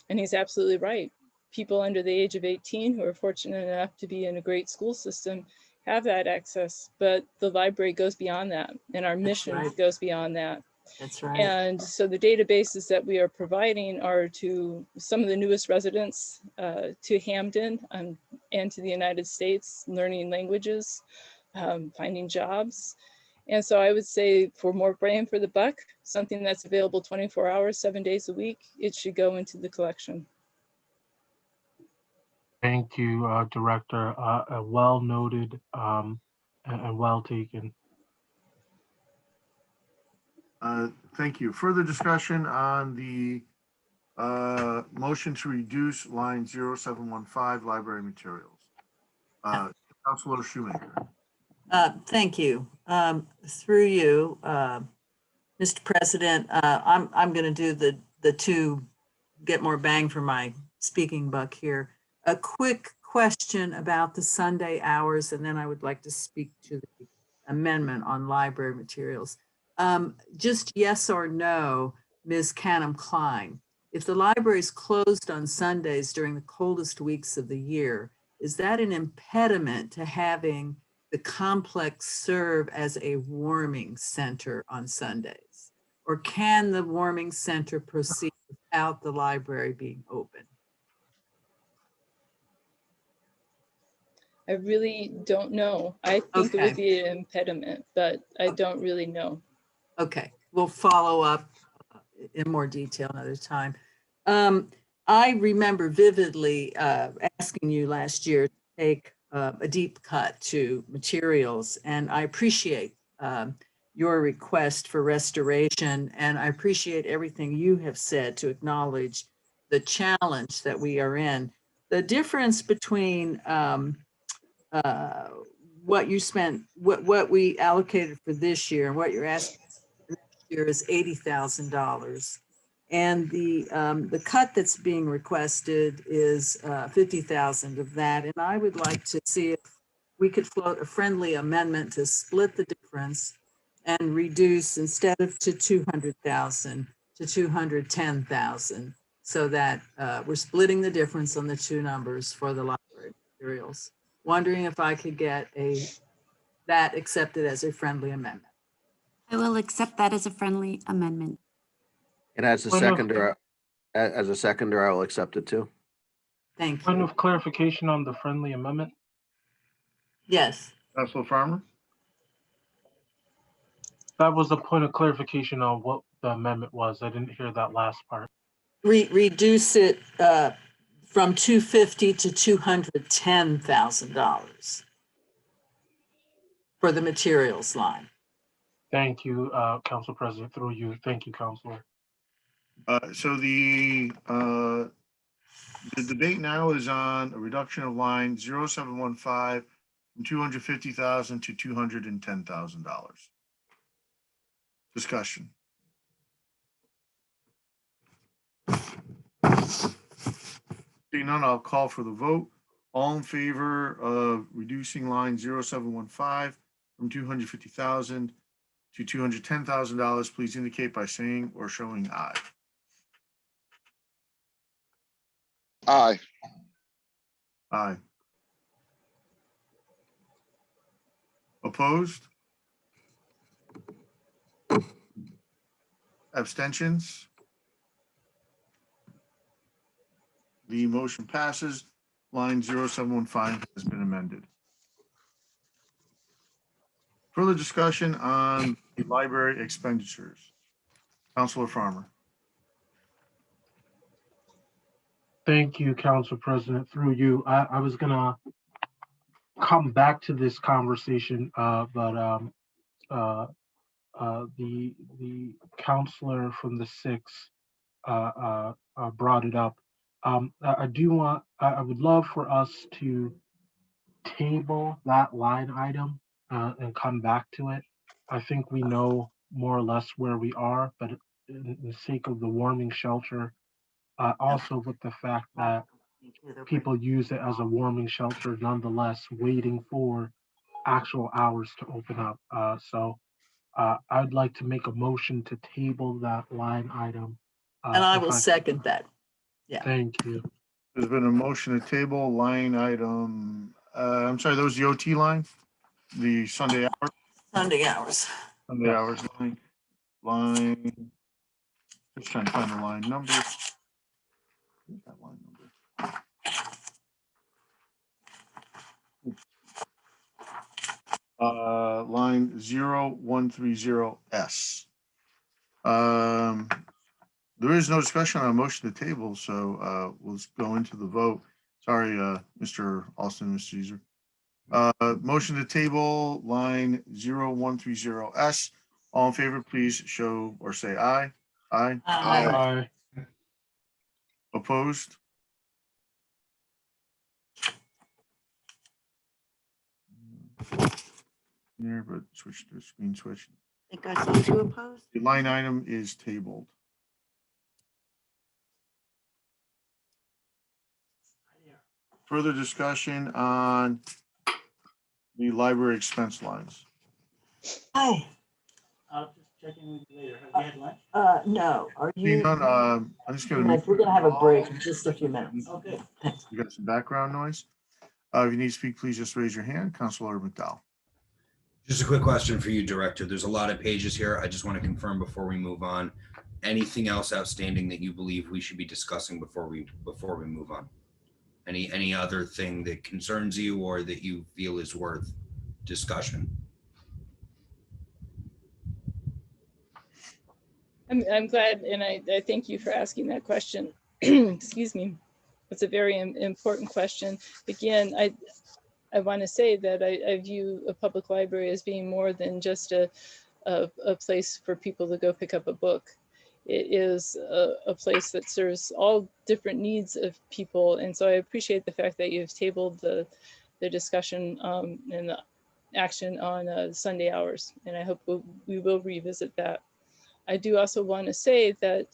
And he's absolutely right. People under the age of 18 who are fortunate enough to be in a great school system have that access, but the library goes beyond that, and our mission goes beyond that. That's right. And so the databases that we are providing are to some of the newest residents to Hamden and to the United States, learning languages, finding jobs. And so I would say for more bang for the buck, something that's available 24 hours, 7 days a week, it should go into the collection. Thank you, Director. Well noted and well taken. Thank you. Further discussion on the motion to reduce line 0715 library materials. Councilor Shoemaker. Thank you. Through you, Mr. President, I'm going to do the two, get more bang for my speaking buck here. A quick question about the Sunday hours, and then I would like to speak to the amendment on library materials. Just yes or no, Ms. Canham Klein, if the library is closed on Sundays during the coldest weeks of the year, is that an impediment to having the complex serve as a warming center on Sundays? Or can the warming center proceed without the library being open? I really don't know. I think it would be an impediment, but I don't really know. Okay, we'll follow up in more detail another time. I remember vividly asking you last year to take a deep cut to materials, and I appreciate your request for restoration, and I appreciate everything you have said to acknowledge the challenge that we are in. The difference between what you spent, what we allocated for this year and what you're asking for next year is $80,000. And the cut that's being requested is 50,000 of that. And I would like to see if we could float a friendly amendment to split the difference and reduce, instead of to 200,000 to 210,000, so that we're splitting the difference on the two numbers for the library materials. Wondering if I could get that accepted as a friendly amendment. I will accept that as a friendly amendment. And as a seconder, I will accept it too. Thank you. Point of clarification on the friendly amendment? Yes. Councilor Farmer? That was a point of clarification on what the amendment was. I didn't hear that last part. Reduce it from $250,000 to $210,000 for the materials line. Thank you, Council President, through you. Thank you, Councilor. So the debate now is on a reduction of line 0715 from $250,000 to $210,000. Discussion. Seeing none, I'll call for the vote. All in favor of reducing line 0715 from 250,000 to $210,000, please indicate by saying or showing aye. Aye. Aye. Opposed? Abstentions? The motion passes. Line 0715 has been amended. Further discussion on the library expenditures. Counselor Farmer. Thank you, Council President. Through you, I was gonna come back to this conversation, but the counselor from the 6th brought it up. I would love for us to table that line item and come back to it. I think we know more or less where we are, but in the sake of the warming shelter, also with the fact that people use it as a warming shelter nonetheless, waiting for actual hours to open up. So I'd like to make a motion to table that line item. And I if will second that. Yeah. Thank you. There's been a motion to table line item, I'm sorry, that was the OT line? The Sunday hours? Sunday hours. Sunday hours line, just trying to find the line number. Where's that line number? Line 0130S. There is no discussion on a motion to table, so we'll go into the vote. Sorry, Mr. Alston, Mr. Caesar. Motion to table line 0130S. All in favor, please show or say aye. Aye. Aye. Opposed? There, but switch to screen switch. I think I saw 2 opposed. The line item is tabled. Further discussion on the library expense lines. Hi. I'll just check in with you later. Have you had lunch? No, are Seeing you? none, I'm just gonna. We're gonna have a break in just a few minutes. Okay. Thanks. You got some background noise. If you need to speak, please just raise your hand. Councilor McDowell. Just a quick question for you, Director. There's a lot of pages here. I just want to confirm before we move on. Anything else outstanding that you believe we should be discussing before we move on? Any other thing that concerns you or that you feel is worth discussion? I'm glad, and I thank you for asking that question. Excuse me. It's a very important question. Again, I want to say that I view a public library as being more than just a place for people to go pick up a book. It is a place that serves all different needs of people. And so I appreciate the fact that you've tabled the discussion and the action on Sunday hours. And I hope we will revisit that. I do also want to say that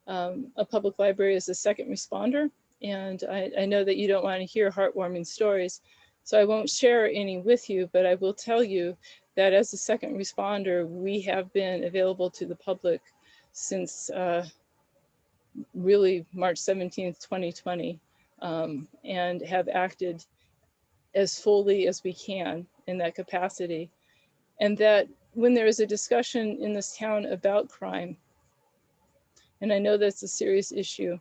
a public library is a second responder. And I know that you don't want to hear heartwarming stories, so I won't share any with you, but I will tell you that as a second responder, we have been available to the public since really March 17th, 2020, and have acted as fully as we can in that capacity. And that when there is a discussion in this town about crime, and I know that's a serious issue,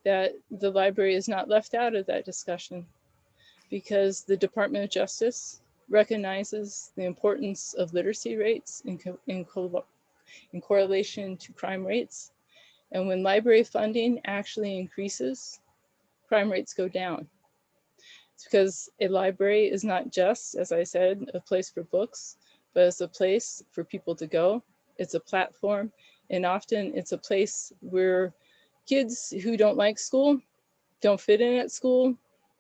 that the library is not left out of that discussion, because the Department of Justice recognizes the importance of literacy rates in correlation to crime rates. And when library funding actually increases, crime rates go down. It's because a library is not just, as I said, a place for books, but it's a place for people to go. It's a platform, and often it's a place where kids who don't like school, don't fit in at school,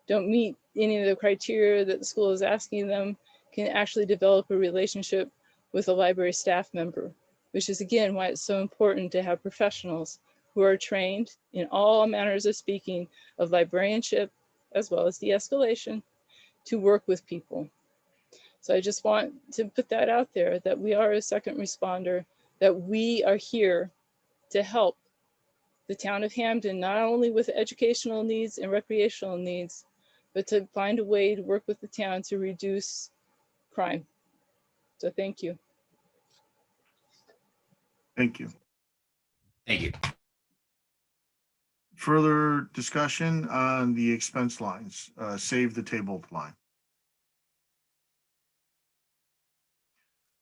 don't meet any of the criteria that the school is asking them, can actually develop a relationship with a library staff member, which is again why it's so important to have professionals who are trained in all manners of speaking of librarianship as well as de-escalation to work with people. So I just want to put that out there, that we are a second responder, that we are here to help the town of Hamden, not only with educational needs and recreational needs, but to find a way to work with the town to reduce crime. So thank you. Thank you. Thank you. Further discussion on the expense lines, save the table line.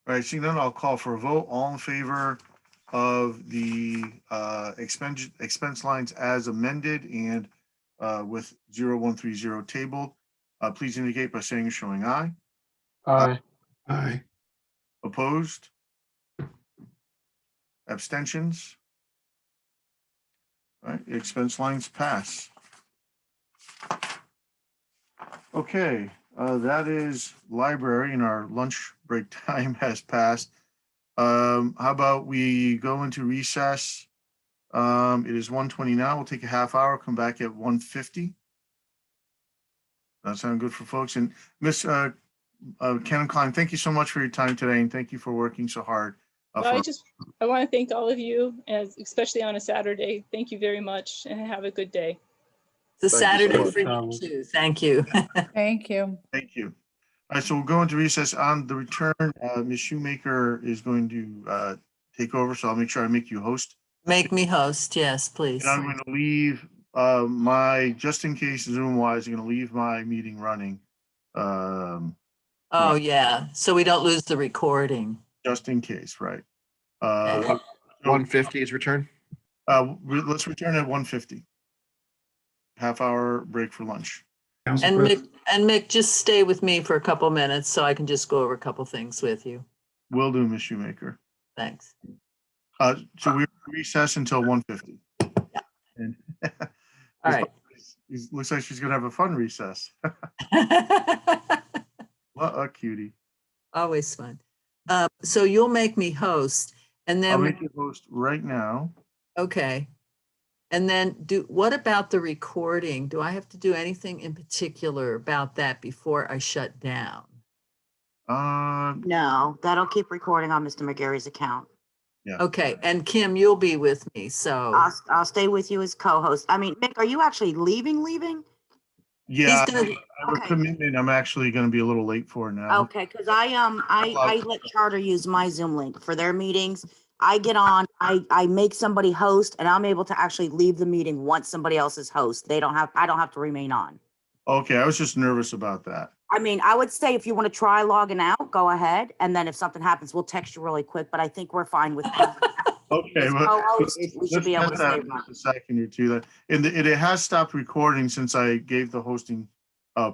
All right, seeing none, I'll call for a vote. All in favor of the expense lines as amended and with 0130 tabled, please indicate by saying or showing aye. Aye. Aye. Opposed? Abstentions? All right, the expense lines pass. Okay, that is library, and our lunch break time has passed. How about we go into recess? It is 1:20 now. We'll take a half hour, come back at 1:50. That sound good for folks? And Miss Karen Klein, thank you so much for your time today, and thank you for working so hard. I want to thank all of you, as especially on a Saturday. Thank you very much, and have a good day. It's a Thank you so Saturday for much. me too. Thank you. Thank you. Thank you. All right, so we'll go into recess. On the return, Ms. Shoemaker is going to take over, so I'll make sure I make you host. Make me host, yes, please. And I'm going to leave just in case Zoom wise, I'm going to leave my meeting running. Oh, yeah, so we don't lose the recording. Just in case, right? 1:50 is return? Let's return at 1:50. Half hour break for lunch. And Mick, just stay with me for a couple minutes so I can just go over a couple things with you. Will do, Ms. Shoemaker. Thanks. So we recess until 1:50. Yeah. And all right. Looks like she's gonna have a fun recess. What a cutie. Always fun. So you'll make me host, and then I'll make you host right now. okay. And then what about the recording? Do I have to do anything in particular about that before I shut down? No, that'll keep recording on Mr. McGarry's account. Yeah. Okay, and Kim, you'll be with me, so. I'll stay with you as co-host. I mean, Mick, are you actually leaving? Yeah, gonna- I have a commitment. I'm actually gonna be a little late for now. Okay, because I let Charter use my Zoom link for their meetings. I get on, I make somebody host, and I'm able to actually leave the meeting once somebody else is host. I don't have to remain on. Okay, I was just nervous about that. I mean, I would say if you want to try logging out, go ahead. And then if something happens, we'll text you really quick, but I think we're fine with that. Okay, well, co-host, we should be able to save a second or two. And it has stopped recording since I gave the hosting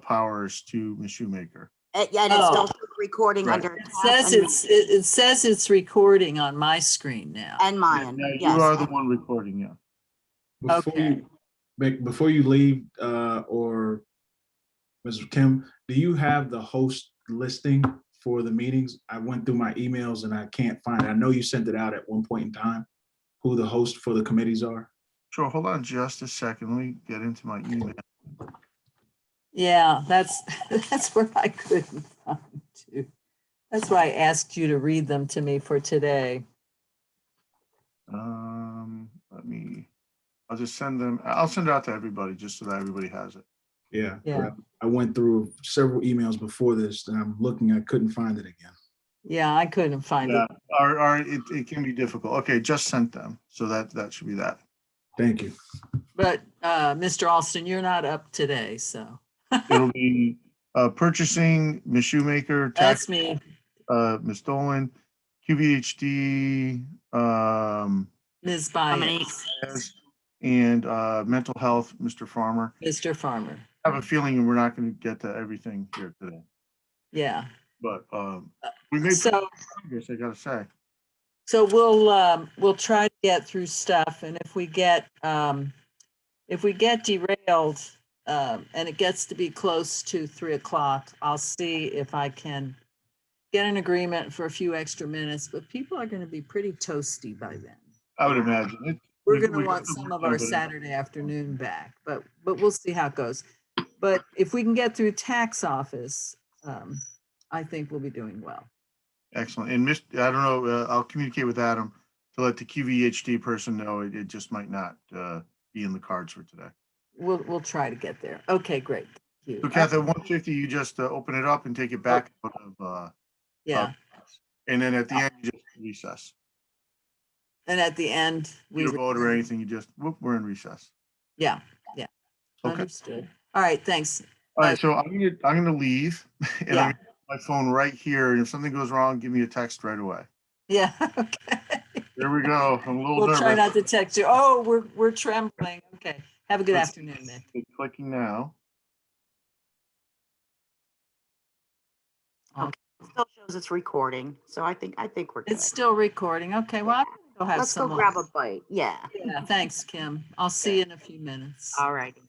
powers to Ms. Shoemaker. Yeah, and it's still recording Right. under. It says it's recording on my screen now. And mine, Now, yes. you are the one recording, yeah. Before you leave, or Mr. Kim, do you have the host listing for the meetings? I went through my emails and I can't find it. I know you sent it out at one point in time, who the hosts for the committees are. Sure, hold on just a second. Let me get into my email. Yeah, that's where I couldn't find you. That's why I asked you to read them to me for today. I'll just send them. I'll send it out to everybody just so that everybody has it. Yeah. Yeah. I went through several emails before this and I'm looking, I couldn't find it again. Yeah, I couldn't find Yeah, it. it can be difficult. Okay, just sent them. So that should be that. Thank you. But Mr. Alston, you're not up today, so. It'll be purchasing, Ms. Shoemaker, tax, That's me. Ms. Dolan, QVHD, Ms. Byers. and mental health, Mr. Farmer. Mr. Farmer. I have a feeling we're not going to get to everything here today, Yeah. but we made So- progress, I gotta say. So we'll try to get through stuff, and if we get derailed and it gets to be close to 3 o'clock, I'll see if I can get an agreement for a few extra minutes. But people are going to be pretty toasty by then. I would imagine it. we're We- gonna we got want the some work of done, our but it- Saturday afternoon back, but we'll see how it goes. But if we can get through tax office, I think we'll be doing well. Excellent. And I don't know, I'll communicate with Adam to let the QVHD person know it just might not be in the cards for today. We'll try to get there. Okay, great. Thank you. So Kath, at 150, you just open it up and take it back out of, Yeah, and then at the end, you just recess. and at the end, we, You don't vote or anything, you just, whoop, we're in recess. yeah, Okay. understood. All right, thanks. All right, so I'm gonna leave and Yeah. I'm gonna put my phone right here. And if something goes wrong, give me a text right away. Yeah, okay. There we go. I'm a little We'll try not nervous. to text you. Oh, we're trembling. Okay. Have a good afternoon, Nick. It's clicking now. Okay, it still shows it's recording, so I think we're good. It's still recording. Okay, well, I'm gonna go have Let's go some grab a lunch. bite. Yeah. Yeah, thanks, Kim. I'll see you in a few minutes. All righty.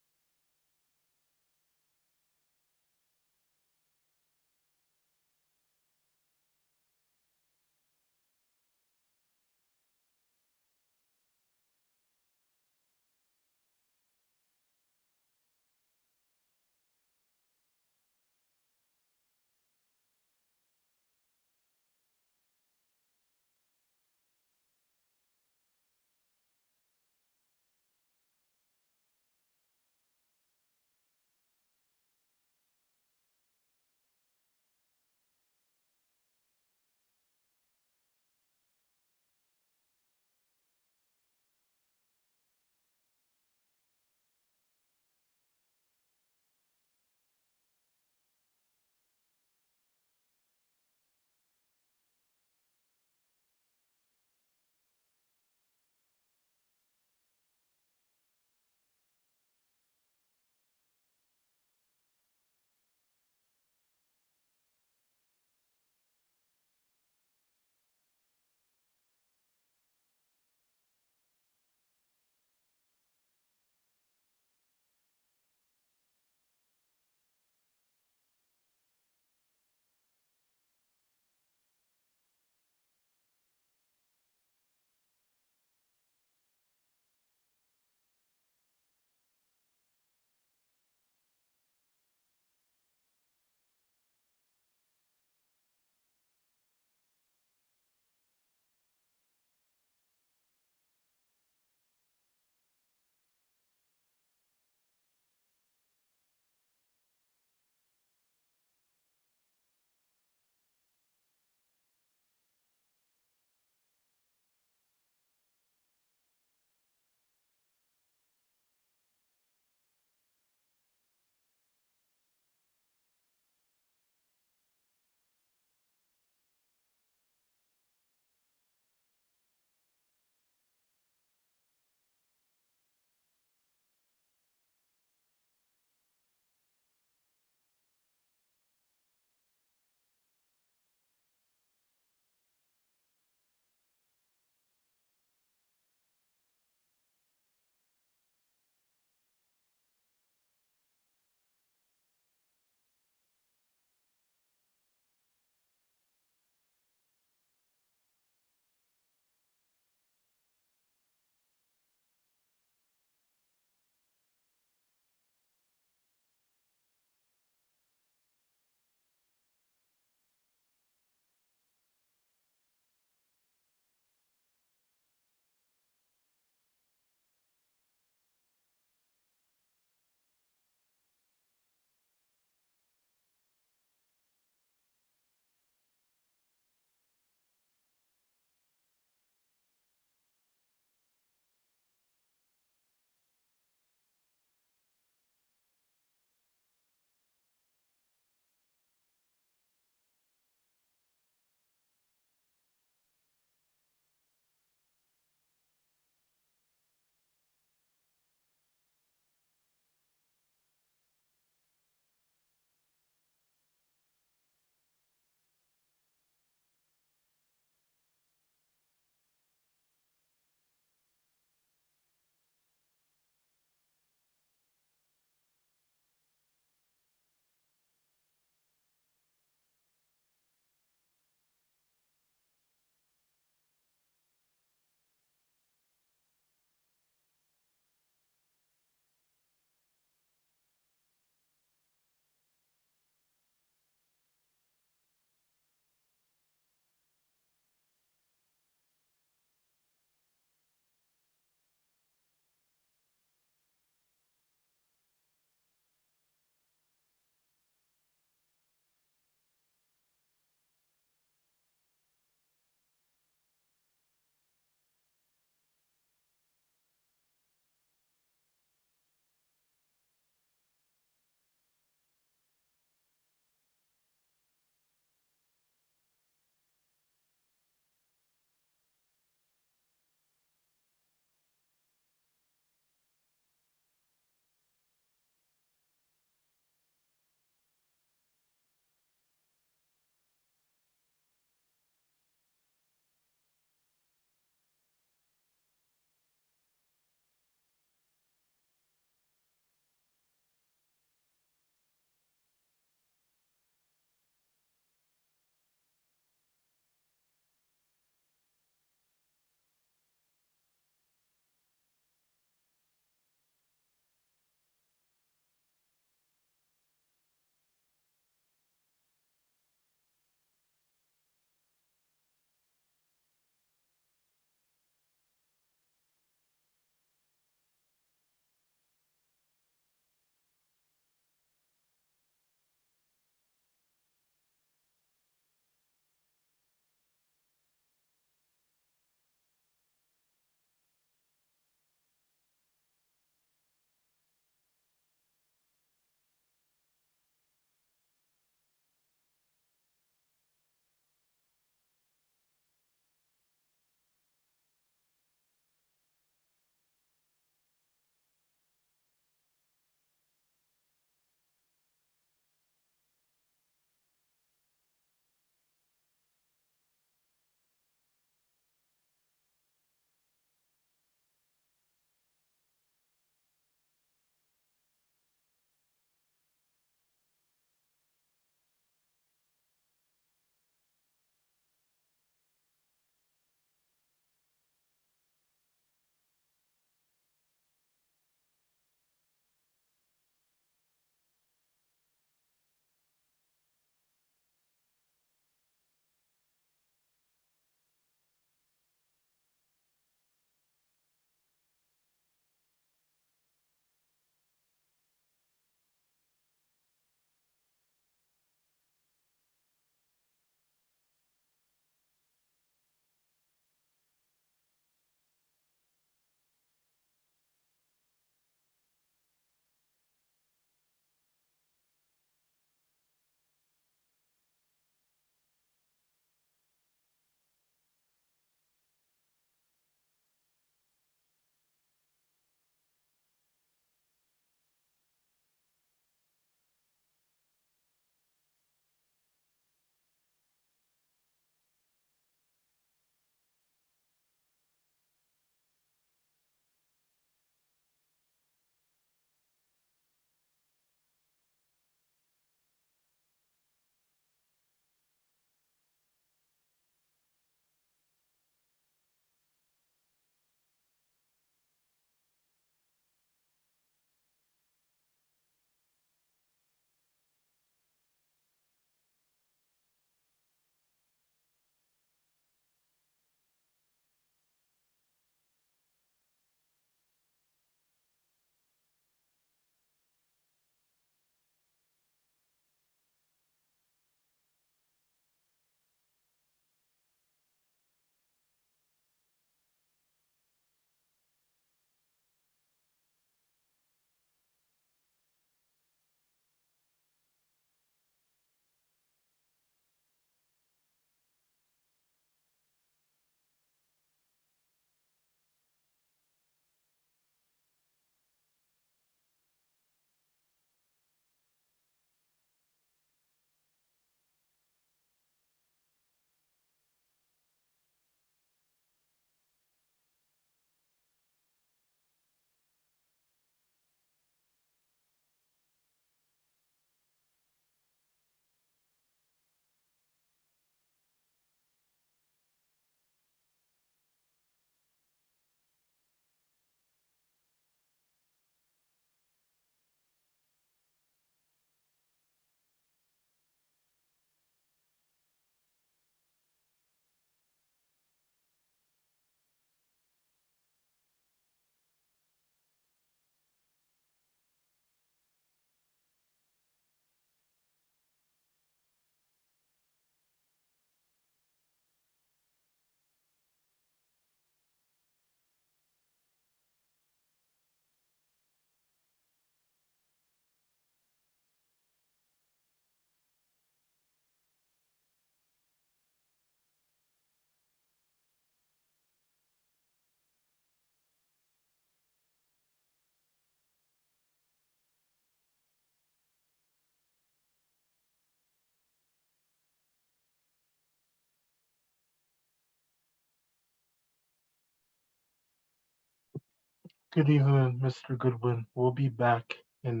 Good evening, Mr. Goodwin. We'll be back in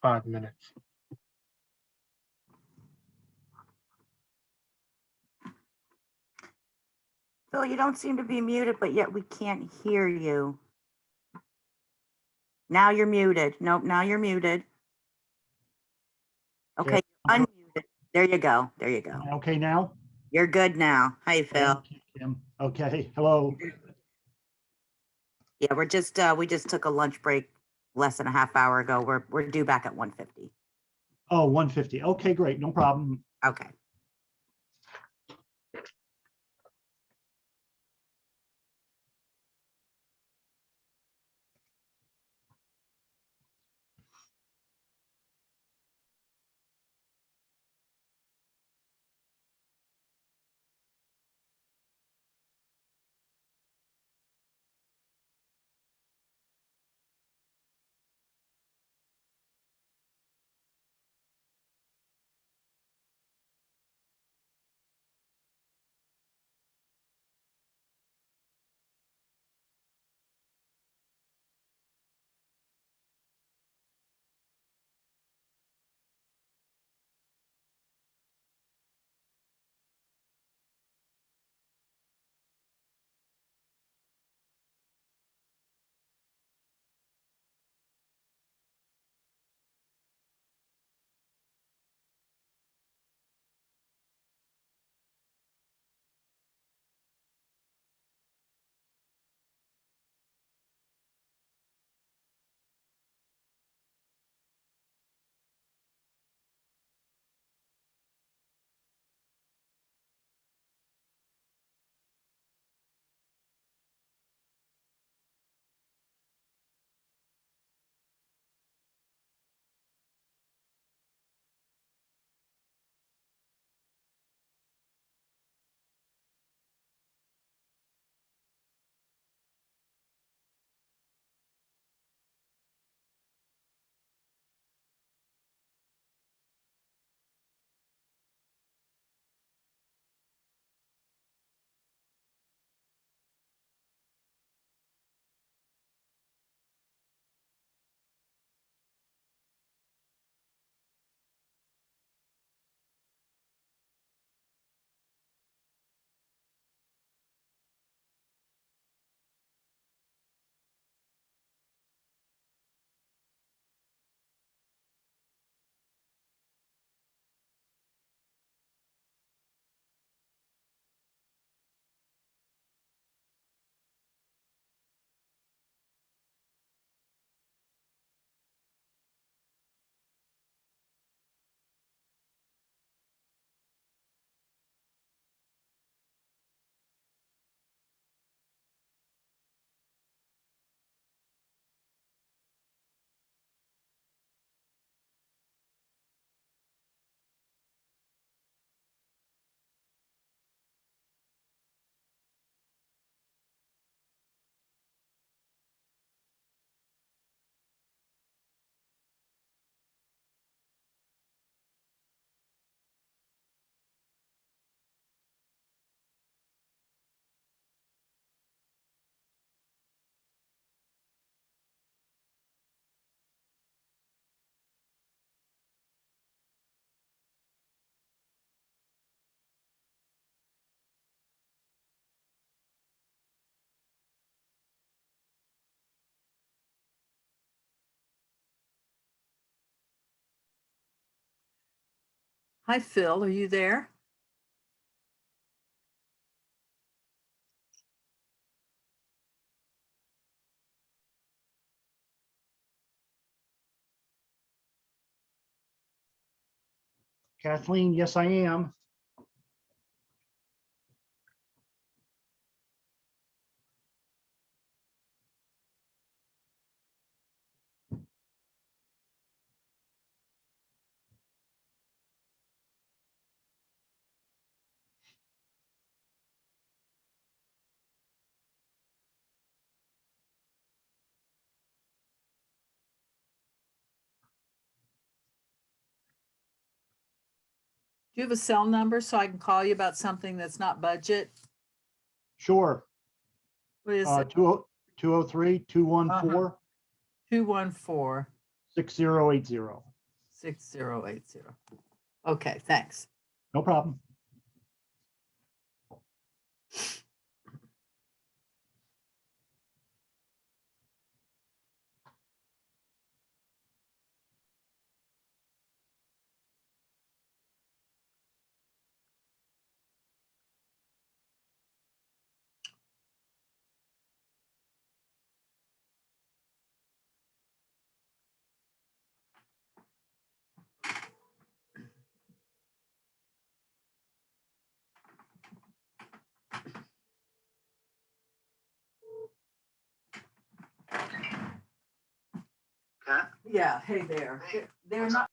5 minutes. Phil, you don't seem to be muted, but yet we can't hear you. Now you're muted. Nope, now you're muted. Okay, you're unmuted. There you go. There you go. Okay now? You're good now. Hi, Phil. Thank you, Kim. Okay, hello. Yeah, we just took a lunch break less than a half hour ago. We're due back at 1:50. Oh, 150. Okay, great, no problem. Okay. Hi, Phil, are you there? Kathleen, yes, I am. Do you have a cell number so I can call you about something that's not budget? Sure. What is it? 203-214-6080. 214-6080. Okay, thanks. No problem. Yeah, hey there. They're not.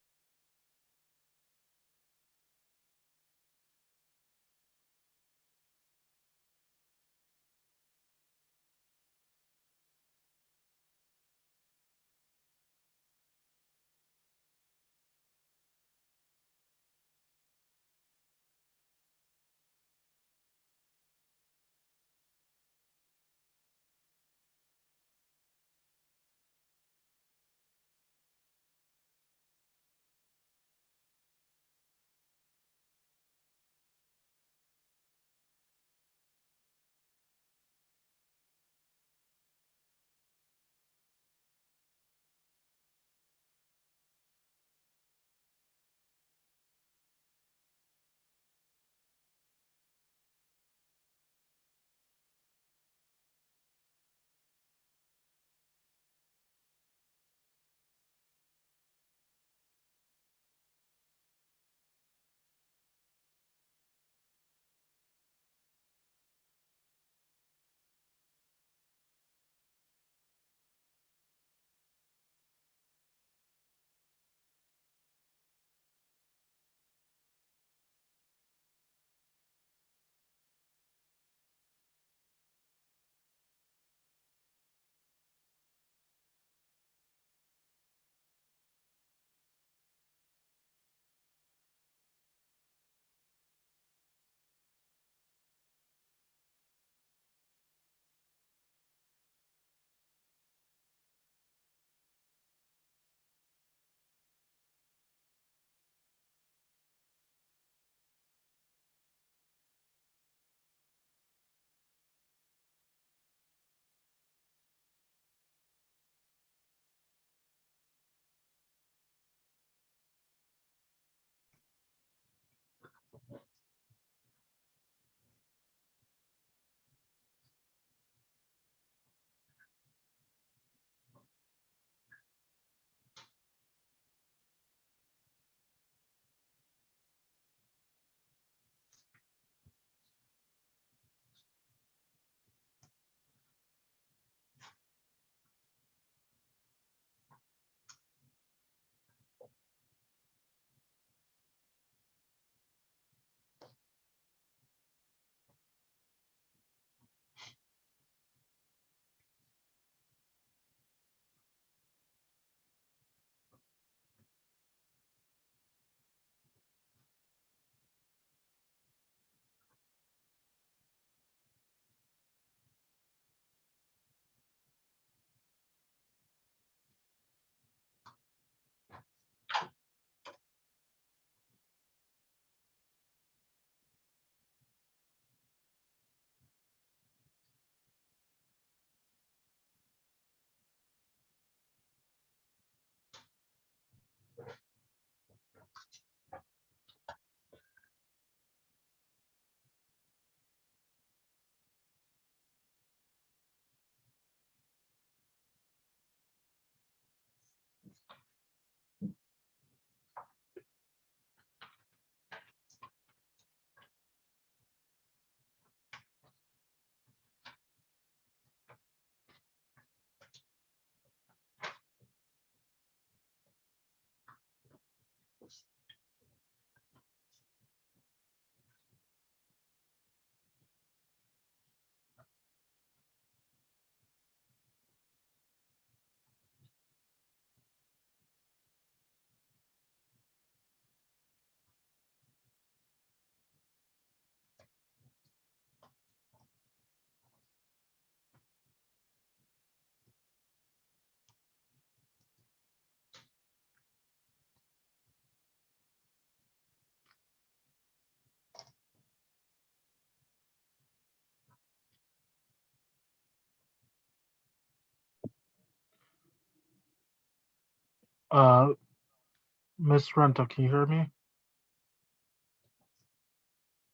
Miss Renta, can you hear me? I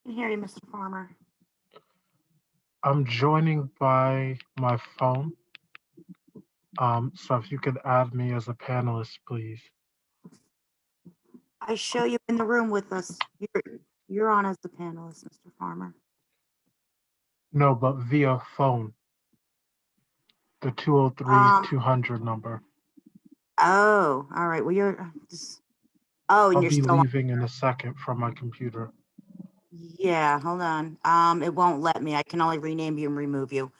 can hear you, Mr. Farmer. I'm joining by my phone. So if you could add me as a panelist, please. I show you in the room with us. You're on as the panelist, Mr. Farmer. No, but via phone. The 203-200 number. Oh, all right. Well, you're just, oh, and I'll you're be still, leaving in a second from my computer. yeah, hold on. It won't let me. I can only rename you and remove you.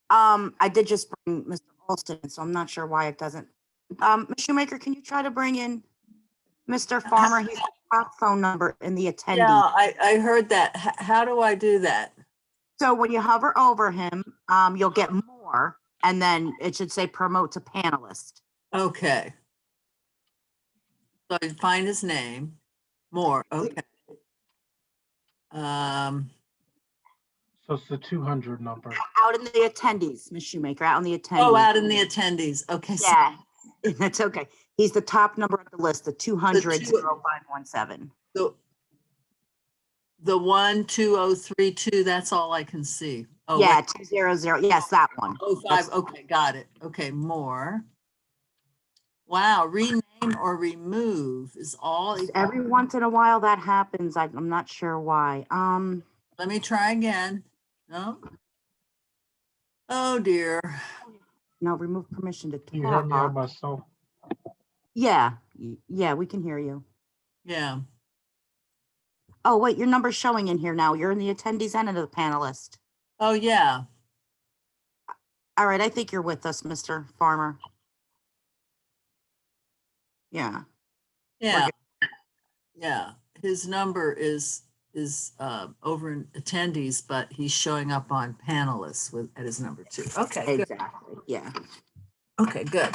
I did just bring Mr. Alston, so I'm not sure why it doesn't. Ms. Shoemaker, can you try to bring in Mr. Farmer? He's the top phone number in the Yeah, attendee. I heard that. How do I do that? So when you hover over him, you'll get more, and then it should say promote to panelist. Okay. So I find his name, more, okay. So it's the 200 number. Out in the attendees, Ms. Shoemaker, out in the attendees. Oh, out in the attendees, okay. so Yeah, that's okay. He's the top number on the list, the 200-0517. The 12032, that's all I can see. Oh, Yeah, wait. 200, yes, that one. Oh, five, okay, got it. Okay, more. Wow, rename or remove is all. Every once in a while that happens. I'm not sure why. Let me try again. No. Oh dear. No, remove permission to talk. Can you hear me on myself? Yeah, yeah, we can hear you. Yeah. Oh, wait, your number's showing in here now. You're in the attendees and in the panelist. Oh, yeah. All right, I think you're with us, Mr. Farmer. Yeah. Yeah. Yeah. His number is over in attendees, but he's showing up on panelists at his number 2. Okay. Good. Exactly. Yeah. Okay, good.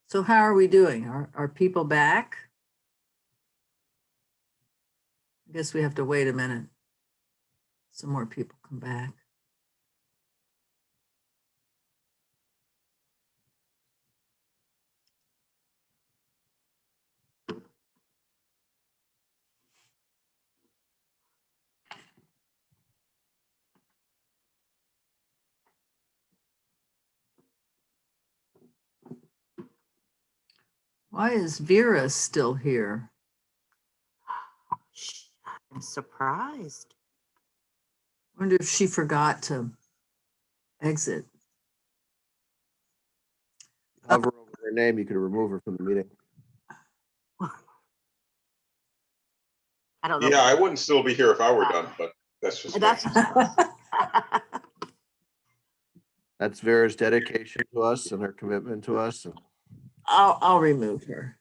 So how are we doing? Are people back? I guess we have to wait a minute. Some more people come back. Why is Vera still here? I'm surprised. I wonder if she forgot to exit. Hover over her name, you could remove her from the meeting. I don't know. Yeah, I wouldn't still be here if I were done, but that's just me. That's Vera's dedication to us and her commitment to us. I'll remove her.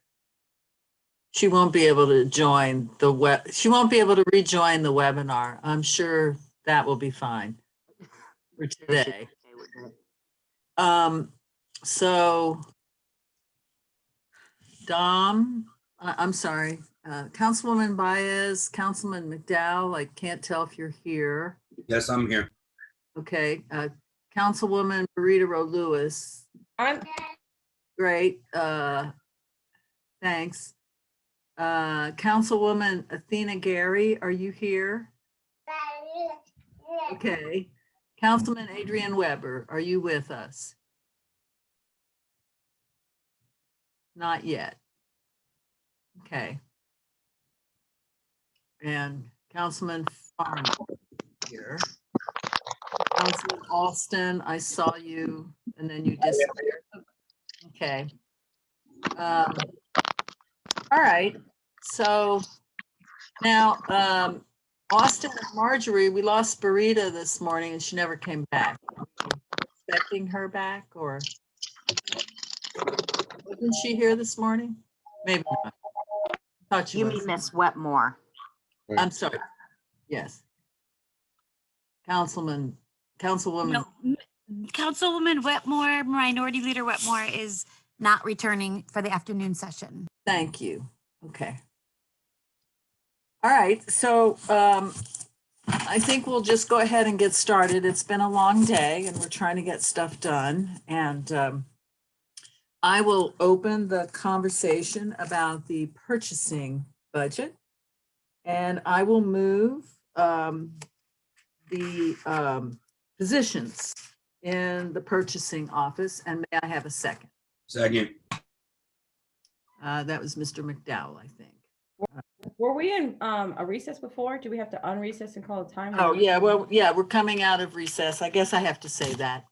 She won't be able to join the she won't be able to rejoin the webinar. I'm sure that will be fine for today. So Dom, I'm sorry, Councilwoman Baez, Councilman McDowell, I can't tell if you're here. Yes, I'm here. Okay, Councilwoman Marita Rowe Lewis. Great, thanks. Councilwoman Athena Gary, are you here? Okay. Councilman Adrian Weber, are you with us? Not yet. Okay. And Councilman Farmer here. Councilman Alston, I saw you and then you disappeared. Okay. All right. So now, Austin and Marjorie, we lost Barita this morning and she never came back. Are we expecting her back or wasn't she here this morning? Maybe not. Thought she You was. mean Miss Wetmore? I'm sorry. Yes. Councilwoman. No, Councilwoman Wetmore, Minority Leader Wetmore is not returning for the afternoon session. Thank you. Okay. All right. So I think we'll just go ahead and get started. It's been a long day and we're trying to get stuff done. And I will open the conversation about the purchasing budget. And I will move the positions in the purchasing office. And may I have a second? Second. That was Mr. McDowell, I think. Were we in a recess before? Do we have to unrecess and call a time? Oh, yeah, well, yeah, we're coming out of recess. I guess I have to say that.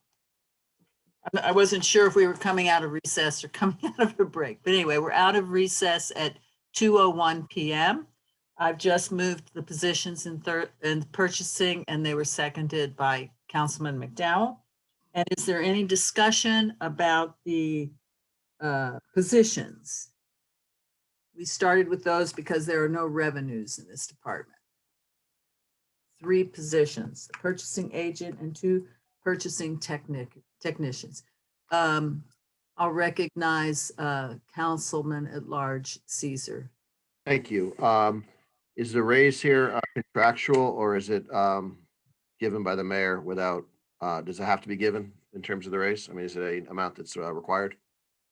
I wasn't sure if we were coming out of recess or coming out of a break, but anyway, we're out of recess at 2:01 PM. I've just moved the positions in purchasing and they were seconded by Councilman McDowell. And is there any discussion about the positions? We started with those because there are no revenues in this department. 3 positions, the purchasing agent and 2 purchasing technicians. I'll recognize Councilman at Large Caesar. Thank you. Is the raise here contractual or is it given by the mayor without, does it have to be given in terms of the raise? I mean, is it an amount that's required?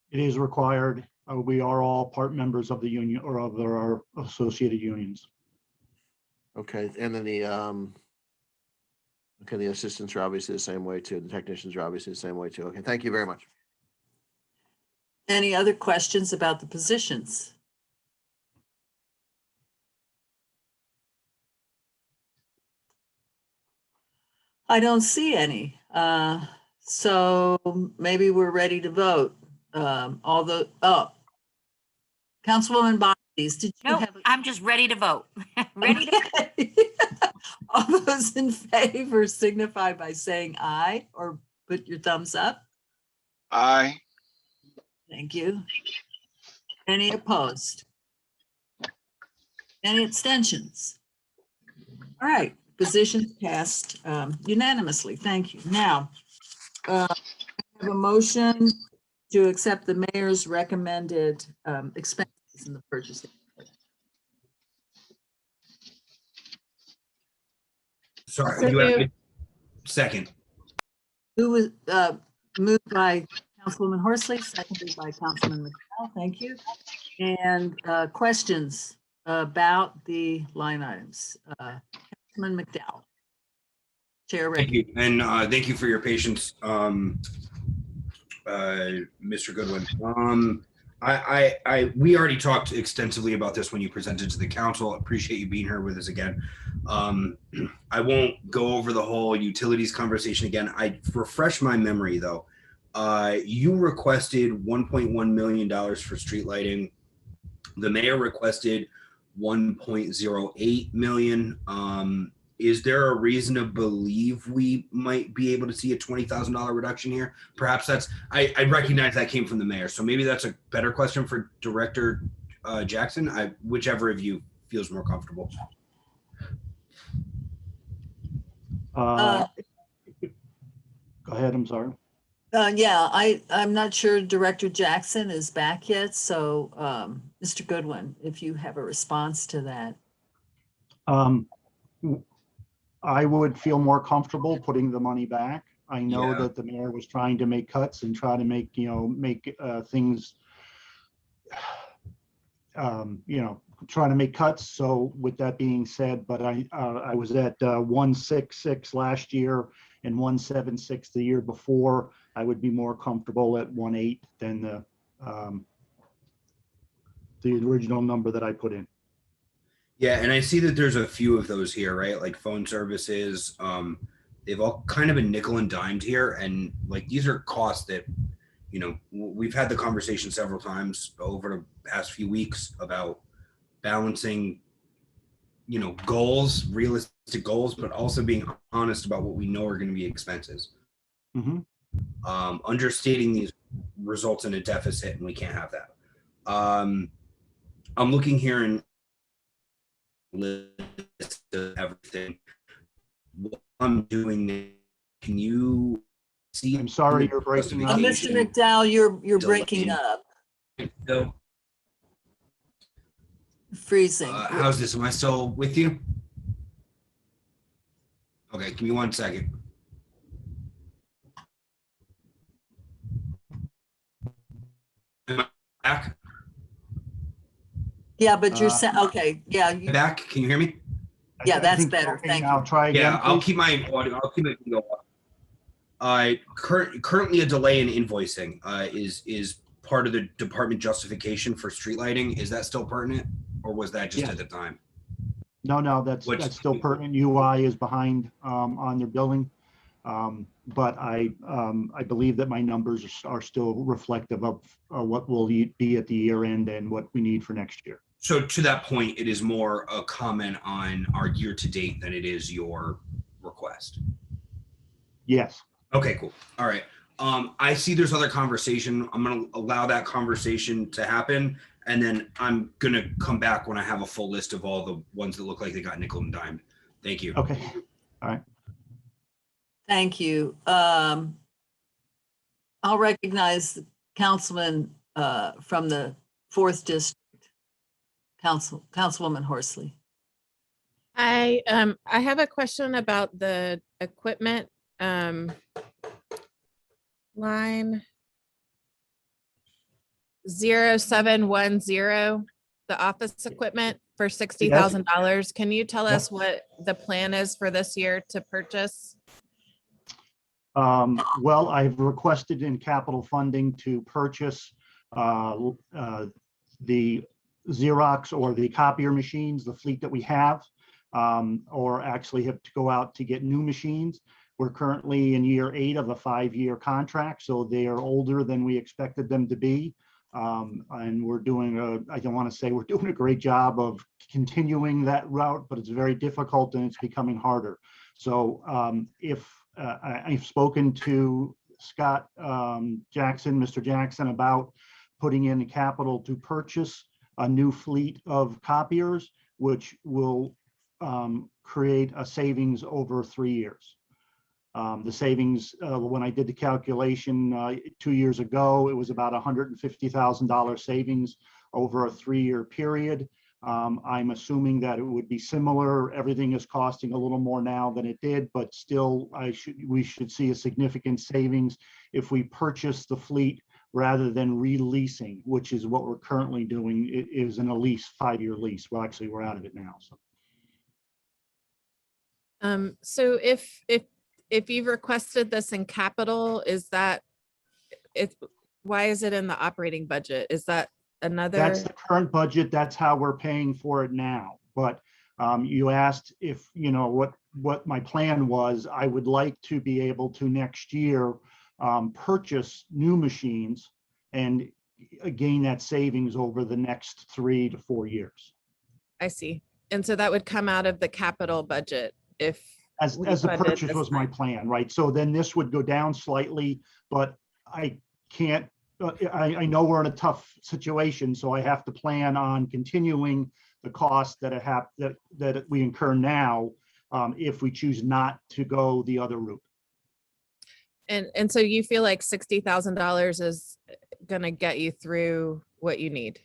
It is required. We are all part members of the union or of our associated unions. Okay, and then the the assistants are obviously the same way too. The technicians are obviously the same way too. Okay, thank you very much. Any other questions about the positions? I don't see any. So maybe we're ready to vote. Councilwoman Bodies, did you Nope, have? I'm just ready to vote. Ready to. All those in favor signify by saying aye or put your thumbs up. Aye. Thank you. Any opposed? Any abstentions? All right, positions passed unanimously. Thank you. Now, I have a motion to accept the mayor's recommended expenses in the purchasing. Sorry, second. Who was moved by Councilwoman Horsley, seconded by Councilman McDowell. Thank you. And questions about the line items. Councilman McDowell. Chair. Thank you. And thank you for your patience, Mr. Goodwin. We already talked extensively about this when you presented to the council. Appreciate you being here with us again. I won't go over the whole utilities conversation again. I refresh my memory though. You requested $1.1 million for street lighting. The mayor requested 1.08 million. Is there a reason to believe we might be able to see a $20,000 reduction here? Perhaps that's, I recognize that came from the mayor. So maybe that's a better question for Director Jackson, whichever of you feels more comfortable. Go ahead, I'm sorry. Yeah, I'm not sure Director Jackson is back yet. So Mr. Goodwin, if you have a response to that. I would feel more comfortable putting the money back. I know Yeah. that the mayor was trying to make cuts and try to make, things, trying to make cuts. So with that being said, but I was at 166 last year and 176 the year before. I would be more comfortable at 1.8 than the original number that I put in. Yeah, and I see that there's a few of those here, right? Like phone services. They've all kind of been nickel and dimed here. And like, these are costs that, we've had the conversation several times over the past few weeks about balancing, goals, realistic goals, but also being honest about what we know are going to be expenses. Mm-hmm. Understating these results in a deficit, and we can't have that. I'm looking here and list of everything. What I'm doing, can you see? I'm sorry, you're breaking up. Mr. McDowell, you're breaking up. No. Freezing. How's this? Am I still with you? me 1 second. Am I back? Yeah, but you're okay. Yeah, Back? Can you hear me? yeah, I that's think better. okay Thank now. you. Try again, Yeah, I'll please. keep my audio. I'll keep my video up. Currently a delay in invoicing is part of the department justification for street lighting. Is that still pertinent, or was that just Yes. at the time? No, that's still pertinent. UI is behind on their billing. But I believe that my numbers are still reflective of what will be at the year end and what we need for next year. So to that point, it is more a comment on our year to date than it is your request. Yes. Okay, cool. All right. I see there's other conversation. I'm going to allow that conversation to happen. And then I'm going to come back when I have a full list of all the ones that look like they got nickel and dimed. Thank you. Okay. All right. Thank you. I'll recognize the councilman from the 4th District, Councilwoman Horsley. I have a question about the equipment line 0710, the office equipment for $60,000. Can you tell us what the plan is for this year to purchase? Well, I've requested in capital funding to purchase the Xerox or the copier machines, the fleet that we have, or actually have to go out to get new machines. We're currently in year 8 of a 5-year contract, so they are older than we expected them to be. And we're doing I don't want to say we're doing a great job of continuing that route, but it's very difficult and it's becoming harder. So I've spoken to Scott Jackson, Mr. Jackson, about putting in capital to purchase a new fleet of copiers, which will create a savings over 3 years. The savings, when I did the calculation 2 years ago, it was about $150,000 savings over a 3-year period. I'm assuming that it would be similar. Everything is costing a little more now than it did, but still we should see a significant savings if we purchase the fleet rather than releasing, which is what we're currently doing. It is in a lease, 5-year lease. Well, actually, we're out of it now. So if you've requested this in capital, is that why is it in the operating budget? Is that another? That's the current budget. That's how we're paying for it now. But you asked if, what my plan was. I would like to be able to next year purchase new machines and gain that savings over the next 3 to 4 years. I see. And so that would come out of the capital budget if as the purchase was my plan, right? So then this would go down slightly, but I can't, I know we're in a tough situation, so I have to plan on continuing the costs that we incur now if we choose not to go the other route. And so you feel like $60,000 is going to get you through what you need?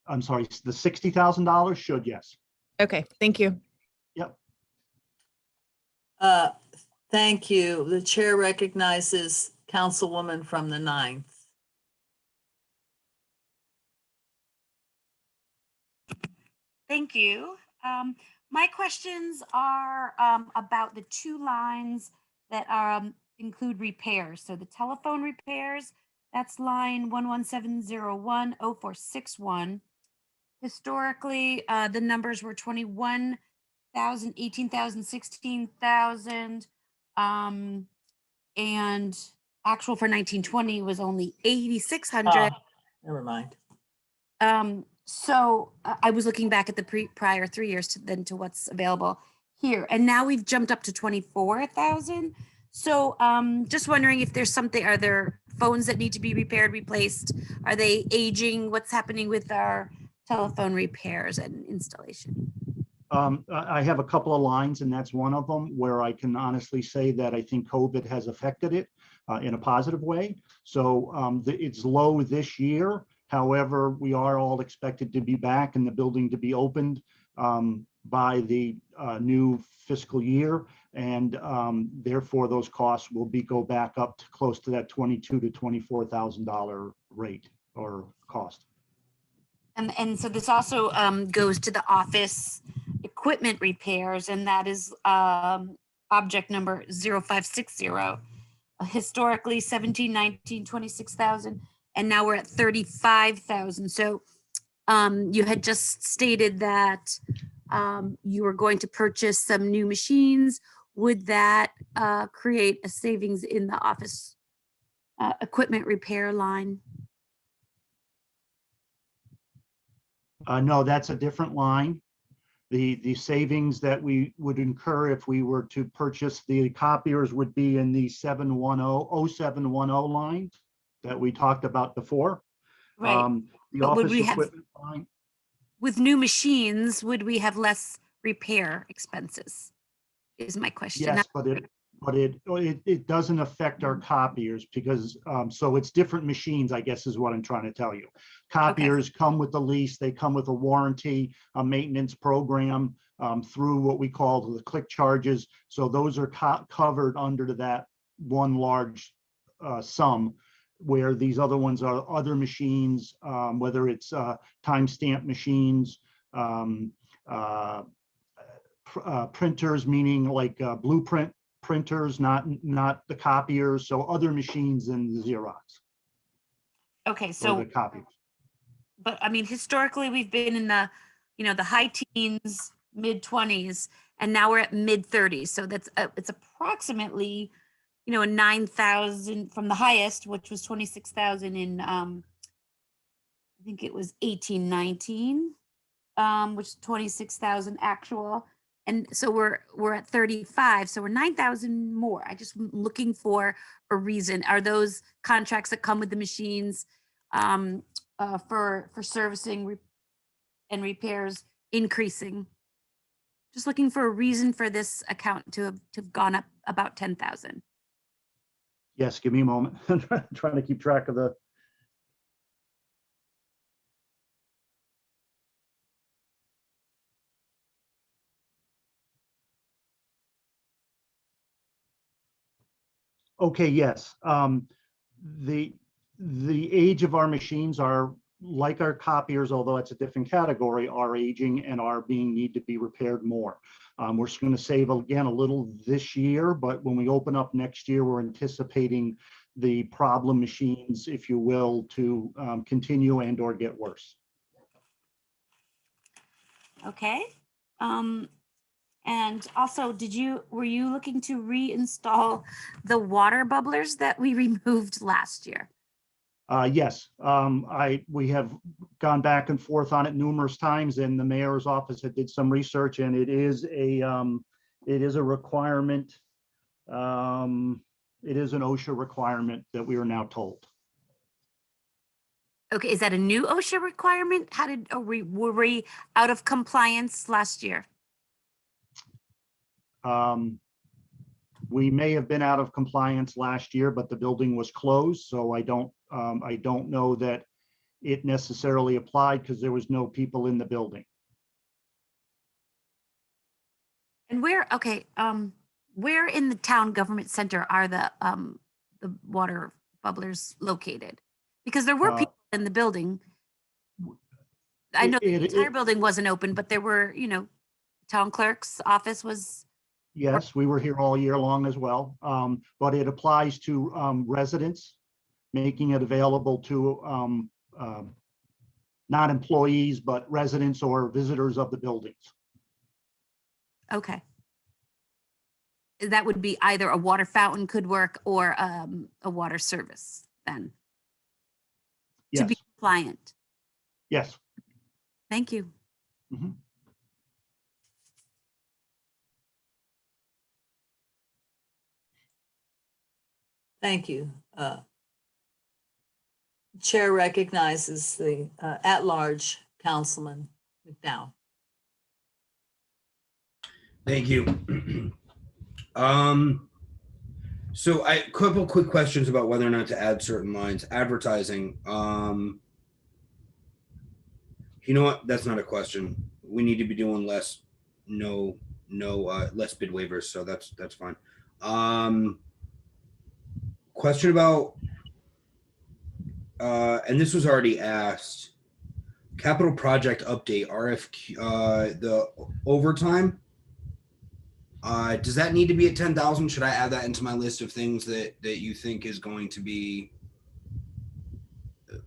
I'm sorry, the $60,000 should, yes. Okay, thank you. Yep. Thank you. The chair recognizes Councilwoman from the 9th. Thank you. My questions are about the 2 lines that include repairs. So the telephone repairs, that's line 117010461. Historically, the numbers were 21,000, 18,000, 16,000, and actual for 1920 was only 8,600. Never mind. So I was looking back at the prior 3 years to what's available here, and now we've jumped up to 24,000. So just wondering if there's something, are there phones that need to be repaired, replaced? Are they aging? What's happening with our telephone repairs and installation? I have a couple of lines, and that's one of them where I can honestly say that I think COVID has affected it in a positive way. So it's low this year. However, we are all expected to be back and the building to be opened by the new fiscal year. And therefore, those costs will go back up to close to that $22,000 to $24,000 rate or cost. And so this also goes to the office equipment repairs, and that is object number 0560. Historically 17, 19, 26,000, and now we're at 35,000. So you had just stated that you were going to purchase some new machines. Would that create a savings in the office equipment repair line? No, that's a different line. The savings that we would incur if we were to purchase the copiers would be in the 0710 line that we talked about before. Right. The But would office we have, equipment line. with new machines, would we have less repair expenses? Is my question. Yes, but it doesn't affect our copiers because so it's different machines, I guess is what I'm trying to tell you. Copiers come with a lease, they come with a warranty, a maintenance program through what we call the click charges. So those are covered under that one large sum, where these other ones are other machines, whether it's timestamp machines, printers, meaning like blueprint printers, not the copiers, so other machines than the Xerox. Okay, Or so, the copiers. but I mean, historically, we've been in the, the high teens, mid 20s, and now we're at mid 30s. So that's, it's approximately, a 9,000 from the highest, which was 26,000 in, I think it was 18, 19, which is 26,000 actual. And so we're at 35, so we're 9,000 more. I just looking for a reason. Are those contracts that come with the machines for servicing and repairs increasing? Just looking for a reason for this account to have gone up about 10,000. Yes, give me a moment. I'm trying to keep track of the. Okay, yes. The age of our machines are like our copiers, although it's a different category, are aging and are need to be repaired more. We're just going to save again a little this year, but when we open up next year, we're anticipating the problem machines, if you will, to continue and or get worse. Okay. And also, were you looking to reinstall the water bubblers that we removed last year? Yes, we have gone back and forth on it numerous times, and the mayor's office had did some research, and it is a requirement. It is an OSHA requirement that we are now told. Okay, is that a new OSHA requirement? Were we out of compliance last year? We may have been out of compliance last year, but the building was closed, so I don't know that it necessarily applied because there was no people in the building. And where in the town government center are the water bubblers located? Because there were people in the building. I know the entire building wasn't open, but there were, town clerk's office was. Yes, we were here all year long as well, but it applies to residents, making it available to not employees, but residents or visitors of the buildings. Okay. That would be either a water fountain could work or a water service then. Yes. To be compliant. Yes. Thank you. Mm-hmm. Thank you. Chair recognizes the at-large Councilman McDowell. Thank you. So a couple quick questions about whether or not to add certain lines. Advertising. You know what? That's not a question. We need to be doing less. No no, less bid waivers, so that's fine. Question about, and this was already asked, capital project update, RFQ, the overtime. Does that need to be at 10,000? Should I add that into my list of things that you think is going to be,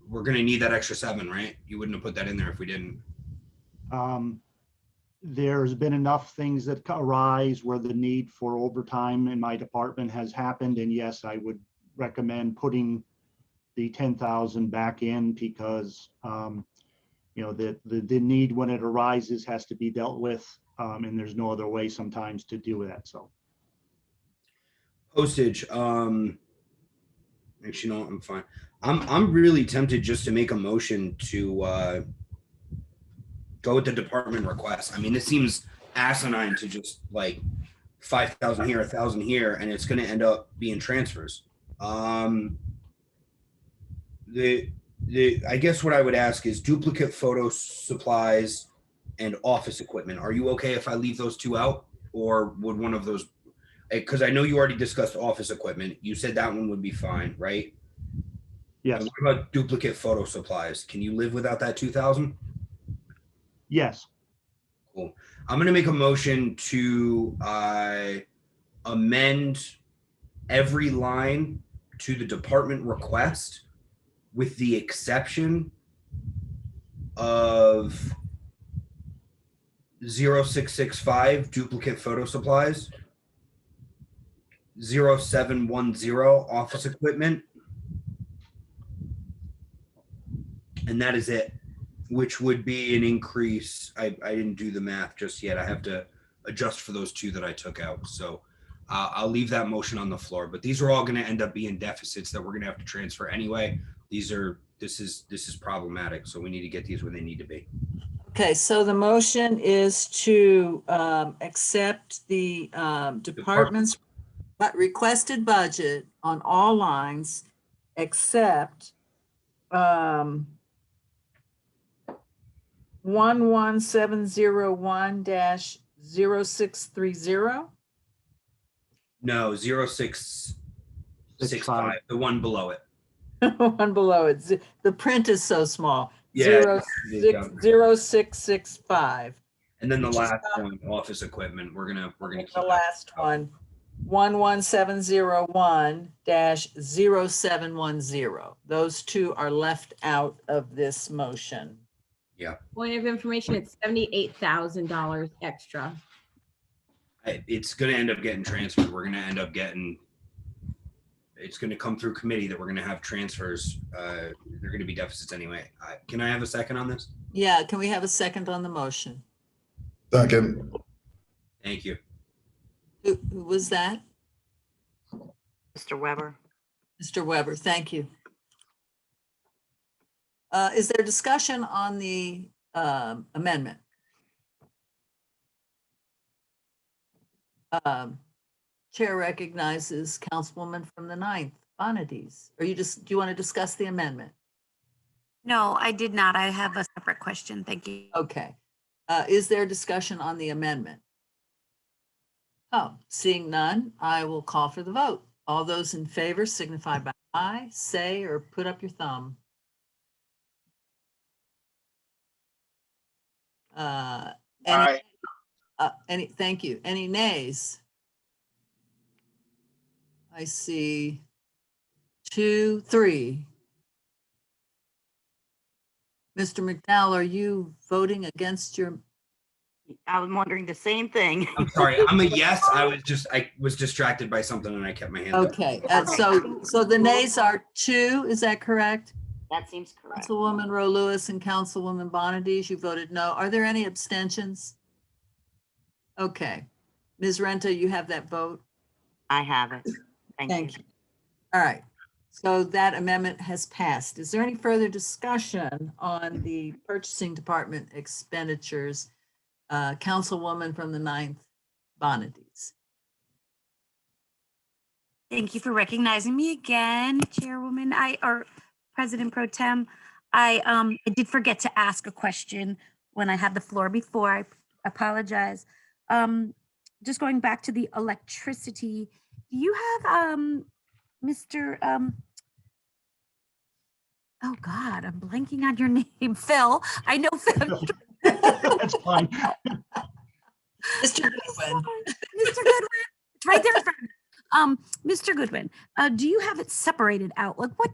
we're going to need that extra 7, right? You wouldn't have put that in there if we didn't. There's been enough things that arise where the need for overtime in my department has happened. And yes, I would recommend putting the 10,000 back in because, you know, the need when it arises has to be dealt with. And there's no other way sometimes to do that. So Postage, actually, no, I'm fine. I'm really tempted just to make a motion to go with the department request. I mean, it seems asinine to just like 5,000 here, 1,000 here, and it's going to end up being transfers. I guess what I would ask is duplicate photo supplies and office equipment. Are you okay if I leave those 2 out, or would one of those? Because I know you already discussed office equipment. You said that one would be fine, right? yes, And what about duplicate photo supplies? Can you live without that 2,000? yes, Cool. I'm going to make a motion to amend every line to the department request with the exception of 0665 duplicate photo supplies, 0710 office equipment, and that is it, which would be an increase. I didn't do the math just yet. I have to adjust for those 2 that I took out. So I'll leave that motion on the floor, but these are all going to end up being deficits that we're going to have to transfer anyway. This is problematic. So we need to get these where they need to be. Okay, so the motion is to accept the department's requested budget on all lines except 11701-0630. No, 0665, the one below it. One below it. The print is so small. Yeah. 0665. And then the last one, office equipment, we're gonna keep the last one, 11701-0710. Those 2 are left out of this motion. Yeah. Point of information, it's $78,000 extra. It's gonna end up getting transferred. We're gonna end up getting, it's gonna come through committee that we're gonna have transfers. They're gonna be deficits anyway. Can I have a second on this? Yeah, can we have a second on the motion? Second. Thank you. Who was that? Mr. Weber. Mr. Weber, thank you. Is there discussion on the amendment? Chair recognizes Councilwoman from the 9th, Bonadies. Do you want to discuss the amendment? No, I did not. I have a separate question. Thank you. Okay. Is there discussion on the amendment? Oh, seeing none, I will call for the vote. All those in favor signify by aye, say, or put up your thumb. Aye. Thank you. Any nays? I see 2, 3. Mr. McDowell, are you voting against your? I was wondering the same thing. I'm sorry. I'm a yes. I was distracted by something and I kept my hand up. Okay, so the nays are 2, is that correct? That seems correct. Councilwoman Rowe Lewis and Councilwoman Bonadies, you voted no. Are there any abstentions? Okay. Ms. Renta, you have that vote? I have it. Thank you. All right. So that amendment has passed. Is there any further discussion on the purchasing department expenditures? Councilwoman from the 9th, Bonadies. Thank you for recognizing me again, Chairwoman. Or President Pro Tem. I did forget to ask a question when I had the floor before. I apologize. just going back to the electricity, do you have, Mr. Oh God, I'm blanking on your name, Phil. I know Phil. That's fine. Mr. Goodwin. Mr. Goodwin, it's right there in front of me. Mr. Goodwin, do you have it separated out? Like, what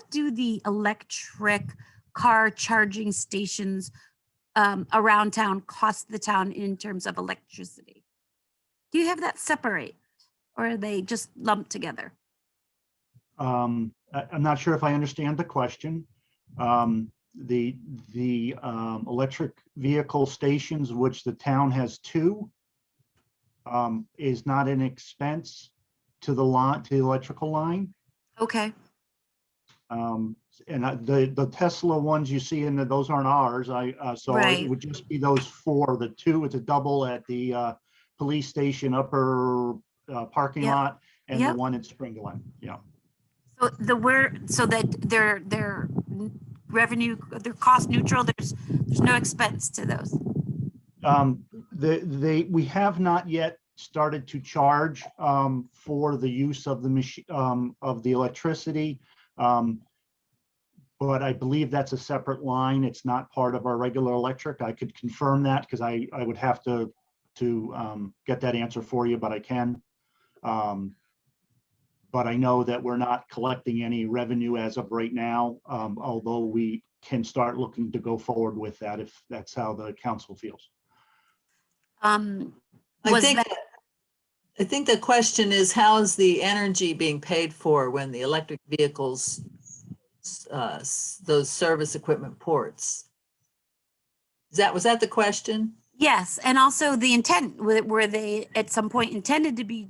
do the electric car charging stations around town cost the town in terms of electricity? Do you have that separate, or are they just lumped together? I'm not sure if I understand the question. The electric vehicle stations, which the town has two, is not an expense to the line, to the electrical line. Okay. And the Tesla ones you see in those aren't ours. So Right. it would just be those four. The two, it's a double at the police station upper parking Yep. lot, and the Yep. one at Spring Glen. Yeah. So that their revenue, they're cost neutral. There's no expense to those. We have not yet started to charge for the use of the machine of the electricity. But I believe that's a separate line. It's not part of our regular electric. I could confirm that because I would have to get that answer for you, but I can. But I know that we're not collecting any revenue as of right now, although we can start looking to go forward with that if that's how the council feels. I think the question is, how is the energy being paid for when the electric vehicles, those service equipment ports? Was that the question? Yes, and also the intent, were they at some point intended to be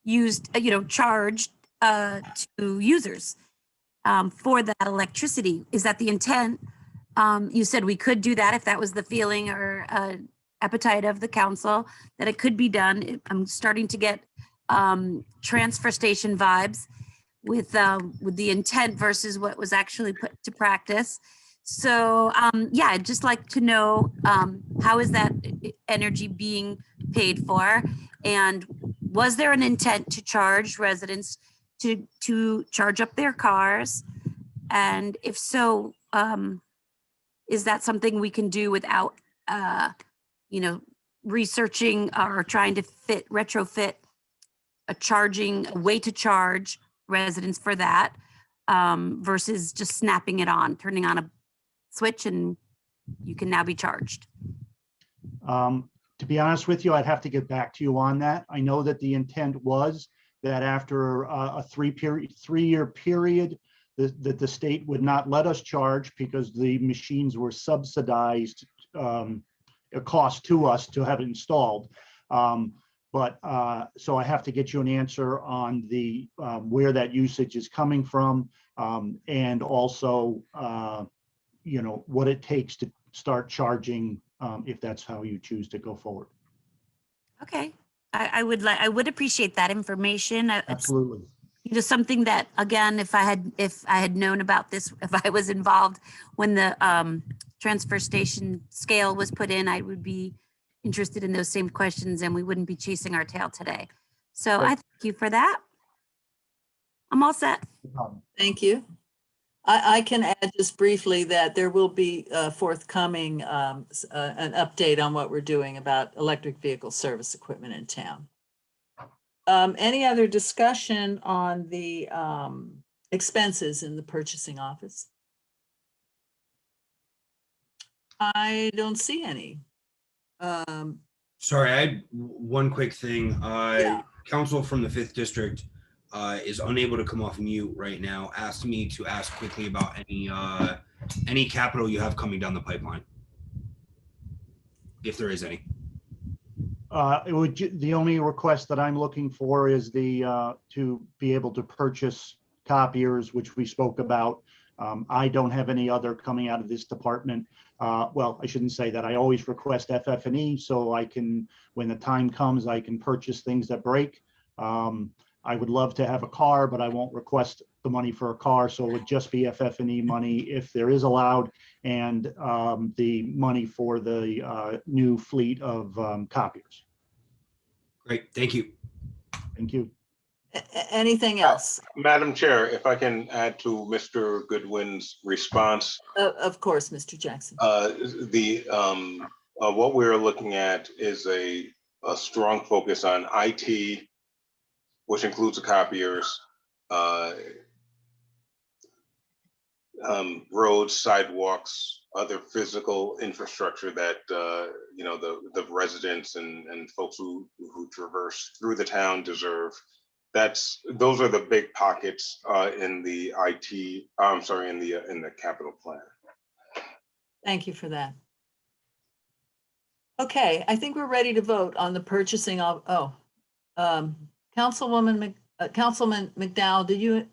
used, charged to users for that electricity? Is that the intent? You said we could do that if that was the feeling or appetite of the council, that it could be done. I'm starting to get transfer station vibes with the intent versus what was actually put to practice. So yeah, I'd just like to know how is that energy being paid for, and was there an intent to charge residents to charge up their cars? And if so, is that something we can do without researching or trying to retrofit a way to charge residents for that versus just snapping it on, turning on a switch and you can now be charged? To be honest with you, I'd have to get back to you on that. I know that the intent was that after a three-year period, that the state would not let us charge because the machines were subsidized, a cost to us to have it installed. So I have to get you an answer on the where that usage is coming from, and also what it takes to start charging if that's how you choose to go forward. Okay, I would appreciate that information. Absolutely. It's something that, again, if I had known about this, if I was involved when the transfer station scale was put in, I would be interested in those same questions and we wouldn't be chasing our tail today. So I thank you for that. I'm all set. Thank you. I can add just briefly that there will be forthcoming an update on what we're doing about electric vehicle service equipment in town. Any other discussion on the expenses in the purchasing office? I don't see any. Sorry, I had one quick thing. Council from the 5th District is unable to come off mute right now. Asked me to ask quickly about any capital you have coming down the pipeline, if there is any. The only request that I'm looking for is to be able to purchase copiers, which we spoke about. I don't have any other coming out of this department. Well, I shouldn't say that. I always request FF&E so I can, when the time comes, I can purchase things that break. I would love to have a car, but I won't request the money for a car. So it would just be FF&E money if there is allowed, and the money for the new fleet of copiers. Great, thank you. Thank you. Anything else? Madam Chair, if I can add to Mr. Goodwin's response, Of course, Mr. Jackson. what we're looking at is a strong focus on IT, which includes the copiers, roads, sidewalks, other physical infrastructure that you know, the residents and folks who traverse through the town deserve. Those are the big pockets in the IT. I'm sorry, in the capital plan. Thank you for that. Okay, I think we're ready to vote on the purchasing of, Councilman McDowell, did you?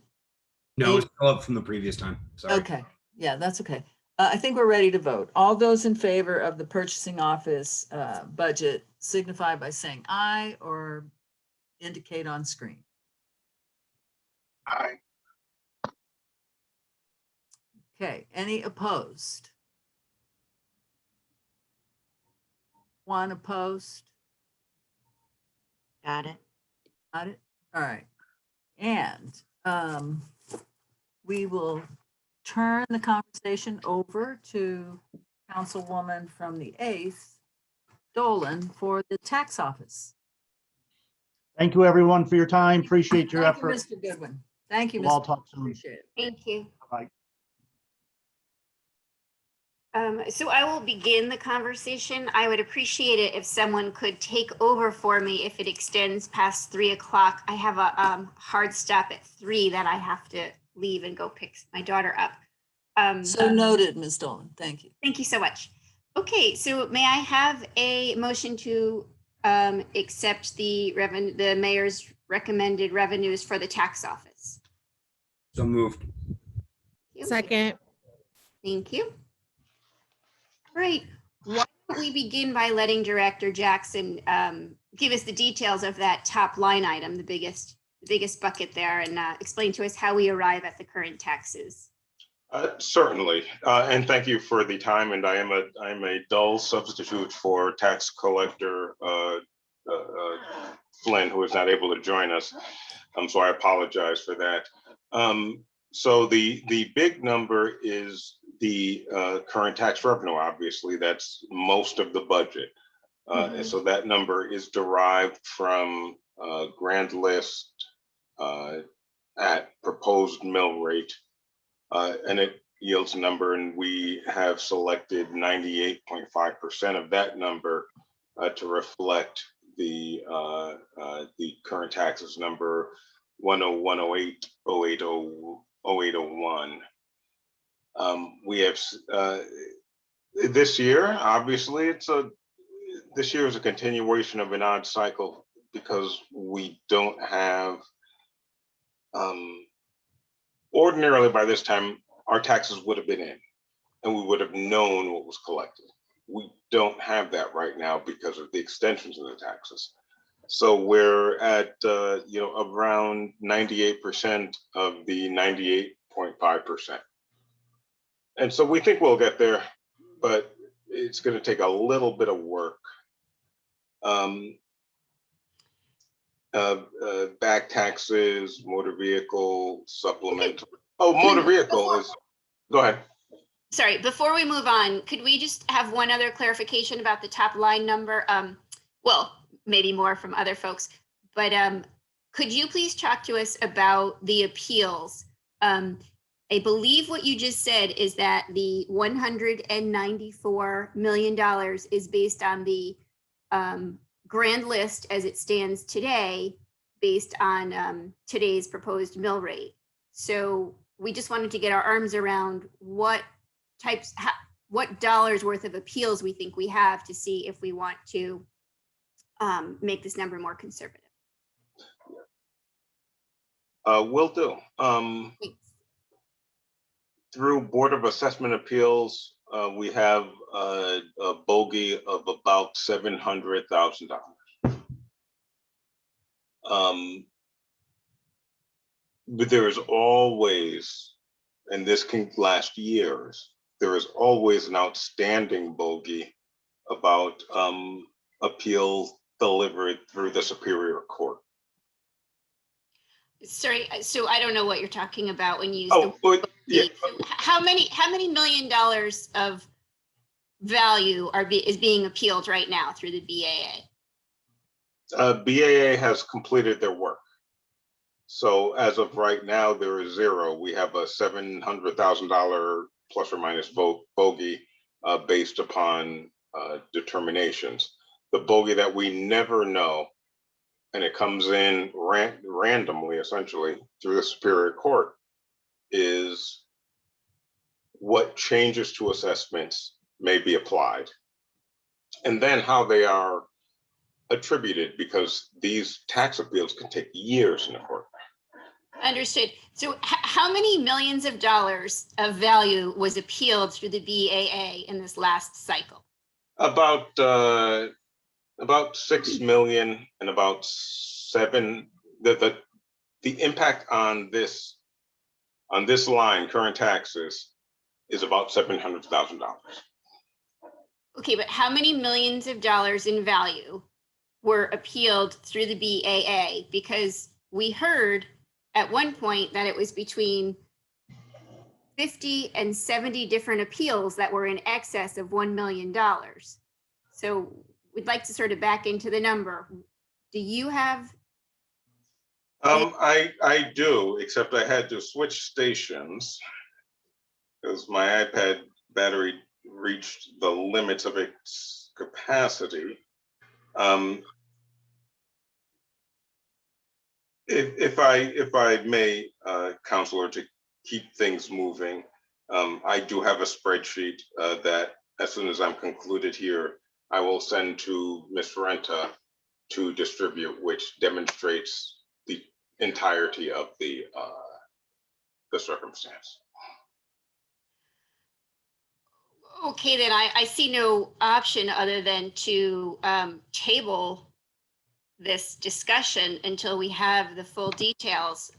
No, it's still up from the previous time. Sorry. Okay, yeah, that's okay. I think we're ready to vote. All those in favor of the purchasing office budget signify by saying aye or indicate on screen. Aye. Okay, any opposed? One opposed? Got it. Got it? All right. And we will turn the conversation over to Councilwoman from the 8th, Dolan, for the tax office. Thank you, everyone, for your time. Appreciate your Thank you, effort. Mr. Goodwin. Thank you, We'll all Mr. talk soon. Appreciate it. Thank you. Bye. So I will begin the conversation. I would appreciate it if someone could take over for me if it extends past 3 o'clock. I have a hard stop at 3 that I have to leave and go pick my daughter up. So noted, Ms. Dolan. Thank you. Thank you so much. Okay, so may I have a motion to accept the mayor's recommended revenues for the tax office? So moved. Second. Thank you. All right, why don't we begin by letting Director Jackson give us the details of that top line item, the biggest bucket there, and explain to us how we arrive at the current taxes. Certainly, and thank you for the time. And I am a dull substitute for tax collector Flynn, who is not able to join us. So I apologize for that. So the big number is the current tax revenue. Obviously, that's most of the budget. And so that number is derived from grand list at proposed mill rate. And it yields a number, and we have selected 98.5% of that number to reflect the current taxes number 101080801. We have this year, obviously, this year is a continuation of an odd cycle because we don't have. Ordinarily, by this time, our taxes would have been in and we would have known what was collected. We don't have that right now because of the extensions of the taxes. So we're at around 98% of the 98.5%. And so we think we'll get there, but it's going to take a little bit of work. Back taxes, motor vehicle, supplemental. Oh, motor vehicle is, go ahead. Sorry, before we move on, could we just have one other clarification about the top line number? Well, maybe more from other folks, but could you please talk to us about the appeals? I believe what you just said is that the $194 million is based on the grand list as it stands today, based on today's proposed mill rate. So we just wanted to get our arms around what dollars worth of appeals we think we have to see if we want to make this number more conservative. Will do. Through Board of Assessment Appeals, we have a bogey of about $700,000. But there is always, and this can last years, there is always an outstanding bogey about appeal delivered through the Superior Court. Sorry, so I don't know what you're talking about when you use Oh, but yeah, how many $1 million of value is being appealed right now through the BAA? BAA has completed their work. So as of right now, there is zero. We have a $700,000 plus or minus bogey based upon determinations. The bogey that we never know, and it comes in randomly, essentially, through the Superior Court, is what changes to assessments may be applied, and then how they are attributed, because these tax appeals can take years in the court. Understood. So how many millions of dollars of value was appealed through the BAA in this last cycle? About 6 million, and about 7. The impact on this line, current taxes, is about $700,000. Okay, but how many millions of dollars in value were appealed through the BAA? Because we heard at one point that it was between 50 and 70 different appeals that were in excess of $1 million. So we'd like to sort of back into the number. Do you have? I do, except I had to switch stations because my iPad battery reached the limits of its capacity. If I may, Counselor, to keep things moving, I do have a spreadsheet that, as soon as I'm concluded here, I will send to Ms. Ferrenta to distribute, which demonstrates the entirety of the circumstance. Okay, then I see no option other than to table this discussion until we have the full details,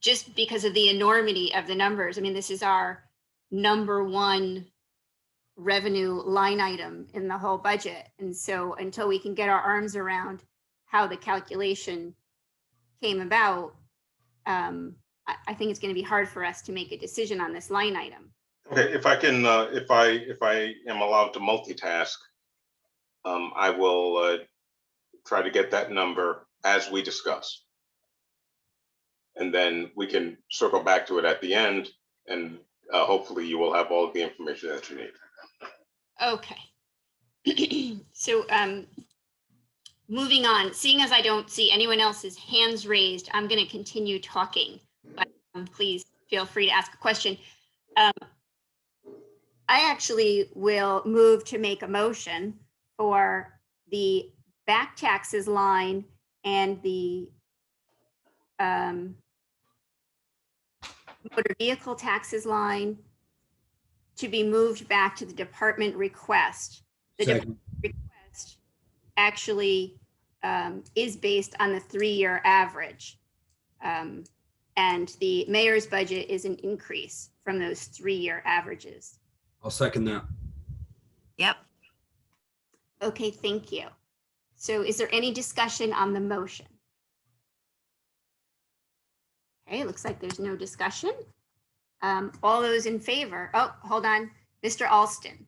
just because of the enormity of the numbers. I mean, this is our #1 revenue line item in the whole budget. And so until we can get our arms around how the calculation came about, I think it's going to be hard for us to make a decision on this line item. Okay, if I can, if I am allowed to multitask, I will try to get that number as we discuss. And then we can circle back to it at the end, and hopefully you will have all of the information that you need. Okay. So moving on, seeing as I don't see anyone else's hands raised, I'm going to continue talking, but please feel free to ask a question. I actually will move to make a motion for the back taxes line and the motor vehicle taxes line to be moved back to the department request. The department request actually is based on the 3-year average. And the mayor's budget is an increase from those 3-year averages. I'll second that. Yep. Okay, thank you. So is there any discussion on the motion? Okay, it looks like there's no discussion. All those in favor? Oh, hold on, Mr. Alston.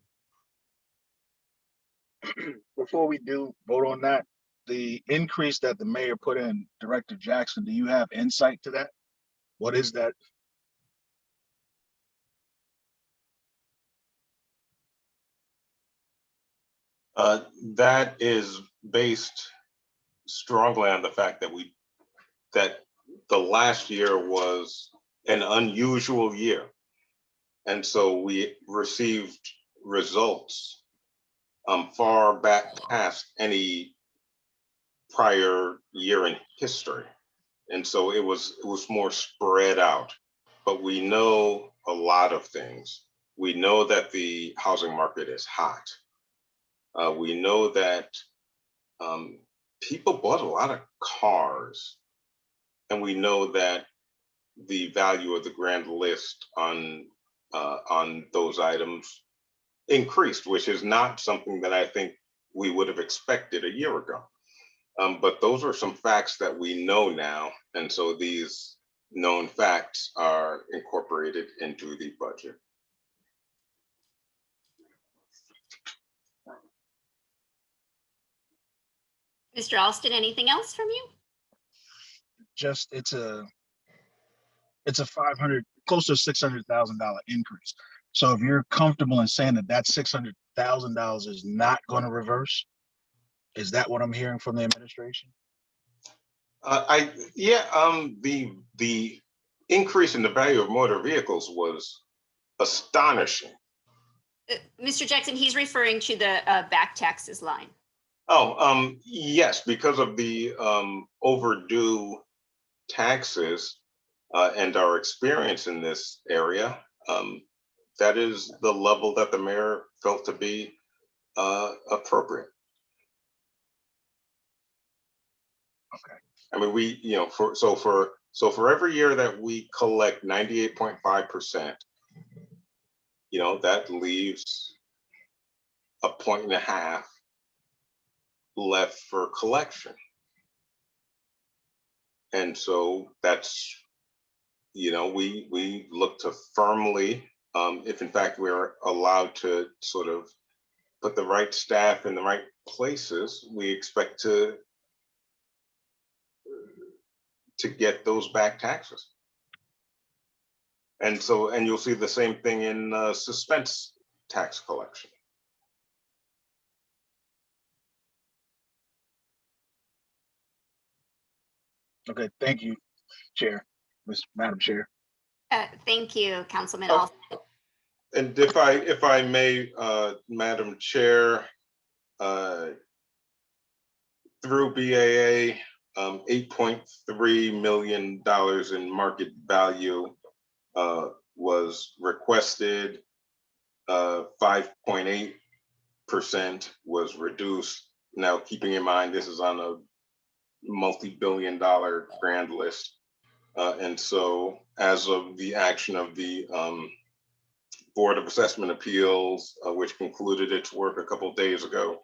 Before we do vote on that, the increase that the mayor put in, Director Jackson, do you have insight to that? What is that? That is based strongly on the fact that the last year was an unusual year. And so we received results far back past any prior year in history. And so it was more spread out. But we know a lot of things. We know that the housing market is hot. We know that people bought a lot of cars, and we know that the value of the grand list on those items increased, which is not something that I think we would have expected a year ago. But those are some facts that we know now. And so these known facts are incorporated into the budget. Mr. Alston, anything else from you? Just it's a 500, close to $600,000 increase. So if you're comfortable in saying that $600,000 is not going to reverse, is that what I'm hearing from the administration? The increase in the value of motor vehicles was astonishing. Mr. Jackson, he's referring to the back taxes line. Oh, yes, because of the overdue taxes and our experience in this area, that is the level that the mayor felt to be appropriate. Okay. I mean, we, you know, for every year that we collect 98.5%, you know, that leaves 1.5 points left for collection. And so that's, you know, we look to firmly, if in fact we're allowed to sort of put the right staff in the right places, we expect to get those back taxes. And so, and you'll see the same thing in suspense tax collection. Okay, thank you, Chair, Madam Chair. Thank you, Councilman Alston. And if I may, Madam Chair, through BAA, $8.3 million in market value was requested. 5.8% was reduced. Now, keeping in mind, this is on a multi-billion-dollar grand list. And so as of the action of the Board of Assessment Appeals, which concluded its work a couple of days ago,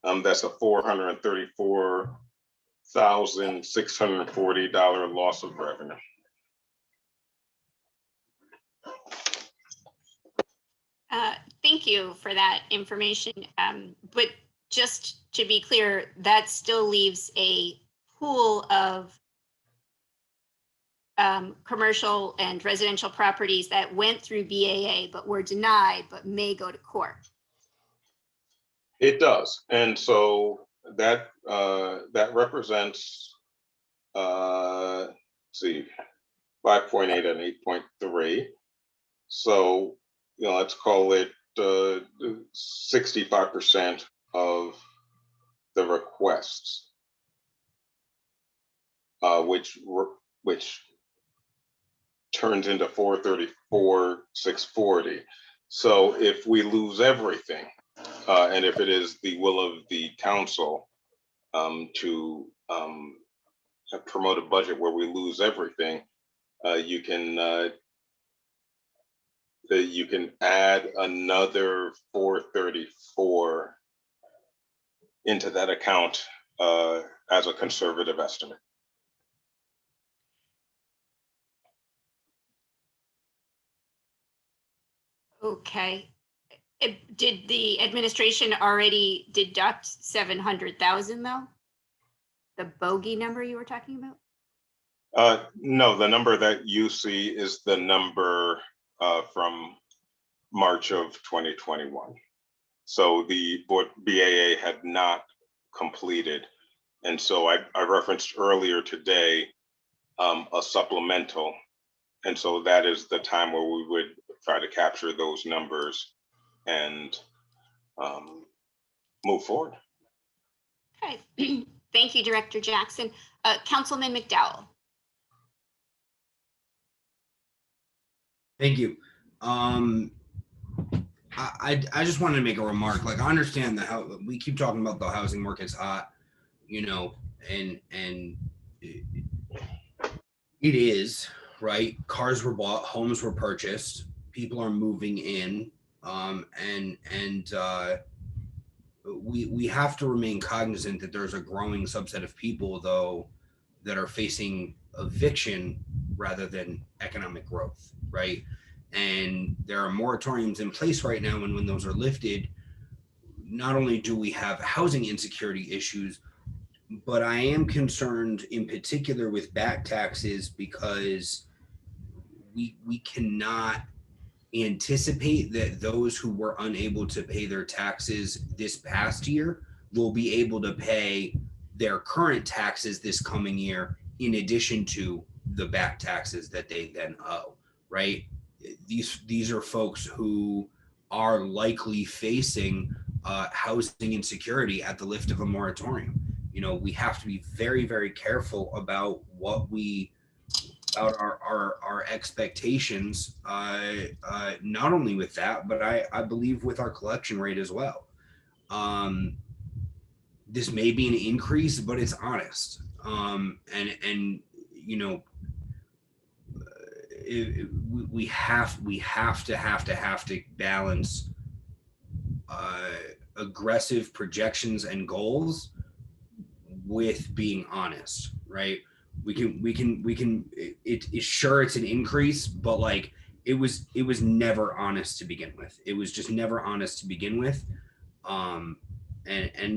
that's a $434,640 loss of revenue. Thank you for that information. But just to be clear, that still leaves a pool of commercial and residential properties that went through BAA but were denied but may go to court. It does, and so that that represents see 5.8 and 8.3. So you know, let's call it 65% of the requests, which turns into 434,640. So if we lose everything, and if it is the will of the council to promote a budget where we lose everything, you can add another 434 into that account as a conservative estimate. Okay. Did the administration already deduct 700,000 though? The bogey number you were talking about? No, the number that you see is the number from March of 2021. So the BAA had not completed. And so I referenced earlier today a supplemental. And so that is the time where we would try to capture those numbers and move forward. Okay. Thank you, Director Jackson. Councilman McDowell. Thank you. I just wanted to make a remark. Like, I understand how we keep talking about the housing market's hot, you know, and it is, right? Cars were bought, homes were purchased, people are moving in, and we have to remain cognizant that there's a growing subset of people, though, that are facing eviction rather than economic growth, right? And there are moratoriums in place right now, and when those are lifted, not only do we have housing insecurity issues, but I am concerned in particular with back taxes because we cannot anticipate that those who were unable to pay their taxes this past year will be able to pay their current taxes this coming year in addition to the back taxes that they then owe, right? These are folks who are likely facing housing insecurity at the lift of a moratorium. You know, we have to be very, very careful about our expectations, not only with that, but I believe with our collection rate as well. This may be an increase, but it's honest. And you know, we have to balance aggressive projections and goals with being honest, right? We can it's sure it's an increase, but like it was never honest to begin with. It was just never honest to begin with. And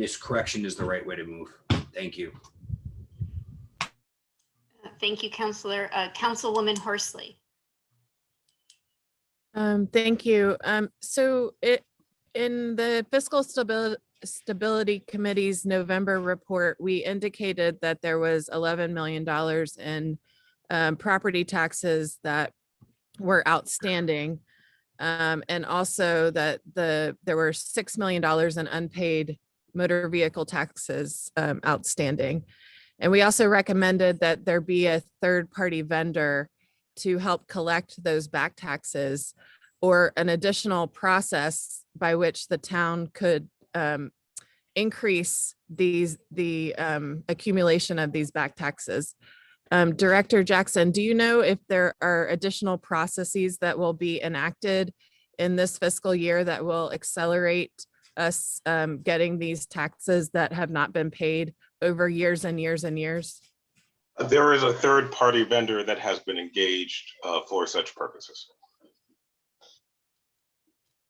this correction is the right way to move. Thank you. Thank you, Councilor. Councilwoman Horsley. Thank you. So in the Fiscal Stability Committee's November report, we indicated that there was $11 million in property taxes that were outstanding. And also that there were $6 million in unpaid motor vehicle taxes outstanding. And we also recommended that there be a third-party vendor to help collect those back taxes, or an additional process by which the town could increase the accumulation of these back taxes. Director Jackson, do you know if there are additional processes that will be enacted in this fiscal year that will accelerate us getting these taxes that have not been paid over years and years and years? There is a third-party vendor that has been engaged for such purposes.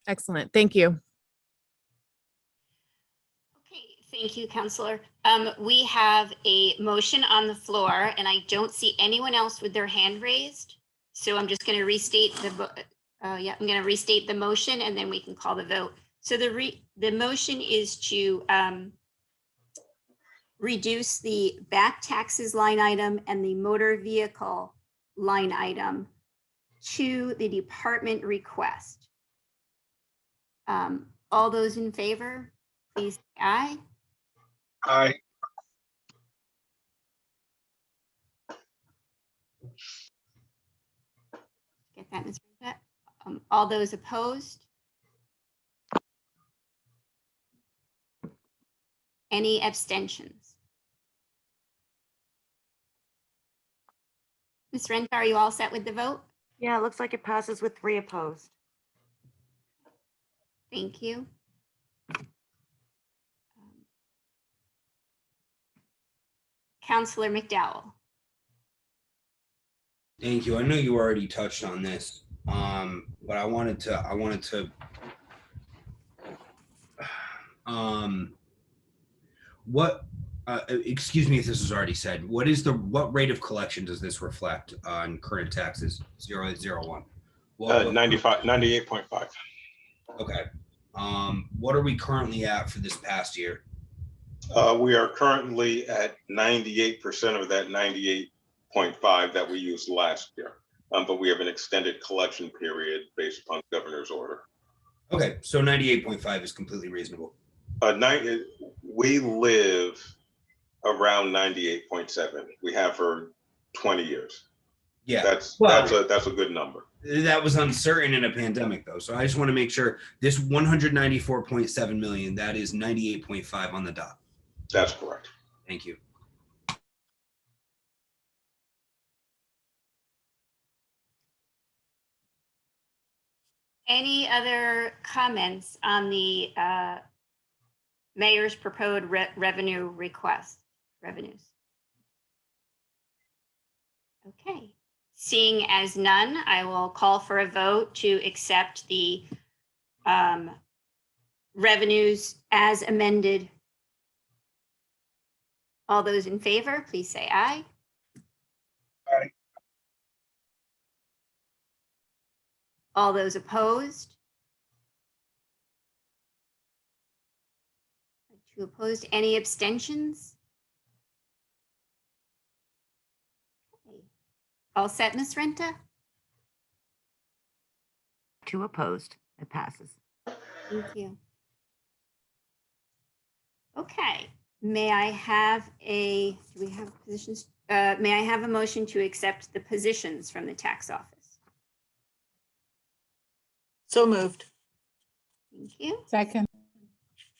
Excellent. Thank you. Okay, thank you, Councilor. We have a motion on the floor, and I don't see anyone else with their hand raised. So I'm just going to restate I'm going to restate the motion, and then we can call the vote. So the motion is to reduce the back taxes line item and the motor vehicle line item to the department request. All those in favor, please say aye. Aye. Get that, Ms. Brenda? All those opposed? Any abstentions? Ms. Renta, are you all set with the vote? Yeah, it looks like it passes with 3 opposed. Thank you. Councilor McDowell. Thank you. I know you already touched on this, but I wanted to excuse me if this was already said. What rate of collection does this reflect on current taxes? 0.01. 98.5. Okay. What are we currently at for this past year? We are currently at 98% of that 98.5 that we used last year. But we have an extended collection period based upon the governor's order. Okay, so 98.5 is completely reasonable. We live around 98.7. We have for 20 years. Yeah, that's a good number. That was uncertain in a pandemic, though. So I just want to make sure this 194.7 million, that is 98.5 on the dot. That's correct. Thank you. Any other comments on the mayor's proposed revenue request, revenues? Okay, seeing as none, I will call for a vote to accept the revenues as amended. All those in favor, please say aye. Aye. All those opposed? 2 opposed. Any abstentions? Okay. All set, Ms. Renta? 2 opposed. It passes. Thank you. Okay, may I have a, do we have positions? May I have a motion to accept the positions from the tax office? So moved. Thank you. Second.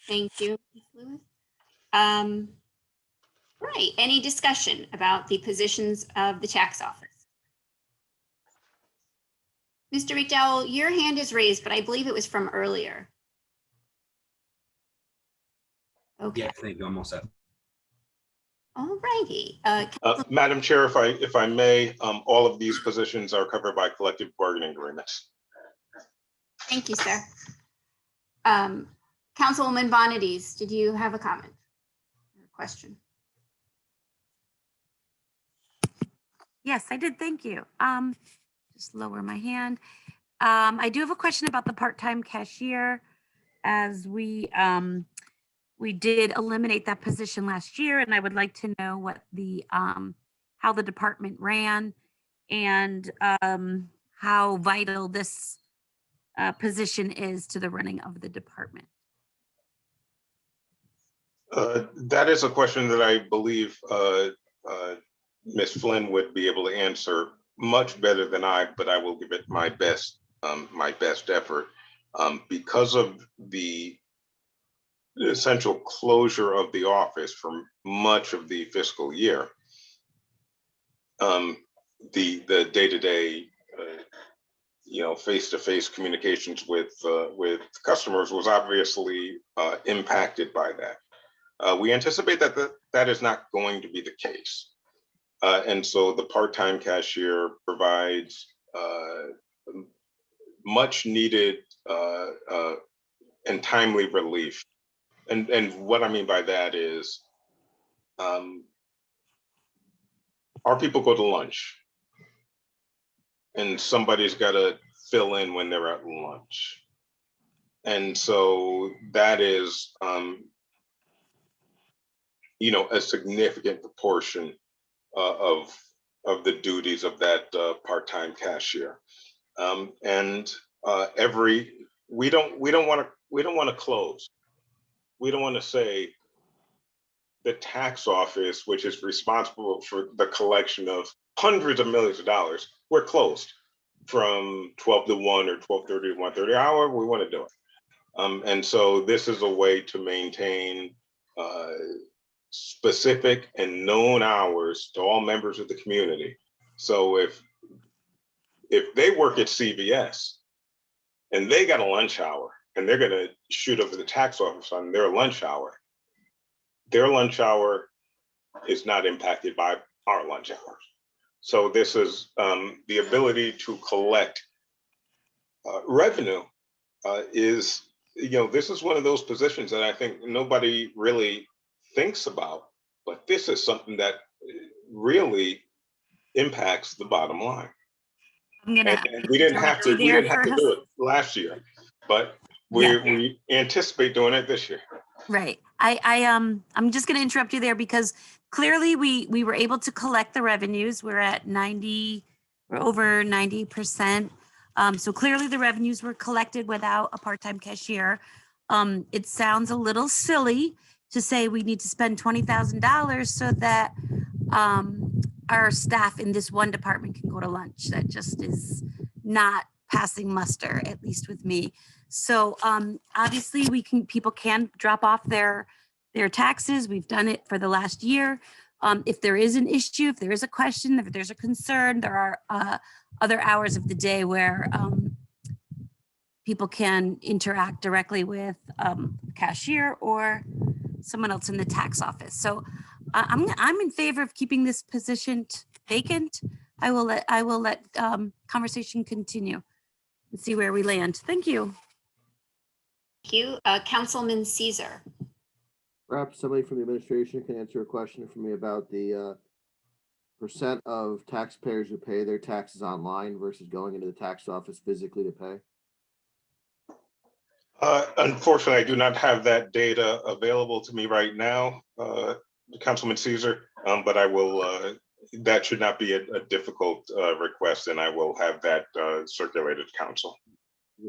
Thank you, Ms. Lewis. Right, any discussion about the positions of the tax office? Mr. McDowell, your hand is raised, but I believe it was from earlier. Okay. Yeah, thank you. I'm all set. All righty. Madam Chair, if I may, all of these positions are covered by collective bargaining agreements. Thank you, sir. Councilwoman Bonadies, did you have a comment or question? Yes, I did. Thank you. Just lower my hand. I do have a question about the part-time cashier, as we did eliminate that position last year, and I would like to know what the how the department ran and how vital this position is to the running of the department. That is a question that I believe Ms. Flynn would be able to answer much better than I, but I will give it my best effort. Because of the essential closure of the office for much of the fiscal year, the day-to-day face-to-face communications with customers was obviously impacted by that. We anticipate that is not going to be the case. And so the part-time cashier provides much needed and timely relief. And what I mean by that is our people go to lunch and somebody's got to fill in when they're at lunch. And so that is, a significant proportion of the duties of that part-time cashier. And we don't want to close. We don't want to say the tax office, which is responsible for the collection of hundreds of millions of dollars, we're closed from 12 to 1 or 12:30 to 1:30, however we want to do it. And so this is a way to maintain specific and known hours to all members of the community. So if they work at CVS and they got a lunch hour and they're going to shoot over the tax office on their lunch hour is not impacted by our lunch hours. So this is the ability to collect revenue is, this is one of those positions that I think nobody really thinks about, but this is something that really impacts the bottom line. And we didn't have to do it last year, but we anticipate doing it this year. Right. I'm just going to interrupt you there because clearly we were able to collect the revenues. We're at we're over 90%. So clearly the revenues were collected without a part-time cashier. It sounds a little silly to say we need to spend $20,000 so that our staff in this one department can go to lunch. That just is not passing muster, at least with me. So obviously people can drop off their taxes. We've done it for the last year. If there is an issue, if there is a question, if there's a concern, there are other hours of the day where people can interact directly with cashier or someone else in the tax office. So I'm in favor of keeping this position vacant. I will let conversation continue and see where we land. Thank you. Thank you. Councilman Caesar. Perhaps somebody from the administration can answer a question for me about the percent of taxpayers who pay their taxes online versus going into the tax office physically to pay. Unfortunately, I do not have that data available to me right now, Councilman Caesar, but I will, that should not be a difficult request, and I will have that circulated to council.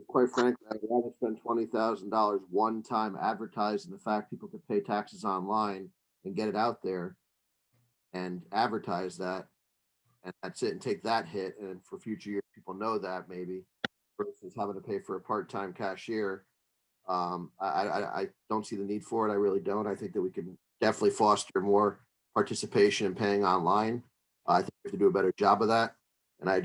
Quite frankly, I'd rather spend $20,000 one time advertising the fact people could pay taxes online and get it out there and advertise that, and that's it, and take that hit, and for future years, people know that maybe, versus having to pay for a part-time cashier. I don't see the need for it. I really don't. I think that we can definitely foster more participation in paying online. I think we have to do a better job of that, and I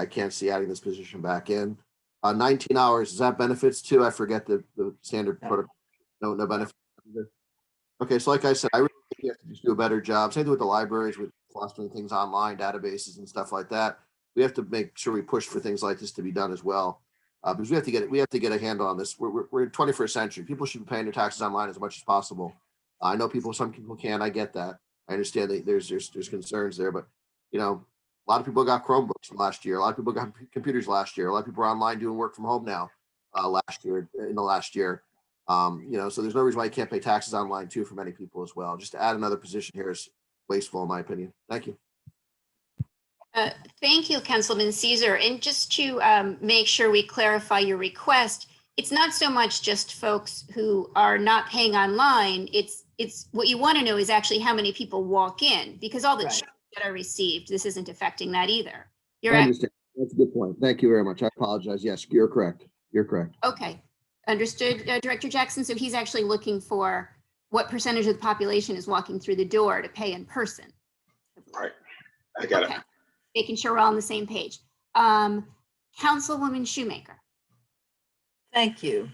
can't see adding this position back in. 19 hours, is that benefits too? I forget the standard protocol. No benefits. Okay, so like I said, I really think you have to just do a better job. Same thing with the libraries, with fostering things online, databases and stuff like that. We have to make sure we push for things like this to be done as well, because we have to get a handle on this. We're in 21st century. People should be paying their taxes online as much as possible. I know some people can. I get that. I understand that there's concerns there, but you know, a lot of people got Chromebooks last year. A lot of people got computers last year. A lot of people are online doing work from home now. In the last year. You know, so there's no reason why you can't pay taxes online too for many people as well. Just to add another position here is wasteful in my opinion. Thank you. Thank you, Councilman Caesar. And just to make sure we clarify your request, it's not so much just folks who are not paying online. It's what you want to know is actually how many people walk in, because all the checks that are received, this isn't affecting that either. I understand. That's a good point. Thank you very much. I apologize. Yes, you're correct. You're correct. Okay, understood, Director Jackson. So he's actually looking for what percentage of the population is walking through the door to pay in person. Right, I got it. Making sure we're all on the same page. Councilwoman Shoemaker. Thank you.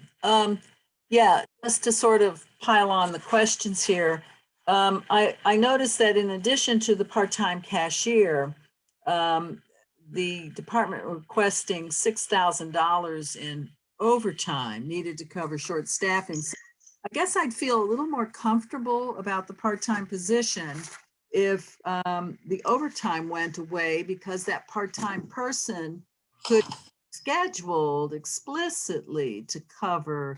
Yeah, just to sort of pile on the questions here. I noticed that in addition to the part-time cashier, the department requesting $6,000 in overtime needed to cover short staffing. So I guess I'd feel a little more comfortable about the part-time position if the overtime went away, because that part-time person could be scheduled explicitly to cover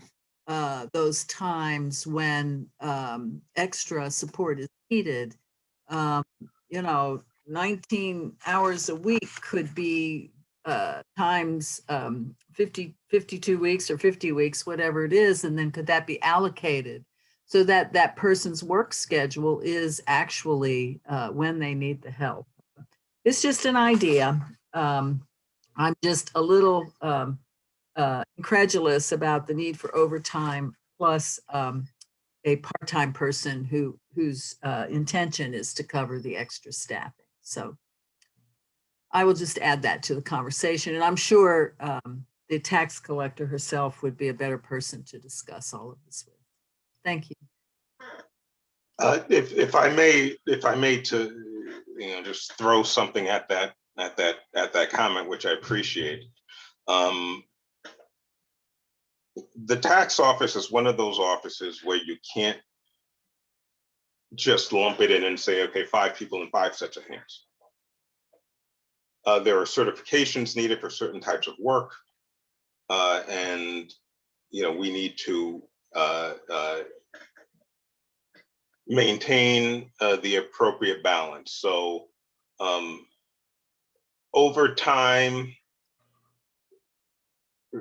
those times when extra support is needed. You know, 19 hours a week could be times 52 weeks or 50 weeks, whatever it is, and then could that be allocated so that that person's work schedule is actually when they need the help. It's just an idea. I'm just a little incredulous about the need for overtime plus a part-time person whose intention is to cover the extra staffing. So I will just add that to the conversation, and I'm sure the tax collector herself would be a better person to discuss all of this with. Thank you. If I may to, you know, just throw something at that comment, which I appreciate. The tax office is one of those offices where you can't just lump it in and say, okay, 5 people and 5 sets of hands. There are certifications needed for certain types of work, and you know, we need to maintain the appropriate balance. So over time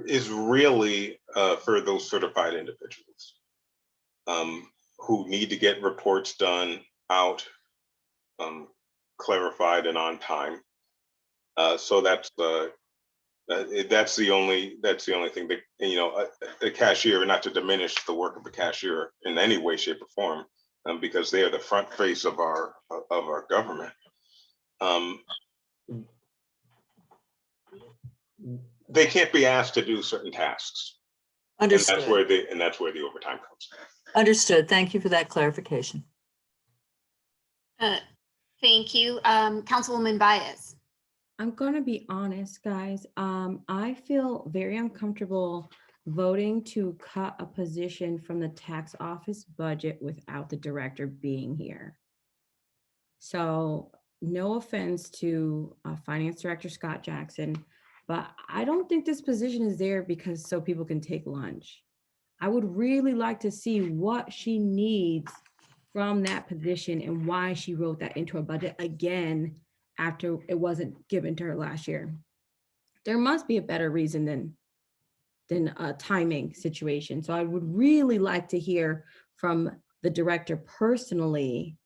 is really for those certified individuals who need to get reports done out, clarified and on time. So that's the only thing that, you know, a cashier, not to diminish the work of the cashier in any way, shape, or form, because they are the front face of our government. they can't be asked to do certain tasks. Understood. And that's where the overtime comes in. Understood. Thank you for that clarification. Thank you. Councilwoman Baez. I'm gonna be honest, guys. I feel very uncomfortable voting to cut a position from the tax office budget without the director being here. So no offense to Finance Director Scott Jackson, but I don't think this position is there because so people can take lunch. I would really like to see what she needs from that position and why she wrote that into her budget again after it wasn't given to her last year. There must be a better reason than a timing situation. So I would really like to hear from the director personally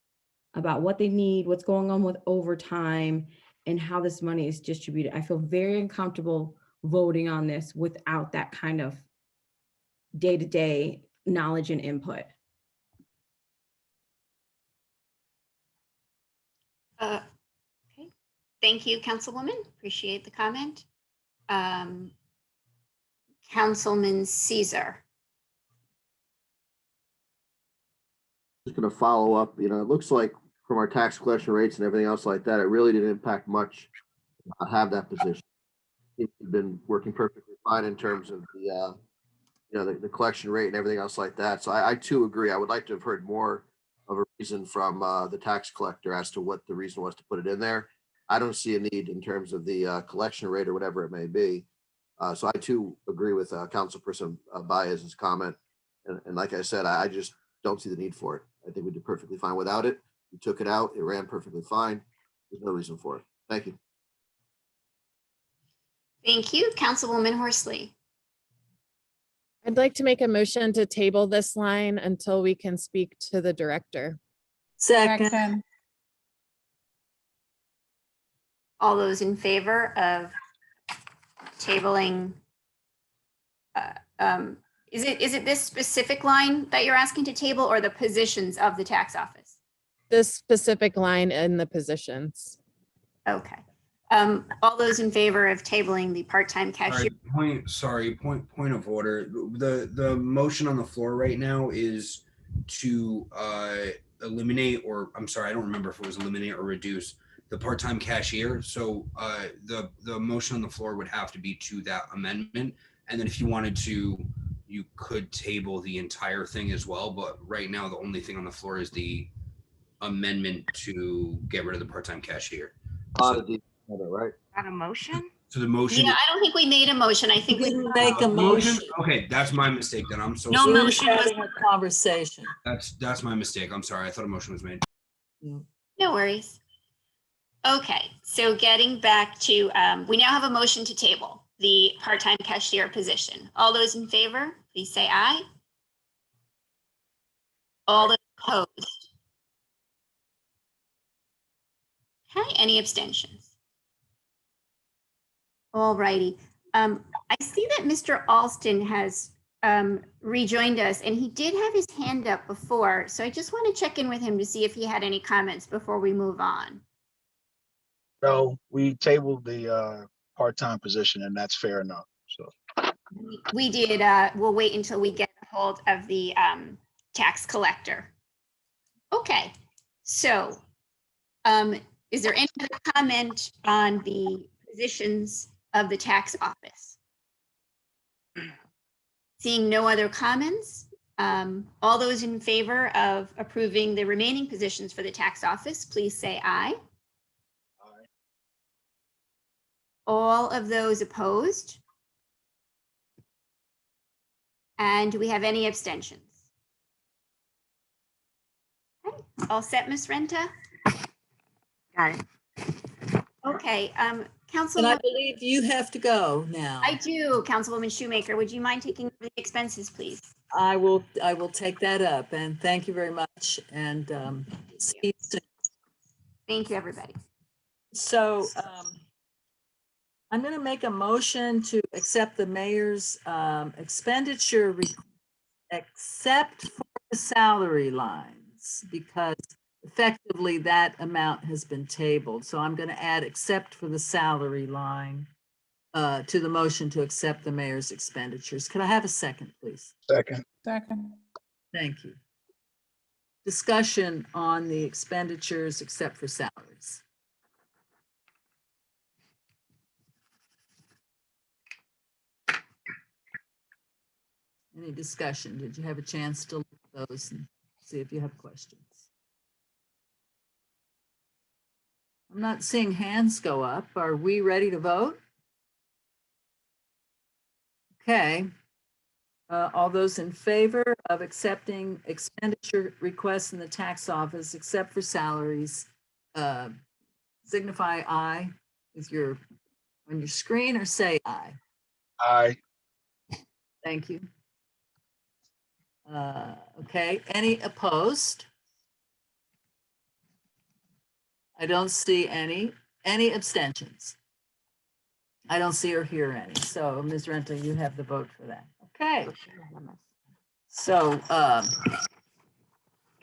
about what they need, what's going on with overtime, and how this money is distributed. I feel very uncomfortable voting on this without that kind of day-to-day knowledge and input. Okay. Thank you, Councilwoman. Appreciate the comment. Councilman Caesar. Just gonna follow up, it looks like from our tax collection rates and everything else like that, it really didn't impact much to not have that position. It's been working perfectly fine in terms of the collection rate and everything else like that. So I too agree. I would like to have heard more of a reason from the tax collector as to what the reason was to put it in there. I don't see a need in terms of the collection rate or whatever it may be. So I too agree with Councilperson Baez's comment. And like I said, I just don't see the need for it. I think we did perfectly fine without it. We took it out. It ran perfectly fine. There's no reason for it. Thank you. Thank you, Councilwoman Horsley. I'd like to make a motion to table this line until we can speak to the director. Second. All those in favor of tabling, is it this specific line that you're asking to table or the positions of the tax office? This specific line in the positions. Okay. All those in favor of tabling the part-time cashier? Point of order. The motion on the floor right now is to eliminate, or I'm sorry, I don't remember if it was eliminate or reduce the part-time cashier. So the motion on the floor would have to be to that amendment. And then if you wanted to, you could table the entire thing as well. But right now, the only thing on the floor is the amendment to get rid of the part-time cashier. Right? Got a motion? So the motion. Yeah, I don't think we made a motion. I think we didn't make a motion. Okay, that's my mistake then. I'm so No sorry. motion was having a conversation. That's my mistake. I'm sorry. I thought a motion was made. No worries. Okay, so getting back to, we now have a motion to table the part-time cashier position. All those in favor, please say aye. All those opposed? Okay, any abstentions? All righty. I see that Mr. Alston has rejoined us, and he did have his hand up before, so I just want to check in with him to see if he had any comments before we move on. No, we tabled the part-time position, and that's fair enough. So We did. We'll wait until we get a hold of the tax collector. Okay, so is there any other comment on the positions of the tax office? Seeing no other comments, all those in favor of approving the remaining positions for the tax office, please say aye. Aye. All of those opposed? And do we have any abstentions? Okay, all set, Ms. Renta? Got it. Okay, And I Councilwoman, believe you have to go now. I do, Councilwoman Shoemaker, would you mind taking the expenses, please? I will take that up, and thank you very much. And see you soon. Thank you, everybody. So I'm going to make a motion to accept the mayor's expenditure except for the salary lines, because effectively that amount has been tabled. So I'm going to add except for the salary line to the motion to accept the mayor's expenditures. Could I have a second, please? Second. Second. Thank you. Discussion on the expenditures except for salaries. Any discussion? Did you have a chance to look at those and see if you have questions? I'm not seeing hands go up. Are we ready to vote? Okay. All those in favor of accepting expenditure requests in the tax office except for salaries, signify aye with your on your screen, or say aye. Aye. Thank you. Okay, any opposed? I don't see any. Any abstentions? I don't see or hear any. So Ms. Renta, you have the vote for that. Okay. So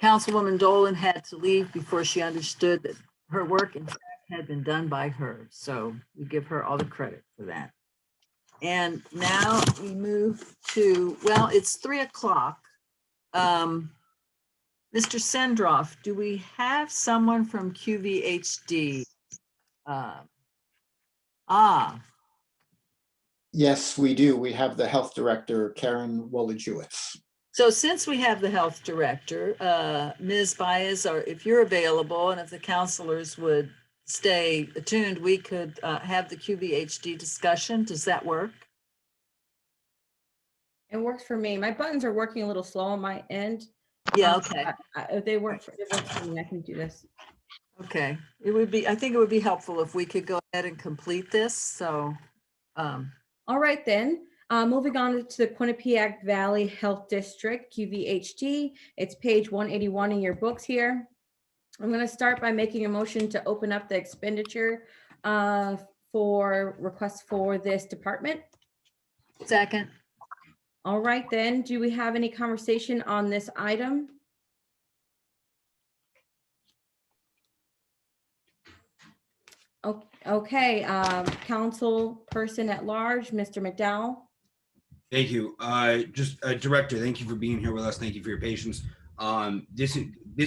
Councilwoman Dolan had to leave before she understood that her work in fact had been done by her. So we give her all the credit for that. And now we move to, well, it's 3 o'clock. Mr. Sendroff, do we have someone from QVHD? Yes, we do. We have the health director, Karen Wolodziewicz. So since we have the health director, Ms. Baez, or if you're available and if the counselors would stay attuned, we could have the QVHD discussion. Does that work? It works for me. My buttons are working a little slow on my end. Yeah, okay. If they work for, it works for me, I can do this. Okay, it would be, I think it would be helpful if we could go ahead and complete this, so. All right then, moving on to the Quinnipiac Valley Health District, QVHD. It's page 181 in your books here. I'm gonna start by making a motion to open up the expenditure for requests for this department. Second. All right then, do we have any conversation on this item? Okay, council person at large, Mr. McDowell. Thank you. Director, thank you for being here with us. Thank you for your patience. This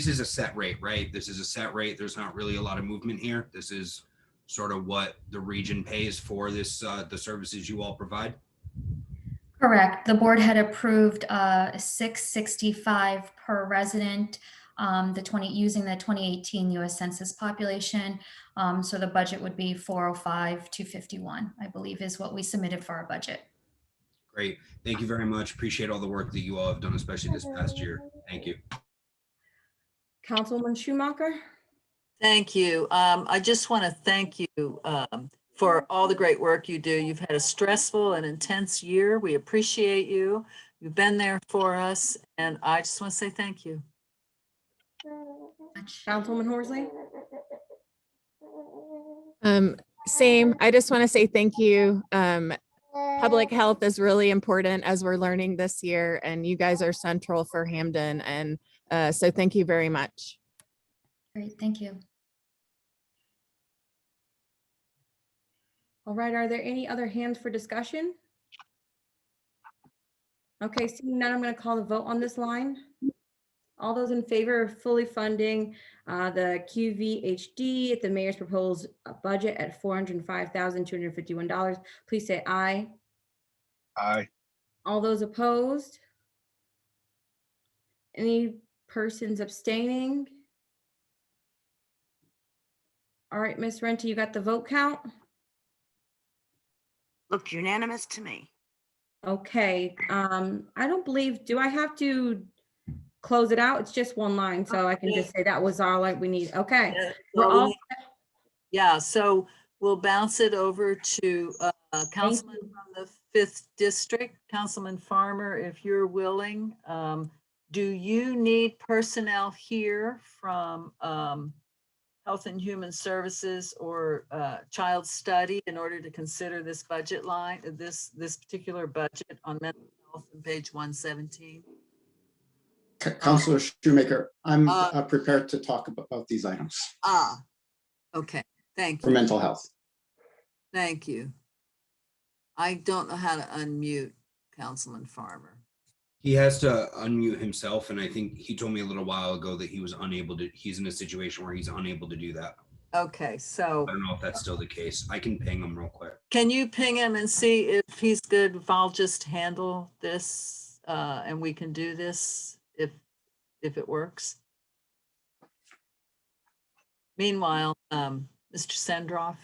is a set rate, right? This is a set rate. There's not really a lot of movement here. This is sort of what the region pays for this, the services you all provide. Correct. The board had approved $665 per resident, using the 2018 U.S. Census population. So the budget would be $405,251, I believe, is what we submitted for our budget. Great. Thank you very much. Appreciate all the work that you all have done, especially this past year. Thank you. Councilman Schumacher. Thank you. I just want to thank you for all the great work you do. You've had a stressful and intense year. We appreciate you. You've been there for us, and I just want to say thank you. Councilwoman Horsley. Same. I just want to say thank you. Public health is really important as we're learning this year, and you guys are central for Hamden. And so thank you very much. Great, thank you. All right, are there any other hands for discussion? Okay, seeing none, I'm going to call the vote on this line. All those in favor of fully funding the QVHD at the mayor's proposed budget at $405,251, please say aye. Aye. All those opposed? Any persons abstaining? All right, Ms. Renta, you got the vote count? Looked unanimous to me. Okay, I don't believe, do I have to close it out? It's just one line, so I can just say that was all we need. Okay. Yeah, We're all yeah, so we'll bounce it over to Councilman from the 5th District, Councilman Farmer, if you're willing. Do you need personnel here from Health and Human Services or Child Study in order to consider this budget line, this particular budget on mental health on page 117? Councilor Shoemaker, I'm prepared to talk about these items Okay, thank you. for mental health. Thank you. I don't know how to unmute Councilman Farmer. He has to unmute himself, and I think he told me a little while ago that he was unable to, he's in a situation where he's unable to do that. Okay, so I don't know if that's still the case. I can ping him real quick. can you ping him and see if he's good? If I'll just handle this and we can do this if it works. Meanwhile, Mr. Sendroff,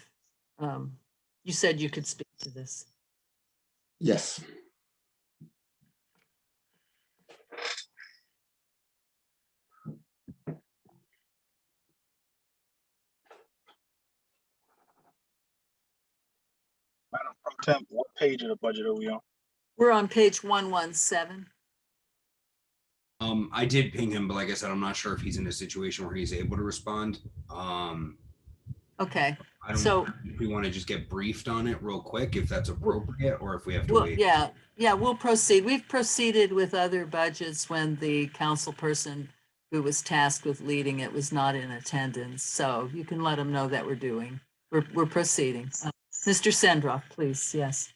you said you could speak to this. Yes. Madam Pro Temp, what page of the budget are we on? We're on page 117. I did ping him, but like I said, I'm not sure if he's in a situation where he's able to respond. Okay, I don't so know if we want to just get briefed on it real quick, if that's appropriate, or if we have to well, wait. yeah, we'll proceed. We've proceeded with other budgets when the council person who was tasked with leading it was not in attendance. So you can let them know that we're proceeding. Mr. Sendroff, please, yes.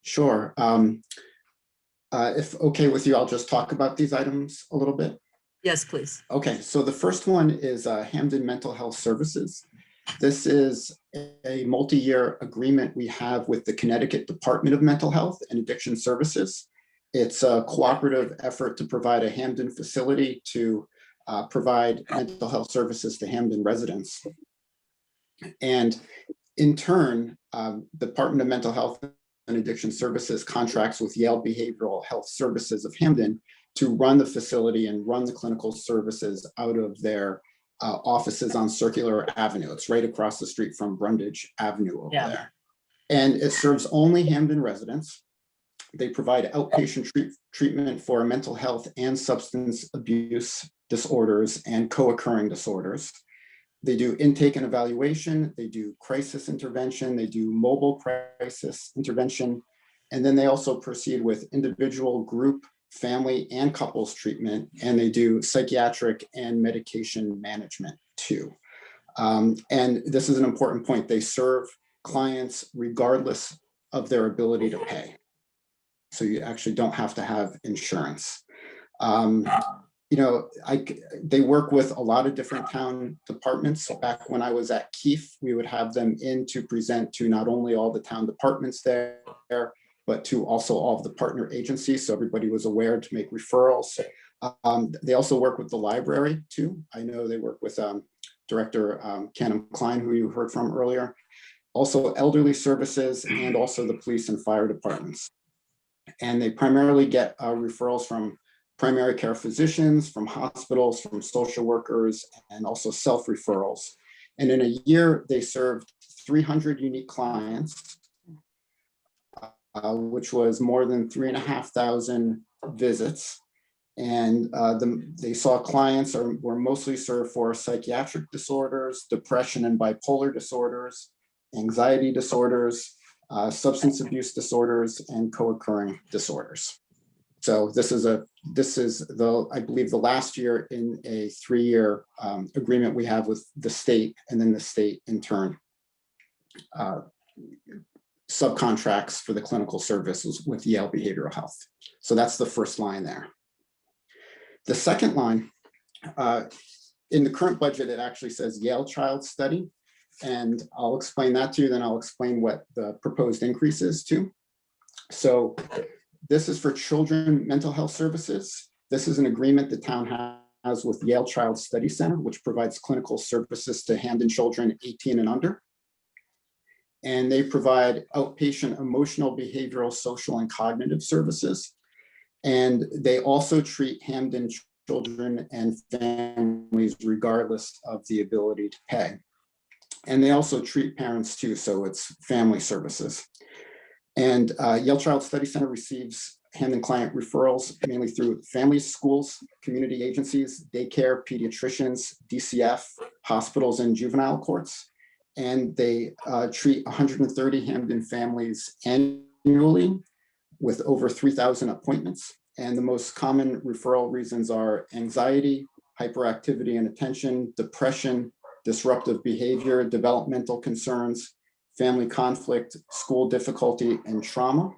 Sure. If okay with you, I'll just talk about these items a little bit. Yes, please. Okay, so the first one is Hamden Mental Health Services. This is a multi-year agreement we have with the Connecticut Department of Mental Health and Addiction Services. It's a cooperative effort to provide a Hamden facility to provide mental health services to Hamden residents. And in turn, Department of Mental Health and Addiction Services contracts with Yale Behavioral Health Services of Hamden to run the facility and run the clinical services out of their offices on Circular Avenue. It's right across the street from Brundage Avenue over there. And it serves only Hamden residents. They provide outpatient treatment for mental health and substance abuse disorders and co-occurring disorders. They do intake and evaluation, they do crisis intervention, they do mobile crisis intervention, and then they also proceed with individual, group, family, and couples treatment, and they do psychiatric and medication management too. And this is an important point. They serve clients regardless of their ability to pay. So you actually don't have to have insurance. You know, they work with a lot of different town departments. Back when I was at Keefe, we would have them in to present to not only all the town departments there, but to also all of the partner agencies. So everybody was aware to make referrals. They also work with the library too. I know they work with Director Cannon Klein, who you heard from earlier. Also elderly services and also the police and fire departments. And they primarily get referrals from primary care physicians, from hospitals, from social workers, and also self-referrals. And in a year, they served 300 unique clients, which was more than 3,500 visits. And they saw clients were mostly served for psychiatric disorders, depression and bipolar disorders, anxiety disorders, substance abuse disorders, and co-occurring disorders. So this is I believe the last year in a 3-year agreement we have with the state, and then the state in turn subcontracts for the clinical services with Yale Behavioral Health. So that's the first line there. The second line, in the current budget, it actually says Yale Child Study, and I'll explain that to you, then I'll explain what the proposed increase is too. So this is for children mental health services. This is an agreement the town has with Yale Child Study Center, which provides clinical services to Hamden children 18 and under. And they provide outpatient emotional, behavioral, social, and cognitive services. And they also treat Hamden children and families regardless of the ability to pay. And they also treat parents too, so it's family services. And Yale Child Study Center receives Hamden client referrals mainly through families, schools, community agencies, daycare, pediatricians, DCF, hospitals, and juvenile courts. And they treat 130 Hamden families annually with over 3,000 appointments. And the most common referral reasons are anxiety, hyperactivity and attention, depression, disruptive behavior, developmental concerns, family conflict, school difficulty, and trauma.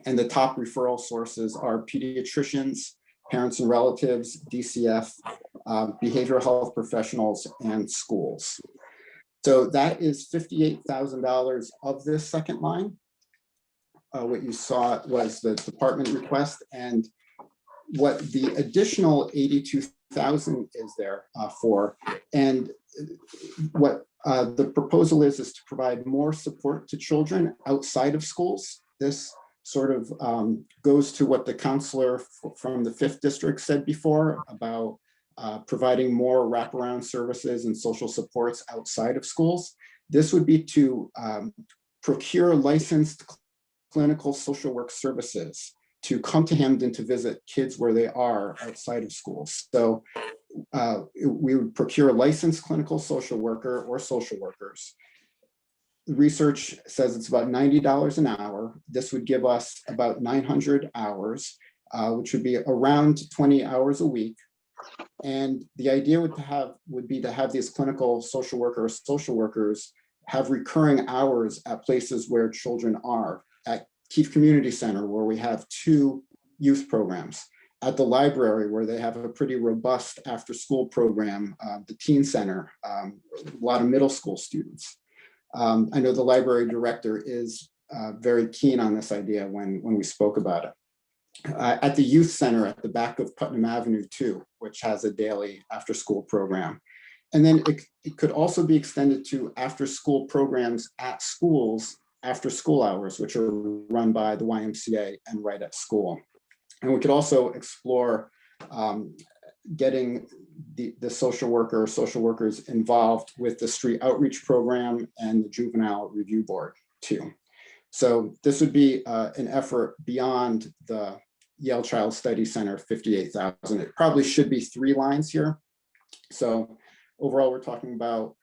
And the top referral sources are pediatricians, parents and relatives, DCF, behavioral health professionals, and schools. So that is $58,000 of this second line. What you saw was the department request, and what the additional 82,000 is there for. And what the proposal is to provide more support to children outside of schools. This sort of goes to what the counselor from the 5th district said before about providing more wraparound services and social supports outside of schools. This would be to procure licensed clinical social work services to come to Hamden to visit kids where they are outside of schools. So we would procure a licensed clinical social worker or social workers. The research says it's about $90 an hour. This would give us about 900 hours, which would be around 20 hours a week. And the idea would be to have these clinical social workers have recurring hours at places where children are. At Keefe Community Center, where we have 2 youth programs. At the library, where they have a pretty robust after-school program. The Teen Center, a lot of middle school students. I know the library director is very keen on this idea when we spoke about it. At the youth center at the back of Putnam Avenue too, which has a daily after-school program. And then it could also be extended to after-school programs at schools after school hours, which are run by the YMCA and right at school. And we could also explore getting the social workers involved with the street outreach program and the juvenile review board too. So this would be an effort beyond the Yale Child Study Center 58,000. It probably should be 3 lines here. So overall, we're talking about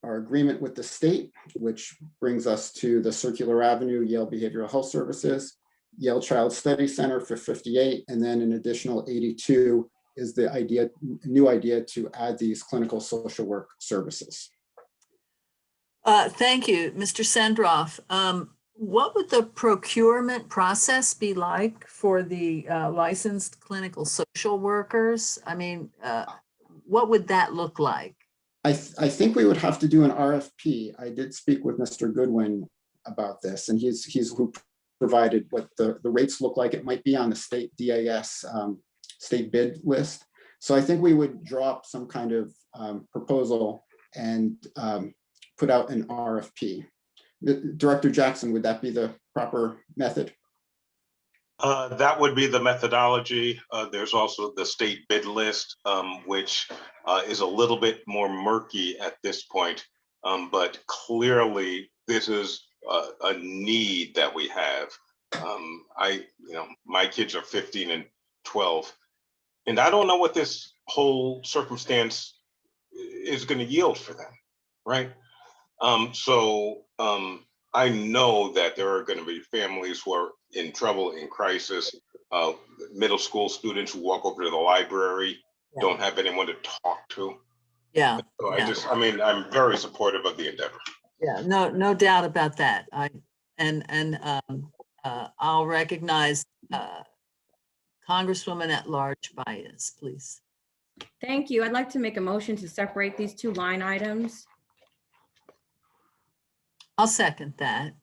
our agreement with the state, which brings us to the Circular Avenue Yale Behavioral Health Services, Yale Child Study Center for 58, and then an additional 82 is the new idea to add these clinical social work services. Thank you, Mr. Sendroff. What would the procurement process be like for the licensed clinical social workers? I mean, what would that look like? I think we would have to do an RFP. I did speak with Mr. Goodwin about this, and he's who provided what the rates look like. It might be on the state DAS state bid list. So I think we would draw up some kind of proposal and put out an RFP. Director Jackson, would that be the proper method? That would be the methodology. There's also the state bid list, which is a little bit more murky at this point. But clearly, this is a need that we have. My kids are 15 and 12, and I don't know what this whole circumstance is going to yield for them, right? I know that there are going to be families who are in trouble, in crisis, middle school students who walk over to the library, don't have anyone to talk to. Yeah. So I'm very supportive of the endeavor. Yeah, no doubt about that. I'll recognize Congresswoman at Large Baez, please. Thank you. I'd like to make a motion to separate these 2 line items. I'll second that.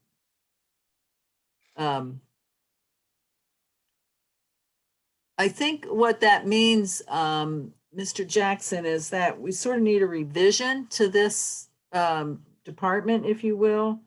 I think what that means, Mr. Jackson, is that we sort of need a revision to this department, if you will,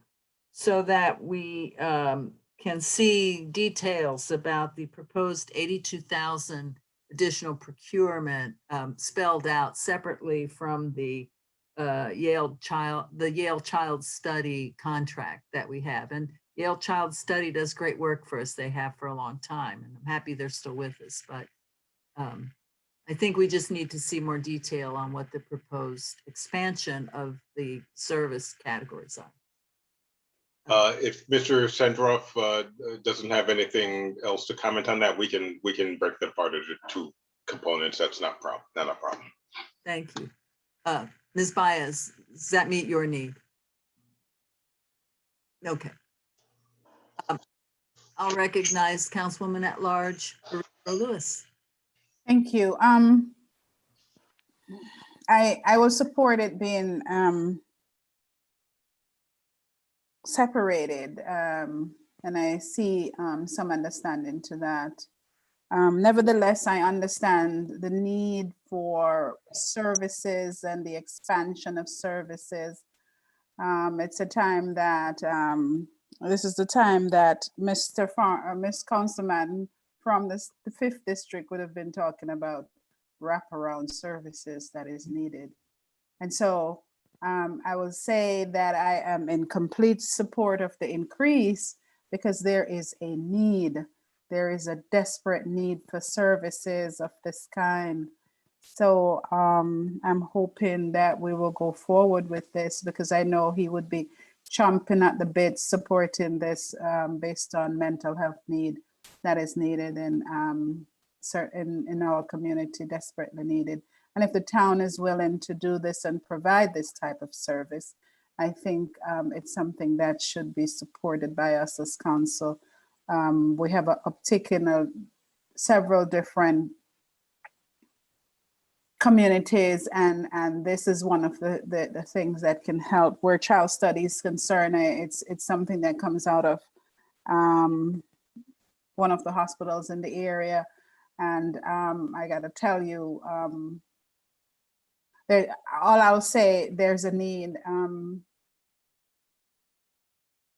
so that we can see details about the proposed 82,000 additional procurement spelled out separately from the Yale Child Study contract that we have. And Yale Child Study does great work for us. They have for a long time, and I'm happy they're still with us. But I think we just need to see more detail on what the proposed expansion of the service categories are. If Mr. Sendroff doesn't have anything else to comment on that, we can break that apart into 2 components. That's not a problem. Thank you. Ms. Baez, does that meet your need? Okay. I'll recognize Councilwoman at Large, Lewis. Thank you. I will support it being separated, and I see some understanding to that. Nevertheless, I understand the need for services and the expansion of services. It's a time that this is the time that Miss Councilman from the 5th district would have been talking about wraparound services that is needed. And so I will say that I am in complete support of the increase because there is a need. There is a desperate need for services of this kind. So I'm hoping that we will go forward with this because I know he would be chomping at the bit supporting this based on mental health need that is needed in our community, desperately needed. And if the town is willing to do this and provide this type of service, I think it's something that should be supported by us as council. We have an uptick in several different communities, and this is one of the things that can help. Where child study is concerned, it's something that comes out of one of the hospitals in the area. And I got to tell you, all I'll say, there's a need.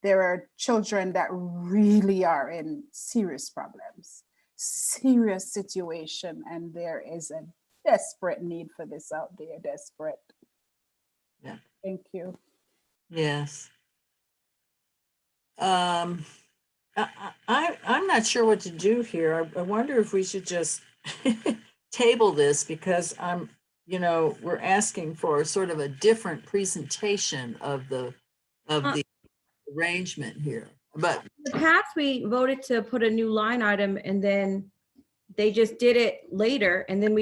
There are children that really are in serious problems, serious situation, and there is a desperate need for this out there, desperate. Yeah. Thank you. Yes. I'm not sure what to do here. I wonder if we should just table this because we're asking for sort of a different presentation of the arrangement here. But in the past, we voted to put a new line item and then they just did it later and then we